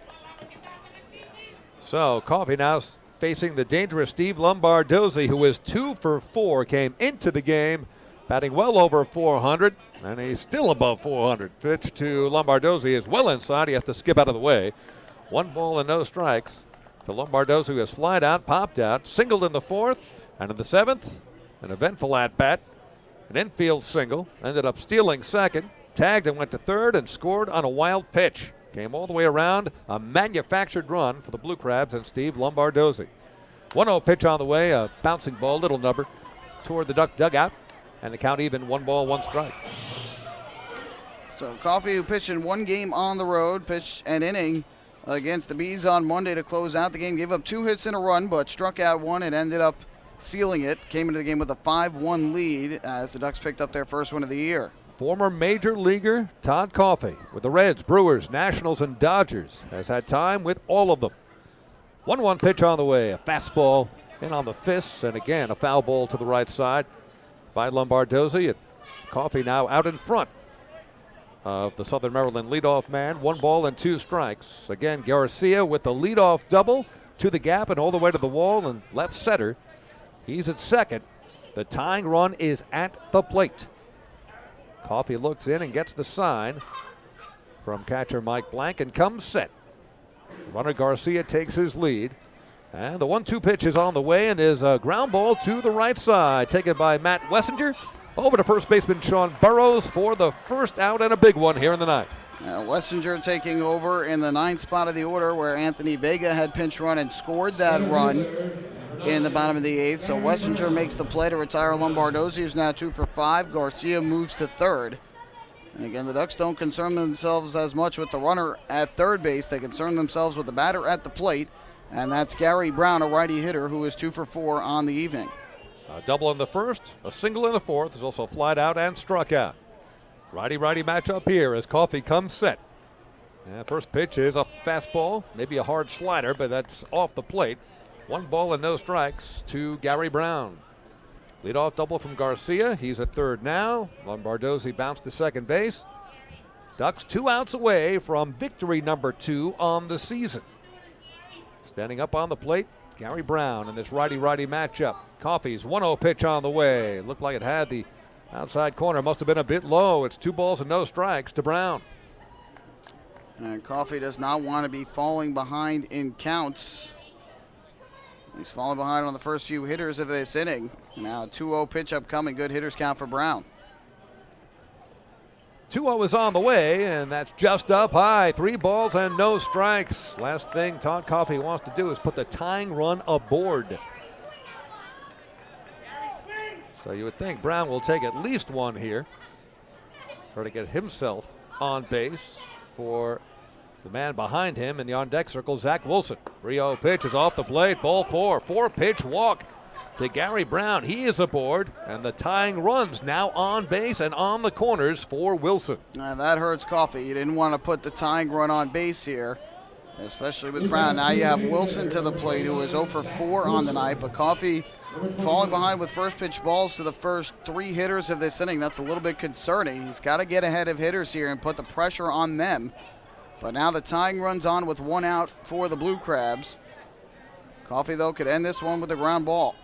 So Coffey now facing the dangerous Steve Lombardozzi, who is 2 for 4, came into the game batting well over 400, and he's still above 400. Pitch to Lombardozzi is well inside. He has to skip out of the way. 1 ball and no strikes to Lombardozzi, who has flied out, popped out, singled in the 4th, and in the 7th, an eventful at-bat, an infield single, ended up stealing second, tagged and went to third, and scored on a wild pitch. Came all the way around, a manufactured run for the Blue Crabs and Steve Lombardozzi. 1-0 pitch on the way, a bouncing ball, little number, toward the Duck dugout, and the count even, 1 ball, 1 strike.
So Coffey, who pitched in 1 game on the road, pitched an inning against the Bees on Monday to close out the game. Gave up 2 hits in a run, but struck out 1 and ended up sealing it. Came into the game with a 5-1 lead as the Ducks picked up their first win of the year.
Former major leaguer Todd Coffey with the Reds, Brewers, Nationals, and Dodgers has had time with all of them. 1-1 pitch on the way, a fastball in on the fists, and again a foul ball to the right side by Lombardozzi. And Coffey now out in front of the Southern Maryland leadoff man. 1 ball and 2 strikes. Again, Garcia with the leadoff double to the gap and all the way to the wall and left center. He's at second. The tying run is at the plate. Coffey looks in and gets the sign from catcher Mike Blank and comes set. Runner Garcia takes his lead. And the 1-2 pitch is on the way, and there's a ground ball to the right side, taken by Matt Wessinger. Over to first baseman Sean Burrows for the first out, and a big one here in the ninth.
Wessinger taking over in the 9th spot of the order, where Anthony Vega had pinch run and scored that run in the bottom of the 8th. So Wessinger makes the play to retire Lombardozzi, who's now 2 for 5. Garcia moves to third. And again, the Ducks don't concern themselves as much with the runner at third base. They concern themselves with the batter at the plate, and that's Gary Brown, a righty hitter who is 2 for 4 on the evening.
A double in the first, a single in the fourth. There's also flied out and struck out. Righty-righty matchup here as Coffey comes set. And first pitch is a fastball, maybe a hard slider, but that's off the plate. 1 ball and no strikes to Gary Brown. Leadoff double from Garcia. He's at third now. Lombardozzi bounced to second base. Ducks 2 outs away from victory number 2 on the season. Standing up on the plate, Gary Brown in this righty-righty matchup. Coffey's 1-0 pitch on the way. Looked like it had the outside corner. Must have been a bit low. It's 2 balls and no strikes to Brown.
And Coffey does not want to be falling behind in counts. He's falling behind on the first few hitters of this inning. Now a 2-0 pitch upcoming. Good hitters count for Brown.
2-0 is on the way, and that's just up high. 3 balls and no strikes. Last thing Todd Coffey wants to do is put the tying run aboard. So you would think Brown will take at least 1 here. Try to get himself on base for the man behind him in the on-deck circle, Zach Wilson. 3-0 pitch is off the plate, ball 4. 4-pitch walk to Gary Brown. He is aboard, and the tying runs now on base and on the corners for Wilson.
That hurts Coffey. You didn't want to put the tying run on base here, especially with Brown. Now you have Wilson to the plate, who is 0 for 4 on the night, but Coffey falling behind with first pitch balls to the first 3 hitters of this inning. That's a little bit concerning. He's got to get ahead of hitters here and put the pressure on them. But now the tying run's on with 1 out for the Blue Crabs. Coffey, though, could end this one with a ground ball.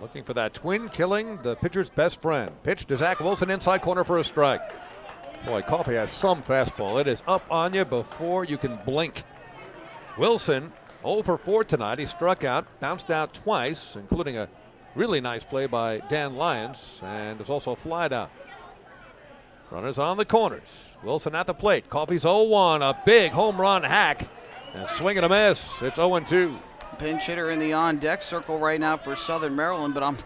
Looking for that twin killing the pitcher's best friend. Pitch to Zach Wilson, inside corner for a strike. Boy, Coffey has some fastball. It is up on you before you can blink. Wilson, 0 for 4 tonight. He struck out, bounced out twice, including a really nice play by Dan Lyons, and there's also a fly out. Runners on the corners. Wilson at the plate. Coffey's 0-1. A big home run hack. And swing and a miss. It's 0-2.
Pinch hitter in the on-deck circle right now for Southern Maryland, but I'm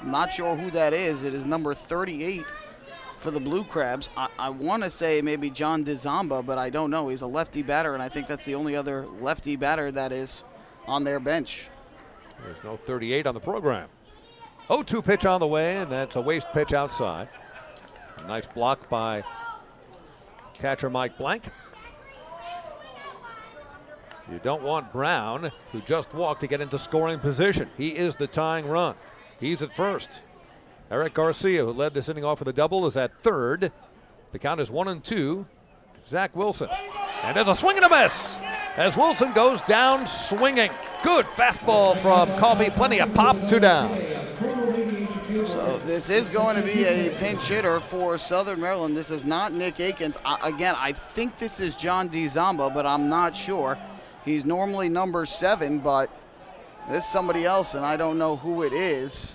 not sure who that is. It is number 38 for the Blue Crabs. I want to say maybe John DeZamba, but I don't know. He's a lefty batter, and I think that's the only other lefty batter that is on their bench.
There's no 38 on the program. 0-2 pitch on the way, and that's a waste pitch outside. A nice block by catcher Mike Blank. You don't want Brown, who just walked, to get into scoring position. He is the tying run. He's at first. Eric Garcia, who led this inning off with a double, is at third. The count is 1-2. Zach Wilson. And there's a swing and a miss as Wilson goes down swinging. Good fastball from Coffey. Plenty of pop, 2 down.
So this is going to be a pinch hitter for Southern Maryland. This is not Nick Akins. Again, I think this is John DeZamba, but I'm not sure. He's normally number 7, but this is somebody else, and I don't know who it is.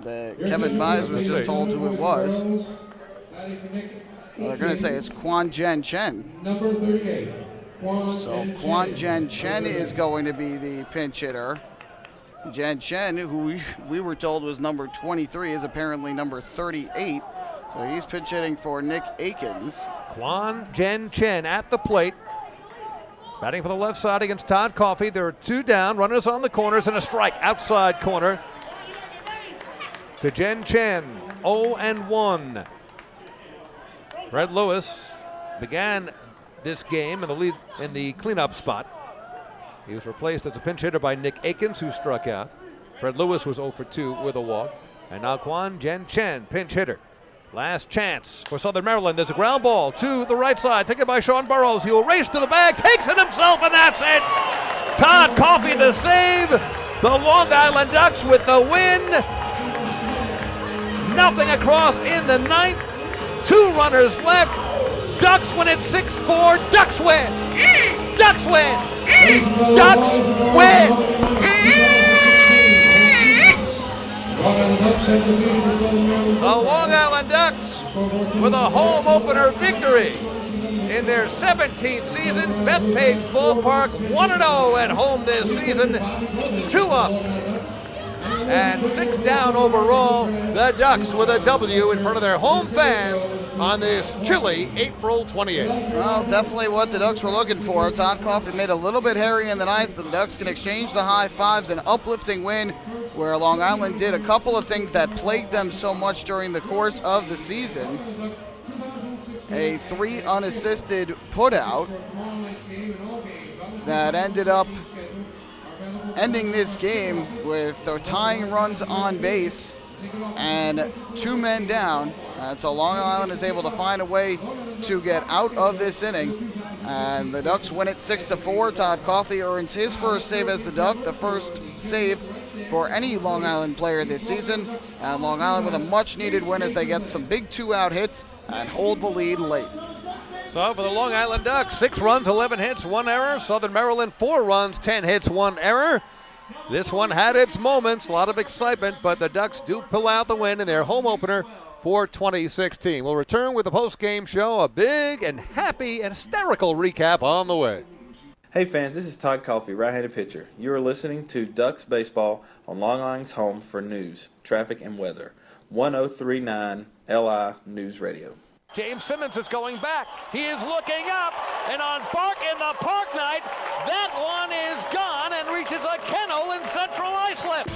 Kevin Byes was just told who it was. They're going to say it's Quan Jen Chen.
Number 38.
So Quan Jen Chen is going to be the pinch hitter. Jen Chen, who we were told was number 23, is apparently number 38. So he's pinch hitting for Nick Akins.
Quan Jen Chen at the plate. Batting for the left side against Todd Coffey. There are 2 down, runners on the corners, and a strike outside corner to Jen Chen. 0-1. Fred Lewis began this game in the lead in the cleanup spot. He was replaced as a pinch hitter by Nick Akins, who struck out. Fred Lewis was 0 for 2 with a walk. And now Quan Jen Chen, pinch hitter. Last chance for Southern Maryland. There's a ground ball to the right side, taken by Sean Burrows. He will race to the bag, takes it himself, and that's it. Todd Coffey the save. The Long Island Ducks with the win. Nothing across in the 9th. 2 runners left. Ducks win it 6-4. Ducks win. Ducks win. Ducks win. The Long Island Ducks with a home opener victory in their 17th season. Bethpage Ballpark 1-0 at home this season. 2 up. and 6 down overall. The Ducks with a W in front of their home fans on this chilly April 28th.
Well, definitely what the Ducks were looking for. Todd Coffey made a little bit hairy in the ninth, but the Ducks can exchange the high fives, an uplifting win where Long Island did a couple of things that plagued them so much during the course of the season. A 3 unassisted putout that ended up ending this game with tying runs on base and 2 men down. So Long Island is able to find a way to get out of this inning. And the Ducks win it 6-4. Todd Coffey earns his first save as the Duck, the first save for any Long Island player this season. And Long Island with a much-needed win as they get some big 2-out hits and hold the lead late.
So for the Long Island Ducks, 6 runs, 11 hits, 1 error. Southern Maryland, 4 runs, 10 hits, 1 error. This one had its moments, a lot of excitement, but the Ducks do pull out the win in their home opener for 2016. We'll return with the post-game show, a big and happy and hysterical recap on the way.
Hey fans, this is Todd Coffey, right-handed pitcher. You are listening to Ducks Baseball on Long Island's home for news, traffic, and weather. 1039 LI News Radio.
James Simmons is going back. He is looking up, and on in the Park Night, that one is gone and reaches a kennel in Central Islip.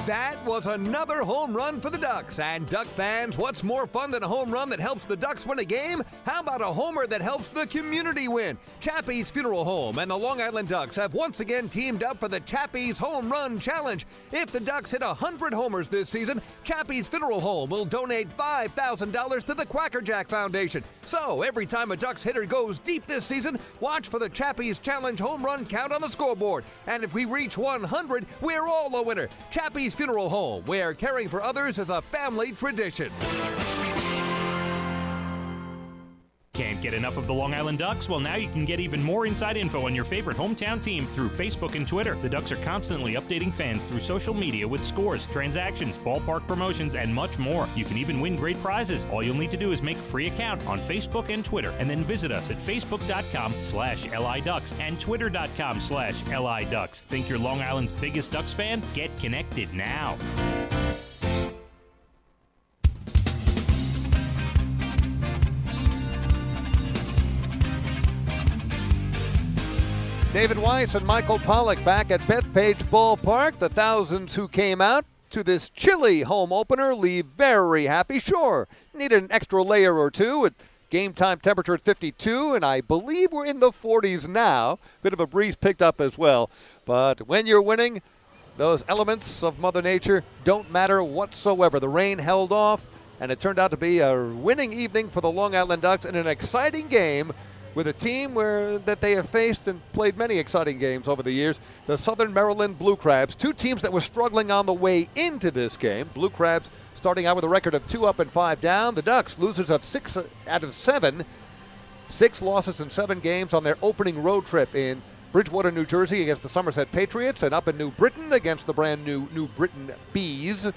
That was another home run for the Ducks. And Duck fans, what's more fun than a home run that helps the Ducks win a game? How about a homer that helps the community win? Chappie's Funeral Home and the Long Island Ducks have once again teamed up for the Chappie's Home Run Challenge. If the Ducks hit 100 homers this season, Chappie's Funeral Home will donate $5,000 to the Quacker Jack Foundation. So every time a Ducks hitter goes deep this season, watch for the Chappie's Challenge home run count on the scoreboard. And if we reach 100, we're all a winner. Chappie's Funeral Home, where caring for others is a family tradition.
Can't get enough of the Long Island Ducks? Well, now you can get even more inside info on your favorite hometown team through Facebook and Twitter. The Ducks are constantly updating fans through social media with scores, transactions, ballpark promotions, and much more. You can even win great prizes. All you'll need to do is make a free account on Facebook and Twitter, and then visit us at facebook.com/LIDucks and twitter.com/LIDucks. Think you're Long Island's biggest Ducks fan? Get connected now.
David Weiss and Michael Pollock back at Bethpage Ballpark. The thousands who came out to this chilly home opener leave very happy. Sure, need an extra layer or two with game time temperature at 52, and I believe we're in the 40s now. Bit of a breeze picked up as well. But when you're winning, those elements of Mother Nature don't matter whatsoever. The rain held off, and it turned out to be a winning evening for the Long Island Ducks in an exciting game with a team that they have faced and played many exciting games over the years, the Southern Maryland Blue Crabs, 2 teams that were struggling on the way into this game. Blue Crabs starting out with a record of 2 up and 5 down. The Ducks, losers of 6 out of 7, 6 losses in 7 games on their opening road trip in Bridgewater, New Jersey against the Somerset Patriots, and up in New Britain against the brand new New Britain Bees,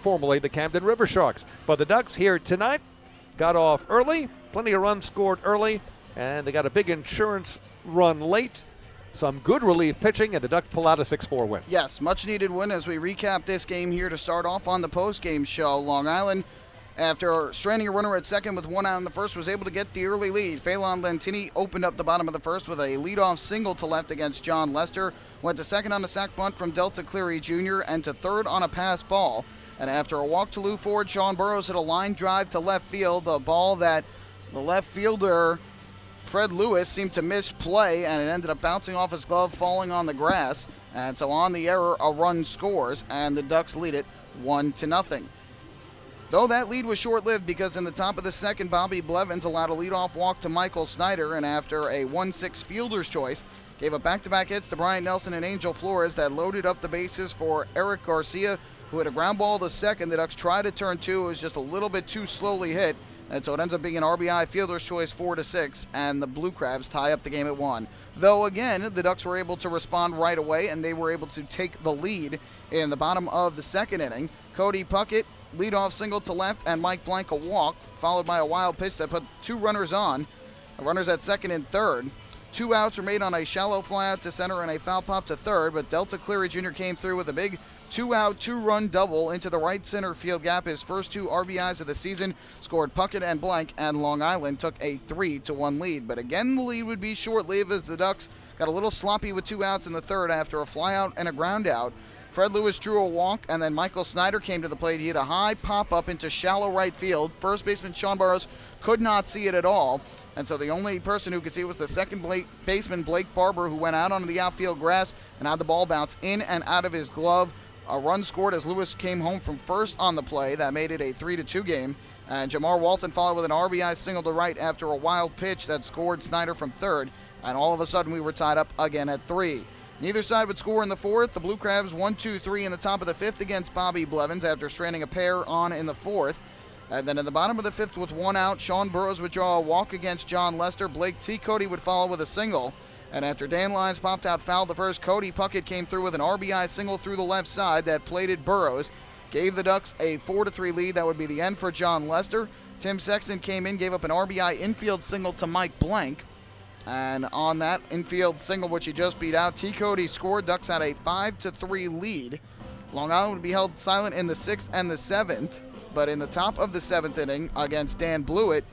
formerly the Camden River Sharks. But the Ducks here tonight got off early, plenty of runs scored early, and they got a big insurance run late. Some good relief pitching, and the Ducks pull out a 6-4 win.
Yes, much needed win as we recap this game here to start off on the post-game show. Long Island, after stranding a runner at second with 1 out in the first, was able to get the early lead. Phelan Lentini opened up the bottom of the first with a leadoff single to left against John Lester. Went to second on a sac bunt from Delta Cleary Jr. and to third on a pass ball. And after a walk to Lou Ford, Sean Burrows hit a line drive to left field, a ball that the left fielder Fred Lewis seemed to misplay, and it ended up bouncing off his glove, falling on the grass. And so on the error, a run scores, and the Ducks lead it 1-0. Though that lead was short-lived because in the top of the second, Bobby Blevins allowed a leadoff walk to Michael Snyder, and after a 1-6 fielder's choice, gave up back-to-back hits to Brian Nelson and Angel Flores that loaded up the bases for Eric Garcia, who had a ground ball to second. The Ducks tried to turn 2. It was just a little bit too slowly hit. And so it ends up being an RBI fielder's choice 4-6, and the Blue Crabs tie up the game at 1. Though, again, the Ducks were able to respond right away, and they were able to take the lead in the bottom of the second inning. Cody Puckett, leadoff single to left, and Mike Blank a walk, followed by a wild pitch that put 2 runners on. Runners at second and third. 2 outs were made on a shallow fly out to center and a foul pop to third, but Delta Cleary Jr. came through with a big 2-out, 2-run double into the right center field gap. His first 2 RBIs of the season, scored Puckett and Blank, and Long Island took a 3-1 lead. But again, the lead would be short-lived as the Ducks got a little sloppy with 2 outs in the third after a flyout and a ground out. Fred Lewis drew a walk, and then Michael Snyder came to the plate. He hit a high pop-up into shallow right field. First baseman Sean Burrows could not see it at all, and so the only person who could see it was the second baseman Blake Barber, who went out onto the outfield grass and had the ball bounce in and out of his glove. A run scored as Lewis came home from first on the play. That made it a 3-2 game, and Jamar Walton followed with an RBI single to right after a wild pitch that scored Snyder from third, and all of a sudden we were tied up again at 3. Neither side would score in the fourth. The Blue Crabs 1-2-3 in the top of the fifth against Bobby Blevins after stranding a pair on in the fourth. And then in the bottom of the fifth with 1 out, Sean Burrows would draw a walk against John Lester. Blake T. Cody would follow with a single. And after Dan Lyons popped out foul the first, Cody Puckett came through with an RBI single through the left side that plated Burrows. Gave the Ducks a 4-3 lead. That would be the end for John Lester. Tim Sexton came in, gave up an RBI infield single to Mike Blank. And on that infield single, which he just beat out, T. Cody scored. Ducks had a 5-3 lead. Long Island would be held silent in the 6th and the 7th, but in the top of the 7th inning against Dan Blewett,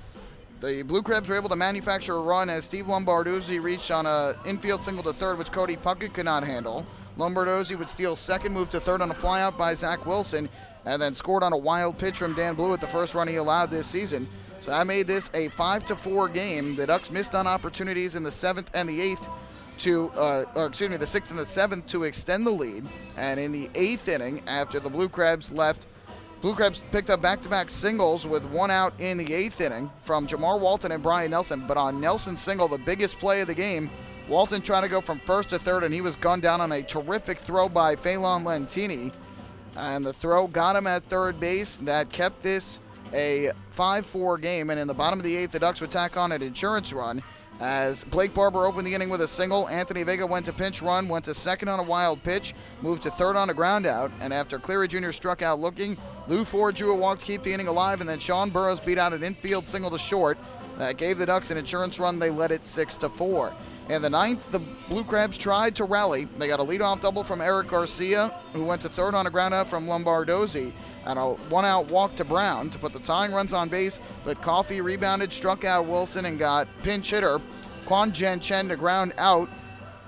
the Blue Crabs were able to manufacture a run as Steve Lombardozzi reached on an infield single to third, which Cody Puckett could not handle. Lombardozzi would steal second, move to third on a flyout by Zach Wilson, and then scored on a wild pitch from Dan Blewett, the first run he allowed this season. So that made this a 5-4 game. The Ducks missed on opportunities in the 7th and the 8th the 6th and the 7th to extend the lead. And in the 8th inning, after the Blue Crabs left, Blue Crabs picked up back-to-back singles with 1 out in the 8th inning from Jamar Walton and Brian Nelson. But on Nelson's single, the biggest play of the game, Walton tried to go from first to third, and he was gunned down on a terrific throw by Phelan Lentini. And the throw got him at third base. That kept this a 5-4 game, and in the bottom of the 8th, the Ducks would tack on an insurance run as Blake Barber opened the inning with a single. Anthony Vega went to pinch run, went to second on a wild pitch, moved to third on a ground out, and after Cleary Jr. struck out looking, Lou Ford drew a walk to keep the inning alive, and then Sean Burrows beat out an infield single to short. That gave the Ducks an insurance run. They led it 6-4. In the 9th, the Blue Crabs tried to rally. They got a leadoff double from Eric Garcia, who went to third on a ground out from Lombardozzi, and a 1-out walk to Brown to put the tying runs on base, but Coffey rebounded, struck out Wilson, and got pinch hitter Quan Jen Chen to ground out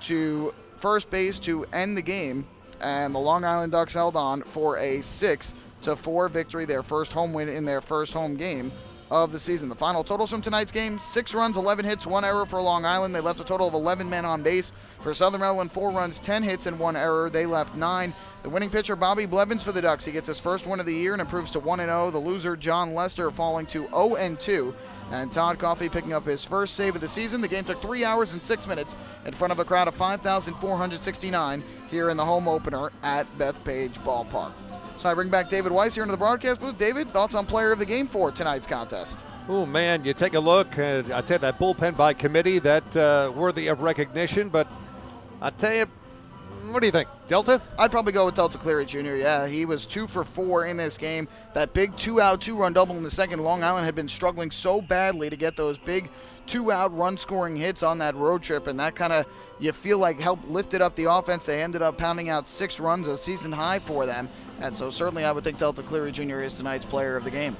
to first base to end the game, and the Long Island Ducks held on for a 6-4 victory, their first home win in their first home game of the season. The final totals from tonight's game: 6 runs, 11 hits, 1 error for Long Island. They left a total of 11 men on base. For Southern Maryland, 4 runs, 10 hits, and 1 error. They left 9. The winning pitcher, Bobby Blevins for the Ducks. He gets his first win of the year and improves to 1-0. The loser, John Lester, falling to 0-2. And Todd Coffey picking up his first save of the season. The game took 3 hours and 6 minutes in front of a crowd of 5,469 here in the home opener at Bethpage Ballpark. So I bring back David Weiss here into the broadcast booth. David, thoughts on player of the game for tonight's contest?
Oh, man, you take a look. I tell you, that bullpen by committee, that worthy of recognition. But I tell you, what do you think? Delta?
I'd probably go with Delta Cleary Jr. Yeah, he was 2 for 4 in this game. That big 2-out, 2-run double in the second. Long Island had been struggling so badly to get those big 2-out run-scoring hits on that road trip, and that kind of, you feel like, helped lifted up the offense. They ended up pounding out 6 runs, a season high for them. And so certainly I would think Delta Cleary Jr. is tonight's player of the game.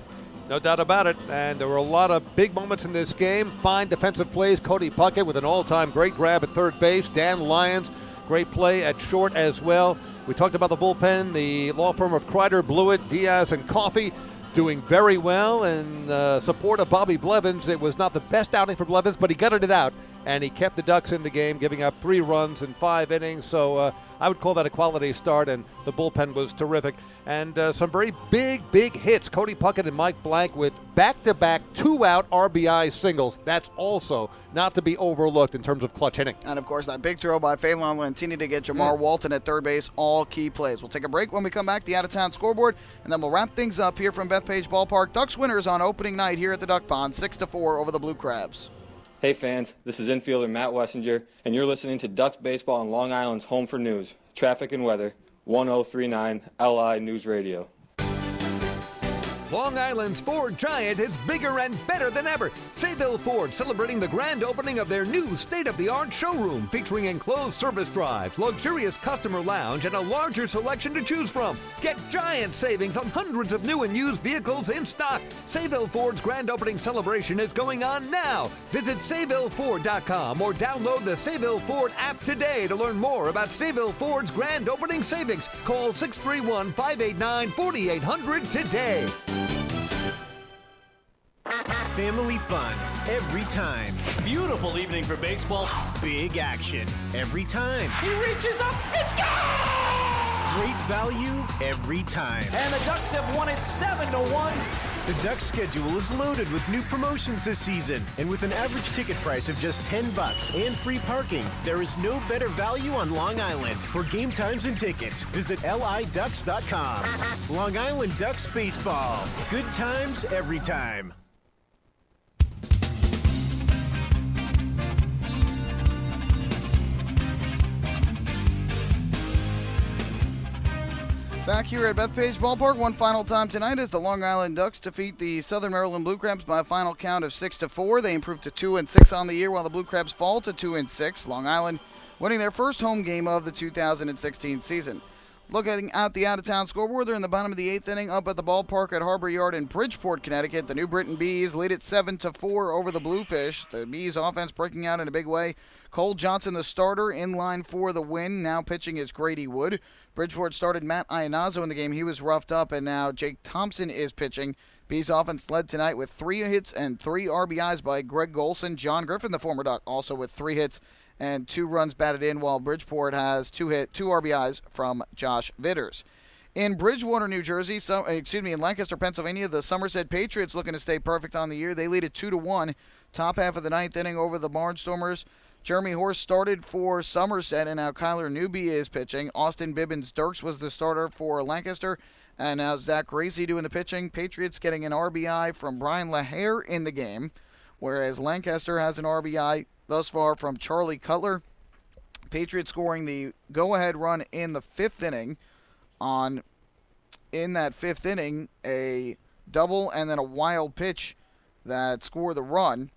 No doubt about it. And there were a lot of big moments in this game. Fine defensive plays. Cody Puckett with an all-time great grab at third base. Dan Lyons, great play at short as well. We talked about the bullpen, the law firm of Kreider, Blewett, Diaz, and Coffey doing very well. In support of Bobby Blevins, it was not the best outing for Blevins, but he gutted it out, and he kept the Ducks in the game, giving up 3 runs in 5 innings. So I would call that a quality start, and the bullpen was terrific. And some very big hits. Cody Puckett and Mike Blank with back-to-back 2-out RBI singles. That's also not to be overlooked in terms of clutch hitting.
And, of course, that big throw by Phelan Lentini to get Jamar Walton at third base, all key plays. We'll take a break. When we come back, the out-of-town scoreboard, and then we'll wrap things up here from Bethpage Ballpark. Ducks winners on opening night here at the Duck Pond, 6-4 over the Blue Crabs.
Hey fans, this is infielder Matt Wessinger, and you're listening to Ducks Baseball on Long Island's Home for News, Traffic and Weather, 1039 LI News Radio.
Long Island's Ford Giant is bigger and better than ever. Sayville Ford celebrating the grand opening of their new state-of-the-art showroom featuring enclosed service drives, luxurious customer lounge, and a larger selection to choose from. Get giant savings on hundreds of new and used vehicles in stock. Sayville Ford's grand opening celebration is going on now. Visit SayvilleFord.com or download the Sayville Ford app today to learn more about Sayville Ford's grand opening savings. Call 631-589-4800 today.
Family fun every time.
Beautiful evening for baseball.
Big action every time.
He reaches up. It's gone!
Great value every time.
And the Ducks have won it 7-1.
The Ducks schedule is loaded with new promotions this season. And with an average ticket price of just $10 and free parking, there is no better value on Long Island. For game times and tickets, visit liducks.com. Long Island Ducks Baseball. Good times every time.
Back here at Bethpage Ballpark, one final time tonight as the Long Island Ducks defeat the Southern Maryland Blue Crabs by a final count of 6-4. They improve to 2-6 on the year, while the Blue Crabs fall to 2-6. Long Island winning their first home game of the 2016 season. Looking at the out-of-town scoreboard, they're in the bottom of the 8th inning up at the ballpark at Harbor Yard in Bridgeport, Connecticut. The New Britain Bees lead it 7-4 over the Bluefish. The Bees offense breaking out in a big way. Cole Johnson, the starter, in line for the win. Now pitching is Grady Wood. Bridgeport started Matt Iannazo in the game. He was roughed up, and now Jake Thompson is pitching. Bees offense led tonight with 3 hits and 3 RBIs by Greg Golson. John Griffin, the former Duck, also with 3 hits and 2 runs batted in, while Bridgeport has 2 RBIs from Josh Vitters. In Bridgewater, New Jersey, in Lancaster, Pennsylvania, the Somerset Patriots looking to stay perfect on the year. They lead it 2-1. Top half of the 9th inning over the Barnstormers. Jeremy Horst started for Somerset, and now Kyler Newby is pitching. Austin Bibbins-Dirks was the starter for Lancaster, and now Zach Gracie doing the pitching. Patriots getting an RBI from Brian LaHare in the game, whereas Lancaster has an RBI thus far from Charlie Cutler. Patriots scoring the go-ahead run in the 5th inning. In that 5th inning, a double and then a wild pitch that scored the run.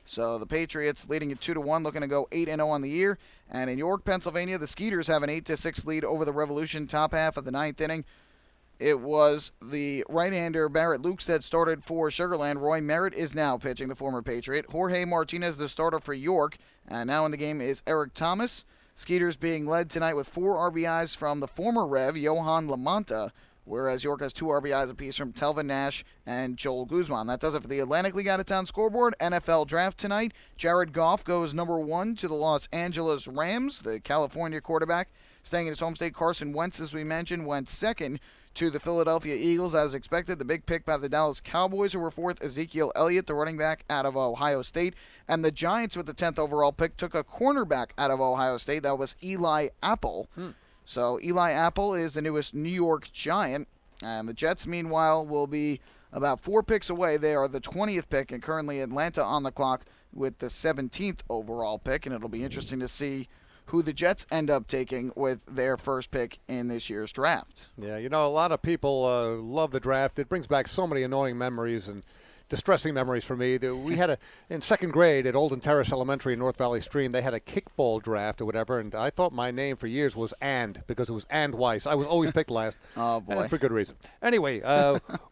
So the Patriots leading it 2-1, looking to go 8-0 on the year. And in York, Pennsylvania, the Skeeters have an 8-6 lead over the Revolution top half of the 9th inning. It was the right-hander Barrett Lukes that started for Sugarland. Roy Merritt is now pitching, the former Patriot. Jorge Martinez, the starter for York. And now in the game is Eric Thomas. Skeeters being led tonight with 4 RBIs from the former Rev, Johan Lamonta, whereas York has 2 RBIs apiece from Telvin Nash and Joel Guzman. That does it for the Atlantic League out-of-town scoreboard. NFL draft tonight. Jared Goff goes number 1 to the Los Angeles Rams. The California quarterback staying in his home state. Carson Wentz, as we mentioned, went 2nd to the Philadelphia Eagles. As expected, the big pick by the Dallas Cowboys, who were 4th, Ezekiel Elliott, the running back out of Ohio State. And the Giants, with the 10th overall pick, took a cornerback out of Ohio State. That was Eli Apple. So Eli Apple is the newest New York Giant. And the Jets, meanwhile, will be about 4 picks away. They are the 20th pick, and currently Atlanta on the clock with the 17th overall pick. And it'll be interesting to see who the Jets end up taking with their first pick in this year's draft.
Yeah, you know, a lot of people love the draft. It brings back so many annoying memories and distressing memories for me. We had in 2nd grade at Olden Terrace Elementary in North Valley Stream, they had a kickball draft or whatever, and I thought my name for years was because it was And Weiss. I was always picked last.
Oh, boy.
For good reason. Anyway,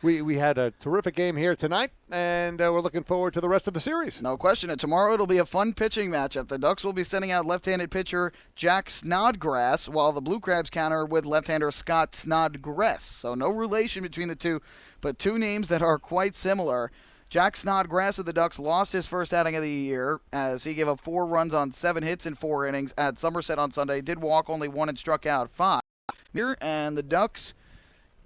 we had a terrific game here tonight, and we're looking forward to the rest of the series.
No question. And tomorrow it'll be a fun pitching matchup. The Ducks will be sending out left-handed pitcher Jack Snodgrass, while the Blue Crabs counter with left-hander Scott Snodgrass. So no relation between the two, but 2 names that are quite similar. Jack Snodgrass of the Ducks lost his first outing of the year as he gave up 4 runs on 7 hits in 4 innings at Somerset on Sunday. Did walk only 1 and struck out 5. And the Ducks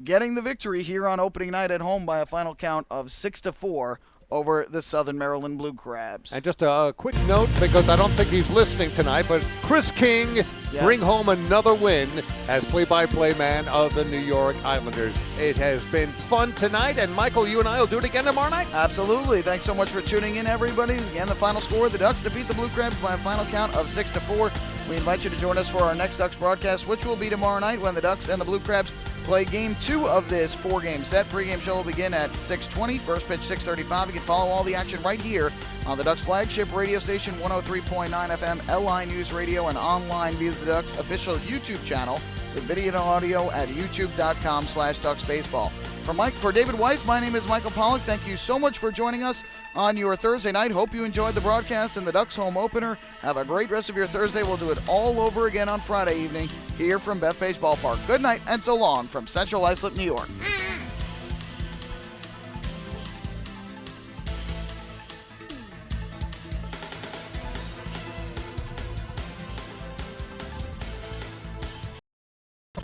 getting the victory here on opening night at home by a final count of 6-4 over the Southern Maryland Blue Crabs.
And just a quick note, because I don't think he's listening tonight, but Chris King bring home another win as play-by-play man of the New York Islanders. It has been fun tonight, and Michael, you and I will do it again tomorrow night.
Absolutely. Thanks so much for tuning in, everybody. Again, the final score, the Ducks defeat the Blue Crabs by a final count of 6-4. We invite you to join us for our next Ducks broadcast, which will be tomorrow night when the Ducks and the Blue Crabs play Game 2 of this 4-game set. Pre-game show will begin at 6:20. First pitch 6:35. You can follow all the action right here on the Ducks flagship radio station, 103.9 FM, LI News Radio, and online via the Ducks official YouTube channel with video and audio at youtube.com/DucksBaseball. For David Weiss, my name is Michael Pollock. Thank you so much for joining us on your Thursday night. Hope you enjoyed the broadcast and the Ducks home opener. Have a great rest of your Thursday. We'll do it all over again on Friday evening here from Bethpage Ballpark. Good night and so long from Central Islip, New York.